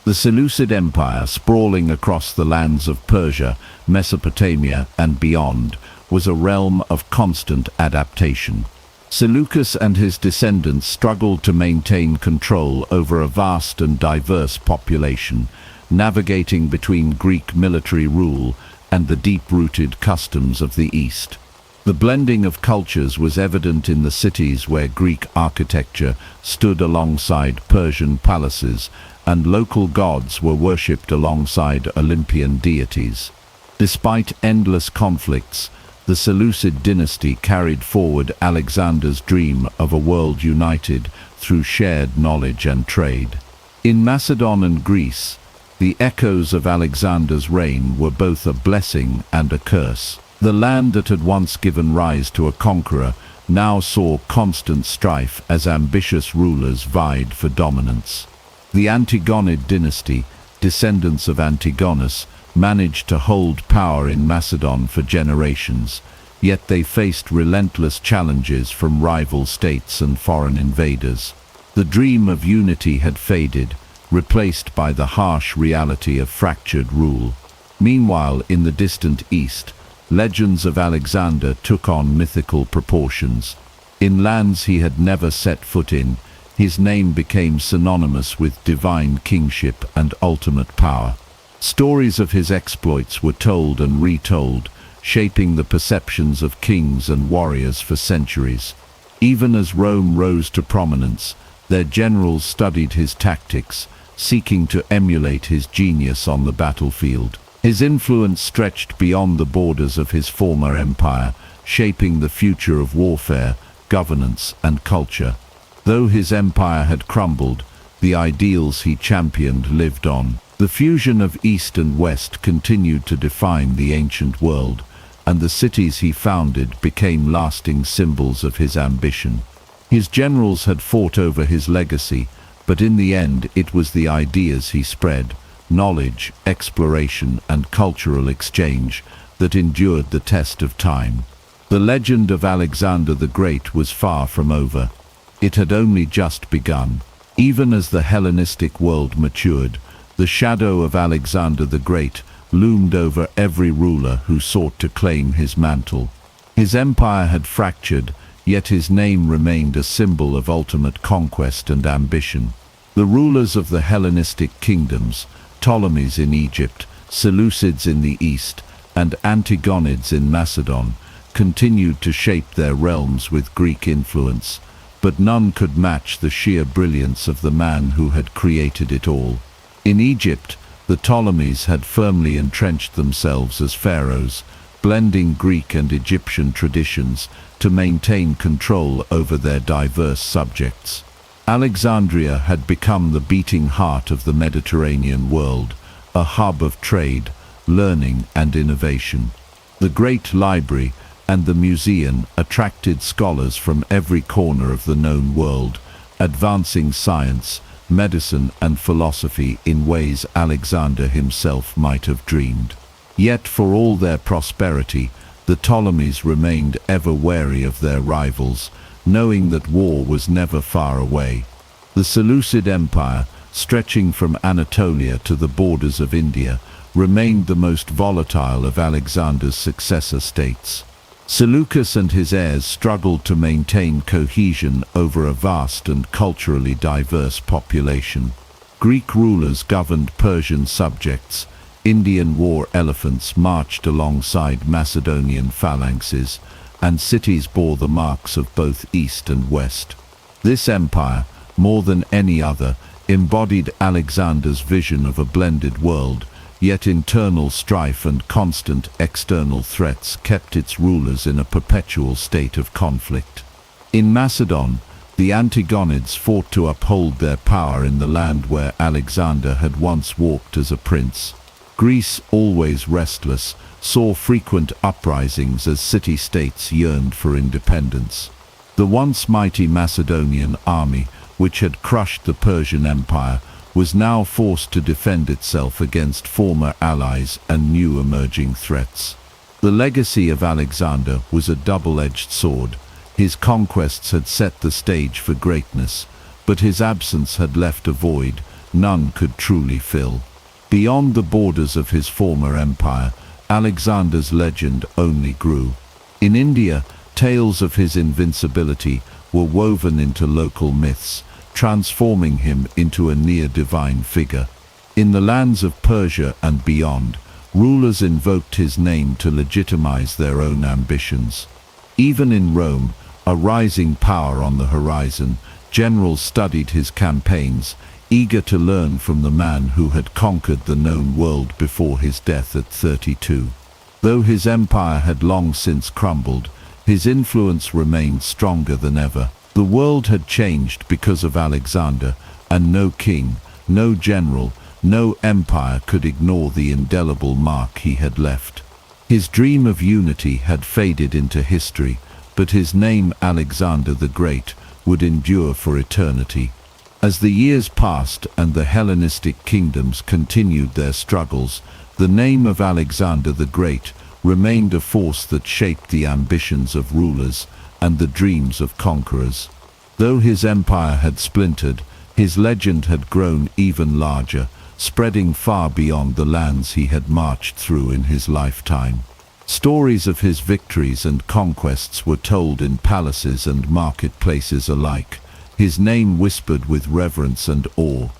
S1: The Seleucid Empire, sprawling across the lands of Persia, Mesopotamia, and beyond, was a realm of constant adaptation. Seleucus and his descendants struggled to maintain control over a vast and diverse population, navigating between Greek military rule and the deep-rooted customs of the East. The blending of cultures was evident in the cities where Greek architecture stood alongside Persian palaces, and local gods were worshipped alongside Olympian deities. Despite endless conflicts, the Seleucid dynasty carried forward Alexander's dream of a world united through shared knowledge and trade. In Macedon and Greece, the echoes of Alexander's reign were both a blessing and a curse. The land that had once given rise to a conqueror now saw constant strife as ambitious rulers vied for dominance. The Antigonid dynasty, descendants of Antigonus, managed to hold power in Macedon for generations, yet they faced relentless challenges from rival states and foreign invaders. The dream of unity had faded, replaced by the harsh reality of fractured rule. Meanwhile, in the distant East, legends of Alexander took on mythical proportions. In lands he had never set foot in, his name became synonymous with divine kingship and ultimate power. Stories of his exploits were told and retold, shaping the perceptions of kings and warriors for centuries. Even as Rome rose to prominence, their generals studied his tactics, seeking to emulate his genius on the battlefield. His influence stretched beyond the borders of his former empire, shaping the future of warfare, governance, and culture. Though his empire had crumbled, the ideals he championed lived on. The fusion of East and West continued to define the ancient world, and the cities he founded became lasting symbols of his ambition. His generals had fought over his legacy, but in the end it was the ideas he spread, knowledge, exploration, and cultural exchange that endured the test of time. The legend of Alexander the Great was far from over. It had only just begun. Even as the Hellenistic world matured, the shadow of Alexander the Great loomed over every ruler who sought to claim his mantle. His empire had fractured, yet his name remained a symbol of ultimate conquest and ambition. The rulers of the Hellenistic kingdoms, Ptolemies in Egypt, Seleucids in the east, and Antigonids in Macedon, continued to shape their realms with Greek influence, but none could match the sheer brilliance of the man who had created it all. In Egypt, the Ptolemies had firmly entrenched themselves as pharaohs, blending Greek and Egyptian traditions to maintain control over their diverse subjects. Alexandria had become the beating heart of the Mediterranean world, a hub of trade, learning, and innovation. The Great Library and the Museum attracted scholars from every corner of the known world, advancing science, medicine, and philosophy in ways Alexander himself might have dreamed. Yet for all their prosperity, the Ptolemies remained ever wary of their rivals, knowing that war was never far away. The Seleucid Empire, stretching from Anatolia to the borders of India, remained the most volatile of Alexander's successor states. Seleucus and his heirs struggled to maintain cohesion over a vast and culturally diverse population. Greek rulers governed Persian subjects, Indian war elephants marched alongside Macedonian phalanxes, and cities bore the marks of both East and West. This empire, more than any other, embodied Alexander's vision of a blended world, yet internal strife and constant external threats kept its rulers in a perpetual state of conflict. In Macedon, the Antigonids fought to uphold their power in the land where Alexander had once walked as a prince. Greece, always restless, saw frequent uprisings as city-states yearned for independence. The once mighty Macedonian army, which had crushed the Persian Empire, was now forced to defend itself against former allies and new emerging threats. The legacy of Alexander was a double-edged sword. His conquests had set the stage for greatness, but his absence had left a void none could truly fill. Beyond the borders of his former empire, Alexander's legend only grew. In India, tales of his invincibility were woven into local myths, transforming him into a near-divine figure. In the lands of Persia and beyond, rulers invoked his name to legitimize their own ambitions. Even in Rome, a rising power on the horizon, generals studied his campaigns, eager to learn from the man who had conquered the known world before his death at 32. Though his empire had long since crumbled, his influence remained stronger than ever. The world had changed because of Alexander, and no king, no general, no empire could ignore the indelible mark he had left. His dream of unity had faded into history, but his name, Alexander the Great, would endure for eternity. As the years passed and the Hellenistic kingdoms continued their struggles, the name of Alexander the Great remained a force that shaped the ambitions of rulers and the dreams of conquerors. Though his empire had splintered, his legend had grown even larger, spreading far beyond the lands he had marched through in his lifetime. Stories of his victories and conquests were told in palaces and marketplaces alike, his name whispered with reverence and awe.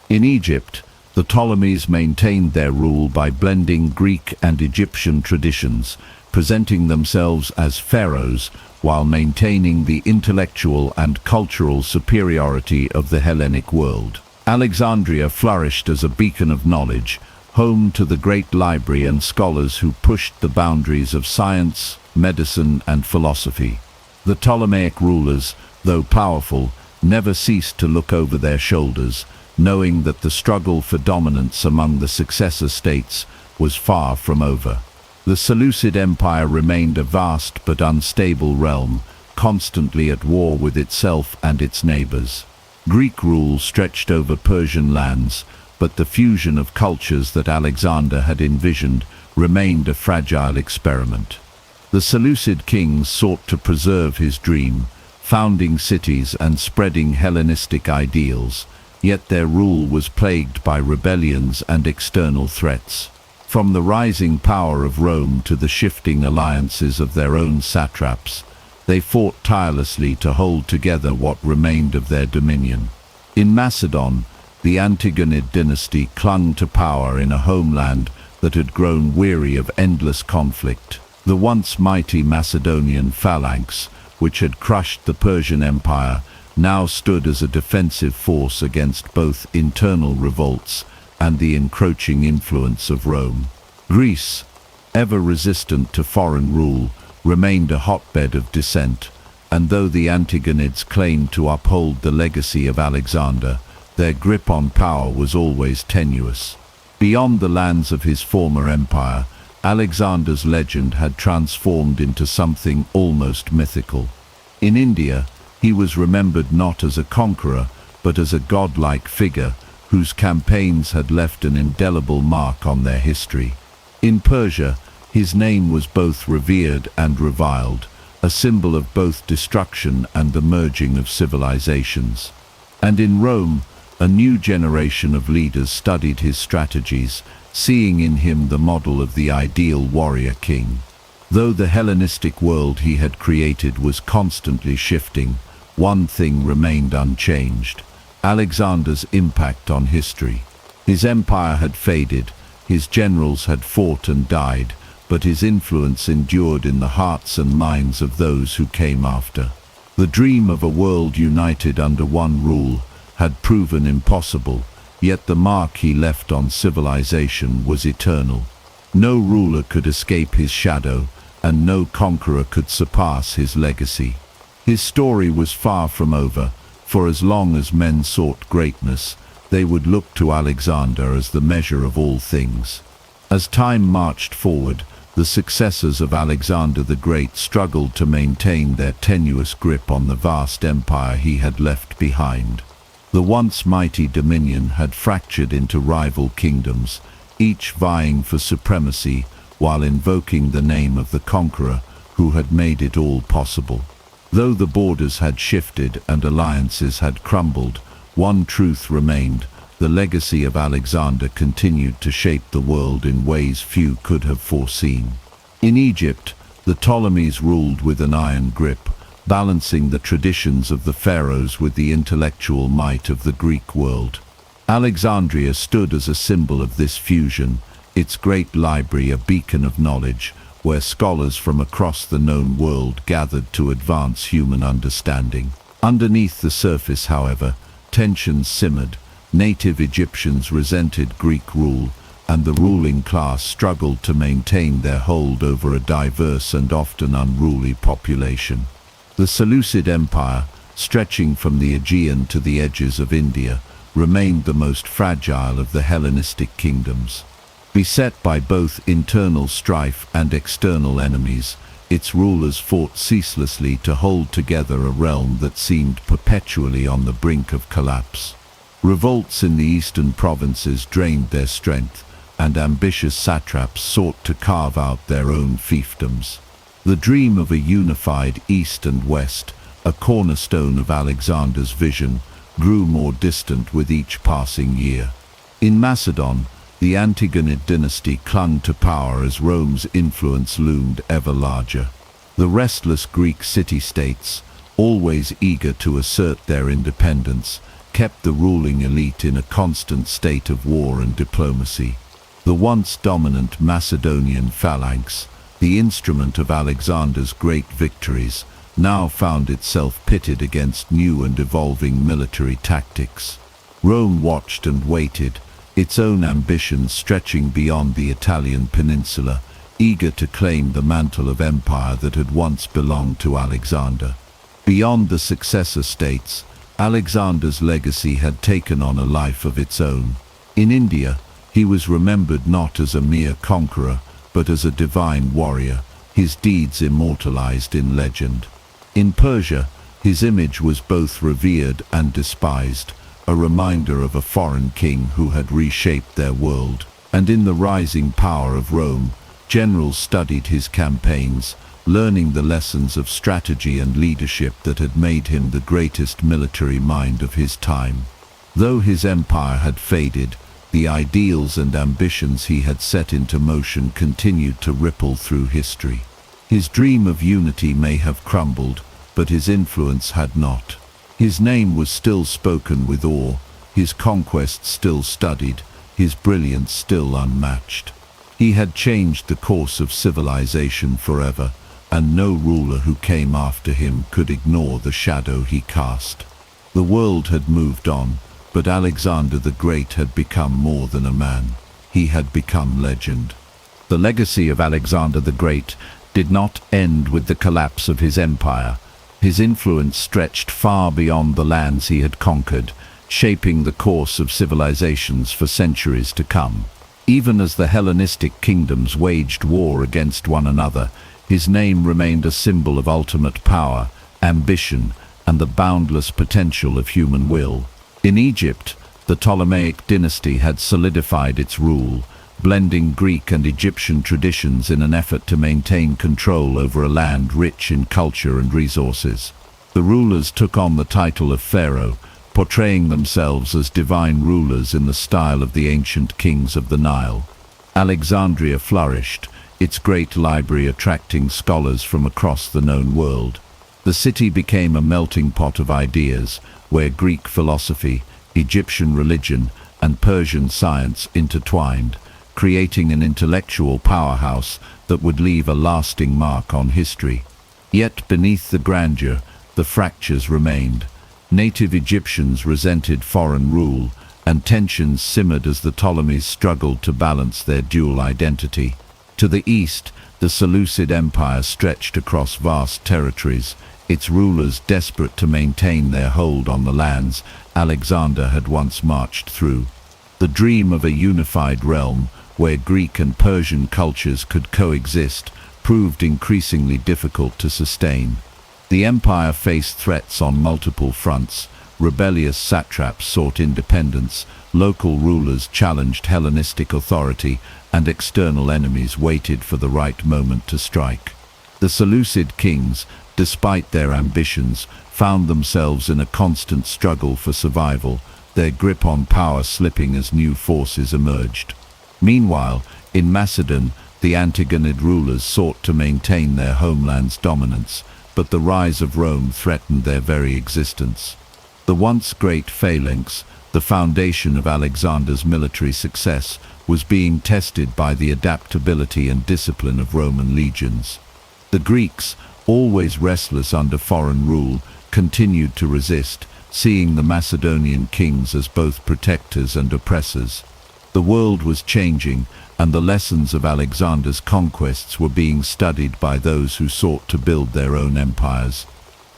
S1: In Egypt, the Ptolemies maintained their rule by blending Greek and Egyptian traditions, presenting themselves as pharaohs while maintaining the intellectual and cultural superiority of the Hellenic world. Alexandria flourished as a beacon of knowledge, home to the great library and scholars who pushed the boundaries of science, medicine, and philosophy. The Ptolemaic rulers, though powerful, never ceased to look over their shoulders, knowing that the struggle for dominance among the successor states was far from over. The Seleucid Empire remained a vast but unstable realm, constantly at war with itself and its neighbors. Greek rule stretched over Persian lands, but the fusion of cultures that Alexander had envisioned remained a fragile experiment. The Seleucid kings sought to preserve his dream, founding cities and spreading Hellenistic ideals, yet their rule was plagued by rebellions and external threats. From the rising power of Rome to the shifting alliances of their own satraps, they fought tirelessly to hold together what remained of their dominion. In Macedon, the Antigonid dynasty clung to power in a homeland that had grown weary of endless conflict. The once mighty Macedonian phalanx, which had crushed the Persian Empire, now stood as a defensive force against both internal revolts and the encroaching influence of Rome. Greece, ever resistant to foreign rule, remained a hotbed of dissent, and though the Antigonids claimed to uphold the legacy of Alexander, their grip on power was always tenuous. Beyond the lands of his former empire, Alexander's legend had transformed into something almost mythical. In India, he was remembered not as a conqueror, but as a godlike figure whose campaigns had left an indelible mark on their history. In Persia, his name was both revered and reviled, a symbol of both destruction and the merging of civilizations. And in Rome, a new generation of leaders studied his strategies, seeing in him the model of the ideal warrior king. Though the Hellenistic world he had created was constantly shifting, one thing remained unchanged: Alexander's impact on history. His empire had faded, his generals had fought and died, but his influence endured in the hearts and minds of those who came after. The dream of a world united under one rule had proven impossible, yet the mark he left on civilization was eternal. No ruler could escape his shadow, and no conqueror could surpass his legacy. His story was far from over, for as long as men sought greatness, they would look to Alexander as the measure of all things. As time marched forward, the successors of Alexander the Great struggled to maintain their tenuous grip on the vast empire he had left behind. The once mighty dominion had fractured into rival kingdoms, each vying for supremacy while invoking the name of the conqueror who had made it all possible. Though the borders had shifted and alliances had crumbled, one truth remained: the legacy of Alexander continued to shape the world in ways few could have foreseen. In Egypt, the Ptolemies ruled with an iron grip, balancing the traditions of the pharaohs with the intellectual might of the Greek world. Alexandria stood as a symbol of this fusion, its great library a beacon of knowledge, where scholars from across the known world gathered to advance human understanding. Underneath the surface, however, tensions simmered. Native Egyptians resented Greek rule, and the ruling class struggled to maintain their hold over a diverse and often unruly population. The Seleucid Empire, stretching from the Aegean to the edges of India, remained the most fragile of the Hellenistic kingdoms. Beset by both internal strife and external enemies, its rulers fought ceaselessly to hold together a realm that seemed perpetually on the brink of collapse. Revolts in the eastern provinces drained their strength, and ambitious satraps sought to carve out their own fiefdoms. The dream of a unified East and West, a cornerstone of Alexander's vision, grew more distant with each passing year. In Macedon, the Antigonid dynasty clung to power as Rome's influence loomed ever larger. The restless Greek city-states, always eager to assert their independence, kept the ruling elite in a constant state of war and diplomacy. The once dominant Macedonian phalanx, the instrument of Alexander's great victories, now found itself pitted against new and evolving military tactics. Rome watched and waited, its own ambitions stretching beyond the Italian peninsula, eager to claim the mantle of empire that had once belonged to Alexander. Beyond the successor states, Alexander's legacy had taken on a life of its own. In India, he was remembered not as a mere conqueror, but as a divine warrior, his deeds immortalized in legend. In Persia, his image was both revered and despised, a reminder of a foreign king who had reshaped their world. And in the rising power of Rome, generals studied his campaigns, learning the lessons of strategy and leadership that had made him the greatest military mind of his time. Though his empire had faded, the ideals and ambitions he had set into motion continued to ripple through history. His dream of unity may have crumbled, but his influence had not. His name was still spoken with awe, his conquests still studied, his brilliance still unmatched. He had changed the course of civilization forever, and no ruler who came after him could ignore the shadow he cast. The world had moved on, but Alexander the Great had become more than a man. He had become legend. The legacy of Alexander the Great did not end with the collapse of his empire. His influence stretched far beyond the lands he had conquered, shaping the course of civilizations for centuries to come. Even as the Hellenistic kingdoms waged war against one another, his name remained a symbol of ultimate power, ambition, and the boundless potential of human will. In Egypt, the Ptolemaic dynasty had solidified its rule, blending Greek and Egyptian traditions in an effort to maintain control over a land rich in culture and resources. The rulers took on the title of pharaoh, portraying themselves as divine rulers in the style of the ancient kings of the Nile. Alexandria flourished, its great library attracting scholars from across the known world. The city became a melting pot of ideas, where Greek philosophy, Egyptian religion, and Persian science intertwined, creating an intellectual powerhouse that would leave a lasting mark on history. Yet beneath the grandeur, the fractures remained. Native Egyptians resented foreign rule, and tensions simmered as the Ptolemies struggled to balance their dual identity. To the east, the Seleucid Empire stretched across vast territories, its rulers desperate to maintain their hold on the lands Alexander had once marched through. The dream of a unified realm, where Greek and Persian cultures could coexist, proved increasingly difficult to sustain. The empire faced threats on multiple fronts. Rebellious satraps sought independence, local rulers challenged Hellenistic authority, and external enemies waited for the right moment to strike. The Seleucid kings, despite their ambitions, found themselves in a constant struggle for survival, their grip on power slipping as new forces emerged. Meanwhile, in Macedon, the Antigonid rulers sought to maintain their homeland's dominance, but the rise of Rome threatened their very existence. The once great phalanx, the foundation of Alexander's military success, was being tested by the adaptability and discipline of Roman legions. The Greeks, always restless under foreign rule, continued to resist, seeing the Macedonian kings as both protectors and oppressors. The world was changing, and the lessons of Alexander's conquests were being studied by those who sought to build their own empires.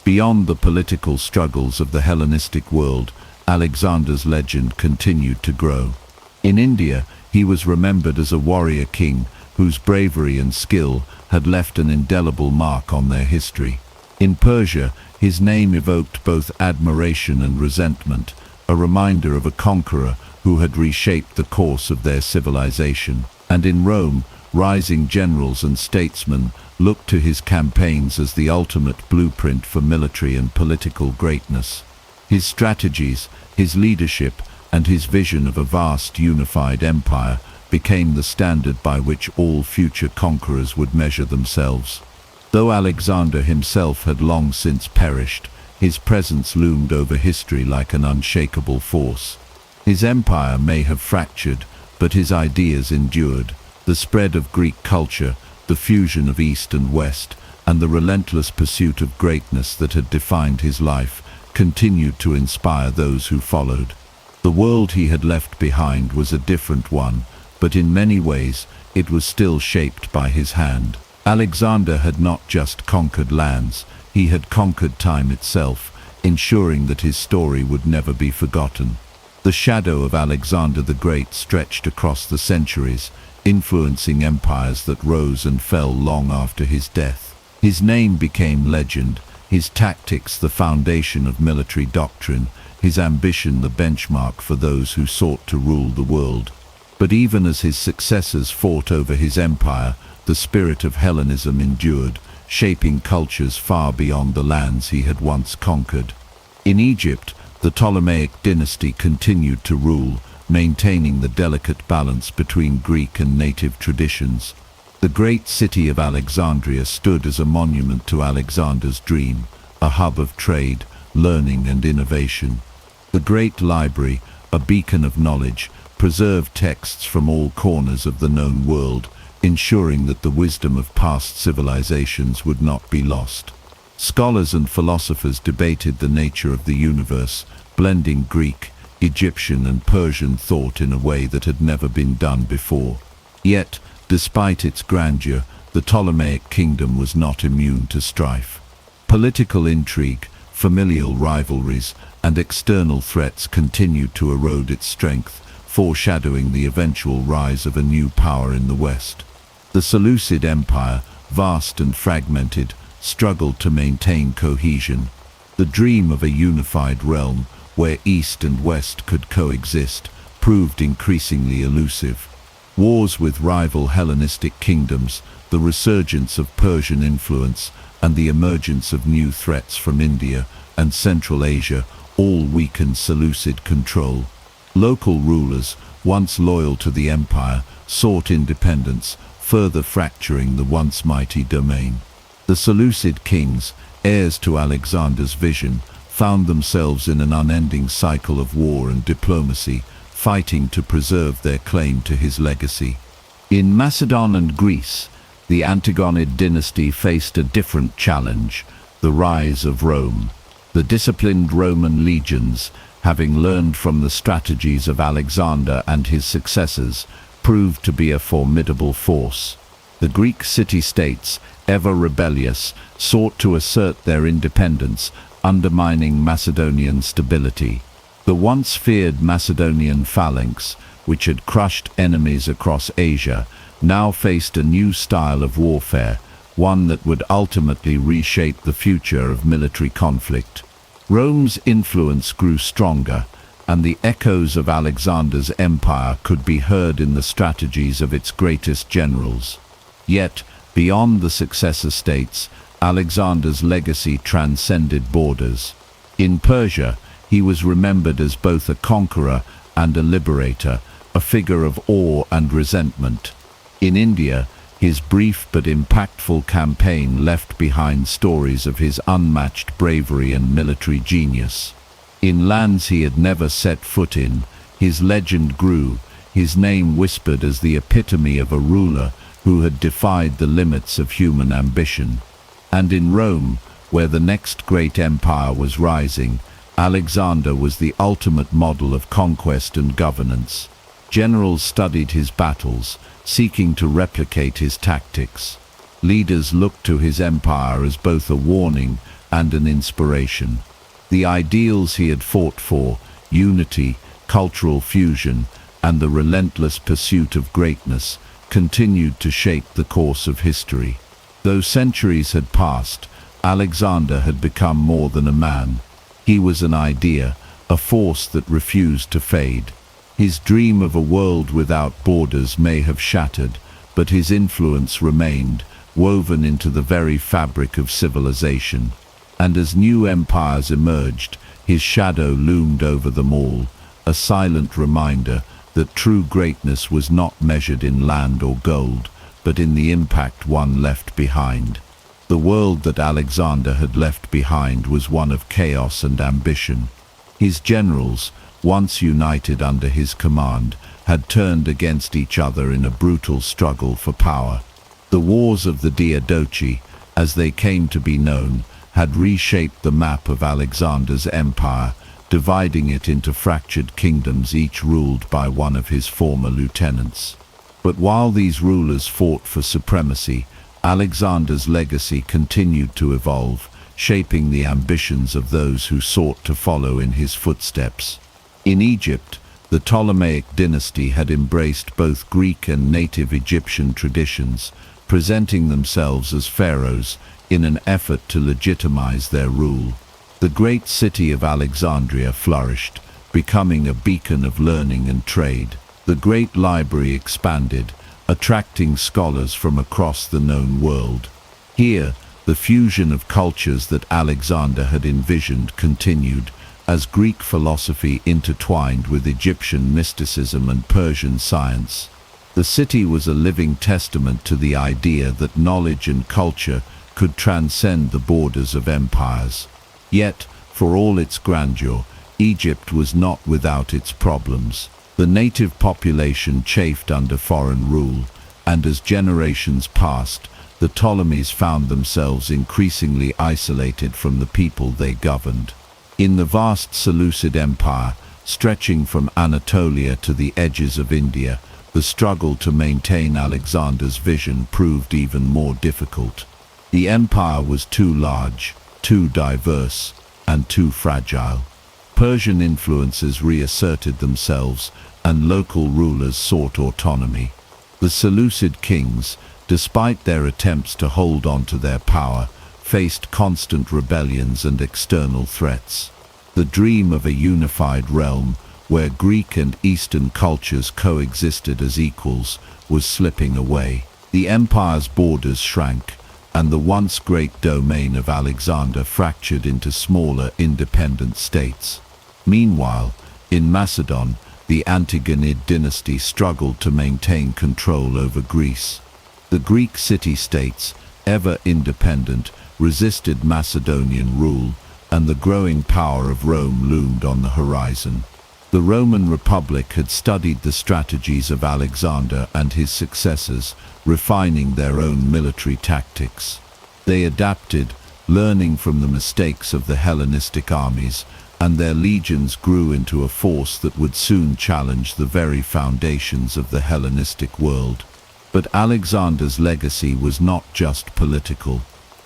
S1: Beyond the political struggles of the Hellenistic world, Alexander's legend continued to grow. In India, he was remembered as a warrior king whose bravery and skill had left an indelible mark on their history. In Persia, his name evoked both admiration and resentment, a reminder of a conqueror who had reshaped the course of their civilization. And in Rome, rising generals and statesmen looked to his campaigns as the ultimate blueprint for military and political greatness. His strategies, his leadership, and his vision of a vast unified empire became the standard by which all future conquerors would measure themselves. Though Alexander himself had long since perished, his presence loomed over history like an unshakable force. His empire may have fractured, but his ideas endured. The spread of Greek culture, the fusion of East and West, and the relentless pursuit of greatness that had defined his life continued to inspire those who followed. The world he had left behind was a different one, but in many ways it was still shaped by his hand. Alexander had not just conquered lands, he had conquered time itself, ensuring that his story would never be forgotten. The shadow of Alexander the Great stretched across the centuries, influencing empires that rose and fell long after his death. His name became legend, his tactics the foundation of military doctrine, his ambition the benchmark for those who sought to rule the world. But even as his successors fought over his empire, the spirit of Hellenism endured, shaping cultures far beyond the lands he had once conquered. In Egypt, the Ptolemaic dynasty continued to rule, maintaining the delicate balance between Greek and native traditions. The great city of Alexandria stood as a monument to Alexander's dream, a hub of trade, learning and innovation. The great library, a beacon of knowledge, preserved texts from all corners of the known world, ensuring that the wisdom of past civilizations would not be lost. Scholars and philosophers debated the nature of the universe, blending Greek, Egyptian and Persian thought in a way that had never been done before. Yet, despite its grandeur, the Ptolemaic kingdom was not immune to strife. Political intrigue, familial rivalries, and external threats continued to erode its strength, foreshadowing the eventual rise of a new power in the West. The Seleucid Empire, vast and fragmented, struggled to maintain cohesion. The dream of a unified realm, where East and West could coexist, proved increasingly elusive. Wars with rival Hellenistic kingdoms, the resurgence of Persian influence, and the emergence of new threats from India and Central Asia all weakened Seleucid control. Local rulers, once loyal to the empire, sought independence, further fracturing the once mighty domain. The Seleucid kings, heirs to Alexander's vision, found themselves in an unending cycle of war and diplomacy, fighting to preserve their claim to his legacy. In Macedon and Greece, the Antigonid dynasty faced a different challenge: the rise of Rome. The disciplined Roman legions, having learned from the strategies of Alexander and his successors, proved to be a formidable force. The Greek city-states, ever rebellious, sought to assert their independence, undermining Macedonian stability. The once feared Macedonian phalanx, which had crushed enemies across Asia, now faced a new style of warfare, one that would ultimately reshape the future of military conflict. Rome's influence grew stronger, and the echoes of Alexander's empire could be heard in the strategies of its greatest generals. Yet, beyond the successor states, Alexander's legacy transcended borders. In Persia, he was remembered as both a conqueror and a liberator, a figure of awe and resentment. In India, his brief but impactful campaign left behind stories of his unmatched bravery and military genius. In lands he had never set foot in, his legend grew, his name whispered as the epitome of a ruler who had defied the limits of human ambition. And in Rome, where the next great empire was rising, Alexander was the ultimate model of conquest and governance. Generals studied his battles, seeking to replicate his tactics. Leaders looked to his empire as both a warning and an inspiration. The ideals he had fought for, unity, cultural fusion, and the relentless pursuit of greatness, continued to shape the course of history. Though centuries had passed, Alexander had become more than a man. He was an idea, a force that refused to fade. His dream of a world without borders may have shattered, but his influence remained, woven into the very fabric of civilization. And as new empires emerged, his shadow loomed over them all, a silent reminder that true greatness was not measured in land or gold, but in the impact one left behind. The world that Alexander had left behind was one of chaos and ambition. His generals, once united under his command, had turned against each other in a brutal struggle for power. The wars of the Diadochi, as they came to be known, had reshaped the map of Alexander's empire, dividing it into fractured kingdoms each ruled by one of his former lieutenants. But while these rulers fought for supremacy, Alexander's legacy continued to evolve, shaping the ambitions of those who sought to follow in his footsteps. In Egypt, the Ptolemaic dynasty had embraced both Greek and native Egyptian traditions, presenting themselves as pharaohs in an effort to legitimize their rule. The great city of Alexandria flourished, becoming a beacon of learning and trade. The great library expanded, attracting scholars from across the known world. Here, the fusion of cultures that Alexander had envisioned continued, as Greek philosophy intertwined with Egyptian mysticism and Persian science. The city was a living testament to the idea that knowledge and culture could transcend the borders of empires. Yet, for all its grandeur, Egypt was not without its problems. The native population chafed under foreign rule, and as generations passed, the Ptolemies found themselves increasingly isolated from the people they governed. In the vast Seleucid Empire, stretching from Anatolia to the edges of India, the struggle to maintain Alexander's vision proved even more difficult. The empire was too large, too diverse, and too fragile. Persian influences reasserted themselves, and local rulers sought autonomy. The Seleucid kings, despite their attempts to hold on to their power, faced constant rebellions and external threats. The dream of a unified realm, where Greek and Eastern cultures coexisted as equals, was slipping away. The empire's borders shrank, and the once great domain of Alexander fractured into smaller, independent states. Meanwhile, in Macedon, the Antigonid dynasty struggled to maintain control over Greece. The Greek city-states, ever independent, resisted Macedonian rule, and the growing power of Rome loomed on the horizon. The Roman Republic had studied the strategies of Alexander and his successors, refining their own military tactics. They adapted, learning from the mistakes of the Hellenistic armies, and their legions grew into a force that would soon challenge the very foundations of the Hellenistic world. But Alexander's legacy was not just political.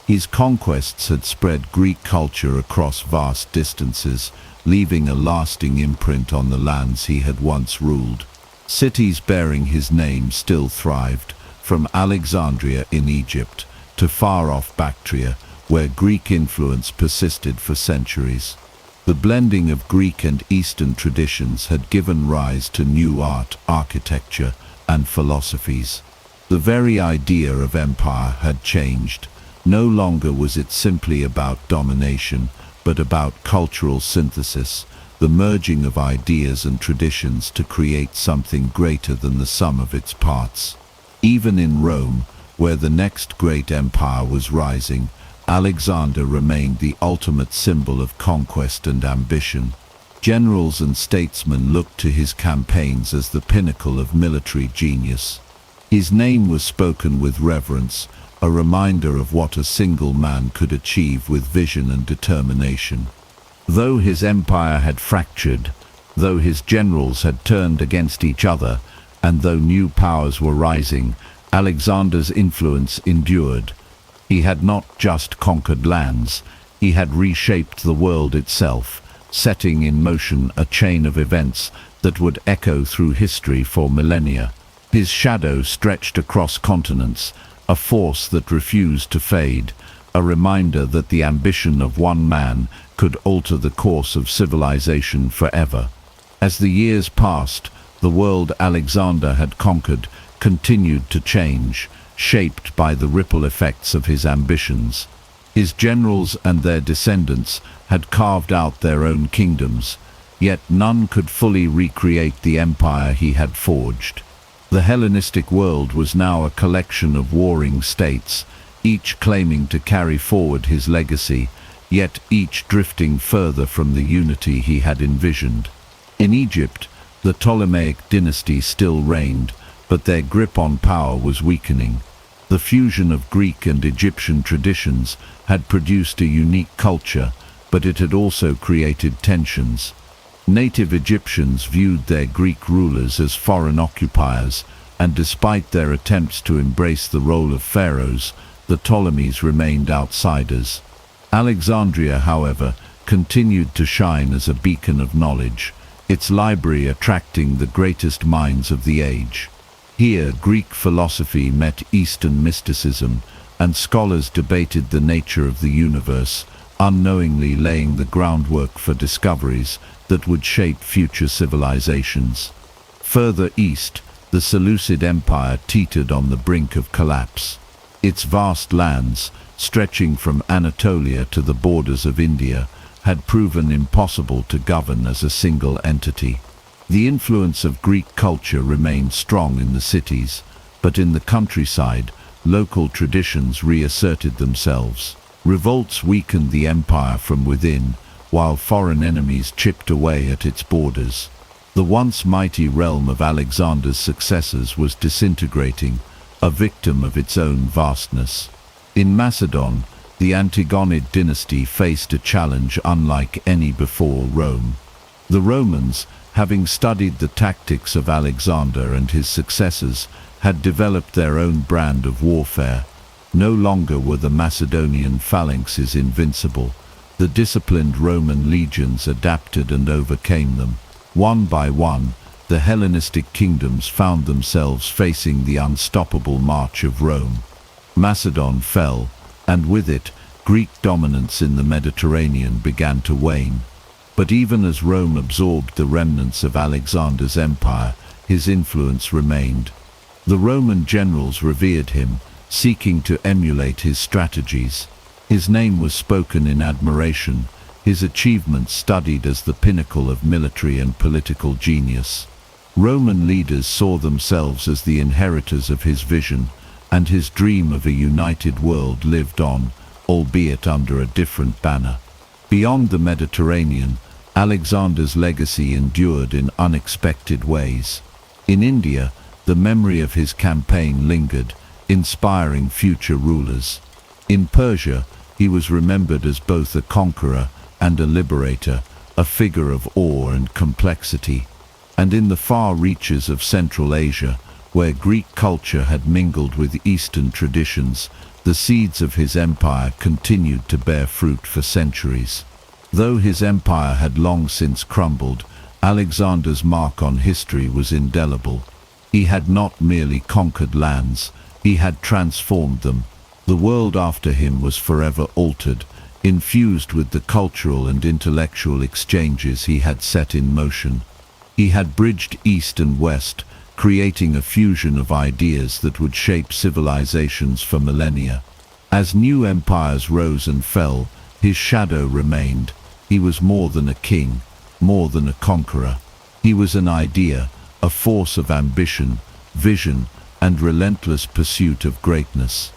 S1: His conquests had spread Greek culture across vast distances, leaving a lasting imprint on the lands he had once ruled. Cities bearing his name still thrived, from Alexandria in Egypt to far-off Bactria, where Greek influence persisted for centuries. The blending of Greek and Eastern traditions had given rise to new art, architecture, and philosophies. The very idea of empire had changed. No longer was it simply about domination, but about cultural synthesis, the merging of ideas and traditions to create something greater than the sum of its parts. Even in Rome, where the next great empire was rising, Alexander remained the ultimate symbol of conquest and ambition. Generals and statesmen looked to his campaigns as the pinnacle of military genius. His name was spoken with reverence, a reminder of what a single man could achieve with vision and determination. Though his empire had fractured, though his generals had turned against each other, and though new powers were rising, Alexander's influence endured. He had not just conquered lands, he had reshaped the world itself, setting in motion a chain of events that would echo through history for millennia. His shadow stretched across continents, a force that refused to fade, a reminder that the ambition of one man could alter the course of civilization forever. As the years passed, the world Alexander had conquered continued to change, shaped by the ripple effects of his ambitions. His generals and their descendants had carved out their own kingdoms, yet none could fully recreate the empire he had forged. The Hellenistic world was now a collection of warring states, each claiming to carry forward his legacy, yet each drifting further from the unity he had envisioned. In Egypt, the Ptolemaic dynasty still reigned, but their grip on power was weakening. The fusion of Greek and Egyptian traditions had produced a unique culture, but it had also created tensions. Native Egyptians viewed their Greek rulers as foreign occupiers, and despite their attempts to embrace the role of pharaohs, the Ptolemies remained outsiders. Alexandria, however, continued to shine as a beacon of knowledge, its library attracting the greatest minds of the age. Here, Greek philosophy met Eastern mysticism, and scholars debated the nature of the universe, unknowingly laying the groundwork for discoveries that would shape future civilizations. Further east, the Seleucid Empire teetered on the brink of collapse. Its vast lands, stretching from Anatolia to the borders of India, had proven impossible to govern as a single entity. The influence of Greek culture remained strong in the cities, but in the countryside, local traditions reasserted themselves. Revolts weakened the empire from within, while foreign enemies chipped away at its borders. The once mighty realm of Alexander's successors was disintegrating, a victim of its own vastness. In Macedon, the Antigonid dynasty faced a challenge unlike any before Rome. The Romans, having studied the tactics of Alexander and his successors, had developed their own brand of warfare. No longer were the Macedonian phalanxes invincible. The disciplined Roman legions adapted and overcame them. One by one, the Hellenistic kingdoms found themselves facing the unstoppable march of Rome. Macedon fell, and with it, Greek dominance in the Mediterranean began to wane. But even as Rome absorbed the remnants of Alexander's empire, his influence remained. The Roman generals revered him, seeking to emulate his strategies. His name was spoken in admiration, his achievements studied as the pinnacle of military and political genius. Roman leaders saw themselves as the inheritors of his vision, and his dream of a united world lived on, albeit under a different banner. Beyond the Mediterranean, Alexander's legacy endured in unexpected ways. In India, the memory of his campaign lingered, inspiring future rulers. In Persia, he was remembered as both a conqueror and a liberator, a figure of awe and complexity. And in the far reaches of Central Asia, where Greek culture had mingled with Eastern traditions, the seeds of his empire continued to bear fruit for centuries. Though his empire had long since crumbled, Alexander's mark on history was indelible. He had not merely conquered lands, he had transformed them. The world after him was forever altered, infused with the cultural and intellectual exchanges he had set in motion. He had bridged East and West, creating a fusion of ideas that would shape civilizations for millennia. As new empires rose and fell, his shadow remained. He was more than a king, more than a conqueror. He was an idea, a force of ambition, vision, and relentless pursuit of greatness.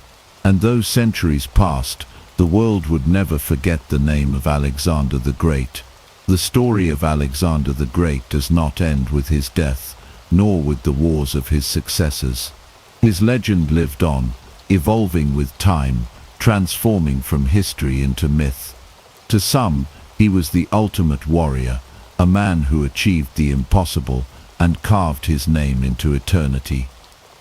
S1: And though centuries passed, the world would never forget the name of Alexander the Great. The story of Alexander the Great does not end with his death, nor with the wars of his successors. His legend lived on, evolving with time, transforming from history into myth. To some, he was the ultimate warrior, a man who achieved the impossible and carved his name into eternity.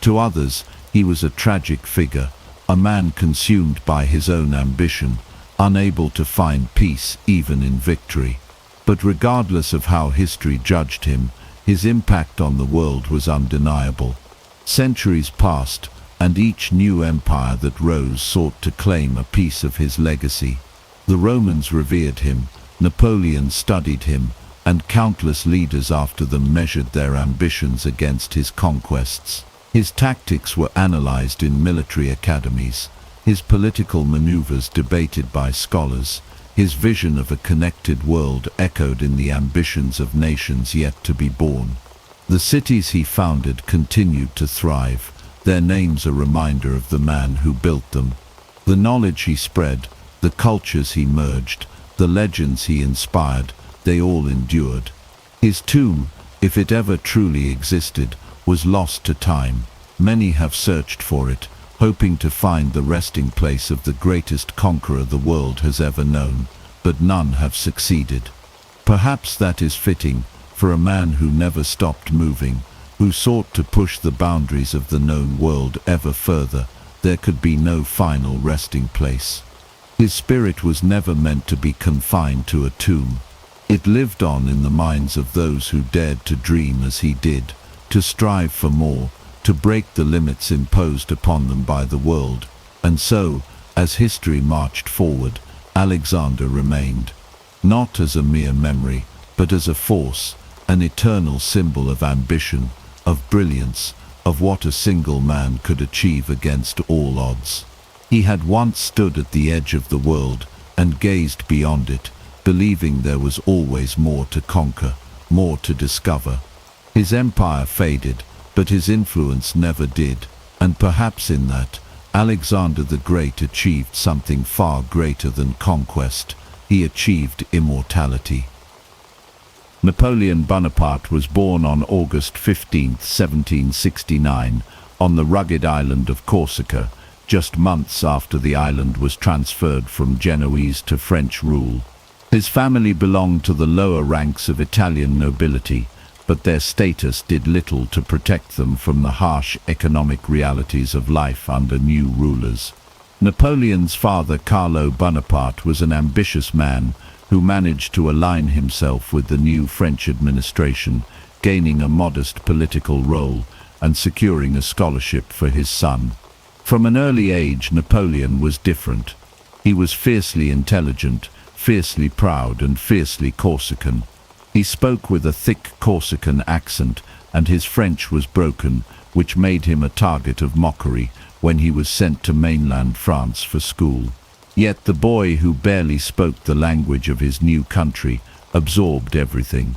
S1: To others, he was a tragic figure, a man consumed by his own ambition, unable to find peace even in victory. But regardless of how history judged him, his impact on the world was undeniable. Centuries passed, and each new empire that rose sought to claim a piece of his legacy. The Romans revered him, Napoleon studied him, and countless leaders after them measured their ambitions against his conquests. His tactics were analyzed in military academies, his political maneuvers debated by scholars, his vision of a connected world echoed in the ambitions of nations yet to be born. The cities he founded continued to thrive, their names a reminder of the man who built them. The knowledge he spread, the cultures he merged, the legends he inspired, they all endured. His tomb, if it ever truly existed, was lost to time. Many have searched for it, hoping to find the resting place of the greatest conqueror the world has ever known, but none have succeeded. Perhaps that is fitting, for a man who never stopped moving, who sought to push the boundaries of the known world ever further. There could be no final resting place. His spirit was never meant to be confined to a tomb. It lived on in the minds of those who dared to dream as he did, to strive for more, to break the limits imposed upon them by the world. And so, as history marched forward, Alexander remained, not as a mere memory, but as a force, an eternal symbol of ambition, of brilliance, of what a single man could achieve against all odds. He had once stood at the edge of the world and gazed beyond it, believing there was always more to conquer, more to discover. His empire faded, but his influence never did, and perhaps in that, Alexander the Great achieved something far greater than conquest. He achieved immortality. Napoleon Bonaparte was born on August 15, 1769, on the rugged island of Corsica, just months after the island was transferred from Genoese to French rule. His family belonged to the lower ranks of Italian nobility, but their status did little to protect them from the harsh economic realities of life under new rulers. Napoleon's father, Carlo Bonaparte, was an ambitious man who managed to align himself with the new French administration, gaining a modest political role and securing a scholarship for his son. From an early age, Napoleon was different. He was fiercely intelligent, fiercely proud, and fiercely Corsican. He spoke with a thick Corsican accent, and his French was broken, which made him a target of mockery when he was sent to mainland France for school. Yet the boy, who barely spoke the language of his new country, absorbed everything.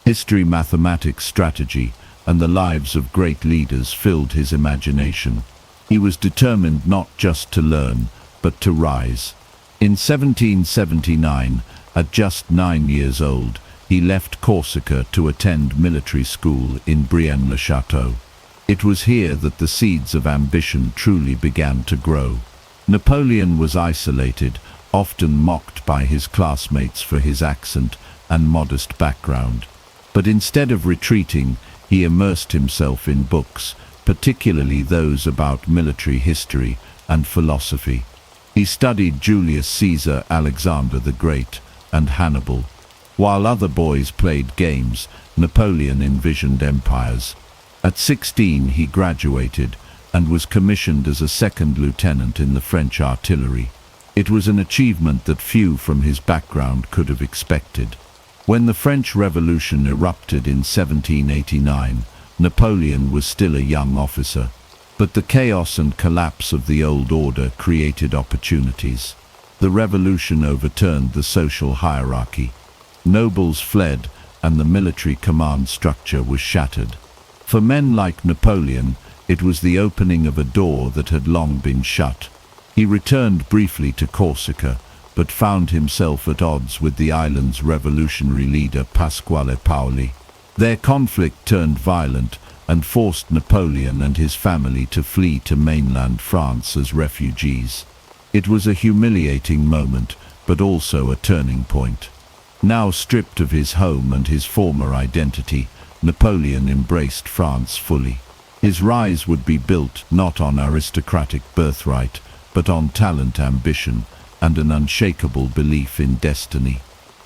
S1: History, mathematics, strategy, and the lives of great leaders filled his imagination. He was determined not just to learn, but to rise. In 1779, at just 9 years old, he left Corsica to attend military school in Brienne-le-Château. It was here that the seeds of ambition truly began to grow. Napoleon was isolated, often mocked by his classmates for his accent and modest background. But instead of retreating, he immersed himself in books, particularly those about military history and philosophy. He studied Julius Caesar, Alexander the Great, and Hannibal. While other boys played games, Napoleon envisioned empires. At 16 he graduated and was commissioned as a second lieutenant in the French artillery. It was an achievement that few from his background could have expected. When the French Revolution erupted in 1789, Napoleon was still a young officer. But the chaos and collapse of the old order created opportunities. The revolution overturned the social hierarchy. Nobles fled, and the military command structure was shattered. For men like Napoleon, it was the opening of a door that had long been shut. He returned briefly to Corsica, but found himself at odds with the island's revolutionary leader Pasquale Paoli. Their conflict turned violent and forced Napoleon and his family to flee to mainland France as refugees. It was a humiliating moment, but also a turning point. Now stripped of his home and his former identity, Napoleon embraced France fully. His rise would be built not on aristocratic birthright, but on talent, ambition, and an unshakable belief in destiny.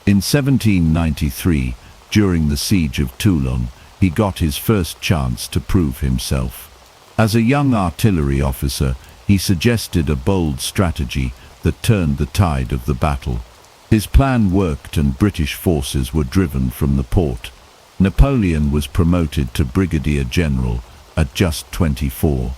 S1: In 1793, during the siege of Toulon, he got his first chance to prove himself. As a young artillery officer, he suggested a bold strategy that turned the tide of the battle. His plan worked and British forces were driven from the port. Napoleon was promoted to brigadier general at just 24.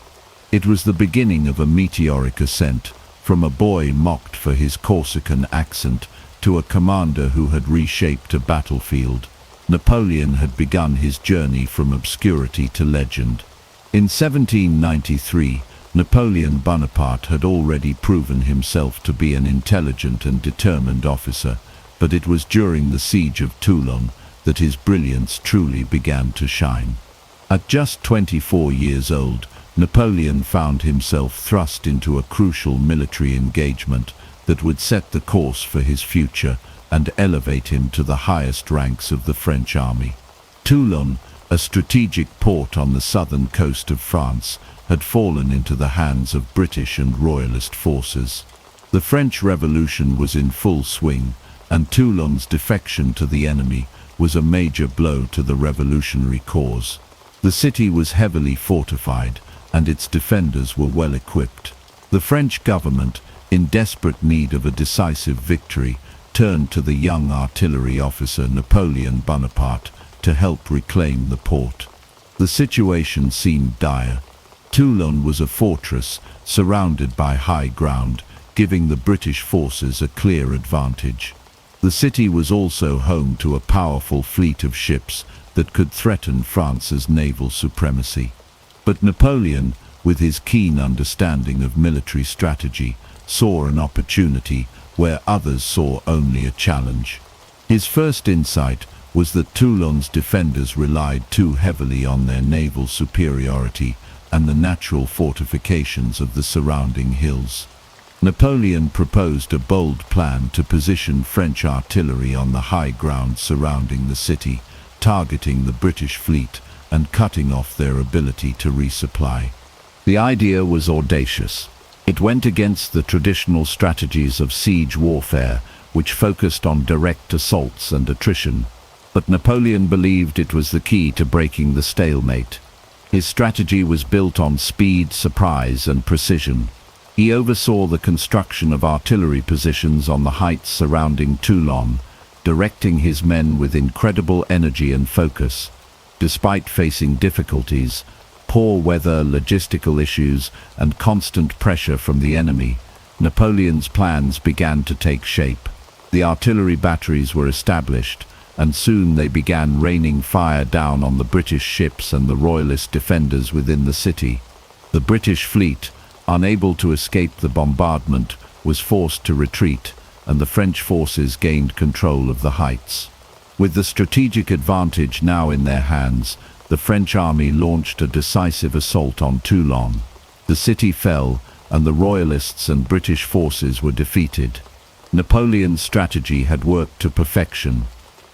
S1: It was the beginning of a meteoric ascent, from a boy mocked for his Corsican accent to a commander who had reshaped a battlefield. Napoleon had begun his journey from obscurity to legend. In 1793, Napoleon Bonaparte had already proven himself to be an intelligent and determined officer, but it was during the siege of Toulon that his brilliance truly began to shine. At just 24 years old, Napoleon found himself thrust into a crucial military engagement that would set the course for his future and elevate him to the highest ranks of the French army. Toulon, a strategic port on the southern coast of France, had fallen into the hands of British and Royalist forces. The French Revolution was in full swing, and Toulon's defection to the enemy was a major blow to the revolutionary cause. The city was heavily fortified, and its defenders were well equipped. The French government, in desperate need of a decisive victory, turned to the young artillery officer Napoleon Bonaparte to help reclaim the port. The situation seemed dire. Toulon was a fortress surrounded by high ground, giving the British forces a clear advantage. The city was also home to a powerful fleet of ships that could threaten France's naval supremacy. But Napoleon, with his keen understanding of military strategy, saw an opportunity where others saw only a challenge. His first insight was that Toulon's defenders relied too heavily on their naval superiority and the natural fortifications of the surrounding hills. Napoleon proposed a bold plan to position French artillery on the high ground surrounding the city, targeting the British fleet and cutting off their ability to resupply. The idea was audacious. It went against the traditional strategies of siege warfare, which focused on direct assaults and attrition. But Napoleon believed it was the key to breaking the stalemate. His strategy was built on speed, surprise, and precision. He oversaw the construction of artillery positions on the heights surrounding Toulon, directing his men with incredible energy and focus. Despite facing difficulties, poor weather, logistical issues, and constant pressure from the enemy, Napoleon's plans began to take shape. The artillery batteries were established, and soon they began raining fire down on the British ships and the Royalist defenders within the city. The British fleet, unable to escape the bombardment, was forced to retreat, and the French forces gained control of the heights. With the strategic advantage now in their hands, the French army launched a decisive assault on Toulon. The city fell, and the Royalists and British forces were defeated. Napoleon's strategy had worked to perfection.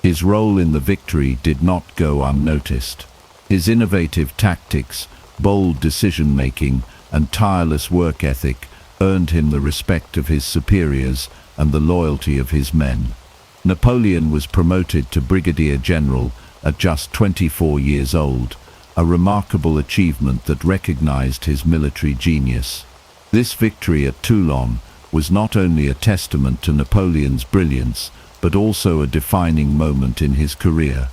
S1: His role in the victory did not go unnoticed. His innovative tactics, bold decision-making, and tireless work ethic earned him the respect of his superiors and the loyalty of his men. Napoleon was promoted to brigadier general at just 24 years old, a remarkable achievement that recognized his military genius. This victory at Toulon was not only a testament to Napoleon's brilliance, but also a defining moment in his career.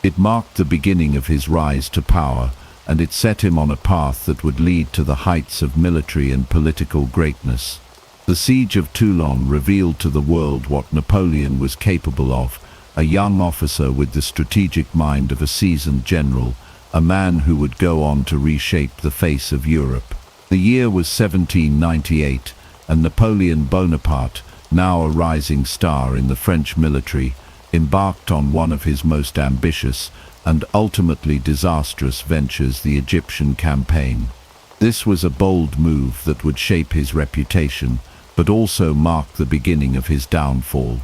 S1: It marked the beginning of his rise to power, and it set him on a path that would lead to the heights of military and political greatness. The siege of Toulon revealed to the world what Napoleon was capable of, a young officer with the strategic mind of a seasoned general, a man who would go on to reshape the face of Europe. The year was 1798, and Napoleon Bonaparte, now a rising star in the French military, embarked on one of his most ambitious and ultimately disastrous ventures, the Egyptian campaign. This was a bold move that would shape his reputation, but also mark the beginning of his downfall.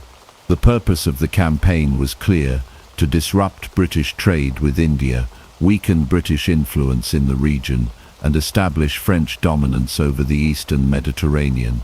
S1: The purpose of the campaign was clear: to disrupt British trade with India, weaken British influence in the region, and establish French dominance over the eastern Mediterranean.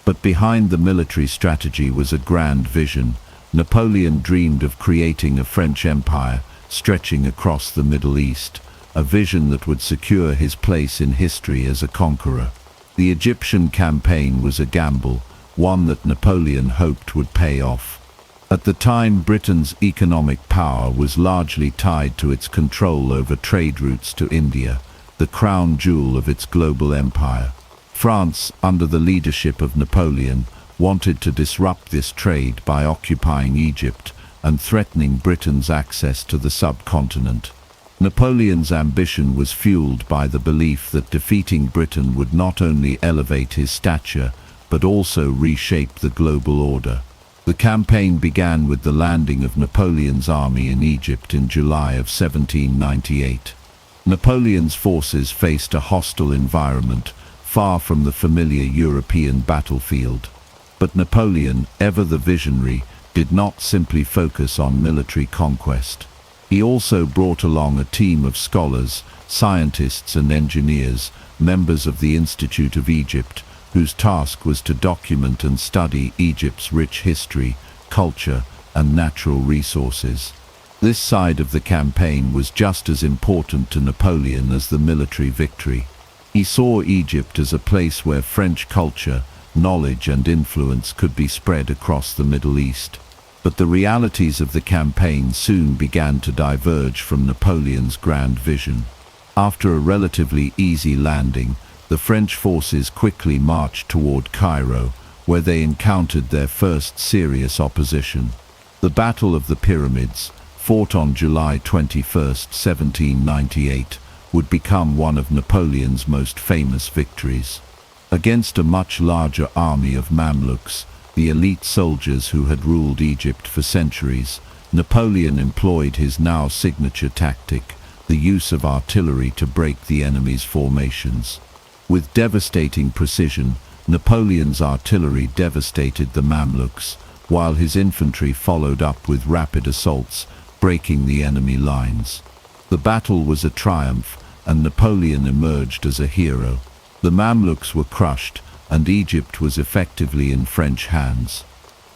S1: But behind the military strategy was a grand vision. Napoleon dreamed of creating a French empire stretching across the Middle East, a vision that would secure his place in history as a conqueror. The Egyptian campaign was a gamble, one that Napoleon hoped would pay off. At the time, Britain's economic power was largely tied to its control over trade routes to India, the crown jewel of its global empire. France, under the leadership of Napoleon, wanted to disrupt this trade by occupying Egypt and threatening Britain's access to the subcontinent. Napoleon's ambition was fueled by the belief that defeating Britain would not only elevate his stature, but also reshape the global order. The campaign began with the landing of Napoleon's army in Egypt in July of 1798. Napoleon's forces faced a hostile environment, far from the familiar European battlefield. But Napoleon, ever the visionary, did not simply focus on military conquest. He also brought along a team of scholars, scientists and engineers, members of the Institute of Egypt, whose task was to document and study Egypt's rich history, culture, and natural resources. This side of the campaign was just as important to Napoleon as the military victory. He saw Egypt as a place where French culture, knowledge, and influence could be spread across the Middle East. But the realities of the campaign soon began to diverge from Napoleon's grand vision. After a relatively easy landing, the French forces quickly marched toward Cairo, where they encountered their first serious opposition. The Battle of the Pyramids, fought on July 21, 1798, would become one of Napoleon's most famous victories. Against a much larger army of Mamluks, the elite soldiers who had ruled Egypt for centuries, Napoleon employed his now signature tactic, the use of artillery to break the enemy's formations. With devastating precision, Napoleon's artillery devastated the Mamluks, while his infantry followed up with rapid assaults, breaking the enemy lines. The battle was a triumph, and Napoleon emerged as a hero. The Mamluks were crushed, and Egypt was effectively in French hands.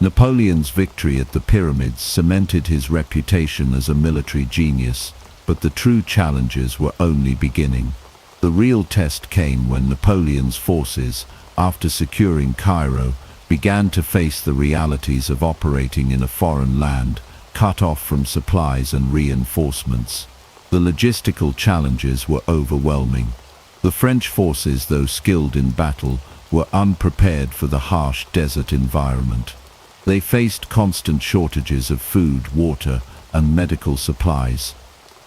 S1: Napoleon's victory at the Pyramids cemented his reputation as a military genius, but the true challenges were only beginning. The real test came when Napoleon's forces, after securing Cairo, began to face the realities of operating in a foreign land, cut off from supplies and reinforcements. The logistical challenges were overwhelming. The French forces, though skilled in battle, were unprepared for the harsh desert environment. They faced constant shortages of food, water, and medical supplies.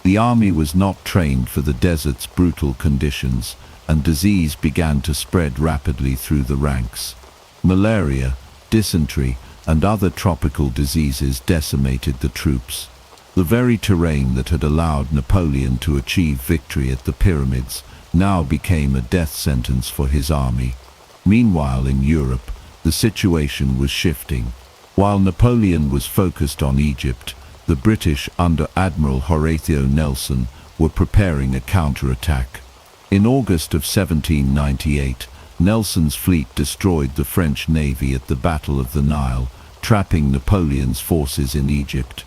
S1: The army was not trained for the desert's brutal conditions, and disease began to spread rapidly through the ranks. Malaria, dysentery, and other tropical diseases decimated the troops. The very terrain that had allowed Napoleon to achieve victory at the Pyramids now became a death sentence for his army. Meanwhile, in Europe, the situation was shifting. While Napoleon was focused on Egypt, the British, under Admiral Horatio Nelson, were preparing a counterattack. In August of 1798, Nelson's fleet destroyed the French navy at the Battle of the Nile, trapping Napoleon's forces in Egypt.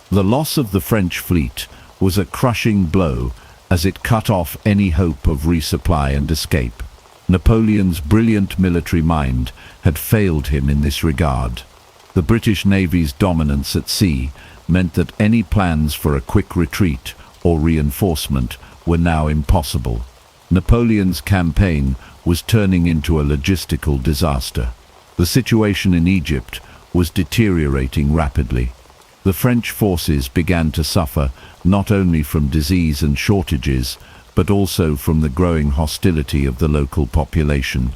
S1: The loss of the French fleet was a crushing blow, as it cut off any hope of resupply and escape. Napoleon's brilliant military mind had failed him in this regard. The British Navy's dominance at sea meant that any plans for a quick retreat or reinforcement were now impossible. Napoleon's campaign was turning into a logistical disaster. The situation in Egypt was deteriorating rapidly. The French forces began to suffer not only from disease and shortages, but also from the growing hostility of the local population.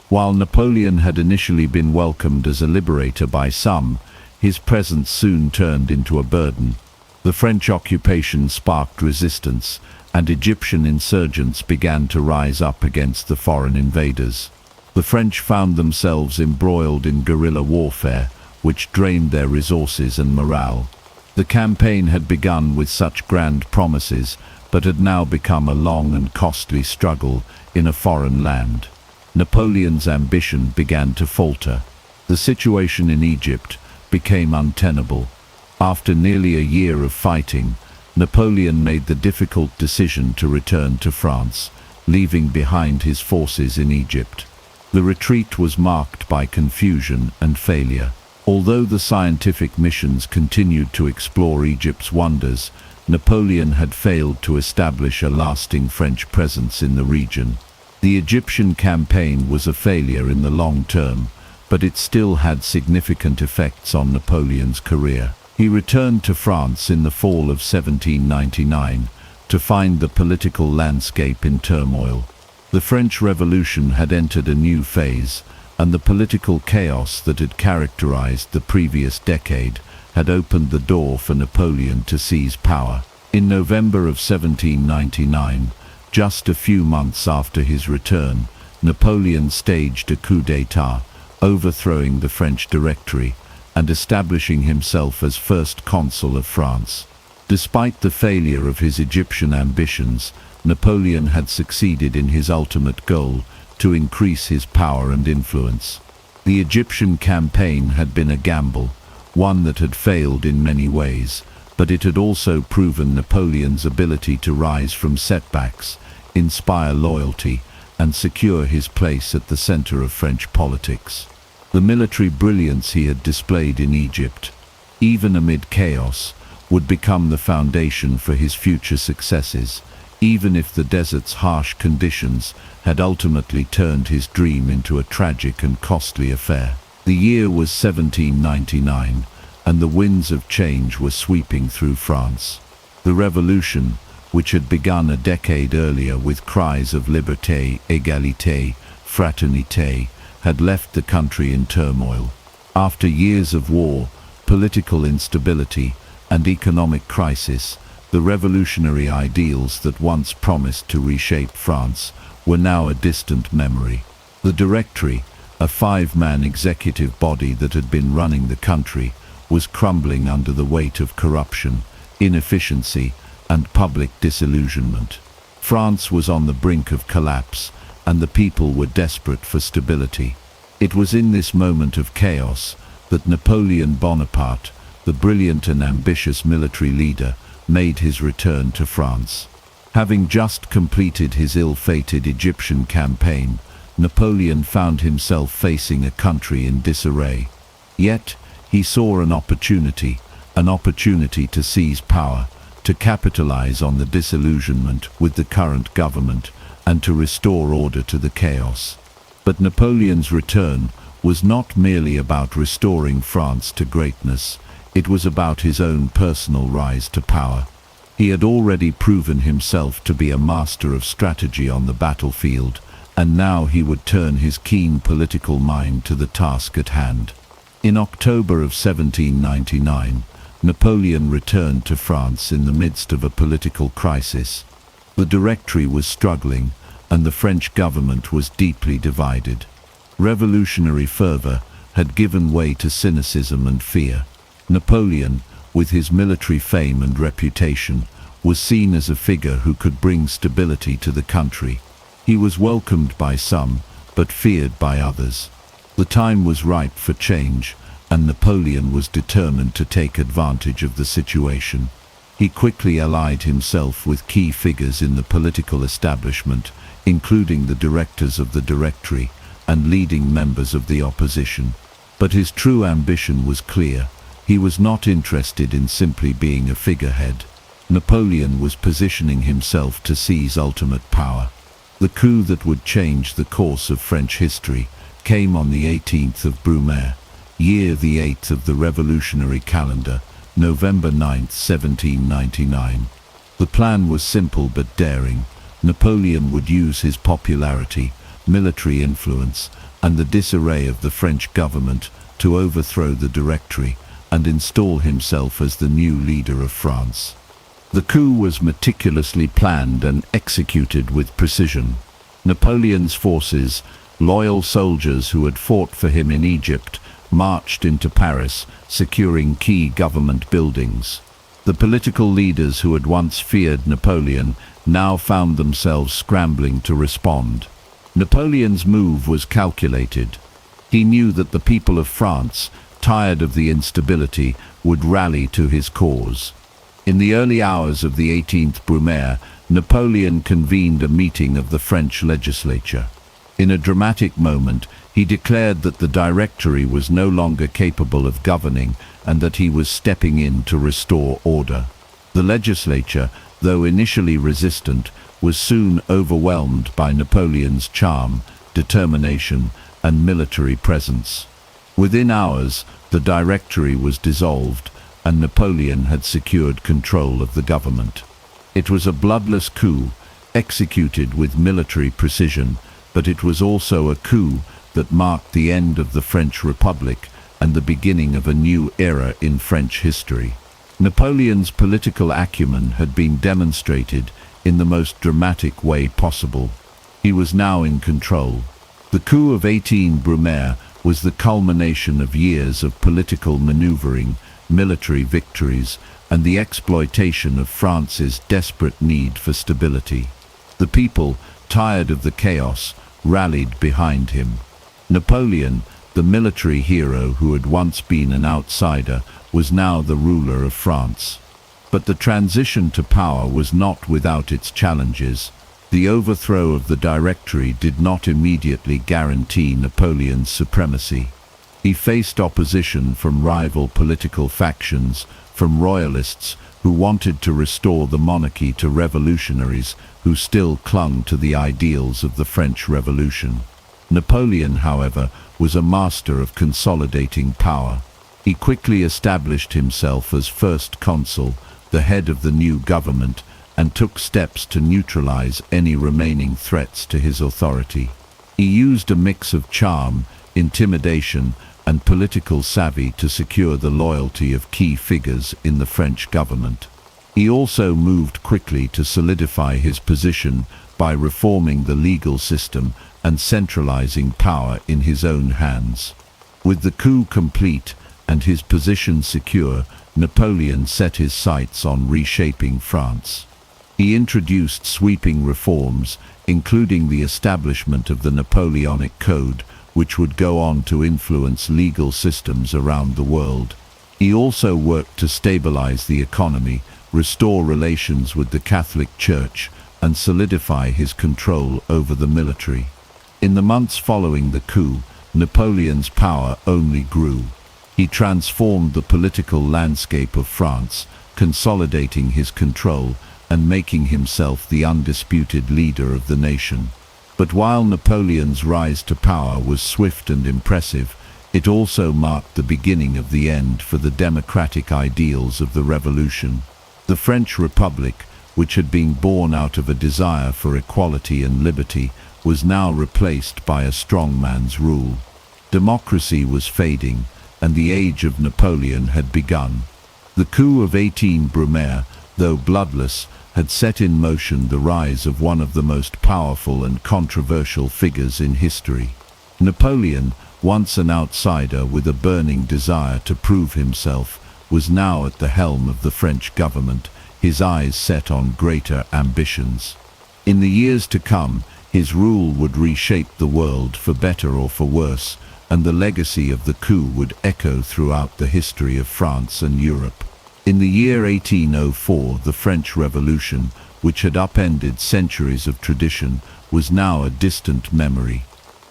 S1: While Napoleon had initially been welcomed as a liberator by some, his presence soon turned into a burden. The French occupation sparked resistance, and Egyptian insurgents began to rise up against the foreign invaders. The French found themselves embroiled in guerrilla warfare, which drained their resources and morale. The campaign had begun with such grand promises, but had now become a long and costly struggle in a foreign land. Napoleon's ambition began to falter. The situation in Egypt became untenable. After nearly a year of fighting, Napoleon made the difficult decision to return to France, leaving behind his forces in Egypt. The retreat was marked by confusion and failure. Although the scientific missions continued to explore Egypt's wonders, Napoleon had failed to establish a lasting French presence in the region. The Egyptian campaign was a failure in the long term, but it still had significant effects on Napoleon's career. He returned to France in the fall of 1799 to find the political landscape in turmoil. The French Revolution had entered a new phase, and the political chaos that had characterized the previous decade had opened the door for Napoleon to seize power. In November of 1799, just a few months after his return, Napoleon staged a coup d'état, overthrowing the French Directory and establishing himself as first consul of France. Despite the failure of his Egyptian ambitions, Napoleon had succeeded in his ultimate goal, to increase his power and influence. The Egyptian campaign had been a gamble, one that had failed in many ways, but it had also proven Napoleon's ability to rise from setbacks, inspire loyalty, and secure his place at the center of French politics. The military brilliance he had displayed in Egypt, even amid chaos, would become the foundation for his future successes, even if the desert's harsh conditions had ultimately turned his dream into a tragic and costly affair. The year was 1799, and the winds of change were sweeping through France. The revolution, which had begun a decade earlier with cries of liberté, égalité, fraternité, had left the country in turmoil. After years of war, political instability, and economic crisis, the revolutionary ideals that once promised to reshape France were now a distant memory. The Directory, a five-man executive body that had been running the country, was crumbling under the weight of corruption, inefficiency, and public disillusionment. France was on the brink of collapse, and the people were desperate for stability. It was in this moment of chaos that Napoleon Bonaparte, the brilliant and ambitious military leader, made his return to France. Having just completed his ill-fated Egyptian campaign, Napoleon found himself facing a country in disarray. Yet, he saw an opportunity to seize power, to capitalize on the disillusionment with the current government, and to restore order to the chaos. But Napoleon's return was not merely about restoring France to greatness. It was about his own personal rise to power. He had already proven himself to be a master of strategy on the battlefield, and now he would turn his keen political mind to the task at hand. In October of 1799, Napoleon returned to France in the midst of a political crisis. The Directory was struggling, and the French government was deeply divided. Revolutionary fervor had given way to cynicism and fear. Napoleon, with his military fame and reputation, was seen as a figure who could bring stability to the country. He was welcomed by some, but feared by others. The time was ripe for change, and Napoleon was determined to take advantage of the situation. He quickly allied himself with key figures in the political establishment, including the directors of the Directory and leading members of the opposition. But his true ambition was clear. He was not interested in simply being a figurehead. Napoleon was positioning himself to seize ultimate power. The coup that would change the course of French history came on the 18th of Brumaire, year the 8th of the revolutionary calendar, November 9, 1799. The plan was simple but daring. Napoleon would use his popularity, military influence, and the disarray of the French government to overthrow the Directory and install himself as the new leader of France. The coup was meticulously planned and executed with precision. Napoleon's forces, loyal soldiers who had fought for him in Egypt, marched into Paris, securing key government buildings. The political leaders who had once feared Napoleon now found themselves scrambling to respond. Napoleon's move was calculated. He knew that the people of France, tired of the instability, would rally to his cause. In the early hours of the 18th Brumaire, Napoleon convened a meeting of the French legislature. In a dramatic moment, he declared that the Directory was no longer capable of governing and that he was stepping in to restore order. The legislature, though initially resistant, was soon overwhelmed by Napoleon's charm, determination, and military presence. Within hours, the Directory was dissolved, and Napoleon had secured control of the government. It was a bloodless coup, executed with military precision, but it was also a coup that marked the end of the French Republic and the beginning of a new era in French history. Napoleon's political acumen had been demonstrated in the most dramatic way possible. He was now in control. The coup of 18 Brumaire was the culmination of years of political maneuvering, military victories, and the exploitation of France's desperate need for stability. The people, tired of the chaos, rallied behind him. Napoleon, the military hero who had once been an outsider, was now the ruler of France. But the transition to power was not without its challenges. The overthrow of the Directory did not immediately guarantee Napoleon's supremacy. He faced opposition from rival political factions, from royalists who wanted to restore the monarchy to revolutionaries who still clung to the ideals of the French Revolution. Napoleon, however, was a master of consolidating power. He quickly established himself as first consul, the head of the new government, and took steps to neutralize any remaining threats to his authority. He used a mix of charm, intimidation, and political savvy to secure the loyalty of key figures in the French government. He also moved quickly to solidify his position by reforming the legal system and centralizing power in his own hands. With the coup complete and his position secure, Napoleon set his sights on reshaping France. He introduced sweeping reforms, including the establishment of the Napoleonic Code, which would go on to influence legal systems around the world. He also worked to stabilize the economy, restore relations with the Catholic Church, and solidify his control over the military. In the months following the coup, Napoleon's power only grew. He transformed the political landscape of France, consolidating his control and making himself the undisputed leader of the nation. But while Napoleon's rise to power was swift and impressive, it also marked the beginning of the end for the democratic ideals of the revolution. The French Republic, which had been born out of a desire for equality and liberty, was now replaced by a strongman's rule. Democracy was fading, and the age of Napoleon had begun. The coup of 18 Brumaire, though bloodless, had set in motion the rise of one of the most powerful and controversial figures in history. Napoleon, once an outsider with a burning desire to prove himself, was now at the helm of the French government, his eyes set on greater ambitions. In the years to come, his rule would reshape the world for better or for worse, and the legacy of the coup would echo throughout the history of France and Europe. In the year 1804, the French Revolution, which had upended centuries of tradition, was now a distant memory.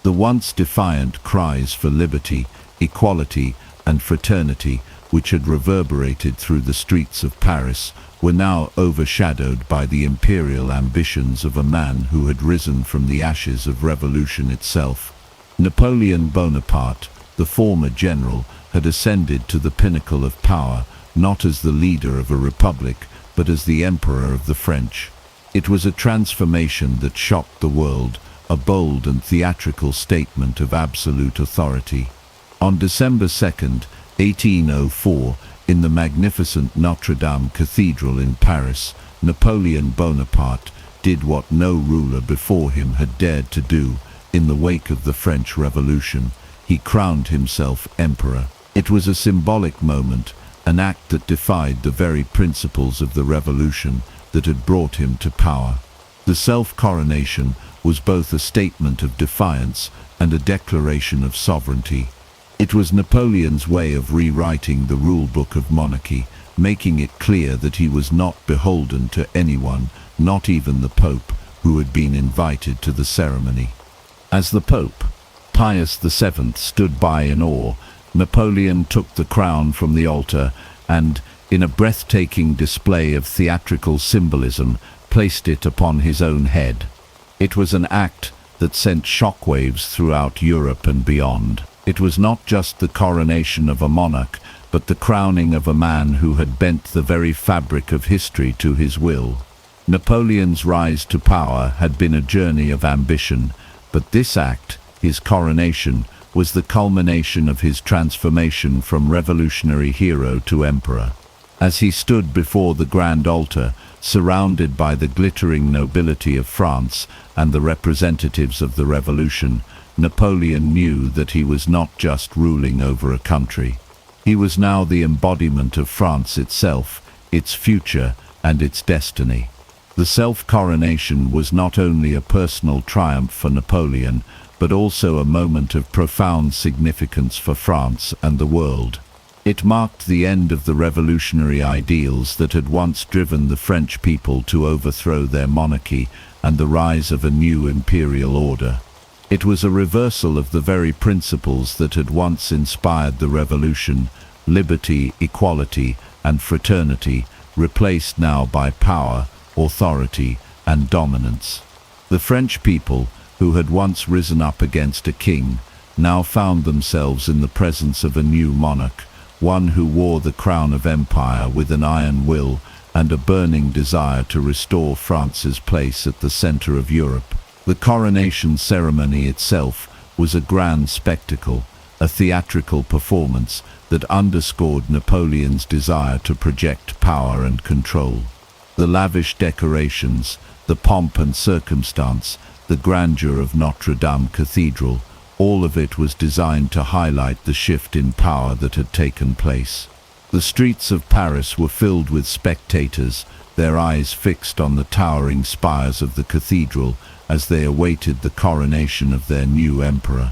S1: The once defiant cries for liberty, equality, and fraternity, which had reverberated through the streets of Paris, were now overshadowed by the imperial ambitions of a man who had risen from the ashes of revolution itself. Napoleon Bonaparte, the former general, had ascended to the pinnacle of power, not as the leader of a republic, but as the emperor of the French. It was a transformation that shocked the world, a bold and theatrical statement of absolute authority. On December 2nd, 1804, in the magnificent Notre Dame Cathedral in Paris, Napoleon Bonaparte did what no ruler before him had dared to do. In the wake of the French Revolution, he crowned himself emperor. It was a symbolic moment, an act that defied the very principles of the revolution that had brought him to power. The self-coronation was both a statement of defiance and a declaration of sovereignty. It was Napoleon's way of rewriting the rule-book of monarchy, making it clear that he was not beholden to anyone, not even the Pope, who had been invited to the ceremony. As the Pope, Pius VII, stood by in awe, Napoleon took the crown from the altar and, in a breathtaking display of theatrical symbolism, placed it upon his own head. It was an act that sent shockwaves throughout Europe and beyond. It was not just the coronation of a monarch, but the crowning of a man who had bent the very fabric of history to his will. Napoleon's rise to power had been a journey of ambition, but this act, his coronation, was the culmination of his transformation from revolutionary hero to emperor. As he stood before the grand altar, surrounded by the glittering nobility of France and the representatives of the revolution, Napoleon knew that he was not just ruling over a country. He was now the embodiment of France itself, its future, and its destiny. The self-coronation was not only a personal triumph for Napoleon, but also a moment of profound significance for France and the world. It marked the end of the revolutionary ideals that had once driven the French people to overthrow their monarchy and the rise of a new imperial order. It was a reversal of the very principles that had once inspired the revolution: liberty, equality, and fraternity, replaced now by power, authority, and dominance. The French people, who had once risen up against a king, now found themselves in the presence of a new monarch, one who wore the crown of empire with an iron will and a burning desire to restore France's place at the center of Europe. The coronation ceremony itself was a grand spectacle, a theatrical performance that underscored Napoleon's desire to project power and control. The lavish decorations, the pomp and circumstance, the grandeur of Notre Dame Cathedral, all of it was designed to highlight the shift in power that had taken place. The streets of Paris were filled with spectators, their eyes fixed on the towering spires of the cathedral as they awaited the coronation of their new emperor.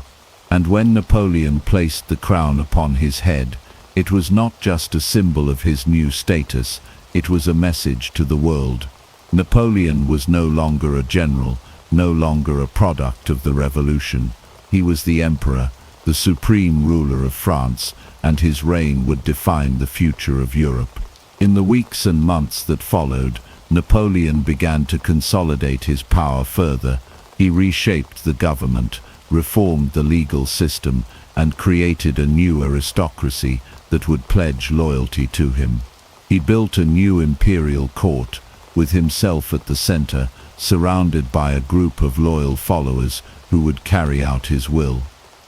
S1: And when Napoleon placed the crown upon his head, it was not just a symbol of his new status, it was a message to the world. Napoleon was no longer a general, no longer a product of the revolution. He was the emperor, the supreme ruler of France, and his reign would define the future of Europe. In the weeks and months that followed, Napoleon began to consolidate his power further. He reshaped the government, reformed the legal system, and created a new aristocracy that would pledge loyalty to him. He built a new imperial court, with himself at the center, surrounded by a group of loyal followers who would carry out his will.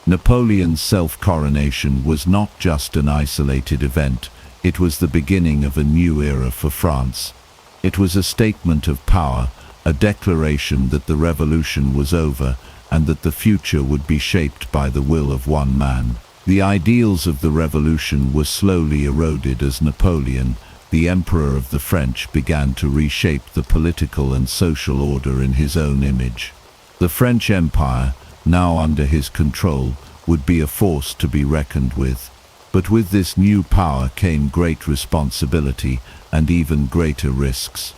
S1: Napoleon's self-coronation was not just an isolated event, it was the beginning of a new era for France. It was a statement of power, a declaration that the revolution was over and that the future would be shaped by the will of one man. The ideals of the revolution were slowly eroded as Napoleon, the Emperor of the French, began to reshape the political and social order in his own image. The French Empire, now under his control, would be a force to be reckoned with. But with this new power came great responsibility and even greater risks.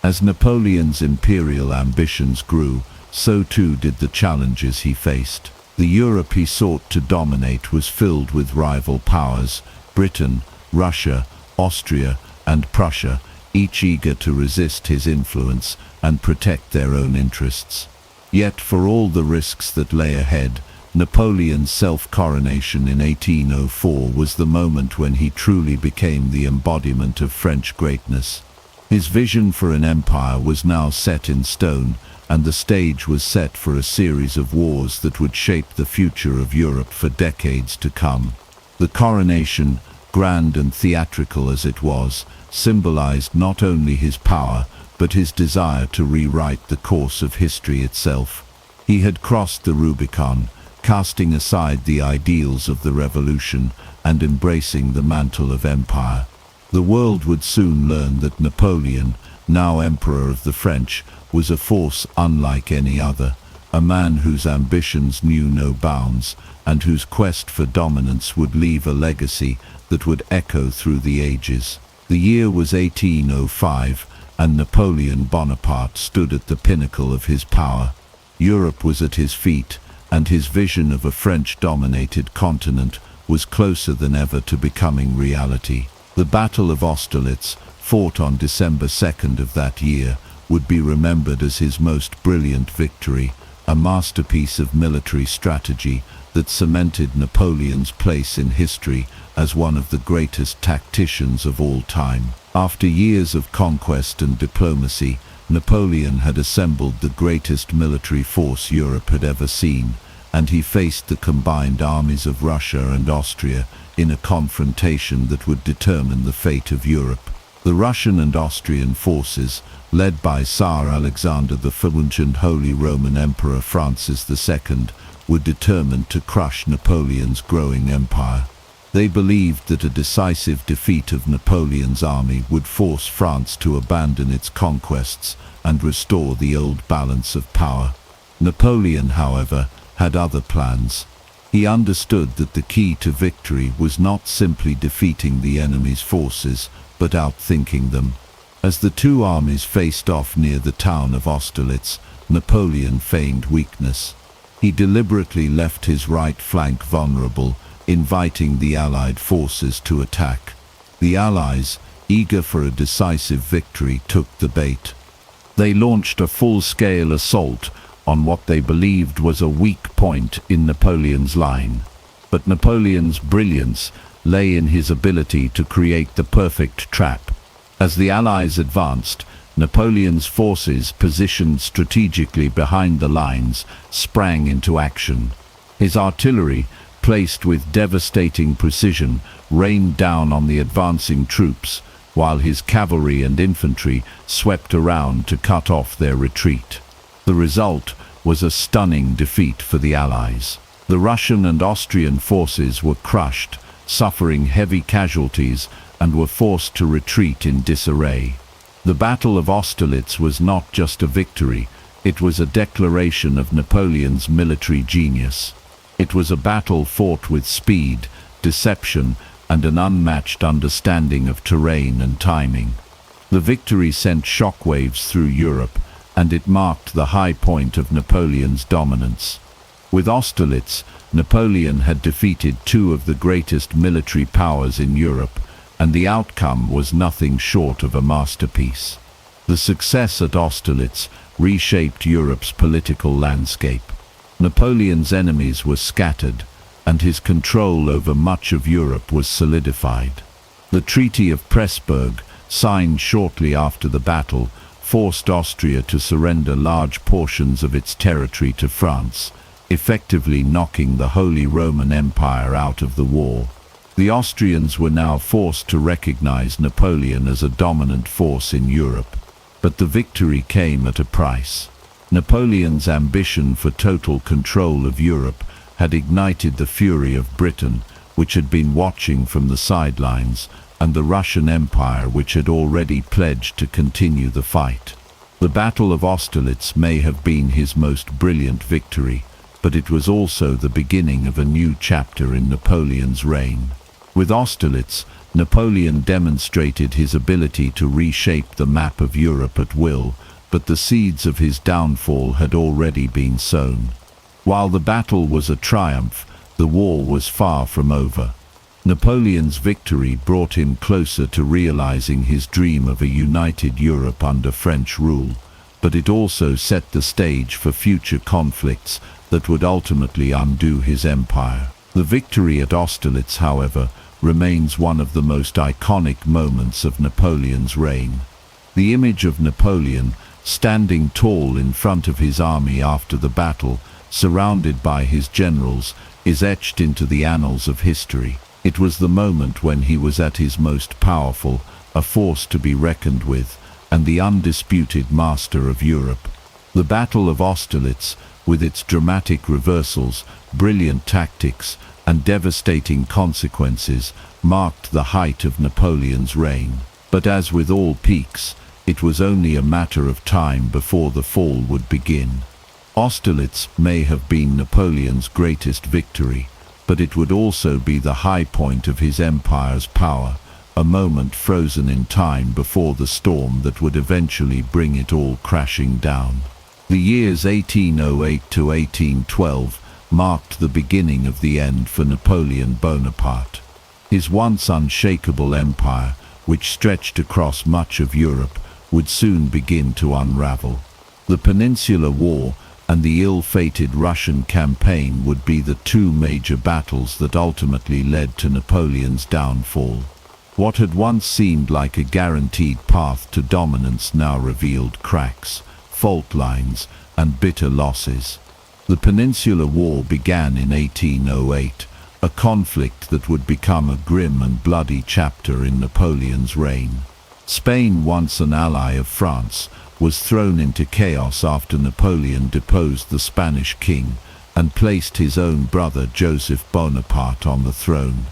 S1: As Napoleon's imperial ambitions grew, so too did the challenges he faced. The Europe he sought to dominate was filled with rival powers: Britain, Russia, Austria, and Prussia, each eager to resist his influence and protect their own interests. Yet for all the risks that lay ahead, Napoleon's self-coronation in 1804 was the moment when he truly became the embodiment of French greatness. His vision for an empire was now set in stone, and the stage was set for a series of wars that would shape the future of Europe for decades to come. The coronation, grand and theatrical as it was, symbolized not only his power, but his desire to rewrite the course of history itself. He had crossed the Rubicon, casting aside the ideals of the revolution and embracing the mantle of empire. The world would soon learn that Napoleon, now Emperor of the French, was a force unlike any other, a man whose ambitions knew no bounds, and whose quest for dominance would leave a legacy that would echo through the ages. The year was 1805, and Napoleon Bonaparte stood at the pinnacle of his power. Europe was at his feet, and his vision of a French-dominated continent was closer than ever to becoming reality. The Battle of Austerlitz, fought on December 2nd of that year, would be remembered as his most brilliant victory, a masterpiece of military strategy that cemented Napoleon's place in history as one of the greatest tacticians of all time. After years of conquest and diplomacy, Napoleon had assembled the greatest military force Europe had ever seen, and he faced the combined armies of Russia and Austria in a confrontation that would determine the fate of Europe. The Russian and Austrian forces, led by Tsar Alexander I and Holy Roman Emperor Francis II, were determined to crush Napoleon's growing empire. They believed that a decisive defeat of Napoleon's army would force France to abandon its conquests and restore the old balance of power. Napoleon, however, had other plans. He understood that the key to victory was not simply defeating the enemy's forces, but outthinking them. As the two armies faced off near the town of Austerlitz, Napoleon feigned weakness. He deliberately left his right flank vulnerable, inviting the Allied forces to attack. The Allies, eager for a decisive victory, took the bait. They launched a full-scale assault on what they believed was a weak point in Napoleon's line. But Napoleon's brilliance lay in his ability to create the perfect trap. As the Allies advanced, Napoleon's forces, positioned strategically behind the lines, sprang into action. His artillery, placed with devastating precision, rained down on the advancing troops, while his cavalry and infantry swept around to cut off their retreat. The result was a stunning defeat for the Allies. The Russian and Austrian forces were crushed, suffering heavy casualties, and were forced to retreat in disarray. The Battle of Austerlitz was not just a victory, it was a declaration of Napoleon's military genius. It was a battle fought with speed, deception, and an unmatched understanding of terrain and timing. The victory sent shockwaves through Europe, and it marked the high point of Napoleon's dominance. With Austerlitz, Napoleon had defeated two of the greatest military powers in Europe, and the outcome was nothing short of a masterpiece. The success at Austerlitz reshaped Europe's political landscape. Napoleon's enemies were scattered, and his control over much of Europe was solidified. The Treaty of Pressburg, signed shortly after the battle, forced Austria to surrender large portions of its territory to France, effectively knocking the Holy Roman Empire out of the war. The Austrians were now forced to recognize Napoleon as a dominant force in Europe. But the victory came at a price. Napoleon's ambition for total control of Europe had ignited the fury of Britain, which had been watching from the sidelines, and the Russian Empire, which had already pledged to continue the fight. The Battle of Austerlitz may have been his most brilliant victory, but it was also the beginning of a new chapter in Napoleon's reign. With Austerlitz, Napoleon demonstrated his ability to reshape the map of Europe at will, but the seeds of his downfall had already been sown. While the battle was a triumph, the war was far from over. Napoleon's victory brought him closer to realizing his dream of a united Europe under French rule, but it also set the stage for future conflicts that would ultimately undo his empire. The victory at Austerlitz, however, remains one of the most iconic moments of Napoleon's reign. The image of Napoleon, standing tall in front of his army after the battle, surrounded by his generals, is etched into the annals of history. It was the moment when he was at his most powerful, a force to be reckoned with, and the undisputed master of Europe. The Battle of Austerlitz, with its dramatic reversals, brilliant tactics, and devastating consequences, marked the height of Napoleon's reign. But as with all peaks, it was only a matter of time before the fall would begin. Austerlitz may have been Napoleon's greatest victory, but it would also be the high point of his empire's power, a moment frozen in time before the storm that would eventually bring it all crashing down. The years 1808 to 1812 marked the beginning of the end for Napoleon Bonaparte. His once unshakable empire, which stretched across much of Europe, would soon begin to unravel. The Peninsular War and the ill-fated Russian campaign would be the two major battles that ultimately led to Napoleon's downfall. What had once seemed like a guaranteed path to dominance now revealed cracks, fault lines, and bitter losses. The Peninsular War began in 1808, a conflict that would become a grim and bloody chapter in Napoleon's reign. Spain, once an ally of France, was thrown into chaos after Napoleon deposed the Spanish king and placed his own brother Joseph Bonaparte on the throne.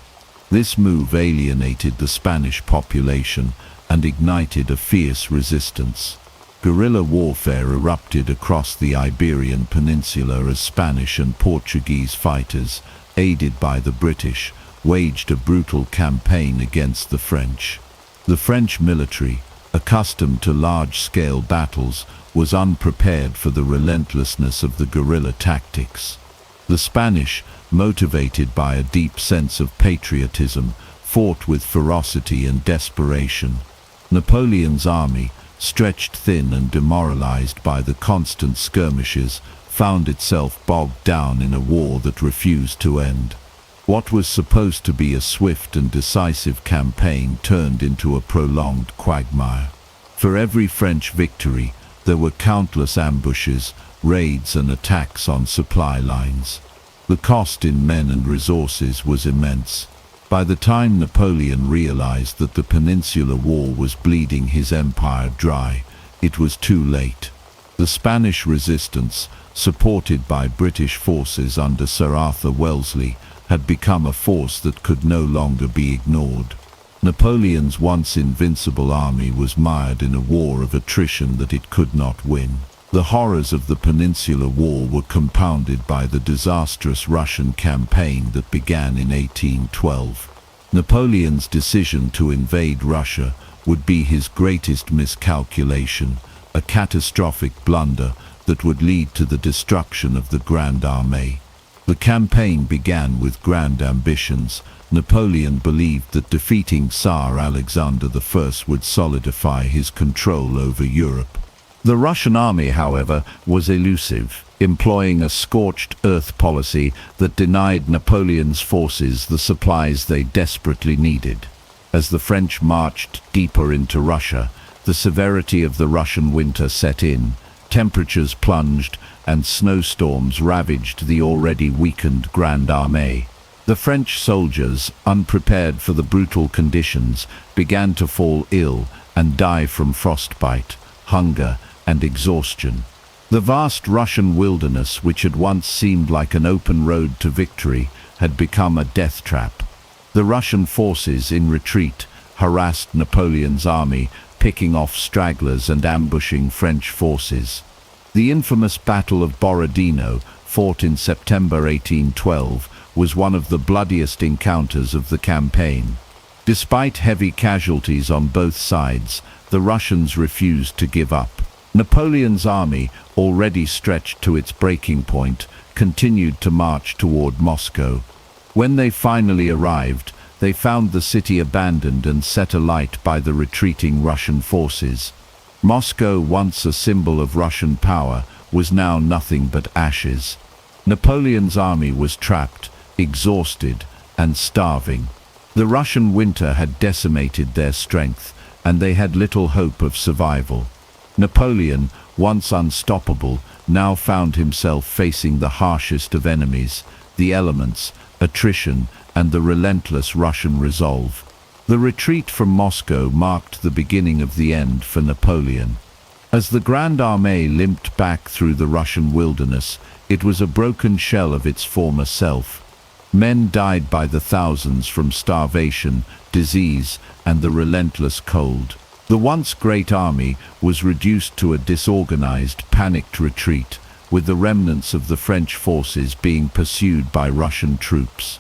S1: This move alienated the Spanish population and ignited a fierce resistance. Guerrilla warfare erupted across the Iberian Peninsula as Spanish and Portuguese fighters, aided by the British, waged a brutal campaign against the French. The French military, accustomed to large-scale battles, was unprepared for the relentlessness of the guerrilla tactics. The Spanish, motivated by a deep sense of patriotism, fought with ferocity and desperation. Napoleon's army, stretched thin and demoralized by the constant skirmishes, found itself bogged down in a war that refused to end. What was supposed to be a swift and decisive campaign turned into a prolonged quagmire. For every French victory, there were countless ambushes, raids and attacks on supply lines. The cost in men and resources was immense. By the time Napoleon realized that the Peninsular War was bleeding his empire dry, it was too late. The Spanish resistance, supported by British forces under Sir Arthur Wellesley, had become a force that could no longer be ignored. Napoleon's once invincible army was mired in a war of attrition that it could not win. The horrors of the Peninsular War were compounded by the disastrous Russian campaign that began in 1812. Napoleon's decision to invade Russia would be his greatest miscalculation, a catastrophic blunder that would lead to the destruction of the Grande Armée. The campaign began with grand ambitions. Napoleon believed that defeating Tsar Alexander I would solidify his control over Europe. The Russian army, however, was elusive, employing a scorched earth policy that denied Napoleon's forces the supplies they desperately needed. As the French marched deeper into Russia, the severity of the Russian winter set in. Temperatures plunged and snowstorms ravaged the already weakened Grande Armée. The French soldiers, unprepared for the brutal conditions, began to fall ill and die from frostbite, hunger, and exhaustion. The vast Russian wilderness, which had once seemed like an open road to victory, had become a death trap. The Russian forces in retreat harassed Napoleon's army, picking off stragglers and ambushing French forces. The infamous Battle of Borodino, fought in September 1812, was one of the bloodiest encounters of the campaign. Despite heavy casualties on both sides, the Russians refused to give up. Napoleon's army, already stretched to its breaking point, continued to march toward Moscow. When they finally arrived, they found the city abandoned and set alight by the retreating Russian forces. Moscow, once a symbol of Russian power, was now nothing but ashes. Napoleon's army was trapped, exhausted, and starving. The Russian winter had decimated their strength, and they had little hope of survival. Napoleon, once unstoppable, now found himself facing the harshest of enemies, the elements, attrition, and the relentless Russian resolve. The retreat from Moscow marked the beginning of the end for Napoleon. As the Grande Armée limped back through the Russian wilderness, it was a broken shell of its former self. Men died by the thousands from starvation, disease, and the relentless cold. The once great army was reduced to a disorganized, panicked retreat, with the remnants of the French forces being pursued by Russian troops.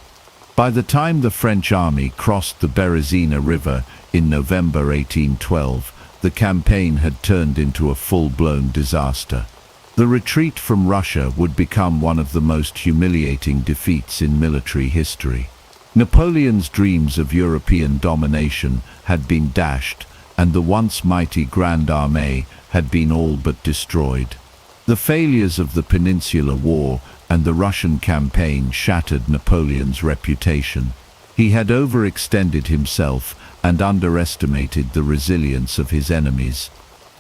S1: By the time the French army crossed the Berezina River in November 1812, the campaign had turned into a full-blown disaster. The retreat from Russia would become one of the most humiliating defeats in military history. Napoleon's dreams of European domination had been dashed, and the once mighty Grande Armée had been all but destroyed. The failures of the Peninsular War and the Russian campaign shattered Napoleon's reputation. He had overextended himself and underestimated the resilience of his enemies.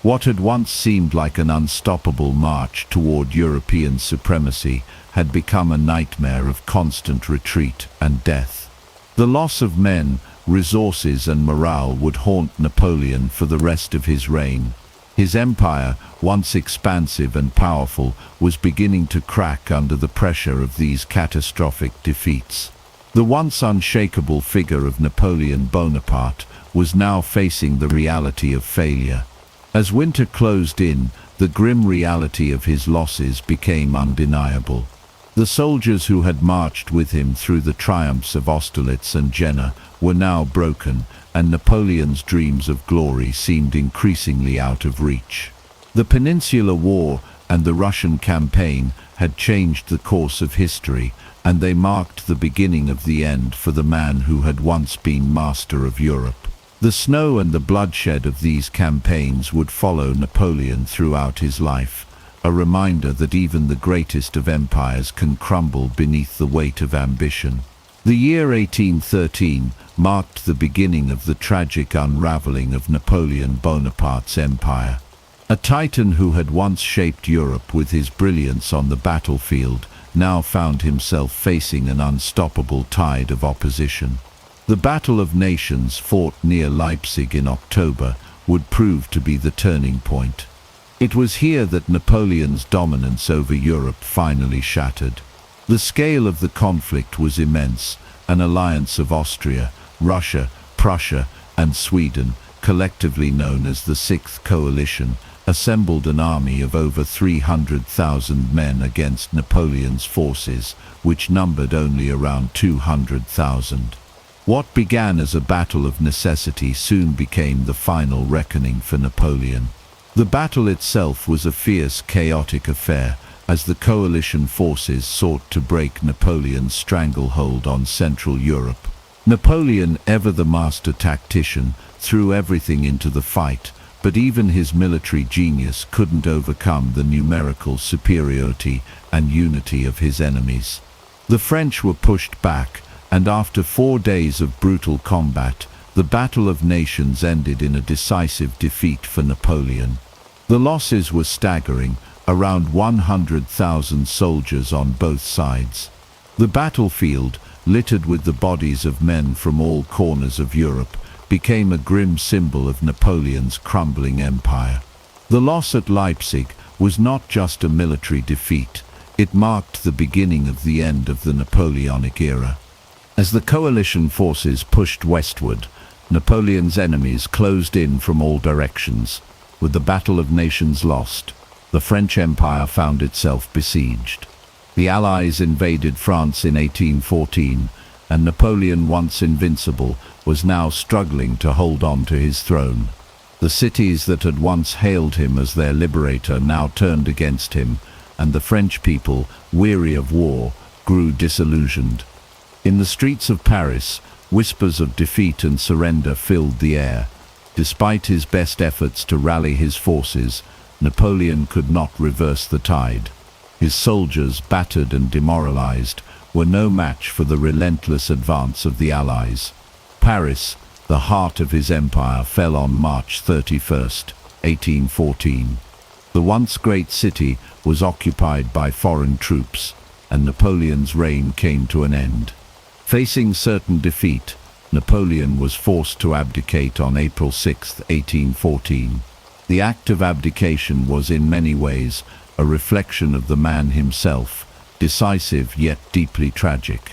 S1: What had once seemed like an unstoppable march toward European supremacy had become a nightmare of constant retreat and death. The loss of men, resources, and morale would haunt Napoleon for the rest of his reign. His empire, once expansive and powerful, was beginning to crack under the pressure of these catastrophic defeats. The once unshakable figure of Napoleon Bonaparte was now facing the reality of failure. As winter closed in, the grim reality of his losses became undeniable. The soldiers who had marched with him through the triumphs of Austerlitz and Jena were now broken, and Napoleon's dreams of glory seemed increasingly out of reach. The Peninsular War and the Russian campaign had changed the course of history, and they marked the beginning of the end for the man who had once been master of Europe. The snow and the bloodshed of these campaigns would follow Napoleon throughout his life, a reminder that even the greatest of empires can crumble beneath the weight of ambition. The year 1813 marked the beginning of the tragic unraveling of Napoleon Bonaparte's empire. A titan who had once shaped Europe with his brilliance on the battlefield now found himself facing an unstoppable tide of opposition. The Battle of Nations, fought near Leipzig in October, would prove to be the turning point. It was here that Napoleon's dominance over Europe finally shattered. The scale of the conflict was immense. An alliance of Austria, Russia, Prussia, and Sweden, collectively known as the Sixth Coalition, assembled an army of over 300,000 men against Napoleon's forces, which numbered only around 200,000. What began as a battle of necessity soon became the final reckoning for Napoleon. The battle itself was a fierce, chaotic affair, as the coalition forces sought to break Napoleon's stranglehold on Central Europe. Napoleon, ever the master tactician, threw everything into the fight, but even his military genius couldn't overcome the numerical superiority and unity of his enemies. The French were pushed back, and after 4 days of brutal combat, the Battle of Nations ended in a decisive defeat for Napoleon. The losses were staggering, around 100,000 soldiers on both sides. The battlefield, littered with the bodies of men from all corners of Europe, became a grim symbol of Napoleon's crumbling empire. The loss at Leipzig was not just a military defeat, it marked the beginning of the end of the Napoleonic era. As the coalition forces pushed westward, Napoleon's enemies closed in from all directions. With the Battle of Nations lost, the French Empire found itself besieged. The Allies invaded France in 1814, and Napoleon, once invincible, was now struggling to hold on to his throne. The cities that had once hailed him as their liberator now turned against him, and the French people, weary of war, grew disillusioned. In the streets of Paris, whispers of defeat and surrender filled the air. Despite his best efforts to rally his forces, Napoleon could not reverse the tide. His soldiers, battered and demoralized, were no match for the relentless advance of the Allies. Paris, the heart of his empire, fell on March 31st, 1814. The once great city was occupied by foreign troops, and Napoleon's reign came to an end. Facing certain defeat, Napoleon was forced to abdicate on April 6, 1814. The act of abdication was in many ways a reflection of the man himself, decisive yet deeply tragic.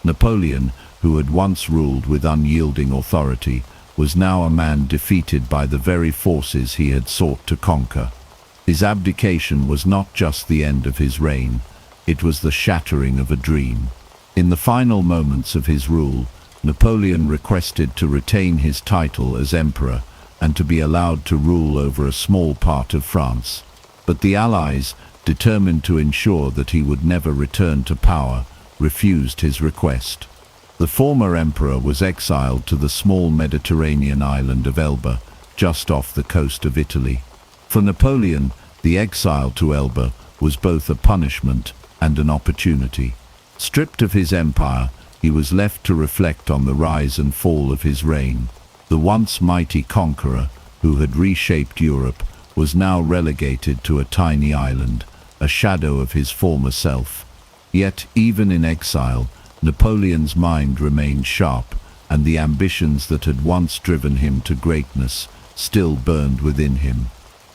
S1: Napoleon, who had once ruled with unyielding authority, was now a man defeated by the very forces he had sought to conquer. His abdication was not just the end of his reign, it was the shattering of a dream. In the final moments of his rule, Napoleon requested to retain his title as emperor and to be allowed to rule over a small part of France. But the Allies, determined to ensure that he would never return to power, refused his request. The former emperor was exiled to the small Mediterranean island of Elba, just off the coast of Italy. For Napoleon, the exile to Elba was both a punishment and an opportunity. Stripped of his empire, he was left to reflect on the rise and fall of his reign. The once mighty conqueror, who had reshaped Europe, was now relegated to a tiny island, a shadow of his former self. Yet, even in exile, Napoleon's mind remained sharp, and the ambitions that had once driven him to greatness still burned within him.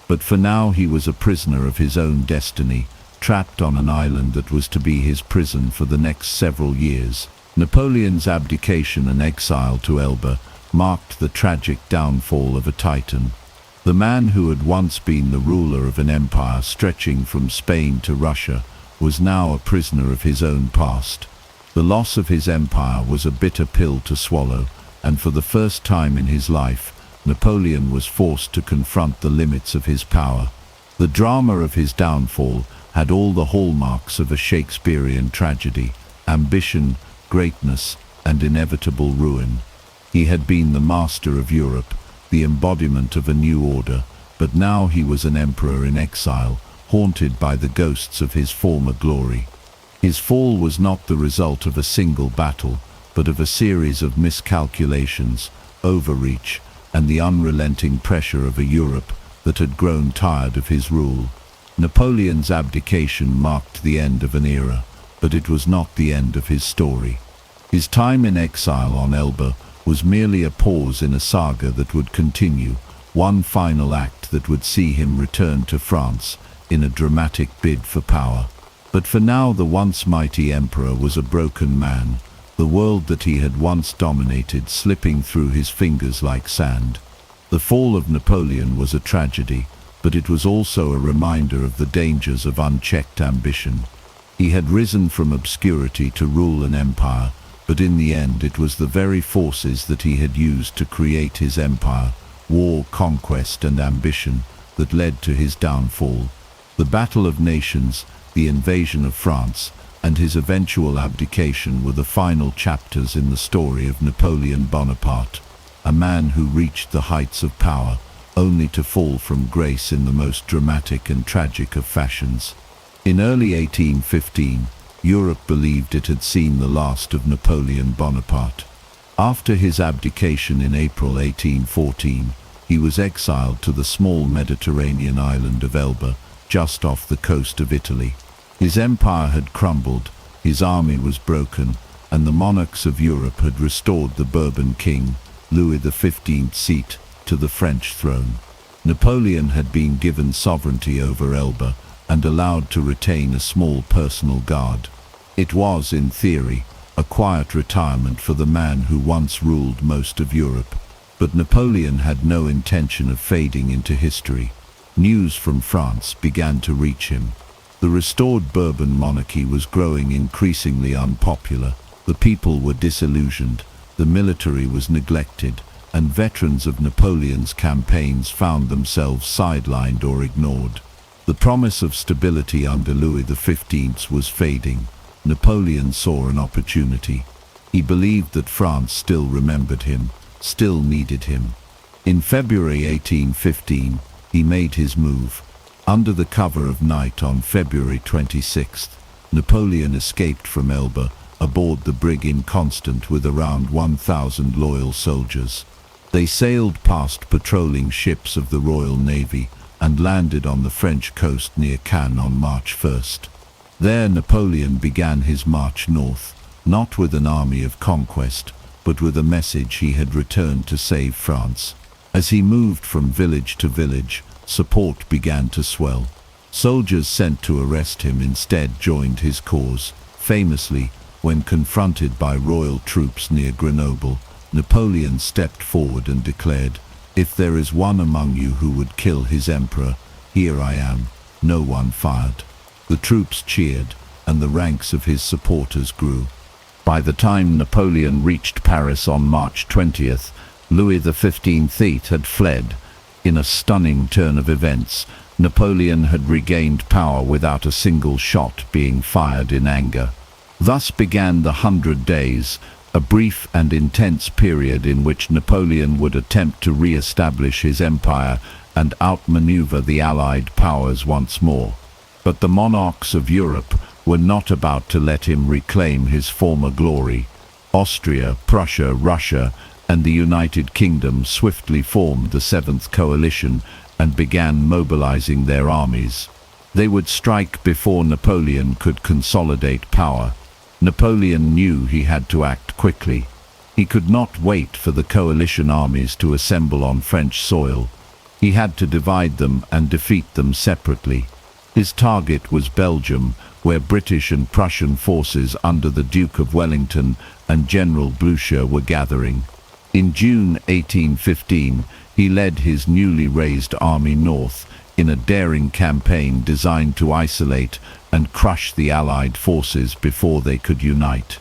S1: But for now he was a prisoner of his own destiny, trapped on an island that was to be his prison for the next several years. Napoleon's abdication and exile to Elba marked the tragic downfall of a titan. The man who had once been the ruler of an empire stretching from Spain to Russia was now a prisoner of his own past. The loss of his empire was a bitter pill to swallow, and for the first time in his life, Napoleon was forced to confront the limits of his power. The drama of his downfall had all the hallmarks of a Shakespearean tragedy: ambition, greatness, and inevitable ruin. He had been the master of Europe, the embodiment of a new order, but now he was an emperor in exile, haunted by the ghosts of his former glory. His fall was not the result of a single battle, but of a series of miscalculations, overreach, and the unrelenting pressure of a Europe that had grown tired of his rule. Napoleon's abdication marked the end of an era, but it was not the end of his story. His time in exile on Elba was merely a pause in a saga that would continue, one final act that would see him return to France in a dramatic bid for power. But for now, the once mighty emperor was a broken man, the world that he had once dominated slipping through his fingers like sand. The fall of Napoleon was a tragedy, but it was also a reminder of the dangers of unchecked ambition. He had risen from obscurity to rule an empire, but in the end it was the very forces that he had used to create his empire, war, conquest, and ambition, that led to his downfall. The Battle of Nations, the invasion of France, and his eventual abdication were the final chapters in the story of Napoleon Bonaparte, a man who reached the heights of power, only to fall from grace in the most dramatic and tragic of fashions. In early 1815, Europe believed it had seen the last of Napoleon Bonaparte. After his abdication in April 1814, he was exiled to the small Mediterranean island of Elba, just off the coast of Italy. His empire had crumbled, his army was broken, and the monarchs of Europe had restored the Bourbon king, Louis XV's seat, to the French throne. Napoleon had been given sovereignty over Elba and allowed to retain a small personal guard. It was, in theory, a quiet retirement for the man who once ruled most of Europe. But Napoleon had no intention of fading into history. News from France began to reach him. The restored Bourbon monarchy was growing increasingly unpopular. The people were disillusioned, the military was neglected, and veterans of Napoleon's campaigns found themselves sidelined or ignored. The promise of stability under Louis XV was fading. Napoleon saw an opportunity. He believed that France still remembered him, still needed him. In February 1815, he made his move. Under the cover of night on February 26th, Napoleon escaped from Elba aboard the brig Inconstant with around 1,000 loyal soldiers. They sailed past patrolling ships of the Royal Navy and landed on the French coast near Cannes on March 1st. There Napoleon began his march north, not with an army of conquest, but with a message he had returned to save France. As he moved from village to village, support began to swell. Soldiers sent to arrest him instead joined his cause. Famously, when confronted by royal troops near Grenoble, Napoleon stepped forward and declared, "If there is one among you who would kill his emperor, here I am." No one fired. The troops cheered, and the ranks of his supporters grew. By the time Napoleon reached Paris on March 20th, Louis XV had fled. In a stunning turn of events, Napoleon had regained power without a single shot being fired in anger. Thus began the 100 Days, a brief and intense period in which Napoleon would attempt to re-establish his empire and outmaneuver the Allied powers once more. But the monarchs of Europe were not about to let him reclaim his former glory. Austria, Prussia, Russia, and the United Kingdom swiftly formed the Seventh Coalition and began mobilizing their armies. They would strike before Napoleon could consolidate power. Napoleon knew he had to act quickly. He could not wait for the coalition armies to assemble on French soil. He had to divide them and defeat them separately. His target was Belgium, where British and Prussian forces under the Duke of Wellington and General Blucher were gathering. In June 1815, he led his newly raised army north in a daring campaign designed to isolate and crush the Allied forces before they could unite.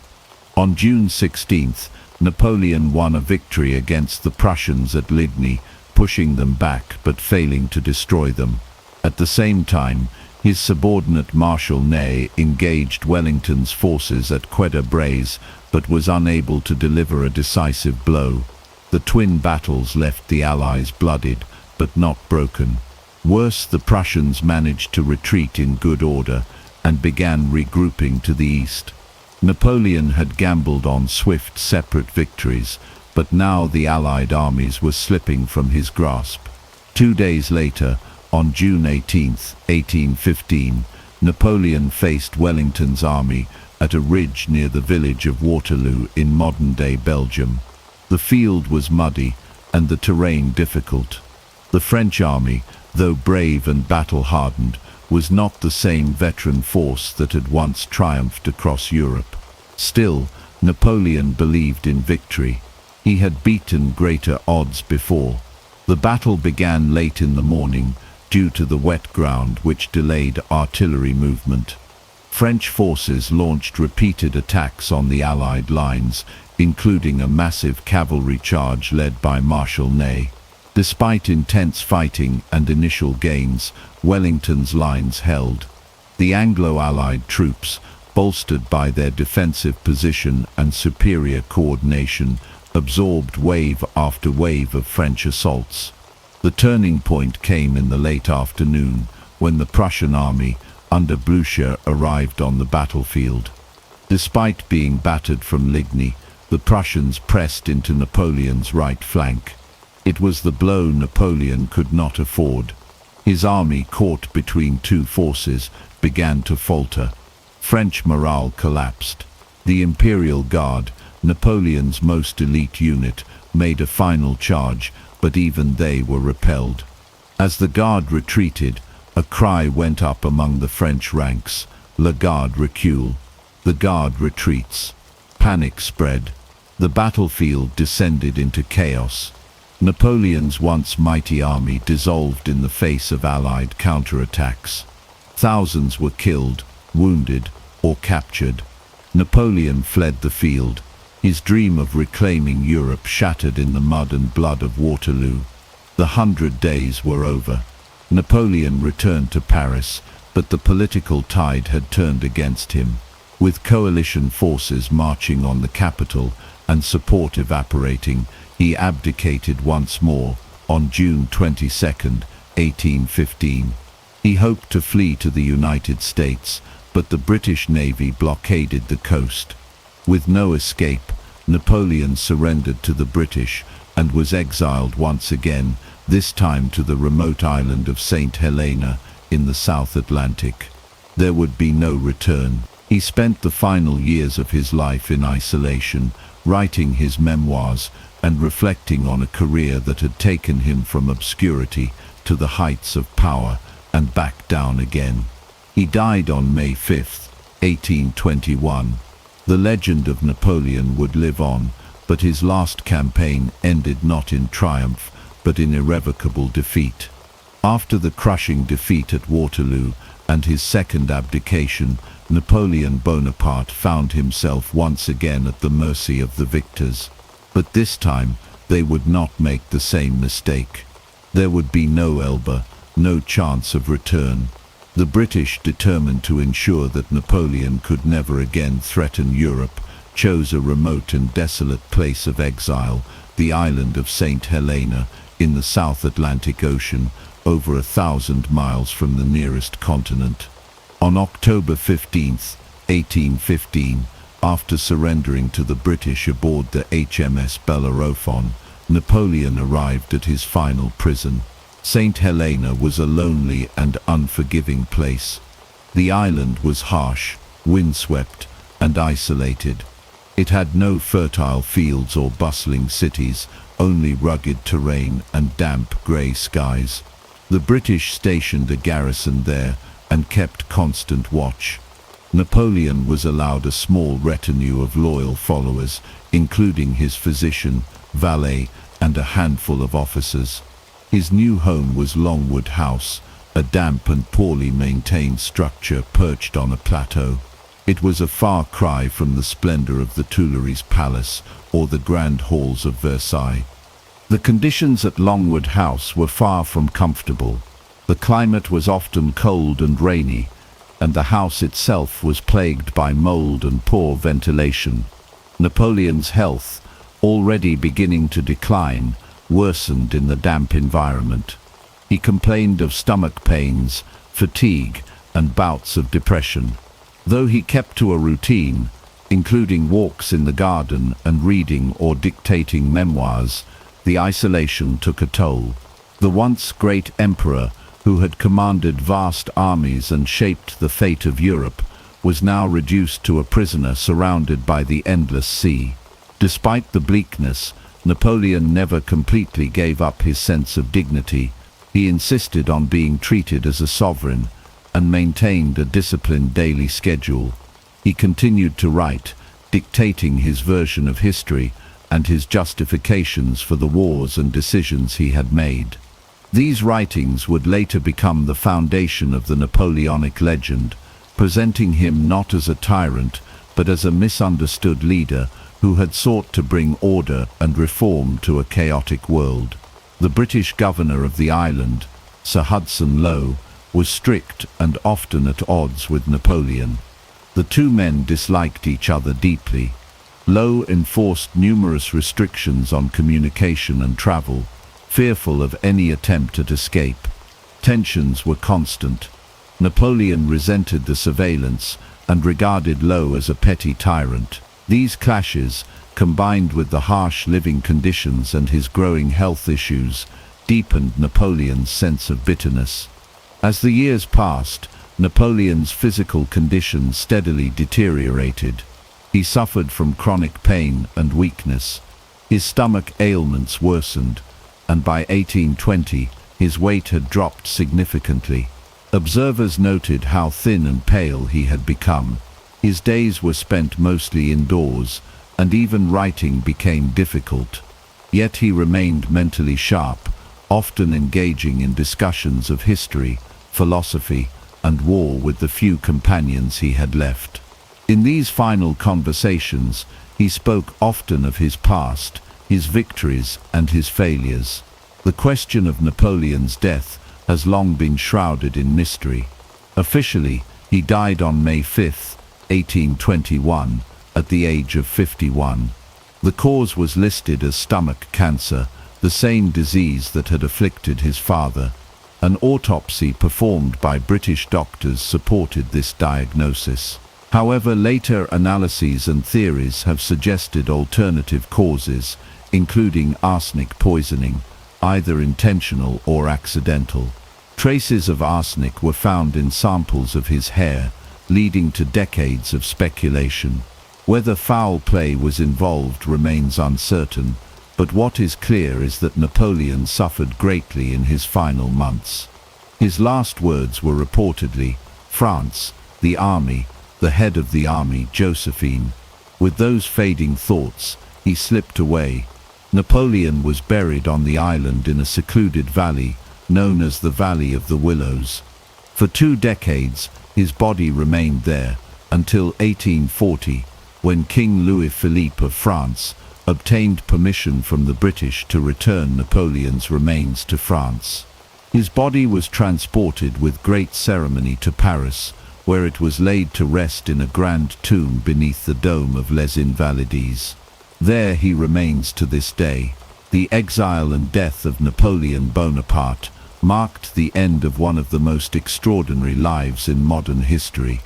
S1: On June 16th, Napoleon won a victory against the Prussians at Ligny, pushing them back but failing to destroy them. At the same time, his subordinate Marshal Ney engaged Wellington's forces at Quatre-Bras but was unable to deliver a decisive blow. The twin battles left the Allies blooded but not broken. Worse, the Prussians managed to retreat in good order and began regrouping to the east. Napoleon had gambled on swift, separate victories, but now the Allied armies were slipping from his grasp. 2 days later, on June 18, 1815, Napoleon faced Wellington's army at a ridge near the village of Waterloo in modern-day Belgium. The field was muddy and the terrain difficult. The French army, though brave and battle-hardened, was not the same veteran force that had once triumphed across Europe. Still, Napoleon believed in victory. He had beaten greater odds before. The battle began late in the morning due to the wet ground which delayed artillery movement. French forces launched repeated attacks on the Allied lines, including a massive cavalry charge led by Marshal Ney. Despite intense fighting and initial gains, Wellington's lines held. The Anglo-Allied troops, bolstered by their defensive position and superior coordination, absorbed wave after wave of French assaults. The turning point came in the late afternoon, when the Prussian army, under Blucher, arrived on the battlefield. Despite being battered from Ligny, the Prussians pressed into Napoleon's right flank. It was the blow Napoleon could not afford. His army, caught between two forces, began to falter. French morale collapsed. The Imperial Guard, Napoleon's most elite unit, made a final charge, but even they were repelled. As the Guard retreated, a cry went up among the French ranks: "La Garde recule." The Guard retreats. Panic spread. The battlefield descended into chaos. Napoleon's once mighty army dissolved in the face of Allied counterattacks. Thousands were killed, wounded, or captured. Napoleon fled the field, his dream of reclaiming Europe shattered in the mud and blood of Waterloo. The 100 days were over. Napoleon returned to Paris, but the political tide had turned against him. With coalition forces marching on the capital and support evaporating, he abdicated once more on June 22, 1815. He hoped to flee to the United States, but the British Navy blockaded the coast. With no escape, Napoleon surrendered to the British and was exiled once again, this time to the remote island of St. Helena in the South Atlantic. There would be no return. He spent the final years of his life in isolation, writing his memoirs and reflecting on a career that had taken him from obscurity to the heights of power and back down again. He died on May 5, 1821. The legend of Napoleon would live on, but his last campaign ended not in triumph, but in irrevocable defeat. After the crushing defeat at Waterloo and his second abdication, Napoleon Bonaparte found himself once again at the mercy of the victors. But this time, they would not make the same mistake. There would be no Elba, no chance of return. The British, determined to ensure that Napoleon could never again threaten Europe, chose a remote and desolate place of exile, the island of St. Helena, in the South Atlantic Ocean, over 1,000 miles from the nearest continent. On October 15, 1815, after surrendering to the British aboard the HMS Bellerophon, Napoleon arrived at his final prison. St. Helena was a lonely and unforgiving place. The island was harsh, windswept, and isolated. It had no fertile fields or bustling cities, only rugged terrain and damp grey skies. The British stationed a garrison there and kept constant watch. Napoleon was allowed a small retinue of loyal followers, including his physician, valet, and a handful of officers. His new home was Longwood House, a damp and poorly maintained structure perched on a plateau. It was a far cry from the splendor of the Tuileries Palace or the grand halls of Versailles. The conditions at Longwood House were far from comfortable. The climate was often cold and rainy, and the house itself was plagued by mold and poor ventilation. Napoleon's health, already beginning to decline, worsened in the damp environment. He complained of stomach pains, fatigue, and bouts of depression. Though he kept to a routine, including walks in the garden and reading or dictating memoirs, the isolation took a toll. The once great emperor, who had commanded vast armies and shaped the fate of Europe, was now reduced to a prisoner surrounded by the endless sea. Despite the bleakness, Napoleon never completely gave up his sense of dignity. He insisted on being treated as a sovereign and maintained a disciplined daily schedule. He continued to write, dictating his version of history and his justifications for the wars and decisions he had made. These writings would later become the foundation of the Napoleonic legend, presenting him not as a tyrant, but as a misunderstood leader who had sought to bring order and reform to a chaotic world. The British governor of the island, Sir Hudson Lowe, was strict and often at odds with Napoleon. The two men disliked each other deeply. Lowe enforced numerous restrictions on communication and travel, fearful of any attempt at escape. Tensions were constant. Napoleon resented the surveillance and regarded Lowe as a petty tyrant. These clashes, combined with the harsh living conditions and his growing health issues, deepened Napoleon's sense of bitterness. As the years passed, Napoleon's physical condition steadily deteriorated. He suffered from chronic pain and weakness. His stomach ailments worsened, and by 1820, his weight had dropped significantly. Observers noted how thin and pale he had become. His days were spent mostly indoors, and even writing became difficult. Yet he remained mentally sharp, often engaging in discussions of history, philosophy, and war with the few companions he had left. In these final conversations, he spoke often of his past, his victories, and his failures. The question of Napoleon's death has long been shrouded in mystery. Officially, he died on May 5, 1821, at the age of 51. The cause was listed as stomach cancer, the same disease that had afflicted his father. An autopsy performed by British doctors supported this diagnosis. However, later analyses and theories have suggested alternative causes, including arsenic poisoning, either intentional or accidental. Traces of arsenic were found in samples of his hair, leading to decades of speculation. Whether foul play was involved remains uncertain, but what is clear is that Napoleon suffered greatly in his final months. His last words were reportedly, "France, the army, the head of the army, Josephine." With those fading thoughts, he slipped away. Napoleon was buried on the island in a secluded valley, known as the Valley of the Willows. For 2 decades, his body remained there, until 1840, when King Louis-Philippe of France obtained permission from the British to return Napoleon's remains to France. His body was transported with great ceremony to Paris, where it was laid to rest in a grand tomb beneath the dome of Les Invalides. There he remains to this day. The exile and death of Napoleon Bonaparte marked the end of one of the most extraordinary lives in modern history.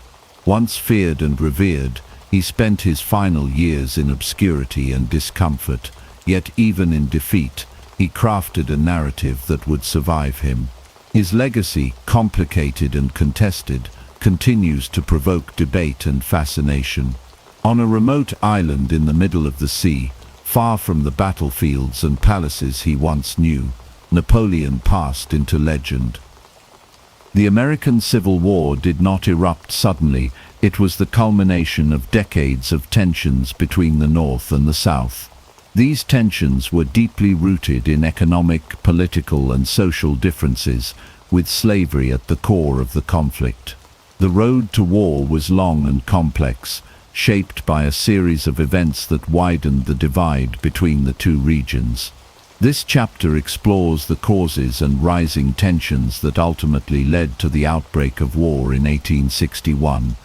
S1: Once feared and revered, he spent his final years in obscurity and discomfort, yet even in defeat, he crafted a narrative that would survive him. His legacy, complicated and contested, continues to provoke debate and fascination. On a remote island in the middle of the sea, far from the battlefields and palaces he once knew, Napoleon passed into legend. The American Civil War did not erupt suddenly. It was the culmination of decades of tensions between the North and the South. These tensions were deeply rooted in economic, political, and social differences, with slavery at the core of the conflict. The road to war was long and complex, shaped by a series of events that widened the divide between the two regions. This chapter explores the causes and rising tensions that ultimately led to the outbreak of war in 1861.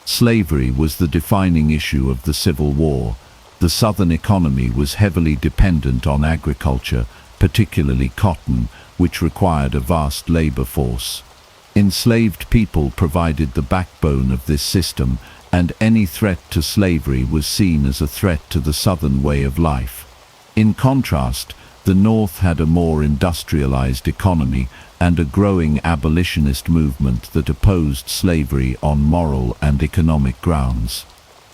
S1: Slavery was the defining issue of the Civil War. The Southern economy was heavily dependent on agriculture, particularly cotton, which required a vast labor force. Enslaved people provided the backbone of this system, and any threat to slavery was seen as a threat to the Southern way of life. In contrast, the North had a more industrialized economy and a growing abolitionist movement that opposed slavery on moral and economic grounds.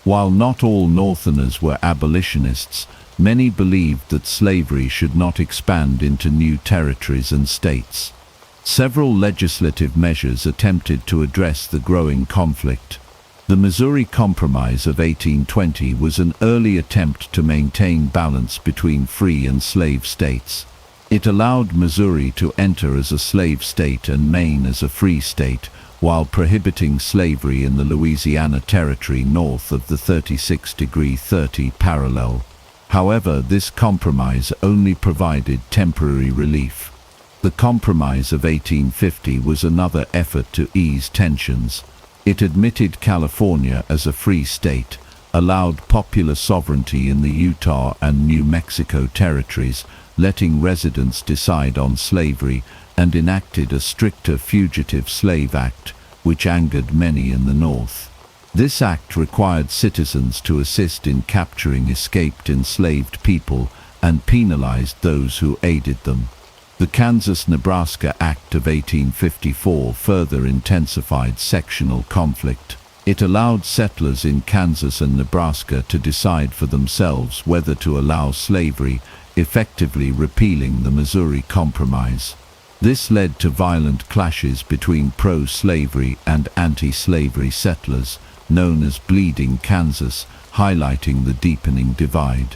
S1: While not all Northerners were abolitionists, many believed that slavery should not expand into new territories and states. Several legislative measures attempted to address the growing conflict. The Missouri Compromise of 1820 was an early attempt to maintain balance between free and slave states. It allowed Missouri to enter as a slave state and Maine as a free state, while prohibiting slavery in the Louisiana Territory north of the 36° 30 parallel. However, this compromise only provided temporary relief. The Compromise of 1850 was another effort to ease tensions. It admitted California as a free state, allowed popular sovereignty in the Utah and New Mexico territories, letting residents decide on slavery, and enacted a stricter Fugitive Slave Act, which angered many in the North. This act required citizens to assist in capturing escaped enslaved people and penalized those who aided them. The Kansas-Nebraska Act of 1854 further intensified sectional conflict. It allowed settlers in Kansas and Nebraska to decide for themselves whether to allow slavery, effectively repealing the Missouri Compromise. This led to violent clashes between pro-slavery and anti-slavery settlers, known as Bleeding Kansas, highlighting the deepening divide.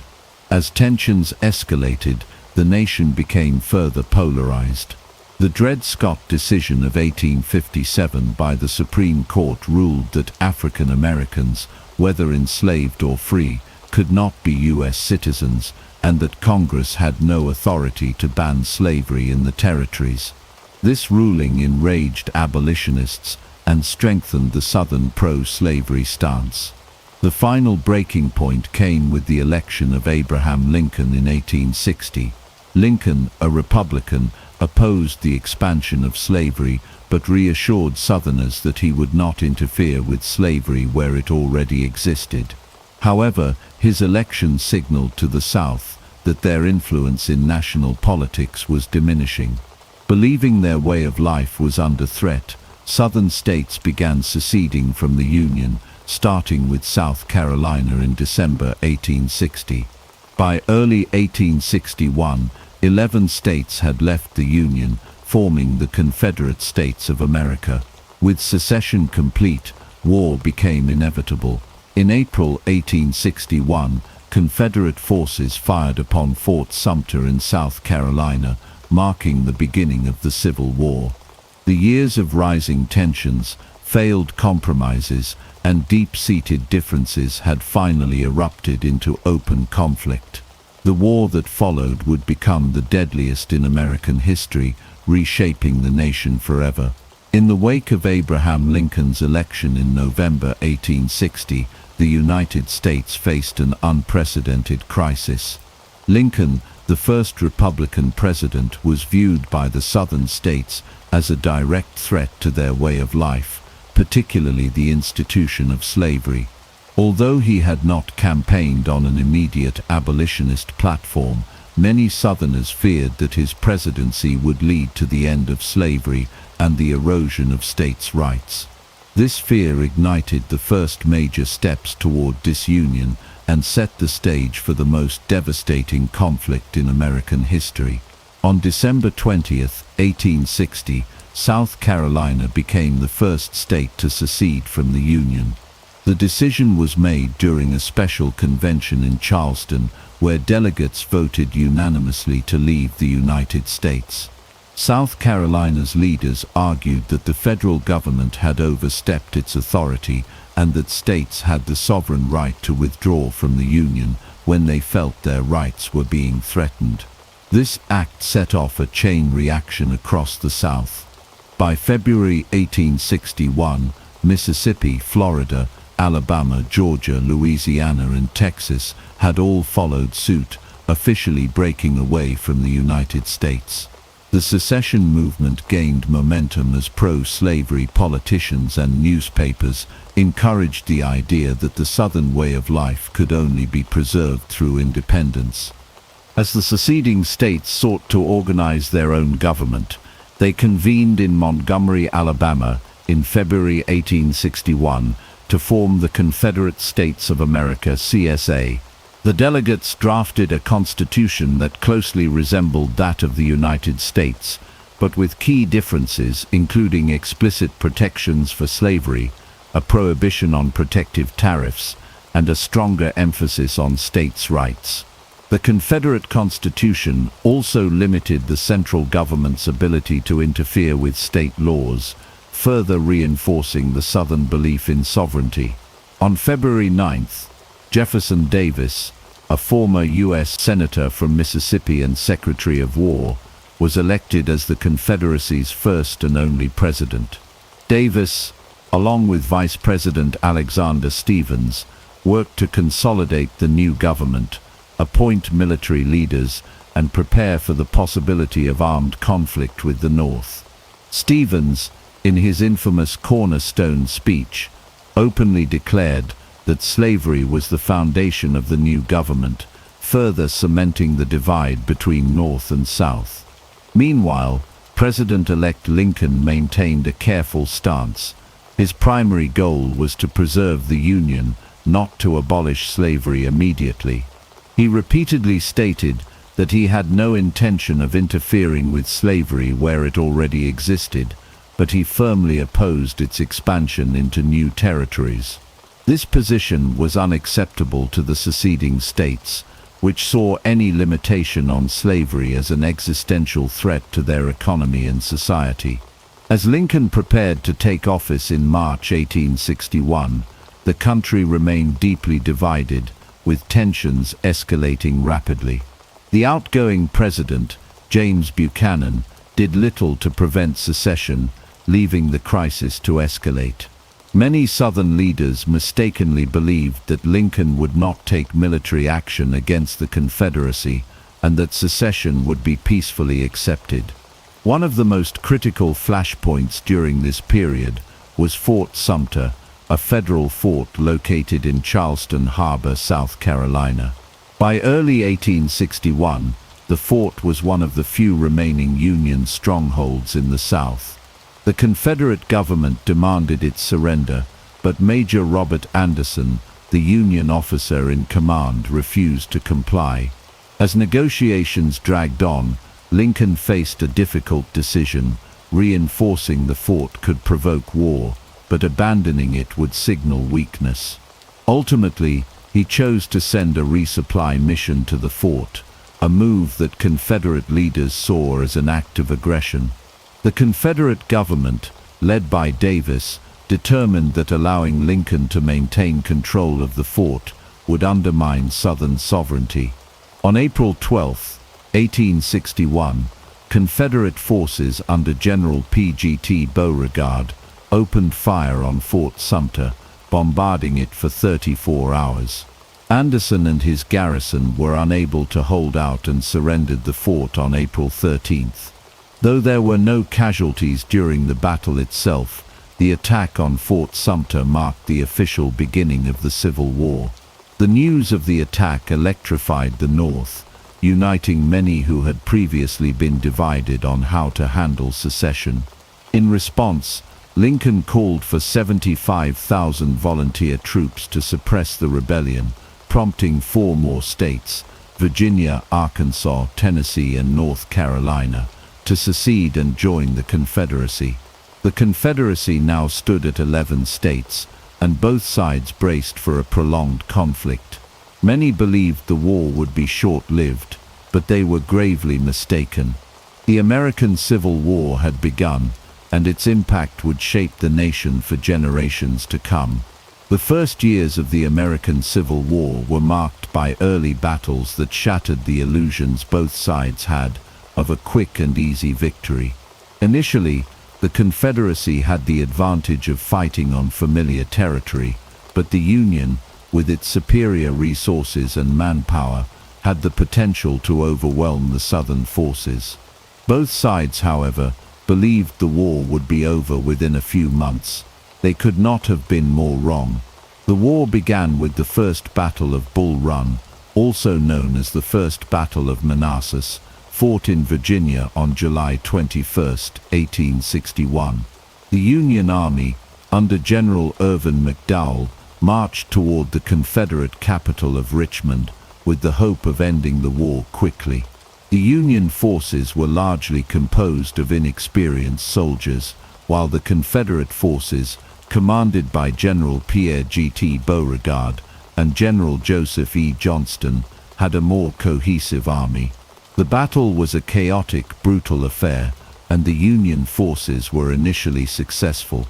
S1: As tensions escalated, the nation became further polarized. The Dred Scott decision of 1857 by the Supreme Court ruled that African Americans, whether enslaved or free, could not be U.S. citizens, and that Congress had no authority to ban slavery in the territories. This ruling enraged abolitionists and strengthened the Southern pro-slavery stance. The final breaking point came with the election of Abraham Lincoln in 1860. Lincoln, a Republican, opposed the expansion of slavery, but reassured Southerners that he would not interfere with slavery where it already existed. However, his election signaled to the South that their influence in national politics was diminishing. Believing their way of life was under threat, Southern states began seceding from the Union, starting with South Carolina in December 1860. By early 1861, 11 states had left the Union, forming the Confederate States of America. With secession complete, war became inevitable. In April 1861, Confederate forces fired upon Fort Sumter in South Carolina, marking the beginning of the Civil War. The years of rising tensions, failed compromises, and deep-seated differences had finally erupted into open conflict. The war that followed would become the deadliest in American history, reshaping the nation forever. In the wake of Abraham Lincoln's election in November 1860, the United States faced an unprecedented crisis. Lincoln, the first Republican president, was viewed by the Southern states as a direct threat to their way of life, particularly the institution of slavery. Although he had not campaigned on an immediate abolitionist platform, many Southerners feared that his presidency would lead to the end of slavery and the erosion of states' rights. This fear ignited the first major steps toward disunion and set the stage for the most devastating conflict in American history. On December 20, 1860, South Carolina became the first state to secede from the Union. The decision was made during a special convention in Charleston, where delegates voted unanimously to leave the United States. South Carolina's leaders argued that the federal government had overstepped its authority and that states had the sovereign right to withdraw from the Union when they felt their rights were being threatened. This act set off a chain reaction across the South. By February 1861, Mississippi, Florida, Alabama, Georgia, Louisiana, and Texas had all followed suit, officially breaking away from the United States. The secession movement gained momentum as pro-slavery politicians and newspapers encouraged the idea that the Southern way of life could only be preserved through independence. As the seceding states sought to organize their own government, they convened in Montgomery, Alabama, in February 1861 to form the Confederate States of America (CSA). The delegates drafted a constitution that closely resembled that of the United States, but with key differences including explicit protections for slavery, a prohibition on protective tariffs, and a stronger emphasis on states' rights. The Confederate Constitution also limited the central government's ability to interfere with state laws, further reinforcing the Southern belief in sovereignty. On February 9th, Jefferson Davis, a former U.S. Senator from Mississippi and Secretary of War, was elected as the Confederacy's first and only president. Davis, along with Vice President Alexander Stephens, worked to consolidate the new government, appoint military leaders, and prepare for the possibility of armed conflict with the North. Stephens, in his infamous Cornerstone speech, openly declared that slavery was the foundation of the new government, further cementing the divide between North and South. Meanwhile, President-elect Lincoln maintained a careful stance. His primary goal was to preserve the Union, not to abolish slavery immediately. He repeatedly stated that he had no intention of interfering with slavery where it already existed, but he firmly opposed its expansion into new territories. This position was unacceptable to the seceding states, which saw any limitation on slavery as an existential threat to their economy and society. As Lincoln prepared to take office in March 1861, the country remained deeply divided, with tensions escalating rapidly. The outgoing president, James Buchanan, did little to prevent secession, leaving the crisis to escalate. Many Southern leaders mistakenly believed that Lincoln would not take military action against the Confederacy and that secession would be peacefully accepted. One of the most critical flashpoints during this period was Fort Sumter, a federal fort located in Charleston Harbor, South Carolina. By early 1861, the fort was one of the few remaining Union strongholds in the South. The Confederate government demanded its surrender, but Major Robert Anderson, the Union officer in command, refused to comply. As negotiations dragged on, Lincoln faced a difficult decision. Reinforcing the fort could provoke war, but abandoning it would signal weakness. Ultimately, he chose to send a resupply mission to the fort, a move that Confederate leaders saw as an act of aggression. The Confederate government, led by Davis, determined that allowing Lincoln to maintain control of the fort would undermine Southern sovereignty. On April 12, 1861, Confederate forces under General P.G.T. Beauregard opened fire on Fort Sumter, bombarding it for 34 hours. Anderson and his garrison were unable to hold out and surrendered the fort on April 13th. Though there were no casualties during the battle itself, the attack on Fort Sumter marked the official beginning of the Civil War. The news of the attack electrified the North, uniting many who had previously been divided on how to handle secession. In response, Lincoln called for 75,000 volunteer troops to suppress the rebellion, prompting 4 more states, Virginia, Arkansas, Tennessee, and North Carolina, to secede and join the Confederacy. The Confederacy now stood at 11 states, and both sides braced for a prolonged conflict. Many believed the war would be short-lived, but they were gravely mistaken. The American Civil War had begun, and its impact would shape the nation for generations to come. The first years of the American Civil War were marked by early battles that shattered the illusions both sides had of a quick and easy victory. Initially, the Confederacy had the advantage of fighting on familiar territory, but the Union, with its superior resources and manpower, had the potential to overwhelm the Southern forces. Both sides, however, believed the war would be over within a few months. They could not have been more wrong. The war began with the First Battle of Bull Run, also known as the First Battle of Manassas, fought in Virginia on July 21, 1861. The Union Army, under General Irvin McDowell, marched toward the Confederate capital of Richmond with the hope of ending the war quickly. The Union forces were largely composed of inexperienced soldiers, while the Confederate forces, commanded by General Pierre G.T. Beauregard and General Joseph E. Johnston, had a more cohesive army. The battle was a chaotic, brutal affair, and the Union forces were initially successful.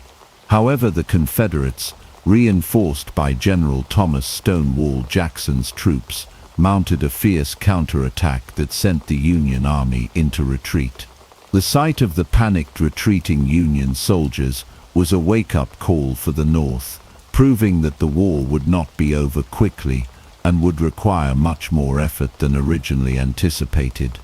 S1: However, the Confederates, reinforced by General Thomas Stonewall Jackson's troops, mounted a fierce counterattack that sent the Union Army into retreat. The sight of the panicked retreating Union soldiers was a wake-up call for the North, proving that the war would not be over quickly and would require much more effort than originally anticipated.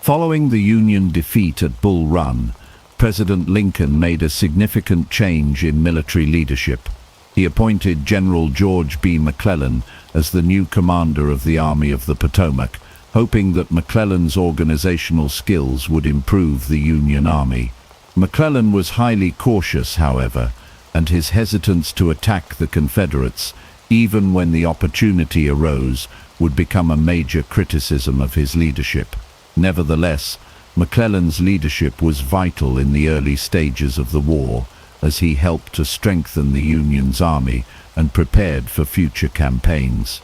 S1: Following the Union defeat at Bull Run, President Lincoln made a significant change in military leadership. He appointed General George B. McClellan as the new commander of the Army of the Potomac, hoping that McClellan's organizational skills would improve the Union Army. McClellan was highly cautious, however, and his hesitance to attack the Confederates, even when the opportunity arose, would become a major criticism of his leadership. Nevertheless, McClellan's leadership was vital in the early stages of the war, as he helped to strengthen the Union's army and prepared for future campaigns.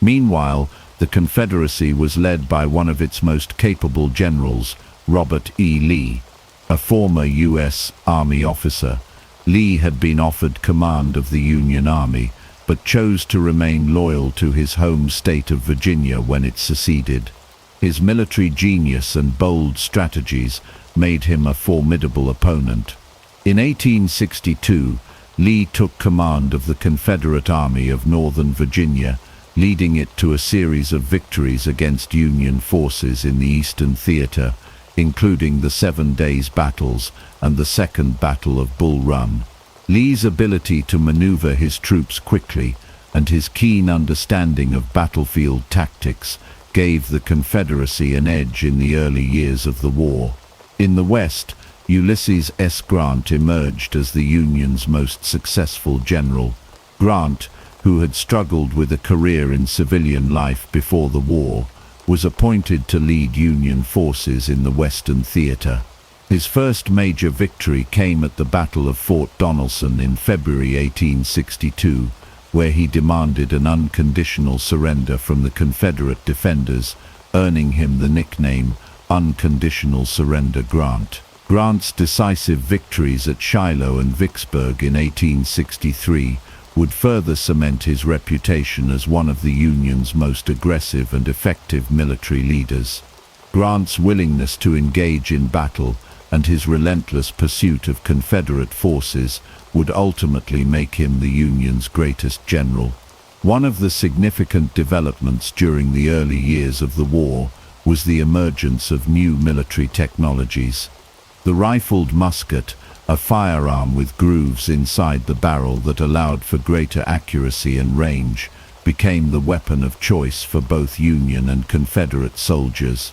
S1: Meanwhile, the Confederacy was led by one of its most capable generals, Robert E. Lee, a former U.S. Army officer. Lee had been offered command of the Union Army, but chose to remain loyal to his home state of Virginia when it seceded. His military genius and bold strategies made him a formidable opponent. In 1862, Lee took command of the Confederate Army of Northern Virginia, leading it to a series of victories against Union forces in the Eastern Theater, including the 7 Days Battles and the Second Battle of Bull Run. Lee's ability to maneuver his troops quickly and his keen understanding of battlefield tactics gave the Confederacy an edge in the early years of the war. In the West, Ulysses S. Grant emerged as the Union's most successful general. Grant, who had struggled with a career in civilian life before the war, was appointed to lead Union forces in the Western Theater. His first major victory came at the Battle of Fort Donelson in February 1862, where he demanded an unconditional surrender from the Confederate defenders, earning him the nickname Unconditional Surrender Grant. Grant's decisive victories at Shiloh and Vicksburg in 1863 would further cement his reputation as one of the Union's most aggressive and effective military leaders. Grant's willingness to engage in battle and his relentless pursuit of Confederate forces would ultimately make him the Union's greatest general. One of the significant developments during the early years of the war was the emergence of new military technologies. The rifled musket, a firearm with grooves inside the barrel that allowed for greater accuracy and range, became the weapon of choice for both Union and Confederate soldiers.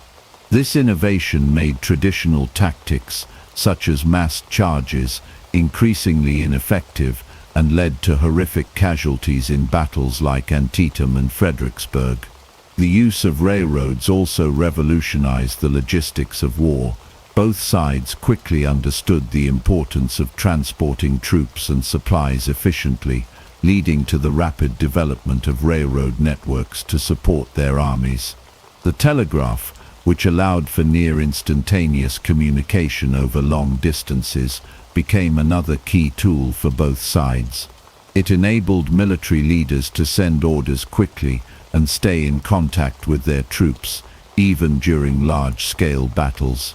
S1: This innovation made traditional tactics, such as massed charges, increasingly ineffective and led to horrific casualties in battles like Antietam and Fredericksburg. The use of railroads also revolutionized the logistics of war. Both sides quickly understood the importance of transporting troops and supplies efficiently, leading to the rapid development of railroad networks to support their armies. The telegraph, which allowed for near instantaneous communication over long distances, became another key tool for both sides. It enabled military leaders to send orders quickly and stay in contact with their troops, even during large-scale battles.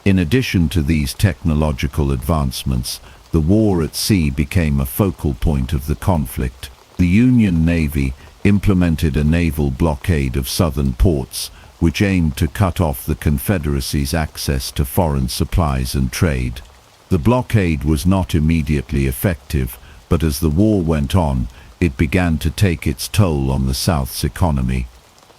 S1: In addition to these technological advancements, the war at sea became a focal point of the conflict. The Union Navy implemented a naval blockade of southern ports, which aimed to cut off the Confederacy's access to foreign supplies and trade. The blockade was not immediately effective, but as the war went on, it began to take its toll on the South's economy.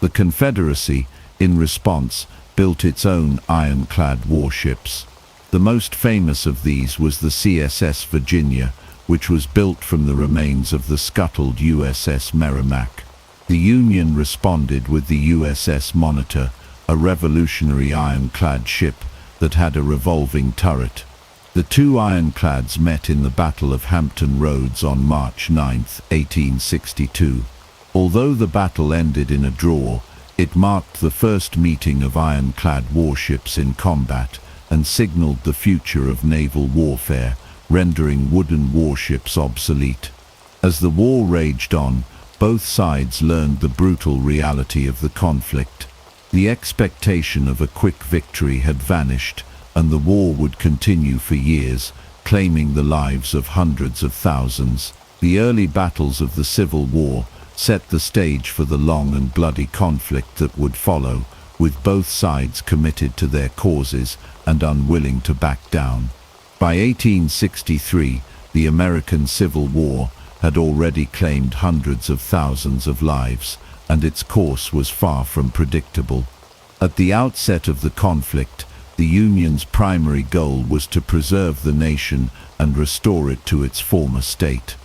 S1: The Confederacy, in response, built its own ironclad warships. The most famous of these was the CSS Virginia, which was built from the remains of the scuttled USS Merrimack. The Union responded with the USS Monitor, a revolutionary ironclad ship that had a revolving turret. The two ironclads met in the Battle of Hampton Roads on March 9, 1862. Although the battle ended in a draw, it marked the first meeting of ironclad warships in combat and signaled the future of naval warfare, rendering wooden warships obsolete. As the war raged on, both sides learned the brutal reality of the conflict. The expectation of a quick victory had vanished, and the war would continue for years, claiming the lives of hundreds of thousands. The early battles of the Civil War set the stage for the long and bloody conflict that would follow, with both sides committed to their causes and unwilling to back down. By 1863, the American Civil War had already claimed hundreds of thousands of lives, and its course was far from predictable. At the outset of the conflict, the Union's primary goal was to preserve the nation and restore it to its former state.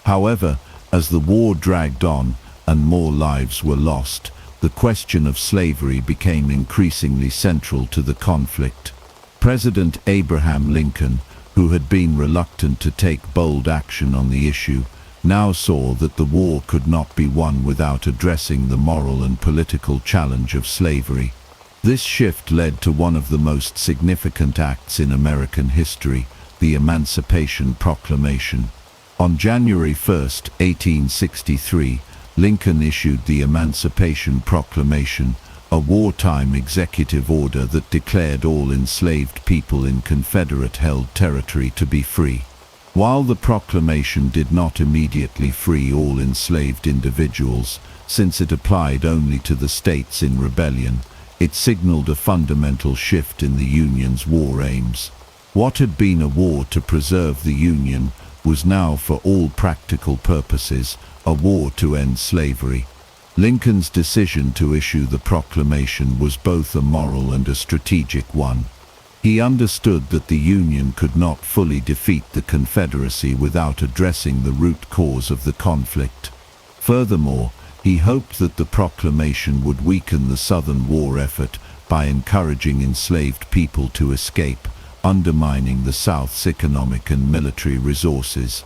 S1: However, as the war dragged on and more lives were lost, the question of slavery became increasingly central to the conflict. President Abraham Lincoln, who had been reluctant to take bold action on the issue, now saw that the war could not be won without addressing the moral and political challenge of slavery. This shift led to one of the most significant acts in American history, the Emancipation Proclamation. On January 1, 1863, Lincoln issued the Emancipation Proclamation, a wartime executive order that declared all enslaved people in Confederate-held territory to be free. While the proclamation did not immediately free all enslaved individuals, since it applied only to the states in rebellion, it signaled a fundamental shift in the Union's war aims. What had been a war to preserve the Union was now, for all practical purposes, a war to end slavery. Lincoln's decision to issue the proclamation was both a moral and a strategic one. He understood that the Union could not fully defeat the Confederacy without addressing the root cause of the conflict. Furthermore, he hoped that the proclamation would weaken the Southern war effort by encouraging enslaved people to escape, undermining the South's economic and military resources.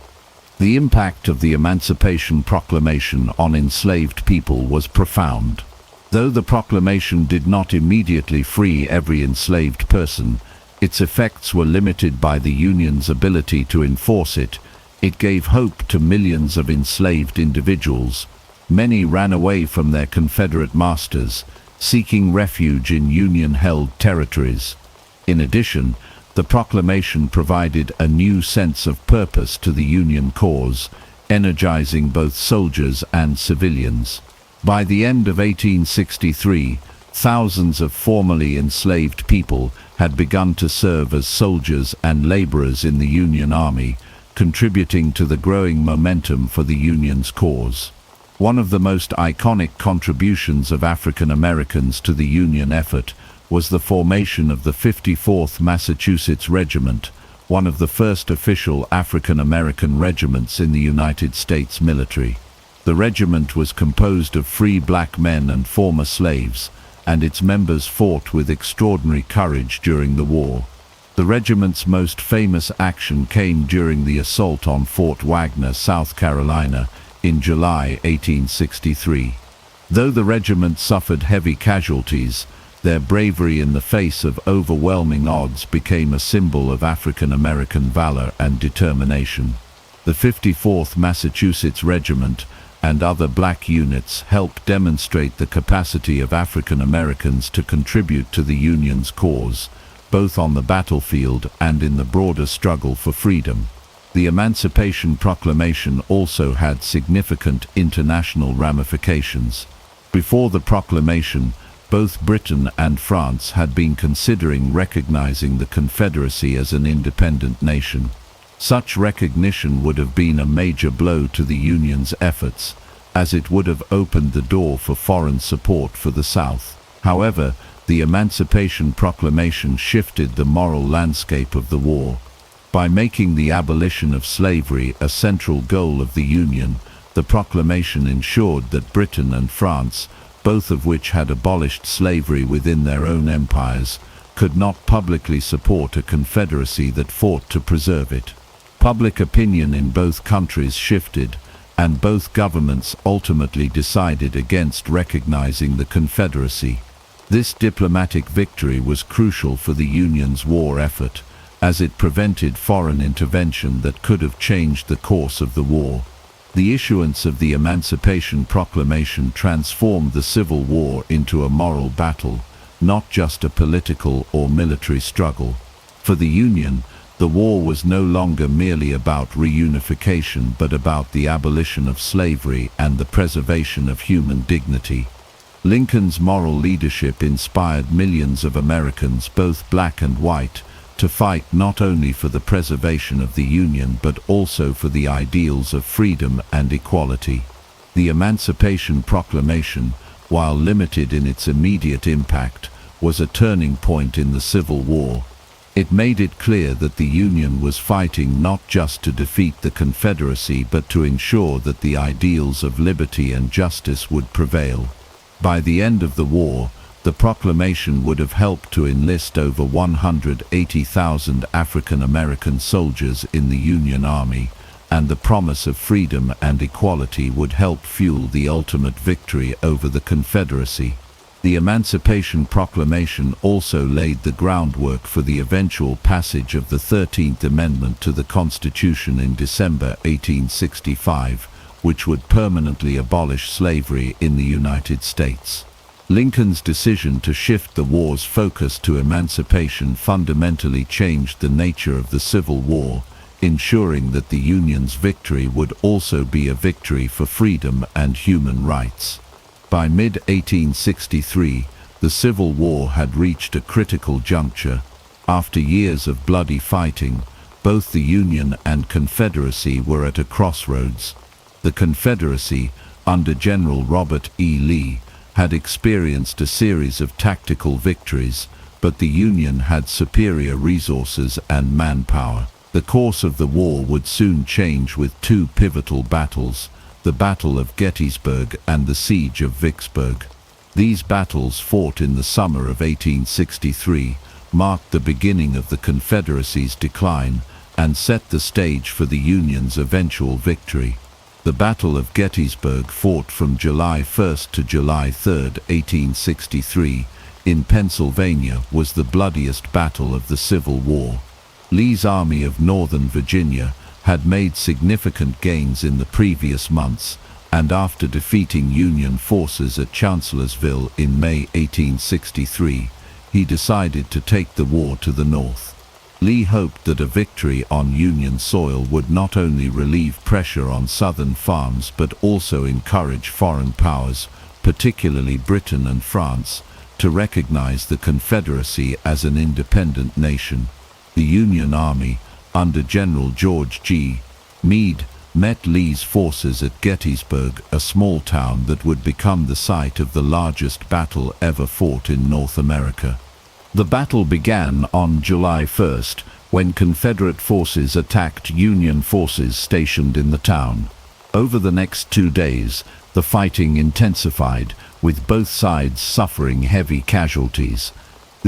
S1: The impact of the Emancipation Proclamation on enslaved people was profound. Though the proclamation did not immediately free every enslaved person, its effects were limited by the Union's ability to enforce it. It gave hope to millions of enslaved individuals. Many ran away from their Confederate masters, seeking refuge in Union-held territories. In addition, the proclamation provided a new sense of purpose to the Union cause, energizing both soldiers and civilians. By the end of 1863, thousands of formerly enslaved people had begun to serve as soldiers and laborers in the Union Army, contributing to the growing momentum for the Union's cause. One of the most iconic contributions of African Americans to the Union effort was the formation of the 54th Massachusetts Regiment, one of the first official African American regiments in the United States military. The regiment was composed of free black men and former slaves, and its members fought with extraordinary courage during the war. The regiment's most famous action came during the assault on Fort Wagner, South Carolina, in July 1863. Though the regiment suffered heavy casualties, their bravery in the face of overwhelming odds became a symbol of African American valor and determination. The 54th Massachusetts Regiment and other black units helped demonstrate the capacity of African Americans to contribute to the Union's cause, both on the battlefield and in the broader struggle for freedom. The Emancipation Proclamation also had significant international ramifications. Before the proclamation, both Britain and France had been considering recognizing the Confederacy as an independent nation. Such recognition would have been a major blow to the Union's efforts, as it would have opened the door for foreign support for the South. However, the Emancipation Proclamation shifted the moral landscape of the war. By making the abolition of slavery a central goal of the Union, the proclamation ensured that Britain and France, both of which had abolished slavery within their own empires, could not publicly support a confederacy that fought to preserve it. Public opinion in both countries shifted, and both governments ultimately decided against recognizing the Confederacy. This diplomatic victory was crucial for the Union's war effort, as it prevented foreign intervention that could have changed the course of the war. The issuance of the Emancipation Proclamation transformed the Civil War into a moral battle, not just a political or military struggle. For the Union, the war was no longer merely about reunification but about the abolition of slavery and the preservation of human dignity. Lincoln's moral leadership inspired millions of Americans, both black and white, to fight not only for the preservation of the Union but also for the ideals of freedom and equality. The Emancipation Proclamation, while limited in its immediate impact, was a turning point in the Civil War. It made it clear that the Union was fighting not just to defeat the Confederacy but to ensure that the ideals of liberty and justice would prevail. By the end of the war, the proclamation would have helped to enlist over 180,000 African American soldiers in the Union Army, and the promise of freedom and equality would help fuel the ultimate victory over the Confederacy. The Emancipation Proclamation also laid the groundwork for the eventual passage of the 13th Amendment to the Constitution in December 1865, which would permanently abolish slavery in the United States. Lincoln's decision to shift the war's focus to emancipation fundamentally changed the nature of the Civil War, ensuring that the Union's victory would also be a victory for freedom and human rights. By mid-1863, the Civil War had reached a critical juncture. After years of bloody fighting, both the Union and Confederacy were at a crossroads. The Confederacy, under General Robert E. Lee, had experienced a series of tactical victories, but the Union had superior resources and manpower. The course of the war would soon change with two pivotal battles, the Battle of Gettysburg and the Siege of Vicksburg. These battles, fought in the summer of 1863, marked the beginning of the Confederacy's decline and set the stage for the Union's eventual victory. The Battle of Gettysburg, fought from July 1 to July 3, 1863, in Pennsylvania, was the bloodiest battle of the Civil War. Lee's Army of Northern Virginia had made significant gains in the previous months, and after defeating Union forces at Chancellorsville in May 1863, he decided to take the war to the north. Lee hoped that a victory on Union soil would not only relieve pressure on Southern farms but also encourage foreign powers, particularly Britain and France, to recognize the Confederacy as an independent nation. The Union Army, under General George G. Meade, met Lee's forces at Gettysburg, a small town that would become the site of the largest battle ever fought in North America. The battle began on July 1st, when Confederate forces attacked Union forces stationed in the town. Over the next 2 days, the fighting intensified, with both sides suffering heavy casualties.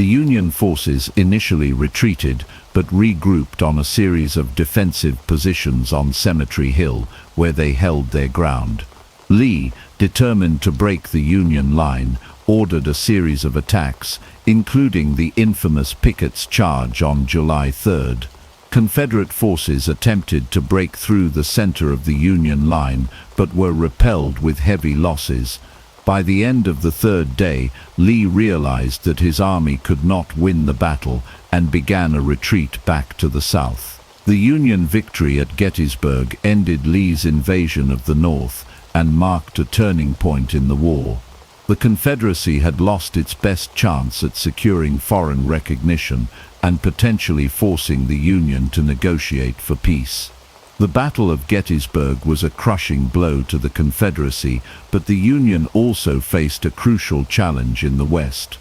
S1: The Union forces initially retreated, but regrouped on a series of defensive positions on Cemetery Hill, where they held their ground. Lee, determined to break the Union line, ordered a series of attacks, including the infamous Pickett's Charge on July 3rd. Confederate forces attempted to break through the center of the Union line, but were repelled with heavy losses. By the end of the third day, Lee realized that his army could not win the battle and began a retreat back to the south. The Union victory at Gettysburg ended Lee's invasion of the North and marked a turning point in the war. The Confederacy had lost its best chance at securing foreign recognition and potentially forcing the Union to negotiate for peace. The Battle of Gettysburg was a crushing blow to the Confederacy, but the Union also faced a crucial challenge in the West.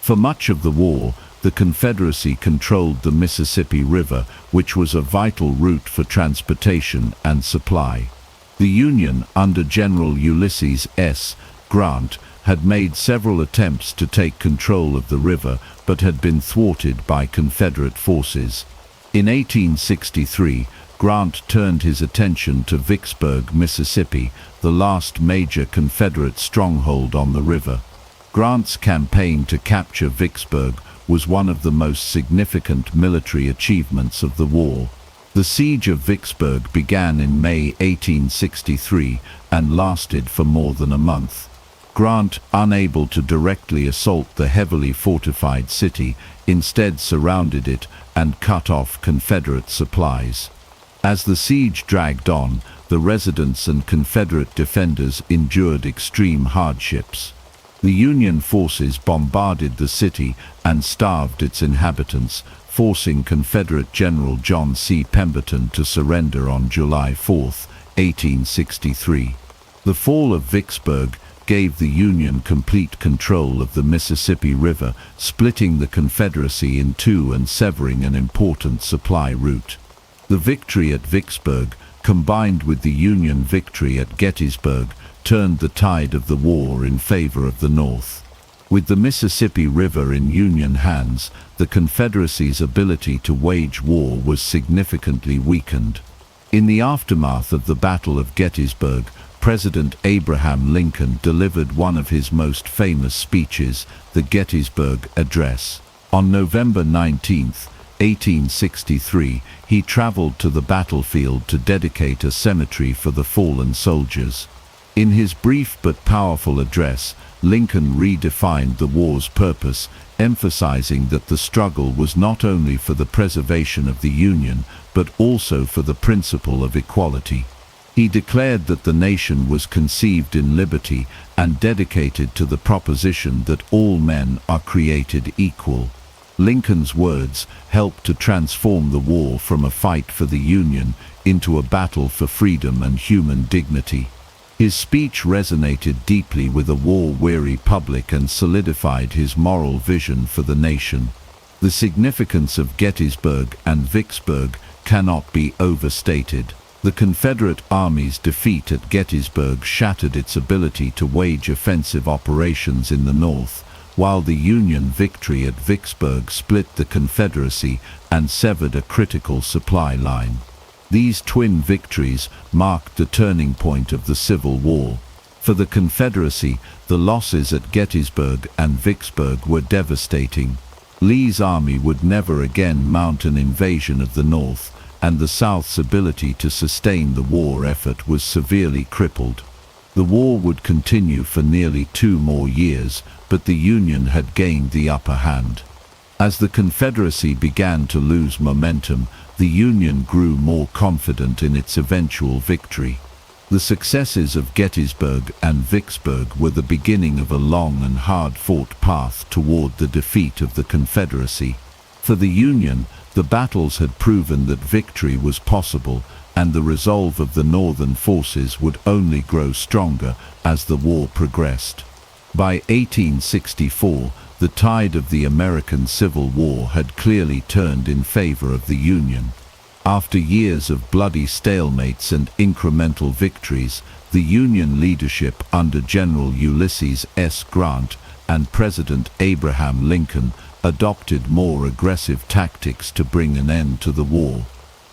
S1: For much of the war, the Confederacy controlled the Mississippi River, which was a vital route for transportation and supply. The Union, under General Ulysses S. Grant, had made several attempts to take control of the river, but had been thwarted by Confederate forces. In 1863, Grant turned his attention to Vicksburg, Mississippi, the last major Confederate stronghold on the river. Grant's campaign to capture Vicksburg was one of the most significant military achievements of the war. The siege of Vicksburg began in May 1863 and lasted for more than a month. Grant, unable to directly assault the heavily fortified city, instead surrounded it and cut off Confederate supplies. As the siege dragged on, the residents and Confederate defenders endured extreme hardships. The Union forces bombarded the city and starved its inhabitants, forcing Confederate General John C. Pemberton to surrender on July 4, 1863. The fall of Vicksburg gave the Union complete control of the Mississippi River, splitting the Confederacy in two and severing an important supply route. The victory at Vicksburg, combined with the Union victory at Gettysburg, turned the tide of the war in favor of the North. With the Mississippi River in Union hands, the Confederacy's ability to wage war was significantly weakened. In the aftermath of the Battle of Gettysburg, President Abraham Lincoln delivered one of his most famous speeches, the Gettysburg Address. On November 19, 1863, he traveled to the battlefield to dedicate a cemetery for the fallen soldiers. In his brief but powerful address, Lincoln redefined the war's purpose, emphasizing that the struggle was not only for the preservation of the Union, but also for the principle of equality. He declared that the nation was conceived in liberty and dedicated to the proposition that all men are created equal. Lincoln's words helped to transform the war from a fight for the Union into a battle for freedom and human dignity. His speech resonated deeply with a war-weary public and solidified his moral vision for the nation. The significance of Gettysburg and Vicksburg cannot be overstated. The Confederate Army's defeat at Gettysburg shattered its ability to wage offensive operations in the North, while the Union victory at Vicksburg split the Confederacy and severed a critical supply line. These twin victories marked the turning point of the Civil War. For the Confederacy, the losses at Gettysburg and Vicksburg were devastating. Lee's army would never again mount an invasion of the North, and the South's ability to sustain the war effort was severely crippled. The war would continue for nearly 2 more years, but the Union had gained the upper hand. As the Confederacy began to lose momentum, the Union grew more confident in its eventual victory. The successes of Gettysburg and Vicksburg were the beginning of a long and hard-fought path toward the defeat of the Confederacy. For the Union, the battles had proven that victory was possible, and the resolve of the Northern forces would only grow stronger as the war progressed. By 1864, the tide of the American Civil War had clearly turned in favor of the Union. After years of bloody stalemates and incremental victories, the Union leadership under General Ulysses S. Grant and President Abraham Lincoln adopted more aggressive tactics to bring an end to the war.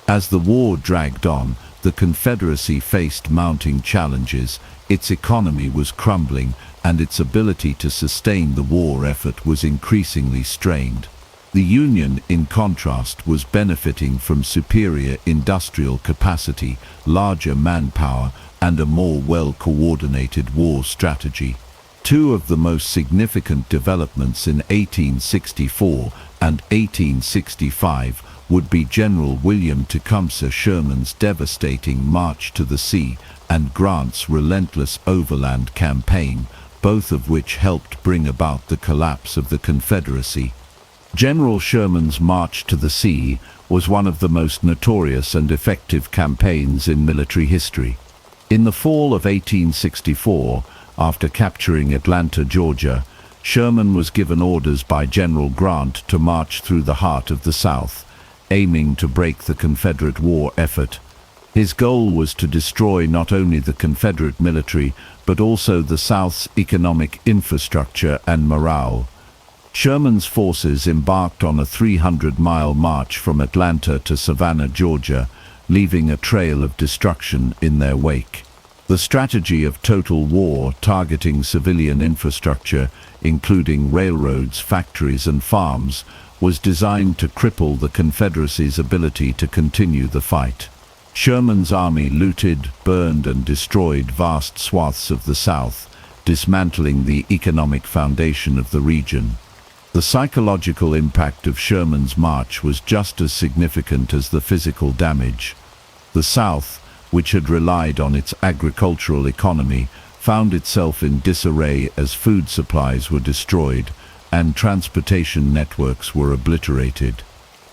S1: As the war dragged on, the Confederacy faced mounting challenges. Its economy was crumbling, and its ability to sustain the war effort was increasingly strained. The Union, in contrast, was benefiting from superior industrial capacity, larger manpower, and a more well-coordinated war strategy. Two of the most significant developments in 1864 and 1865 would be General William Tecumseh Sherman's devastating march to the sea and Grant's relentless overland campaign, both of which helped bring about the collapse of the Confederacy. General Sherman's march to the sea was one of the most notorious and effective campaigns in military history. In the fall of 1864, after capturing Atlanta, Georgia, Sherman was given orders by General Grant to march through the heart of the South, aiming to break the Confederate war effort. His goal was to destroy not only the Confederate military, but also the South's economic infrastructure and morale. Sherman's forces embarked on a 300-mile march from Atlanta to Savannah, Georgia, leaving a trail of destruction in their wake. The strategy of total war, targeting civilian infrastructure, including railroads, factories, and farms, was designed to cripple the Confederacy's ability to continue the fight. Sherman's army looted, burned, and destroyed vast swaths of the South, dismantling the economic foundation of the region. The psychological impact of Sherman's march was just as significant as the physical damage. The South, which had relied on its agricultural economy, found itself in disarray as food supplies were destroyed and transportation networks were obliterated.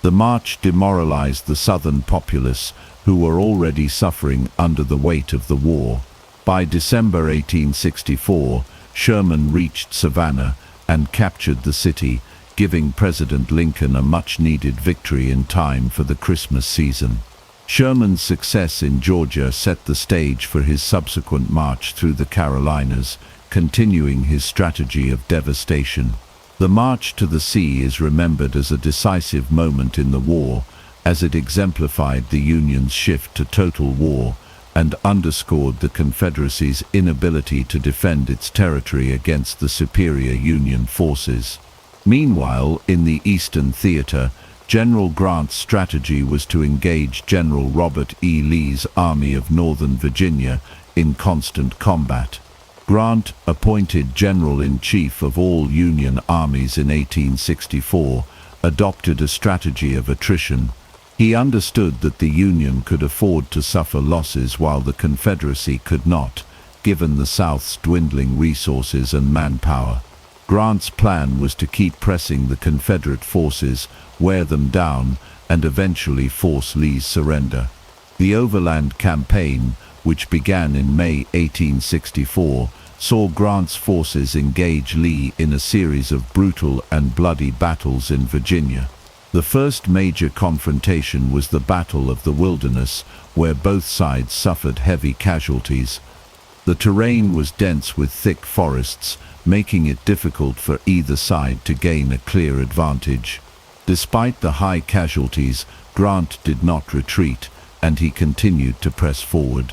S1: The march demoralized the Southern populace, who were already suffering under the weight of the war. By December 1864, Sherman reached Savannah and captured the city, giving President Lincoln a much-needed victory in time for the Christmas season. Sherman's success in Georgia set the stage for his subsequent march through the Carolinas, continuing his strategy of devastation. The march to the sea is remembered as a decisive moment in the war, as it exemplified the Union's shift to total war and underscored the Confederacy's inability to defend its territory against the superior Union forces. Meanwhile, in the Eastern Theater, General Grant's strategy was to engage General Robert E. Lee's Army of Northern Virginia in constant combat. Grant, appointed General-in-Chief of all Union armies in 1864, adopted a strategy of attrition. He understood that the Union could afford to suffer losses while the Confederacy could not, given the South's dwindling resources and manpower. Grant's plan was to keep pressing the Confederate forces, wear them down, and eventually force Lee's surrender. The Overland Campaign, which began in May 1864, saw Grant's forces engage Lee in a series of brutal and bloody battles in Virginia. The first major confrontation was the Battle of the Wilderness, where both sides suffered heavy casualties. The terrain was dense with thick forests, making it difficult for either side to gain a clear advantage. Despite the high casualties, Grant did not retreat, and he continued to press forward.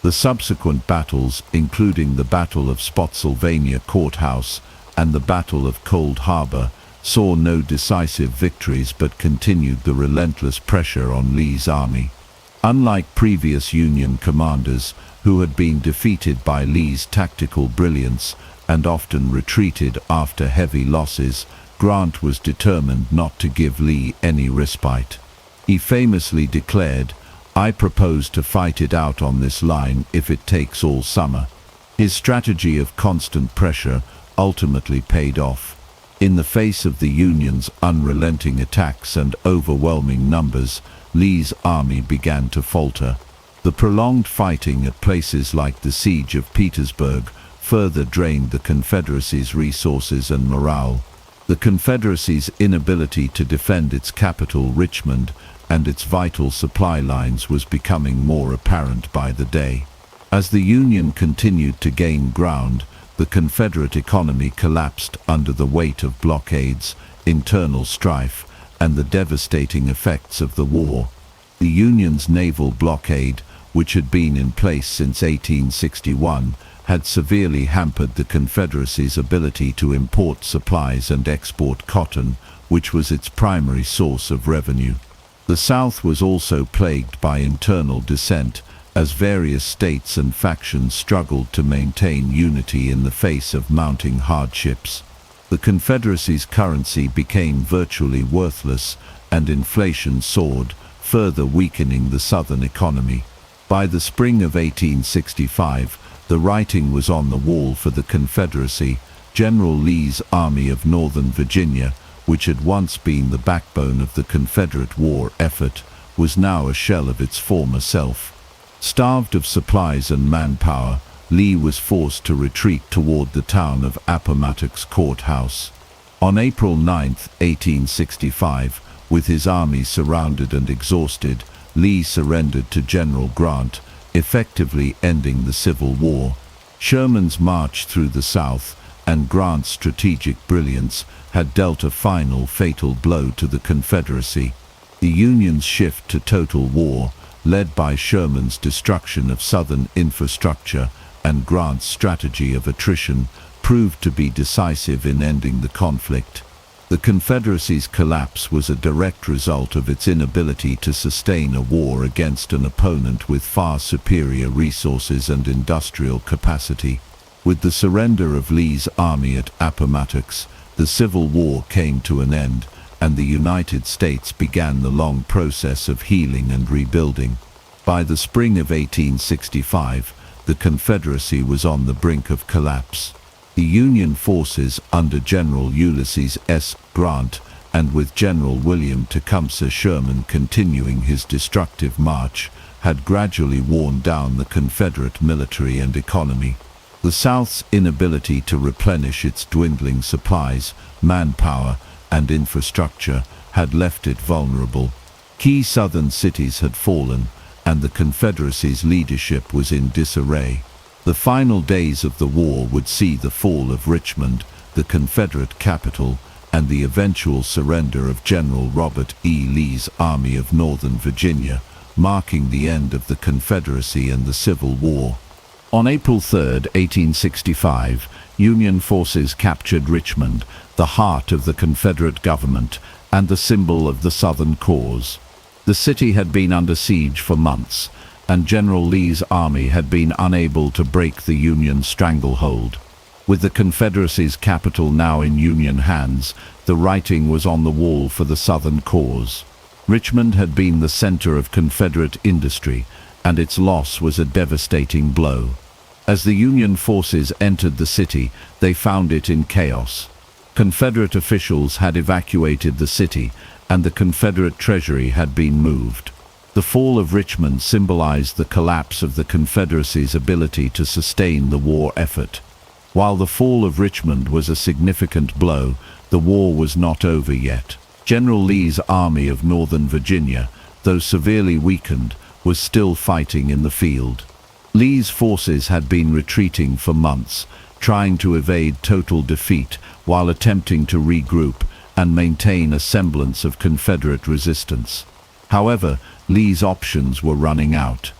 S1: The subsequent battles, including the Battle of Spotsylvania Courthouse and the Battle of Cold Harbor, saw no decisive victories but continued the relentless pressure on Lee's army. Unlike previous Union commanders, who had been defeated by Lee's tactical brilliance and often retreated after heavy losses, Grant was determined not to give Lee any respite. He famously declared, "I propose to fight it out on this line if it takes all summer." His strategy of constant pressure ultimately paid off. In the face of the Union's unrelenting attacks and overwhelming numbers, Lee's army began to falter. The prolonged fighting at places like the Siege of Petersburg further drained the Confederacy's resources and morale. The Confederacy's inability to defend its capital, Richmond, and its vital supply lines was becoming more apparent by the day. As the Union continued to gain ground, The Confederate economy collapsed under the weight of blockades, internal strife, and the devastating effects of the war. The Union's naval blockade, which had been in place since 1861, had severely hampered the Confederacy's ability to import supplies and export cotton, which was its primary source of revenue. The South was also plagued by internal dissent, as various states and factions struggled to maintain unity in the face of mounting hardships. The Confederacy's currency became virtually worthless, and inflation soared, further weakening the Southern economy. By the spring of 1865, the writing was on the wall for the Confederacy. General Lee's Army of Northern Virginia, which had once been the backbone of the Confederate war effort, was now a shell of its former self. Starved of supplies and manpower, Lee was forced to retreat toward the town of Appomattox Courthouse. On April 9, 1865, with his army surrounded and exhausted, Lee surrendered to General Grant, effectively ending the Civil War. Sherman's march through the South and Grant's strategic brilliance had dealt a final fatal blow to the Confederacy. The Union's shift to total war, led by Sherman's destruction of Southern infrastructure and Grant's strategy of attrition, proved to be decisive in ending the conflict. The Confederacy's collapse was a direct result of its inability to sustain a war against an opponent with far superior resources and industrial capacity. With the surrender of Lee's army at Appomattox, the Civil War came to an end, and the United States began the long process of healing and rebuilding. By the spring of 1865, the Confederacy was on the brink of collapse. The Union forces under General Ulysses S. Grant, and with General William Tecumseh Sherman continuing his destructive march, had gradually worn down the Confederate military and economy. The South's inability to replenish its dwindling supplies, manpower, and infrastructure had left it vulnerable. Key Southern cities had fallen, and the Confederacy's leadership was in disarray. The final days of the war would see the fall of Richmond, the Confederate capital, and the eventual surrender of General Robert E. Lee's Army of Northern Virginia, marking the end of the Confederacy and the Civil War. On April 3, 1865, Union forces captured Richmond, the heart of the Confederate government and the symbol of the Southern cause. The city had been under siege for months, and General Lee's army had been unable to break the Union stranglehold. With the Confederacy's capital now in Union hands, the writing was on the wall for the Southern cause. Richmond had been the center of Confederate industry, and its loss was a devastating blow. As the Union forces entered the city, they found it in chaos. Confederate officials had evacuated the city, and the Confederate treasury had been moved. The fall of Richmond symbolized the collapse of the Confederacy's ability to sustain the war effort. While the fall of Richmond was a significant blow, the war was not over yet. General Lee's Army of Northern Virginia, though severely weakened, was still fighting in the field. Lee's forces had been retreating for months, trying to evade total defeat while attempting to regroup and maintain a semblance of Confederate resistance. However, Lee's options were running out.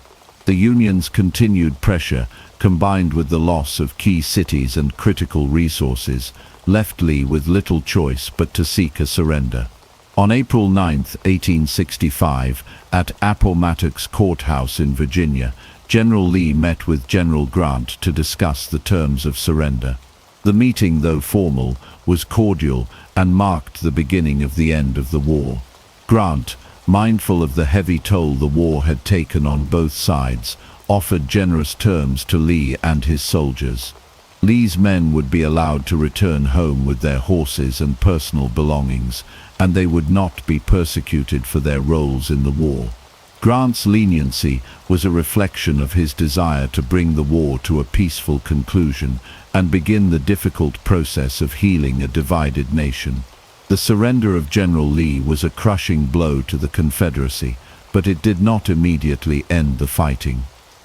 S1: The Union's continued pressure, combined with the loss of key cities and critical resources, left Lee with little choice but to seek a surrender. On April 9, 1865, at Appomattox Courthouse in Virginia, General Lee met with General Grant to discuss the terms of surrender. The meeting, though formal, was cordial and marked the beginning of the end of the war. Grant, mindful of the heavy toll the war had taken on both sides, offered generous terms to Lee and his soldiers. Lee's men would be allowed to return home with their horses and personal belongings, and they would not be persecuted for their roles in the war. Grant's leniency was a reflection of his desire to bring the war to a peaceful conclusion and begin the difficult process of healing a divided nation. The surrender of General Lee was a crushing blow to the Confederacy, but it did not immediately end the fighting.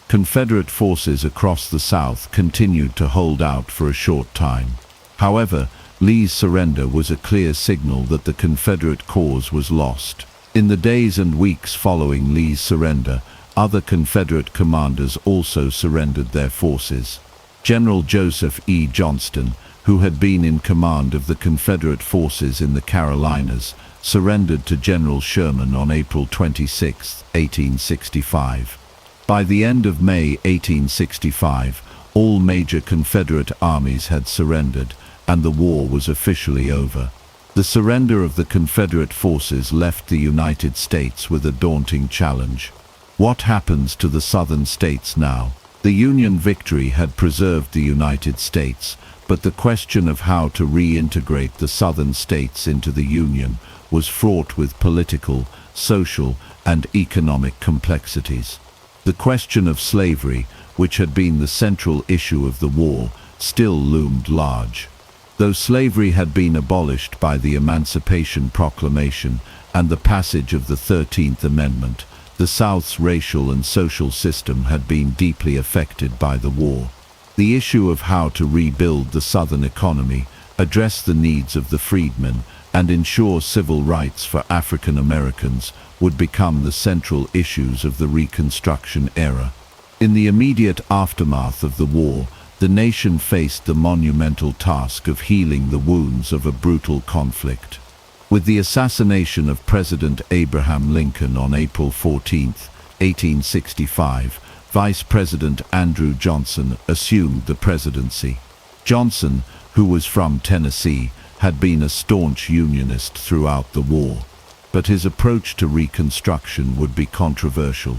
S1: Confederate forces across the South continued to hold out for a short time. However, Lee's surrender was a clear signal that the Confederate cause was lost. In the days and weeks following Lee's surrender, other Confederate commanders also surrendered their forces. General Joseph E. Johnston, who had been in command of the Confederate forces in the Carolinas, surrendered to General Sherman on April 26, 1865. By the end of May 1865, all major Confederate armies had surrendered, and the war was officially over. The surrender of the Confederate forces left the United States with a daunting challenge. What happens to the Southern states now? The Union victory had preserved the United States, but the question of how to reintegrate the Southern states into the Union was fraught with political, social, and economic complexities. The question of slavery, which had been the central issue of the war, still loomed large. Though slavery had been abolished by the Emancipation Proclamation and the passage of the 13th Amendment, the South's racial and social system had been deeply affected by the war. The issue of how to rebuild the Southern economy, address the needs of the freedmen, and ensure civil rights for African Americans would become the central issues of the Reconstruction era. In the immediate aftermath of the war, the nation faced the monumental task of healing the wounds of a brutal conflict. With the assassination of President Abraham Lincoln on April 14, 1865, Vice President Andrew Johnson assumed the presidency. Johnson, who was from Tennessee, had been a staunch Unionist throughout the war, but his approach to Reconstruction would be controversial.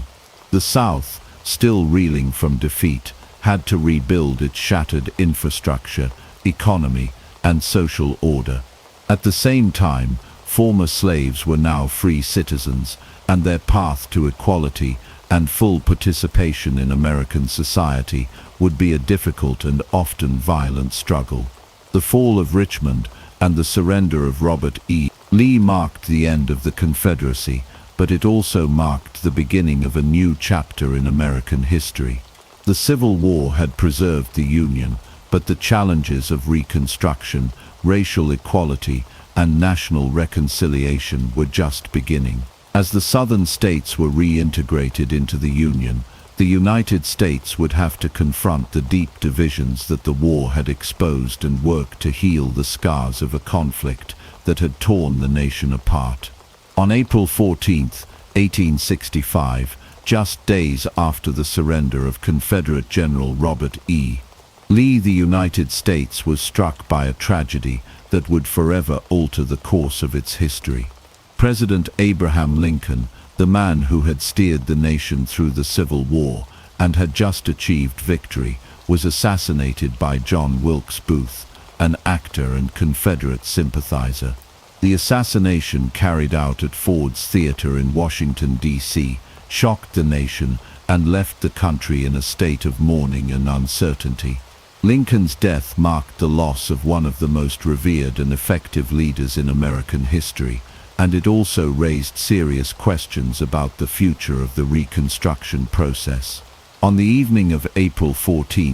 S1: The South, still reeling from defeat, had to rebuild its shattered infrastructure, economy, and social order. At the same time, former slaves were now free citizens, and their path to equality and full participation in American society would be a difficult and often violent struggle. The fall of Richmond and the surrender of Robert E. Lee marked the end of the Confederacy, but it also marked the beginning of a new chapter in American history. The Civil War had preserved the Union, but the challenges of Reconstruction, racial equality, and national reconciliation were just beginning. As the Southern states were reintegrated into the Union, the United States would have to confront the deep divisions that the war had exposed and work to heal the scars of a conflict that had torn the nation apart. On April 14, 1865, just days after the surrender of Confederate General Robert E. Lee, the United States was struck by a tragedy that would forever alter the course of its history. President Abraham Lincoln, the man who had steered the nation through the Civil War and had just achieved victory, was assassinated by John Wilkes Booth, an actor and Confederate sympathizer. The assassination, carried out at Ford's Theater in Washington, D.C., shocked the nation and left the country in a state of mourning and uncertainty. Lincoln's death marked the loss of one of the most revered and effective leaders in American history, and it also raised serious questions about the future of the Reconstruction process. On the evening of April 14,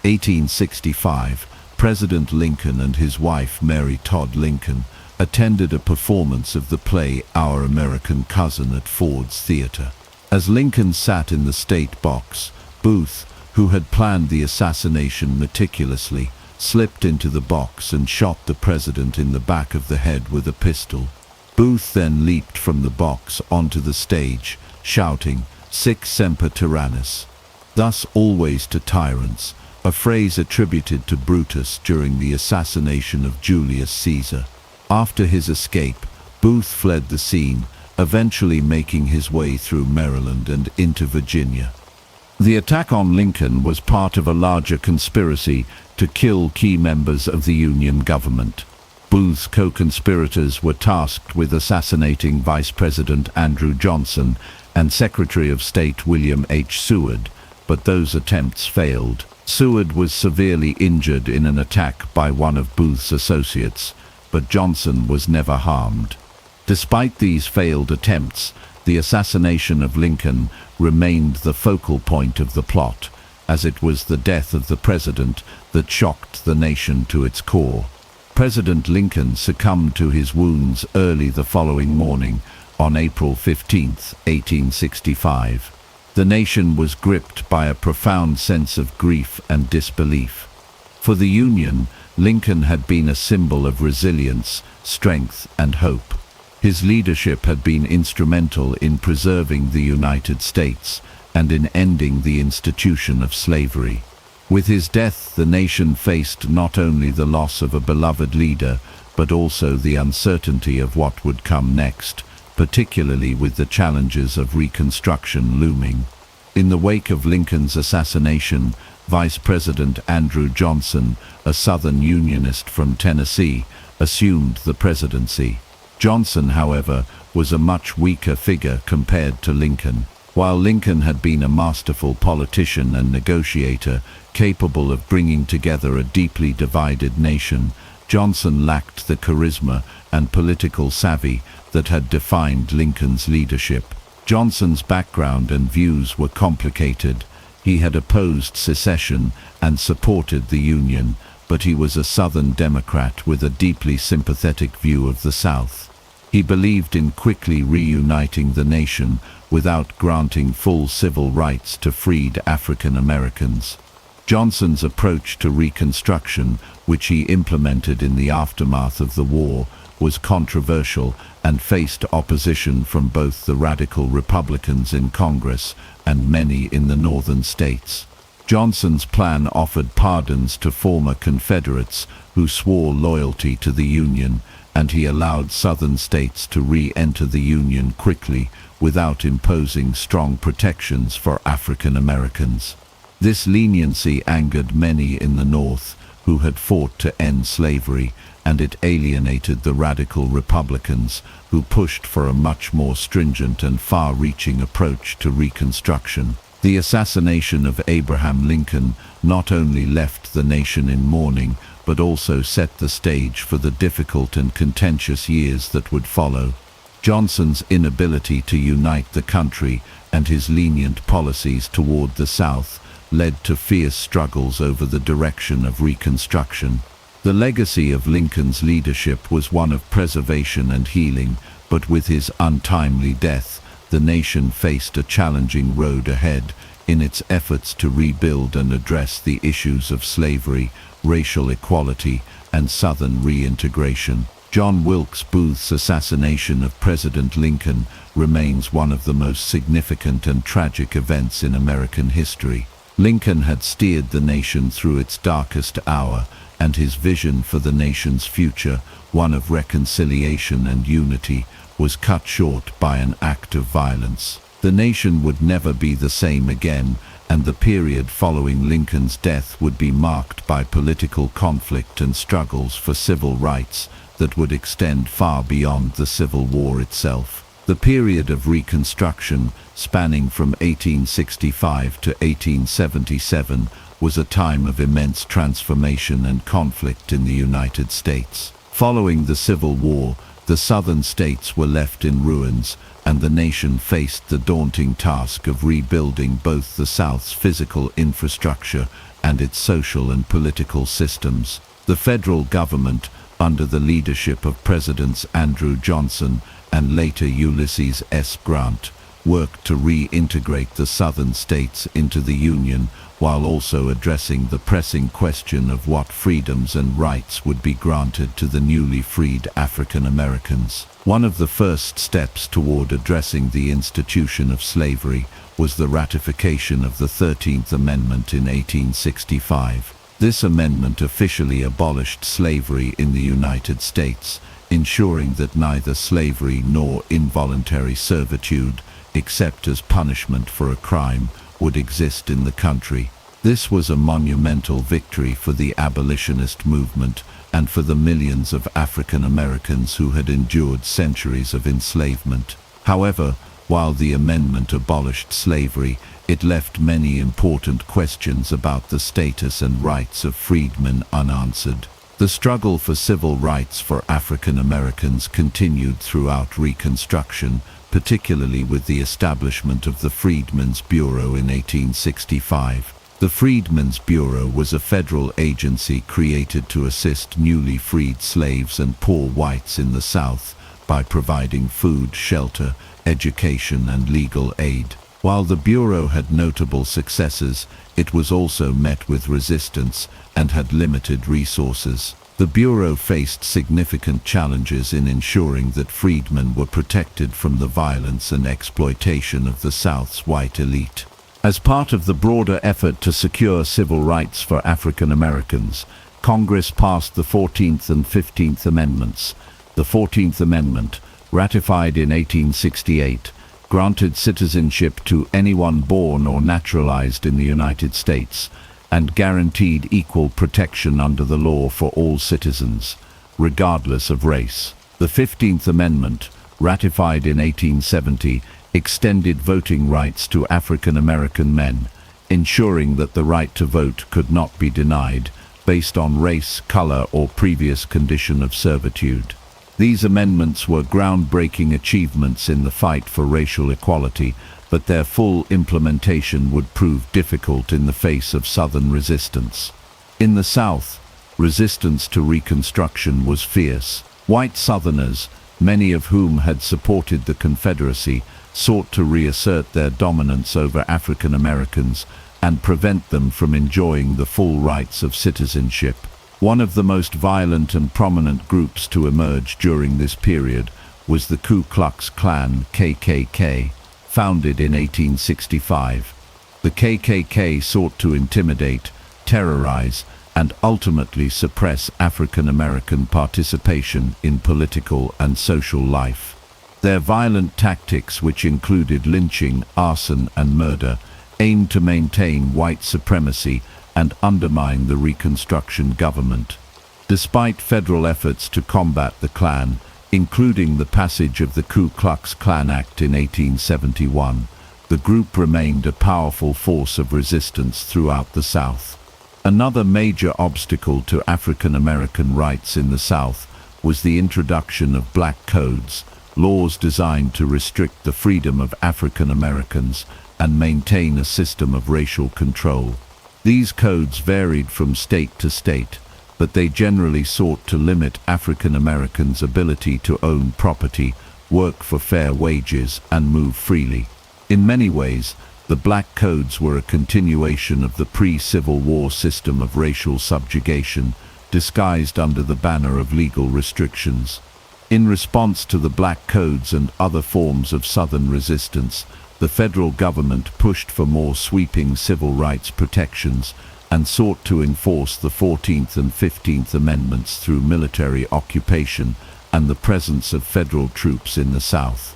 S1: 1865, President Lincoln and his wife Mary Todd Lincoln attended a performance of the play Our American Cousin at Ford's Theater. As Lincoln sat in the state box, Booth, who had planned the assassination meticulously, slipped into the box and shot the president in the back of the head with a pistol. Booth then leaped from the box onto the stage, shouting, "Sic semper tyrannis," thus always to tyrants, a phrase attributed to Brutus during the assassination of Julius Caesar. After his escape, Booth fled the scene, eventually making his way through Maryland and into Virginia. The attack on Lincoln was part of a larger conspiracy to kill key members of the Union government. Booth's co-conspirators were tasked with assassinating Vice President Andrew Johnson and Secretary of State William H. Seward, but those attempts failed. Seward was severely injured in an attack by one of Booth's associates, but Johnson was never harmed. Despite these failed attempts, The assassination of Lincoln remained the focal point of the plot, as it was the death of the president that shocked the nation to its core. President Lincoln succumbed to his wounds early the following morning, on April 15, 1865. The nation was gripped by a profound sense of grief and disbelief. For the Union, Lincoln had been a symbol of resilience, strength, and hope. His leadership had been instrumental in preserving the United States and in ending the institution of slavery. With his death, the nation faced not only the loss of a beloved leader, but also the uncertainty of what would come next, particularly with the challenges of Reconstruction looming. In the wake of Lincoln's assassination, Vice President Andrew Johnson, a Southern Unionist from Tennessee, assumed the presidency. Johnson, however, was a much weaker figure compared to Lincoln. While Lincoln had been a masterful politician and negotiator, capable of bringing together a deeply divided nation, Johnson lacked the charisma and political savvy that had defined Lincoln's leadership. Johnson's background and views were complicated. He had opposed secession and supported the Union, but he was a Southern Democrat with a deeply sympathetic view of the South. He believed in quickly reuniting the nation without granting full civil rights to freed African Americans. Johnson's approach to Reconstruction, which he implemented in the aftermath of the war, was controversial and faced opposition from both the radical Republicans in Congress and many in the northern states. Johnson's plan offered pardons to former Confederates who swore loyalty to the Union, and he allowed southern states to re-enter the Union quickly without imposing strong protections for African Americans. This leniency angered many in the North who had fought to end slavery, and it alienated the radical Republicans who pushed for a much more stringent and far-reaching approach to Reconstruction. The assassination of Abraham Lincoln not only left the nation in mourning, but also set the stage for the difficult and contentious years that would follow. Johnson's inability to unite the country and his lenient policies toward the South led to fierce struggles over the direction of Reconstruction. The legacy of Lincoln's leadership was one of preservation and healing, but with his untimely death, the nation faced a challenging road ahead in its efforts to rebuild and address the issues of slavery, racial equality, and Southern reintegration. John Wilkes Booth's assassination of President Lincoln remains one of the most significant and tragic events in American history. Lincoln had steered the nation through its darkest hour, and his vision for the nation's future, one of reconciliation and unity, was cut short by an act of violence. The nation would never be the same again, and the period following Lincoln's death would be marked by political conflict and struggles for civil rights that would extend far beyond the Civil War itself. The period of Reconstruction, spanning from 1865 to 1877, was a time of immense transformation and conflict in the United States. Following the Civil War, the southern states were left in ruins, and the nation faced the daunting task of rebuilding both the South's physical infrastructure and its social and political systems. The federal government, under the leadership of Presidents Andrew Johnson and later Ulysses S. Grant, worked to reintegrate the southern states into the Union, while also addressing the pressing question of what freedoms and rights would be granted to the newly freed African Americans. One of the first steps toward addressing the institution of slavery was the ratification of the 13th Amendment in 1865. This amendment officially abolished slavery in the United States, ensuring that neither slavery nor involuntary servitude, except as punishment for a crime, would exist in the country. This was a monumental victory for the abolitionist movement and for the millions of African Americans who had endured centuries of enslavement. However, while the amendment abolished slavery, it left many important questions about the status and rights of freedmen unanswered. The struggle for civil rights for African Americans continued throughout Reconstruction, particularly with the establishment of the Freedmen's Bureau in 1865. The Freedmen's Bureau was a federal agency created to assist newly freed slaves and poor whites in the South by providing food, shelter, education, and legal aid. While the Bureau had notable successes, it was also met with resistance and had limited resources. The Bureau faced significant challenges in ensuring that freedmen were protected from the violence and exploitation of the South's white elite. As part of the broader effort to secure civil rights for African Americans, Congress passed the 14th and 15th Amendments. The 14th Amendment, ratified in 1868, granted citizenship to anyone born or naturalized in the United States, and guaranteed equal protection under the law for all citizens, regardless of race. The 15th Amendment, ratified in 1870, extended voting rights to African American men, ensuring that the right to vote could not be denied based on race, color, or previous condition of servitude. These amendments were groundbreaking achievements in the fight for racial equality, but their full implementation would prove difficult in the face of Southern resistance. In the South, resistance to Reconstruction was fierce. White Southerners, many of whom had supported the Confederacy, sought to reassert their dominance over African Americans and prevent them from enjoying the full rights of citizenship. One of the most violent and prominent groups to emerge during this period was the Ku Klux Klan (KKK), founded in 1865. The KKK sought to intimidate, terrorize, and ultimately suppress African American participation in political and social life. Their violent tactics, which included lynching, arson, and murder, aimed to maintain white supremacy and undermine the Reconstruction government. Despite federal efforts to combat the Klan, including the passage of the Ku Klux Klan Act in 1871, the group remained a powerful force of resistance throughout the South. Another major obstacle to African American rights in the South was the introduction of black codes, laws designed to restrict the freedom of African Americans and maintain a system of racial control. These codes varied from state to state, but they generally sought to limit African Americans' ability to own property, work for fair wages, and move freely. In many ways, the black codes were a continuation of the pre-Civil War system of racial subjugation, disguised under the banner of legal restrictions. In response to the black codes and other forms of Southern resistance, the federal government pushed for more sweeping civil rights protections and sought to enforce the 14th and 15th Amendments through military occupation and the presence of federal troops in the South.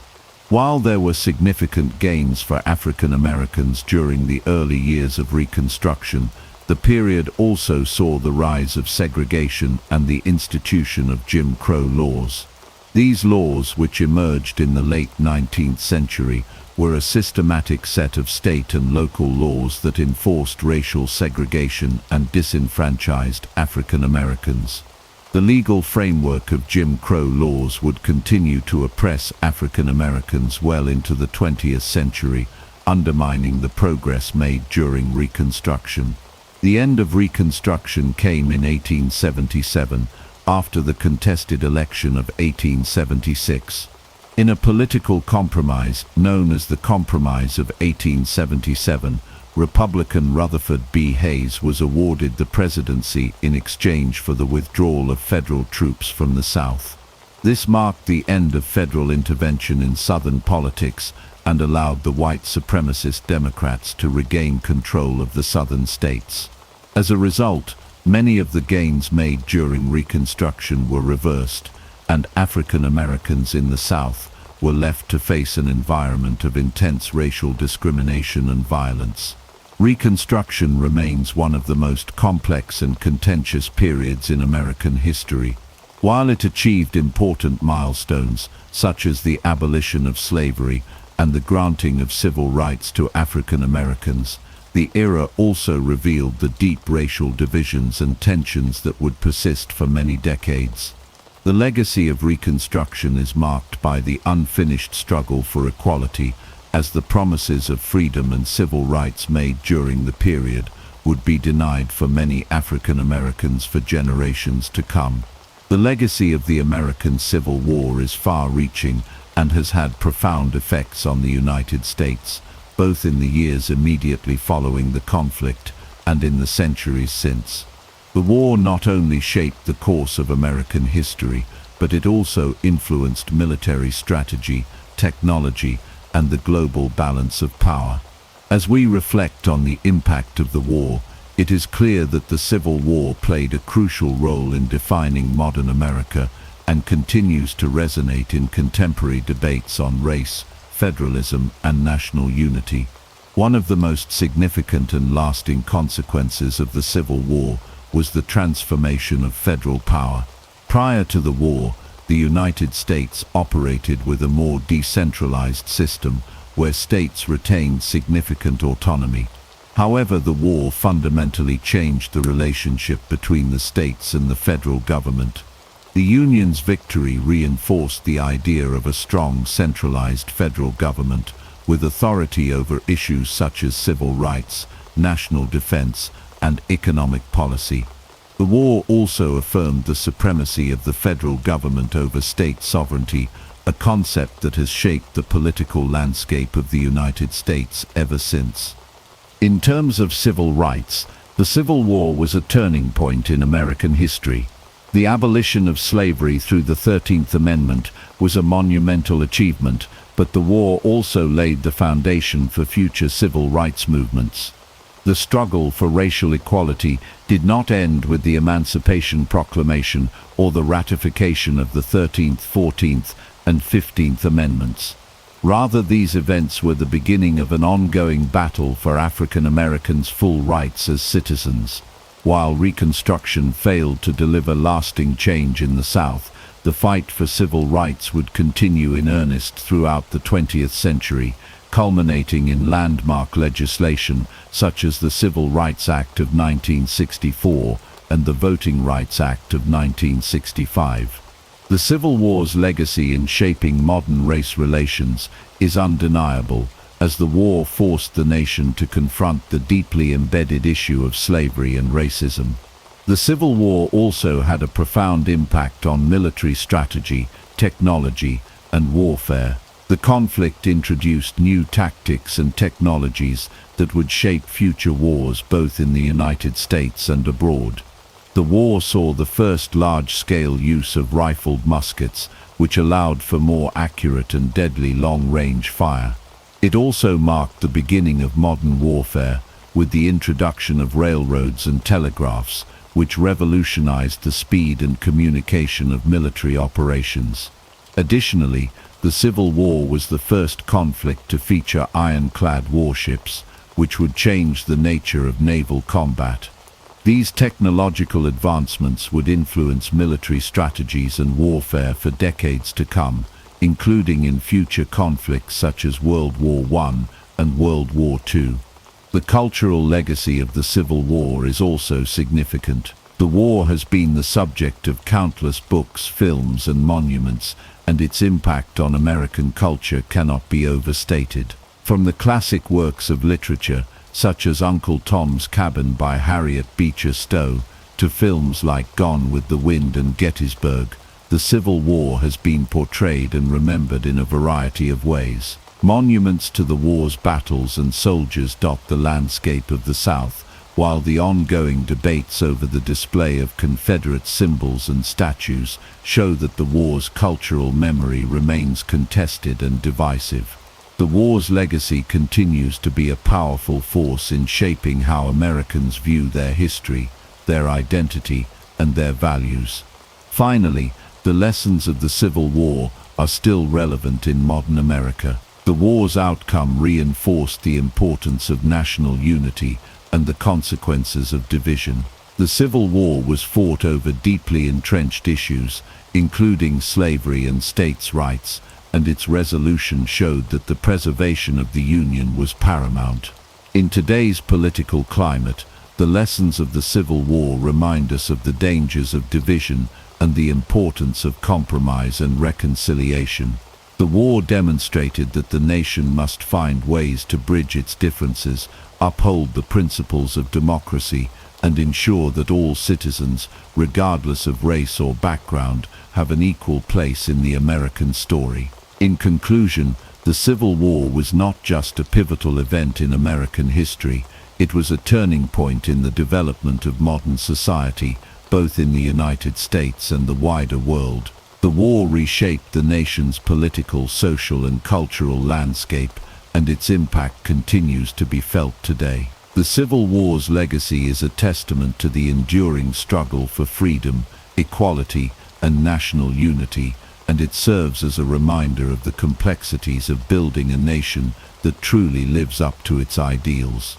S1: While there were significant gains for African Americans during the early years of Reconstruction, the period also saw the rise of segregation and the institution of Jim Crow laws. These laws, which emerged in the late 19th century, were a systematic set of state and local laws that enforced racial segregation and disenfranchised African Americans. The legal framework of Jim Crow laws would continue to oppress African Americans well into the 20th century, undermining the progress made during Reconstruction. The end of Reconstruction came in 1877, after the contested election of 1876. In a political compromise known as the Compromise of 1877, Republican Rutherford B. Hayes was awarded the presidency in exchange for the withdrawal of federal troops from the South. This marked the end of federal intervention in Southern politics and allowed the white supremacist Democrats to regain control of the Southern states. As a result, many of the gains made during Reconstruction were reversed, and African Americans in the South were left to face an environment of intense racial discrimination and violence. Reconstruction remains one of the most complex and contentious periods in American history. While it achieved important milestones, such as the abolition of slavery and the granting of civil rights to African Americans, the era also revealed the deep racial divisions and tensions that would persist for many decades. The legacy of Reconstruction is marked by the unfinished struggle for equality, as the promises of freedom and civil rights made during the period would be denied for many African Americans for generations to come. The legacy of the American Civil War is far-reaching and has had profound effects on the United States, both in the years immediately following the conflict and in the centuries since. The war not only shaped the course of American history, but it also influenced military strategy, technology, and the global balance of power. As we reflect on the impact of the war, it is clear that the Civil War played a crucial role in defining modern America and continues to resonate in contemporary debates on race, federalism, and national unity. One of the most significant and lasting consequences of the Civil War was the transformation of federal power. Prior to the war, the United States operated with a more decentralized system where states retained significant autonomy. However, the war fundamentally changed the relationship between the states and the federal government. The Union's victory reinforced the idea of a strong centralized federal government with authority over issues such as civil rights, national defense, and economic policy. The war also affirmed the supremacy of the federal government over state sovereignty, a concept that has shaped the political landscape of the United States ever since. In terms of civil rights, the Civil War was a turning point in American history. The abolition of slavery through the 13th Amendment was a monumental achievement, but the war also laid the foundation for future civil rights movements. The struggle for racial equality did not end with the Emancipation Proclamation or the ratification of the 13th, 14th, and 15th Amendments. Rather, these events were the beginning of an ongoing battle for African Americans' full rights as citizens. While Reconstruction failed to deliver lasting change in the South, the fight for civil rights would continue in earnest throughout the 20th century, culminating in landmark legislation such as the Civil Rights Act of 1964 and the Voting Rights Act of 1965. The Civil War's legacy in shaping modern race relations is undeniable, as the war forced the nation to confront the deeply embedded issue of slavery and racism. The Civil War also had a profound impact on military strategy, technology, and warfare. The conflict introduced new tactics and technologies that would shape future wars both in the United States and abroad. The war saw the first large-scale use of rifled muskets, which allowed for more accurate and deadly long-range fire. It also marked the beginning of modern warfare, with the introduction of railroads and telegraphs, which revolutionized the speed and communication of military operations. Additionally, the Civil War was the first conflict to feature ironclad warships, which would change the nature of naval combat. These technological advancements would influence military strategies and warfare for decades to come, including in future conflicts such as World War I and World War II. The cultural legacy of the Civil War is also significant. The war has been the subject of countless books, films, and monuments, and its impact on American culture cannot be overstated. From the classic works of literature, such as Uncle Tom's Cabin by Harriet Beecher Stowe, to films like Gone with the Wind and Gettysburg, the Civil War has been portrayed and remembered in a variety of ways. Monuments to the war's battles and soldiers dot the landscape of the South, while the ongoing debates over the display of Confederate symbols and statues show that the war's cultural memory remains contested and divisive. The war's legacy continues to be a powerful force in shaping how Americans view their history, their identity, and their values. Finally, the lessons of the Civil War are still relevant in modern America. The war's outcome reinforced the importance of national unity and the consequences of division. The Civil War was fought over deeply entrenched issues, including slavery and states' rights, and its resolution showed that the preservation of the Union was paramount. In today's political climate, the lessons of the Civil War remind us of the dangers of division and the importance of compromise and reconciliation. The war demonstrated that the nation must find ways to bridge its differences, uphold the principles of democracy, and ensure that all citizens, regardless of race or background, have an equal place in the American story. In conclusion, the Civil War was not just a pivotal event in American history, it was a turning point in the development of modern society, both in the United States and the wider world. The war reshaped the nation's political, social, and cultural landscape, and its impact continues to be felt today. The Civil War's legacy is a testament to the enduring struggle for freedom, equality, and national unity, and it serves as a reminder of the complexities of building a nation that truly lives up to its ideals.